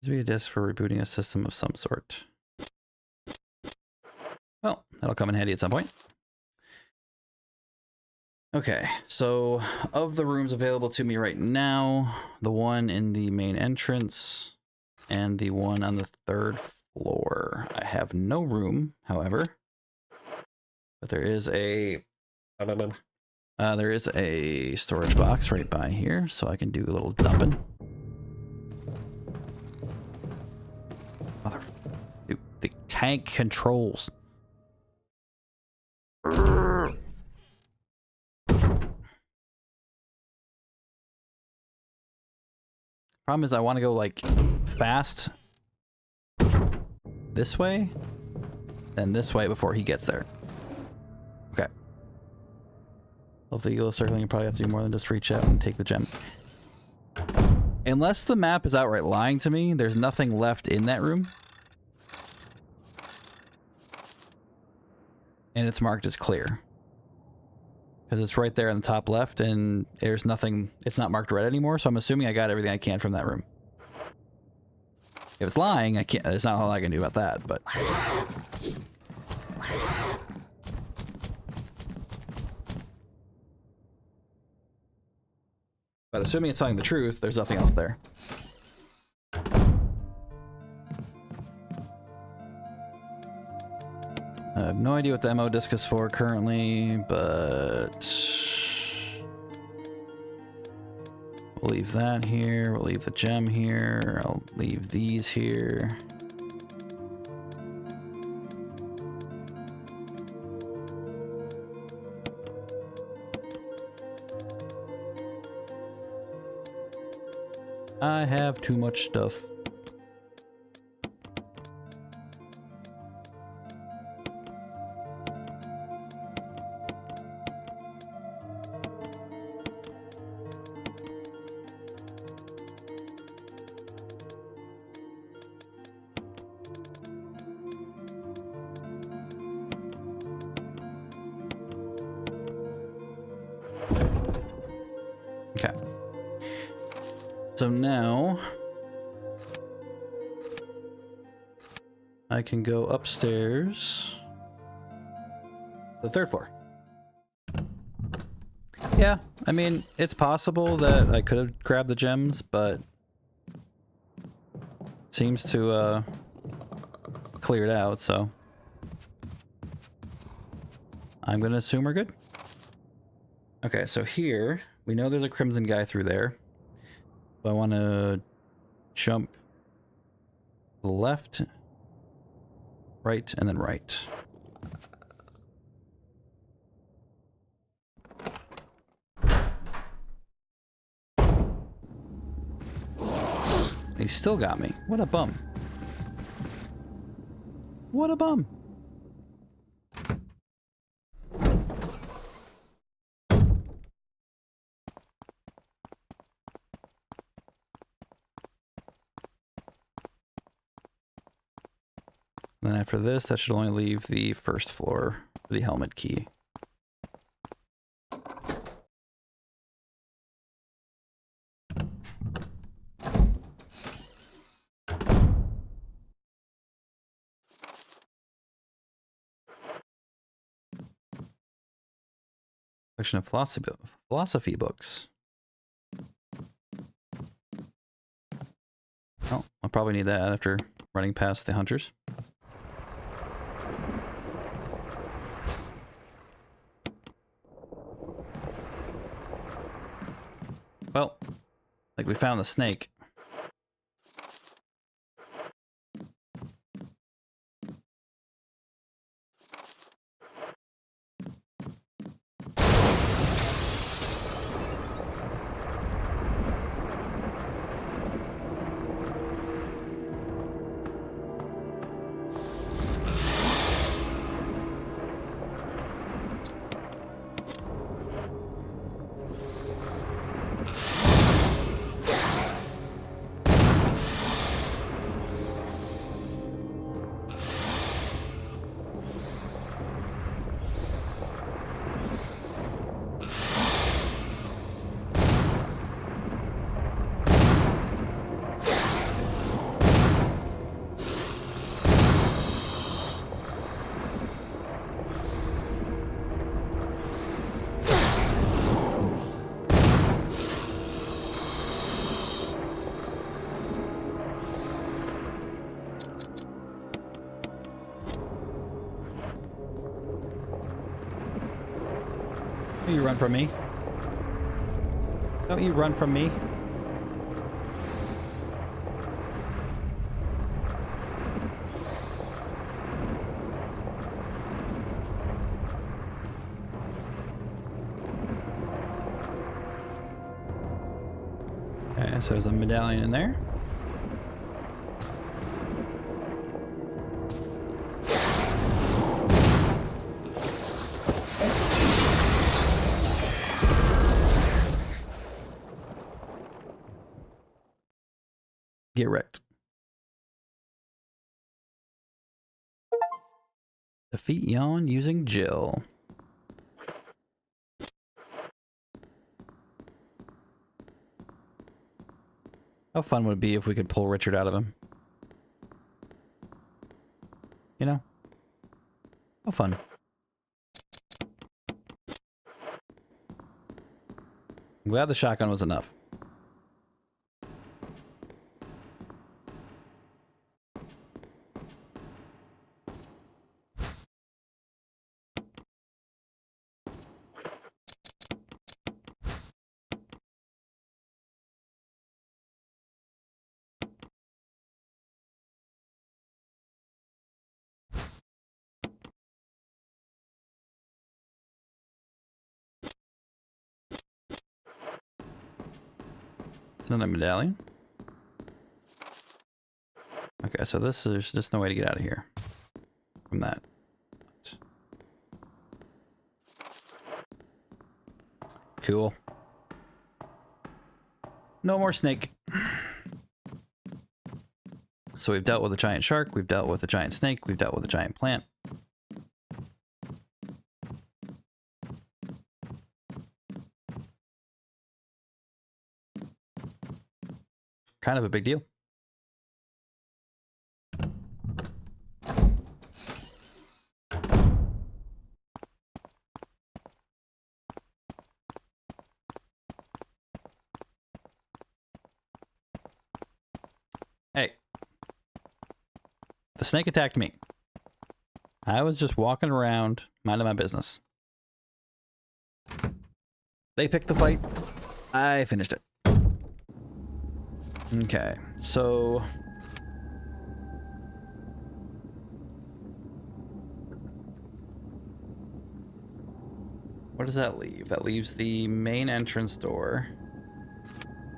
This would be a disc for rebooting a system of some sort. Well, that'll come in handy at some point. Okay, so of the rooms available to me right now, the one in the main entrance and the one on the third floor. I have no room, however, but there is a storage box right by here, so I can do a little dumping. Dude, the tank controls. Problem is I want to go like fast this way and this way before he gets there. Okay. Well, if the eagle is circling, you probably have to do more than just reach out and take the gem. Unless the map is outright lying to me, there's nothing left in that room. And it's marked as clear. Because it's right there in the top left, and there's nothing, it's not marked red anymore, so I'm assuming I got everything I can from that room. If it's lying, I can't, there's not a lot I can do about that, but... But assuming it's telling the truth, there's nothing else there. I have no idea what the ammo disc is for currently, but... We'll leave that here, we'll leave the gem here, I'll leave these here. I have too much stuff. Okay. So now I can go upstairs, the third floor. Yeah, I mean, it's possible that I could have grabbed the gems, but seems to clear it out, so I'm gonna assume we're good. Okay, so here we know there's a crimson guy through there. So I want to jump left, right, and then right. He still got me. What a bum. What a bum. And then after this, that should only leave the first floor for the helmet key. Collection of philosophy books. Oh, I'll probably need that after running past the hunters. Well, like we found the snake. Don't you run from me. Don't you run from me. Okay, so there's a medallion in there. Get wrecked. Defeat Yawn using Jill. How fun would it be if we could pull Richard out of him? You know? How fun. I'm glad the shotgun was enough. Another medallion. Okay, so this is just no way to get out of here from that. Cool. No more snake. So we've dealt with a giant shark, we've dealt with a giant snake, we've dealt with a giant plant. Kind of a big deal. Hey. The snake attacked me. I was just walking around, minding my business. They picked the fight. I finished it. Okay, so... what does that leave? That leaves the main entrance door.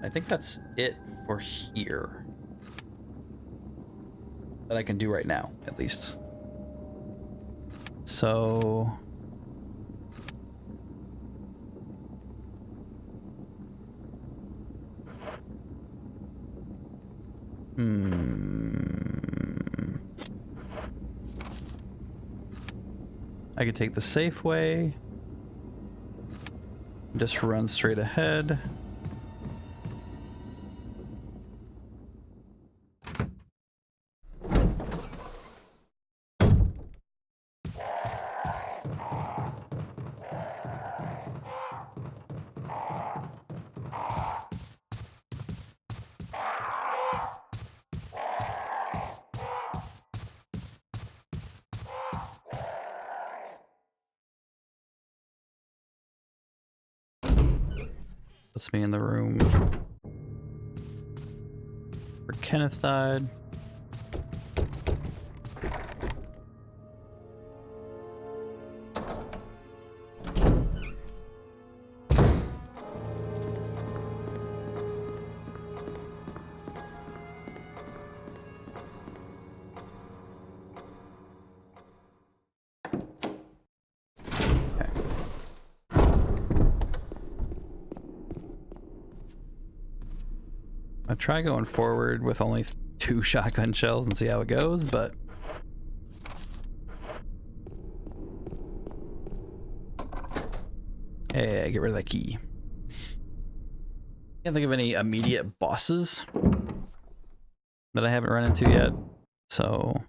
I think that's it for here. That I can do right now, at least. So... I could take the safe way. Just run straight ahead. Puts me in the room where Kenneth died. I'll try going forward with only 2 shotgun shells and see how it goes, but... hey, get rid of that key. Can't think of any immediate bosses that I haven't run into yet, so...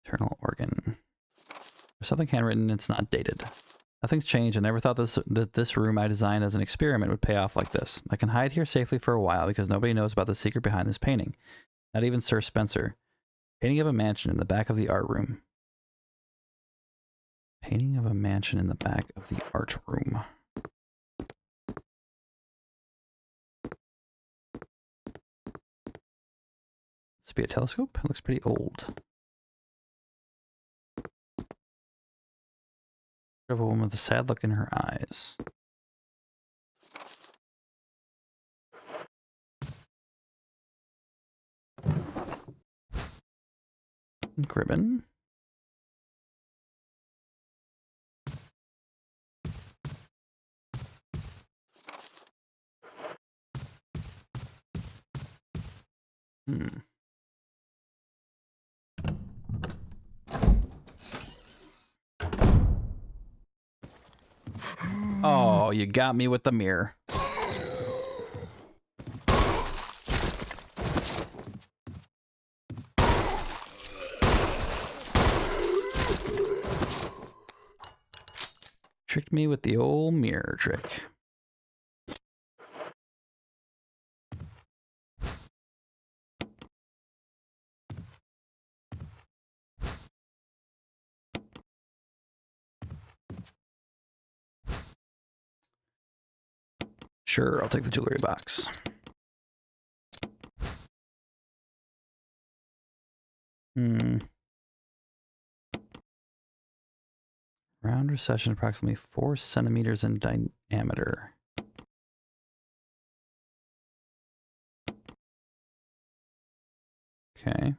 Internal organ. There's something handwritten, it's not dated. Nothing's changed. I never thought that this room I designed as an experiment would pay off like this. I can hide here safely for a while because nobody knows about the secret behind this painting. Not even Sir Spencer. Painting of a mansion in the back of the art room. Painting of a mansion in the back of the art room. This be a telescope? It looks pretty old. Of a woman with a sad look in her eyes. Gribbon. Hmm. Oh, you got me with the mirror. Tricked me with the old mirror trick. Sure, I'll take the jewelry box. Round recession approximately 4 centimeters in diameter. Okay.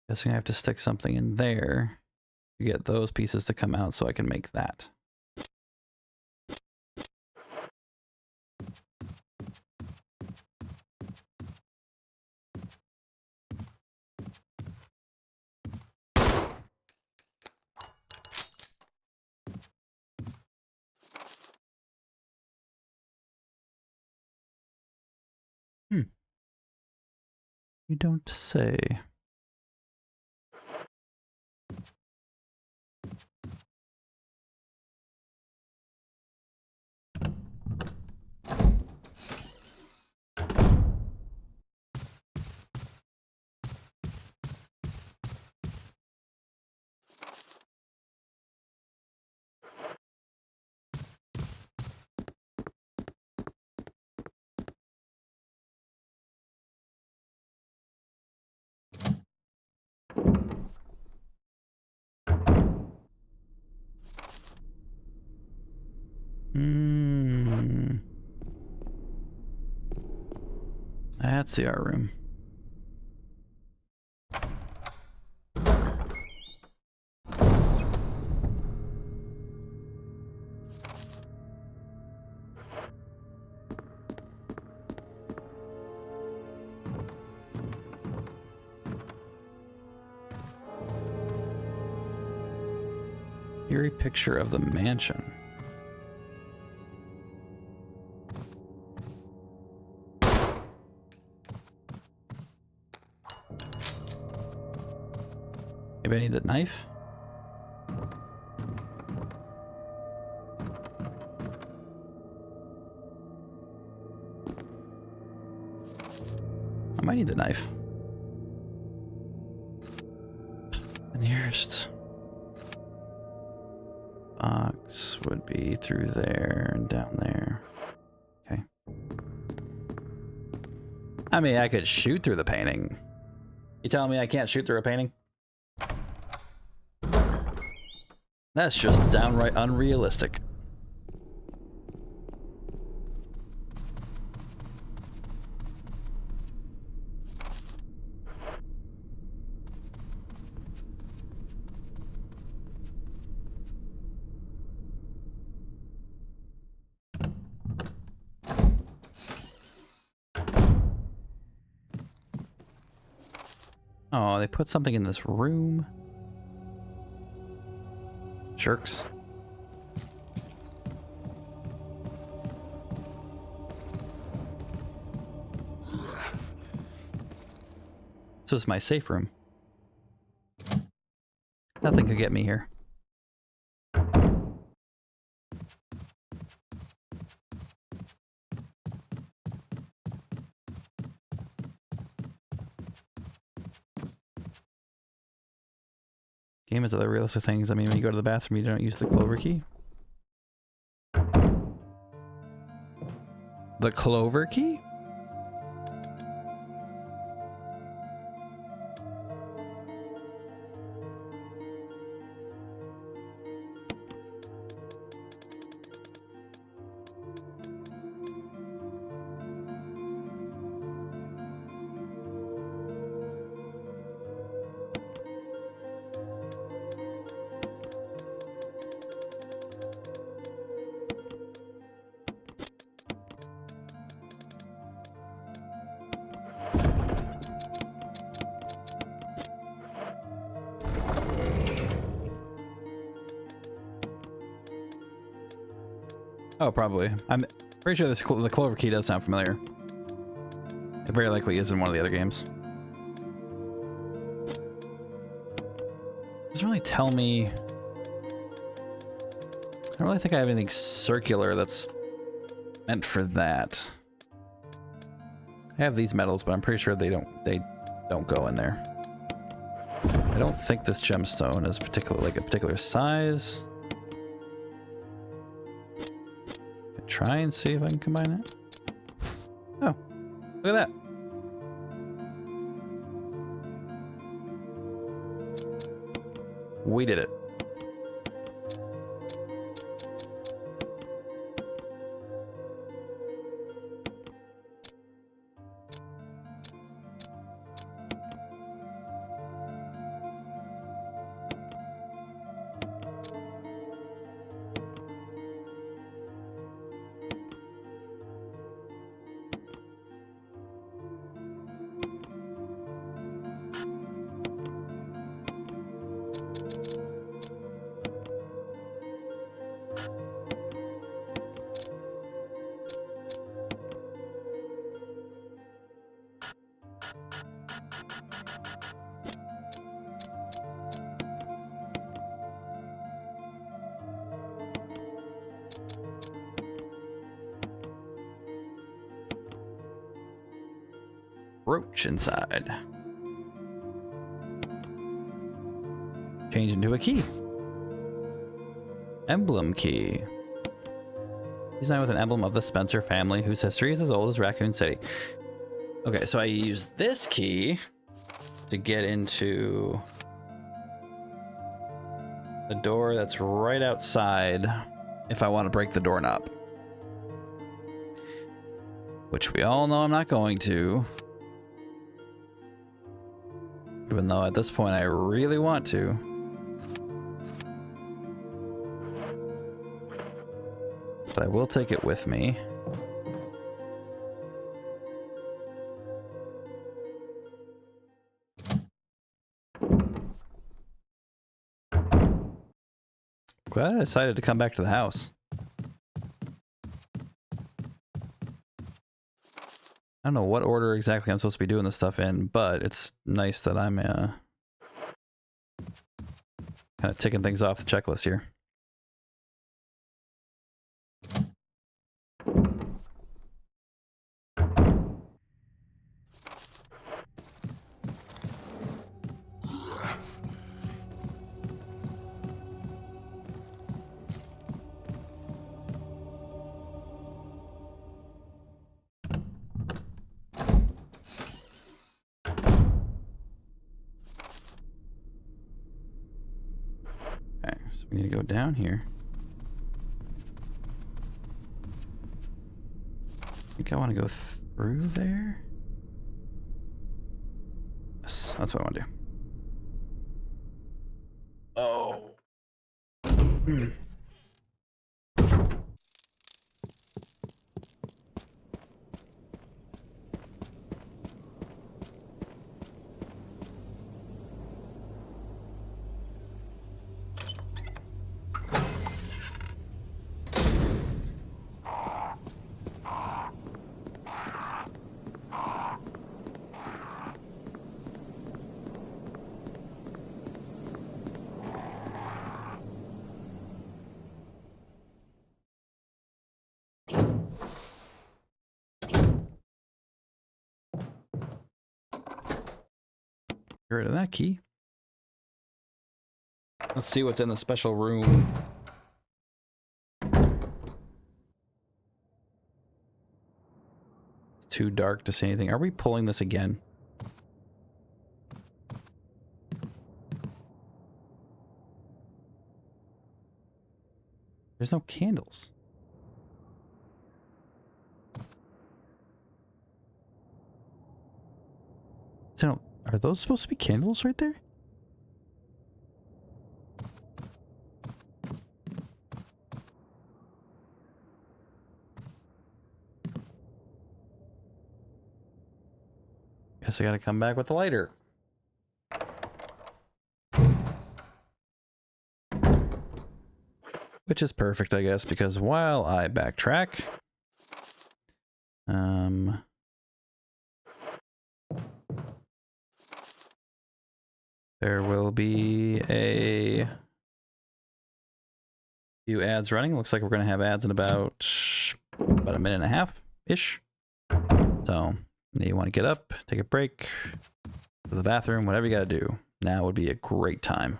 Guessing I have to stick something in there to get those pieces to come out so I can make that. You don't say. That's the art room. Eerie picture of the mansion. Maybe I need that knife? I might need the knife. The nearest box would be through there and down there. Okay. I mean, I could shoot through the painting. You telling me I can't shoot through a painting? That's just downright unrealistic. Oh, they put something in this room. Jerks. This is my safe room. Nothing could get me here. Game has other realistic things. I mean, when you go to the bathroom, you don't use the clover key. The clover key? Oh, probably. I'm pretty sure the clover key does sound familiar. It very likely is in one of the other games. Doesn't really tell me. I don't really think I have anything circular that's meant for that. I have these metals, but I'm pretty sure they don't go in there. I don't think this gemstone is a particular size. Try and see if I can combine it. Oh, look at that. We did it. Roach inside. Change into a key. Emblem key. Designed with an emblem of the Spencer family, whose history is as old as Raccoon City. Okay, so I use this key to get into the door that's right outside if I want to break the doorknob. Which we all know I'm not going to. Even though at this point I really want to. But I will take it with me. Glad I decided to come back to the house. I don't know what order exactly I'm supposed to be doing this stuff in, but it's nice that I'm kind of ticking things off the checklist here. Okay, so we need to go down here. I think I want to go through there. Yes, that's what I want to do. Oh. Get rid of that key. Let's see what's in the special room. too dark to see anything. Are we pulling this again? There's no candles. So, are those supposed to be candles right there? Guess I gotta come back with the lighter. Which is perfect, I guess, because while I backtrack, there will be a few ads running. Looks like we're going to have ads in about a minute and a half-ish. So, you want to get up, take a break, go to the bathroom, whatever you got to do. Now would be a great time.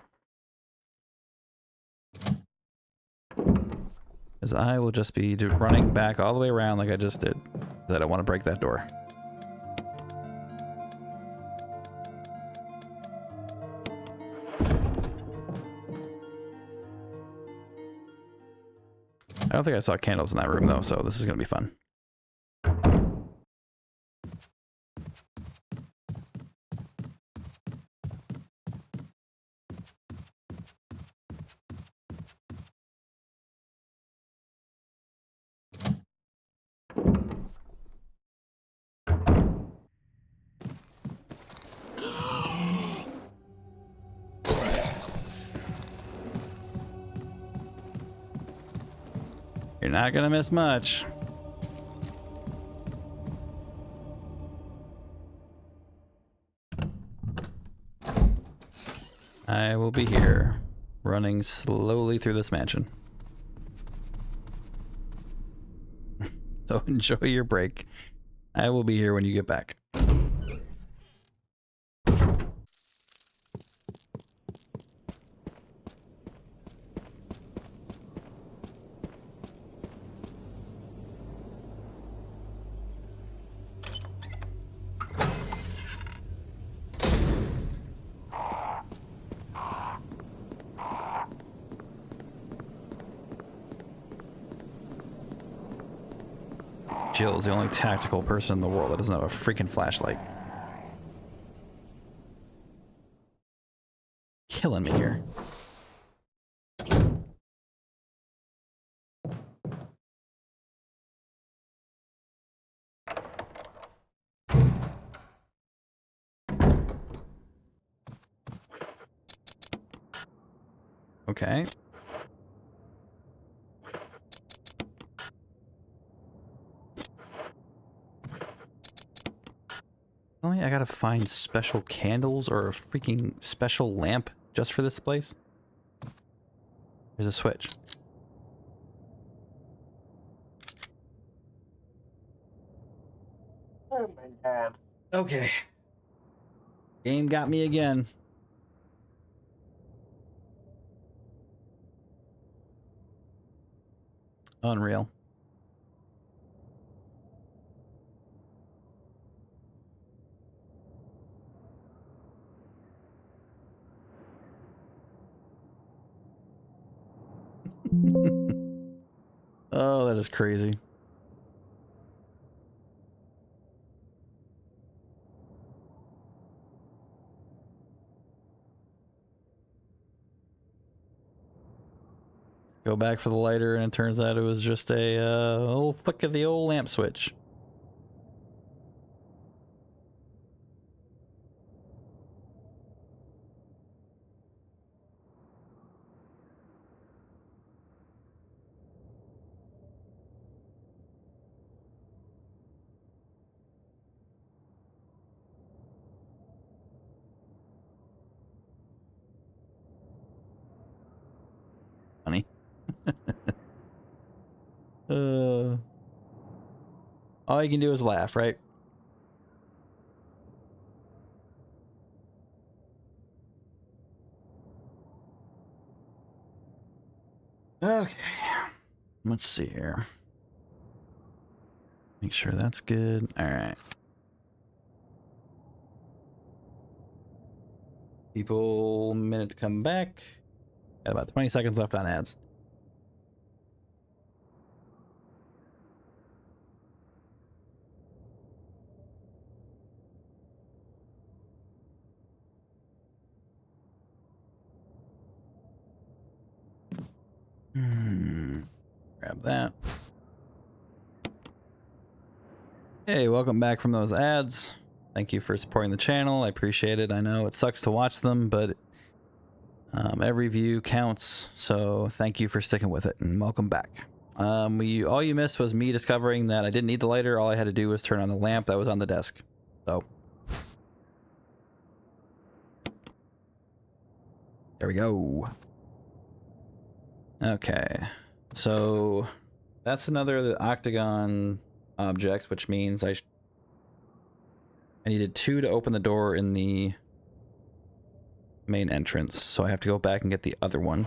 Because I will just be running back all the way around like I just did. Because I don't want to break that door. I don't think I saw candles in that room though, so this is going to be fun. You're not gonna miss much. I will be here, running slowly through this mansion. So enjoy your break. I will be here when you get back. Jill's the only tactical person in the world that doesn't have a freaking flashlight. Killing me here. Okay. Only I gotta find special candles or a freaking special lamp just for this place. There's a switch.
Oh my god.
Okay. Game got me again. Unreal. Oh, that is crazy. Go back for the lighter, and it turns out it was just a little flick of the old lamp switch. Funny. All you can do is laugh, right? Okay. Let's see here. Make sure that's good. All right. People, minute to come back. Got about 20 seconds left on ads. Grab that. Hey, welcome back from those ads. Thank you for supporting the channel. I appreciate it. I know it sucks to watch them, but every view counts. So thank you for sticking with it, and welcome back. All you missed was me discovering that I didn't need the lighter. All I had to do was turn on the lamp that was on the desk. So there we go. Okay, so that's another of the octagon objects, which means I needed 2 to open the door in the main entrance, so I have to go back and get the other one.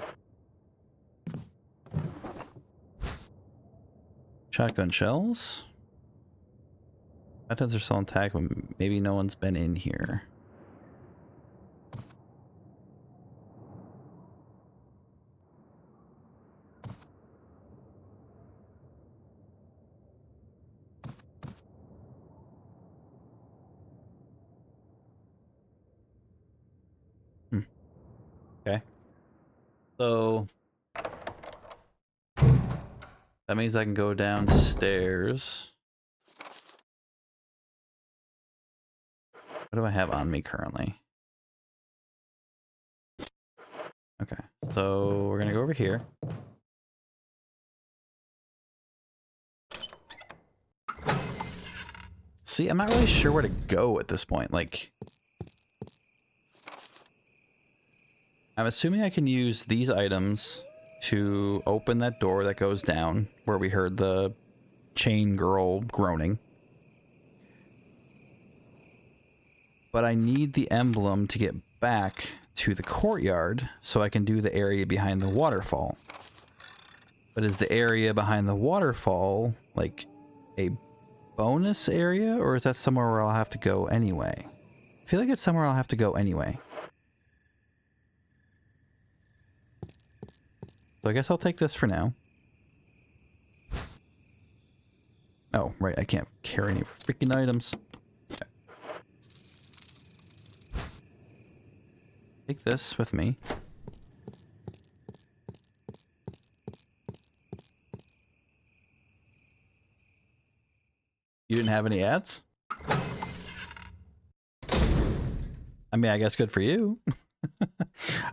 Shotgun shells. Buttons are still intact, but maybe no one's been in here. Okay. So that means I can go downstairs. What do I have on me currently? Okay, so we're gonna go over here. See, I'm not really sure where to go at this point. Like, I'm assuming I can use these items to open that door that goes down where we heard the chain girl groaning. But I need the emblem to get back to the courtyard so I can do the area behind the waterfall. But is the area behind the waterfall like a bonus area, or is that somewhere where I'll have to go anyway? I feel like it's somewhere I'll have to go anyway. So I guess I'll take this for now. Oh, right, I can't carry any freaking items. Okay. Take this with me. You didn't have any ads? I mean, I guess good for you.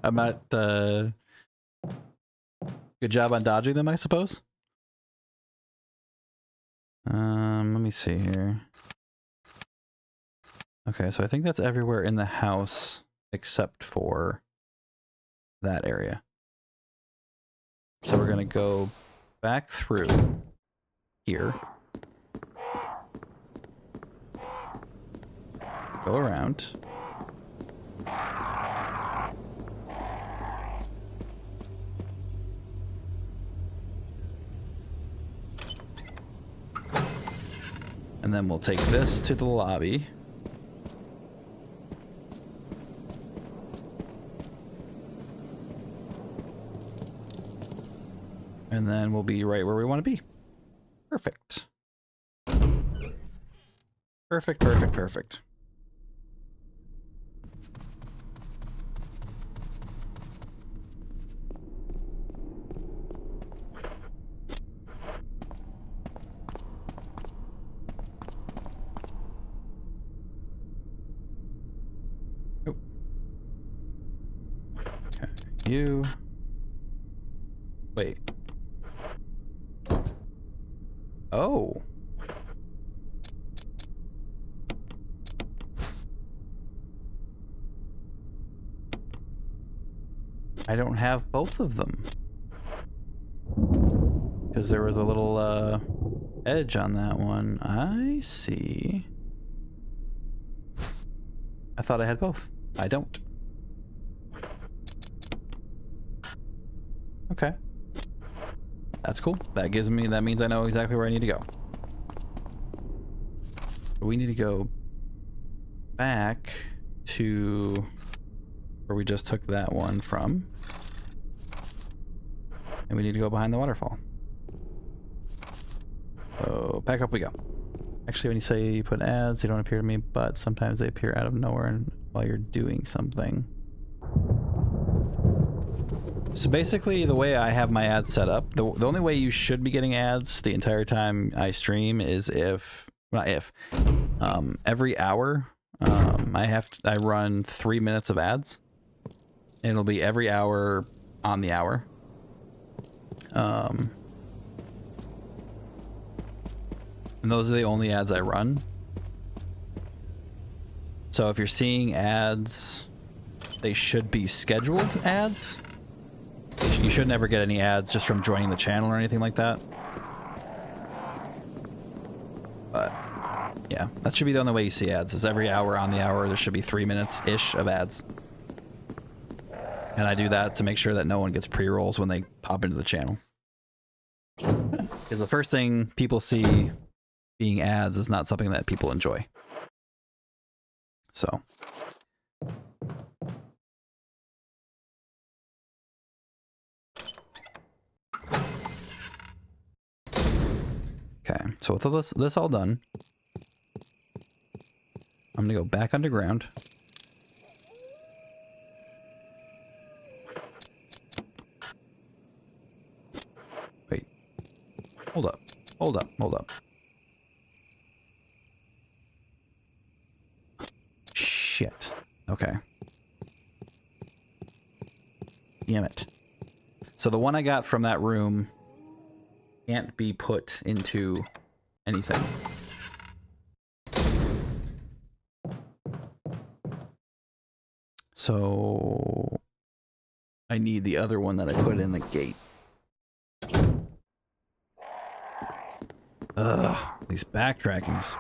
I'm not, good job on dodging them, I suppose. Let me see here. Okay, so I think that's everywhere in the house except for that area. So we're gonna go back through here. Go around. And then we'll take this to the lobby. And then we'll be right where we want to be. Perfect. Perfect, perfect, perfect. You. Wait. Oh. I don't have both of them. Because there was a little edge on that one. I see. I thought I had both. I don't. Okay. That's cool. That means I know exactly where I need to go. We need to go back to where we just took that one from. And we need to go behind the waterfall. So back up we go. Actually, when you say you put ads, they don't appear to me, but sometimes they appear out of nowhere and while you're doing something. So basically, the way I have my ads set up, the only way you should be getting ads the entire time I stream is if, not if, every hour I run 3 minutes of ads. And it'll be every hour on the hour. And those are the only ads I run. So if you're seeing ads, they should be scheduled ads. You should never get any ads just from joining the channel or anything like that. But yeah, that should be the only way you see ads, is every hour on the hour there should be 3 minutes-ish of ads. And I do that to make sure that no one gets pre-rolls when they pop into the channel. Because the first thing people see being ads is not something that people enjoy. So. Okay, so with this all done, I'm gonna go back underground. Wait. Hold up. Hold up. Hold up. Shit. Okay. Damn it. So the one I got from that room can't be put into anything. So I need the other one that I put in the gate. Ugh, these backtrackings.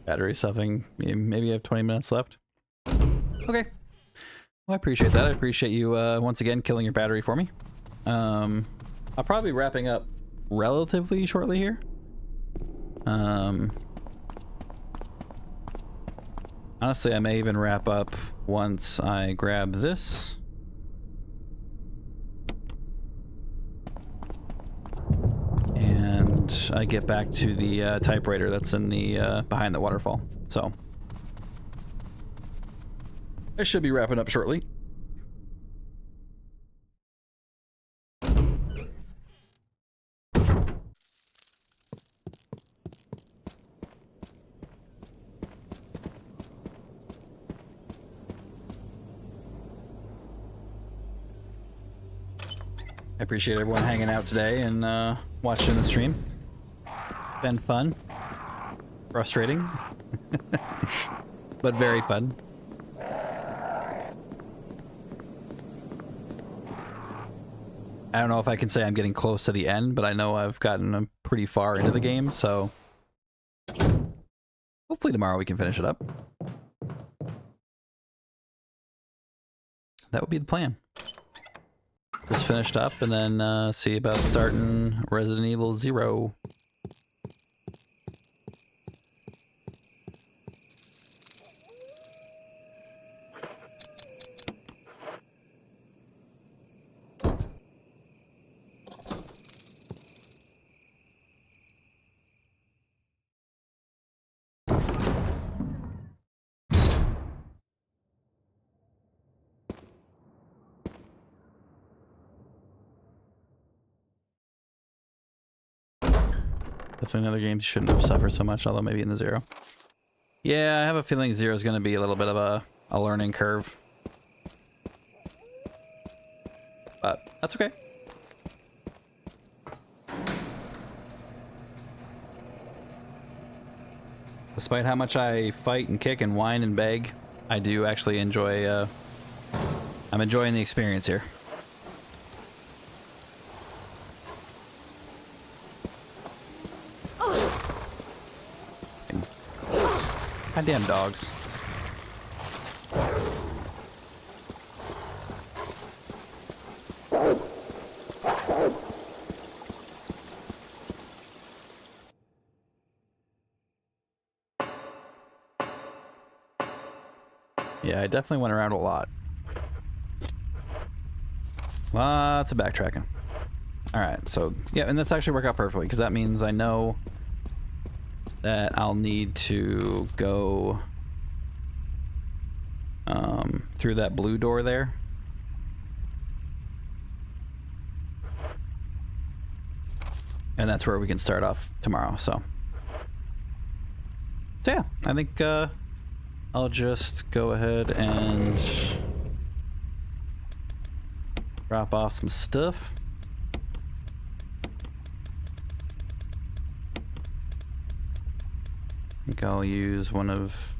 Battery stuffing. Maybe I have 20 minutes left. Okay. Well, I appreciate that. I appreciate you once again killing your battery for me. I'll probably be wrapping up relatively shortly here. Honestly, I may even wrap up once I grab this. And I get back to the typewriter that's in the behind the waterfall. So I should be wrapping up shortly. I appreciate everyone hanging out today and watching the stream. Been fun. Frustrating. But very fun. I don't know if I can say I'm getting close to the end, but I know I've gotten pretty far into the game, so hopefully tomorrow we can finish it up. That would be the plan. This finished up and then see about starting Resident Evil 0. Definitely another game shouldn't have suffered so much, although maybe in the 0. Yeah, I have a feeling 0 is going to be a little bit of a learning curve. But that's okay. Despite how much I fight and kick and whine and beg, I do actually enjoy I'm enjoying the experience here. Goddamn dogs. Yeah, I definitely went around a lot. Lots of backtracking. Alright, so, yeah, and this actually worked out perfectly, because that means I know that I'll need to go through that blue door there. And that's where we can start off tomorrow, so yeah, I think I'll just go ahead and drop off some stuff. I think I'll use one of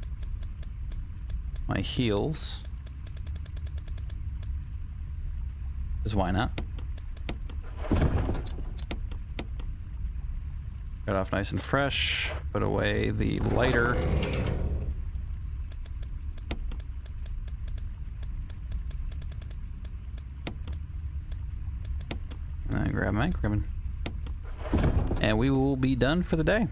my heals. Because why not? Got off nice and fresh. Put away the lighter. And grab my increment. And we will be done for the day.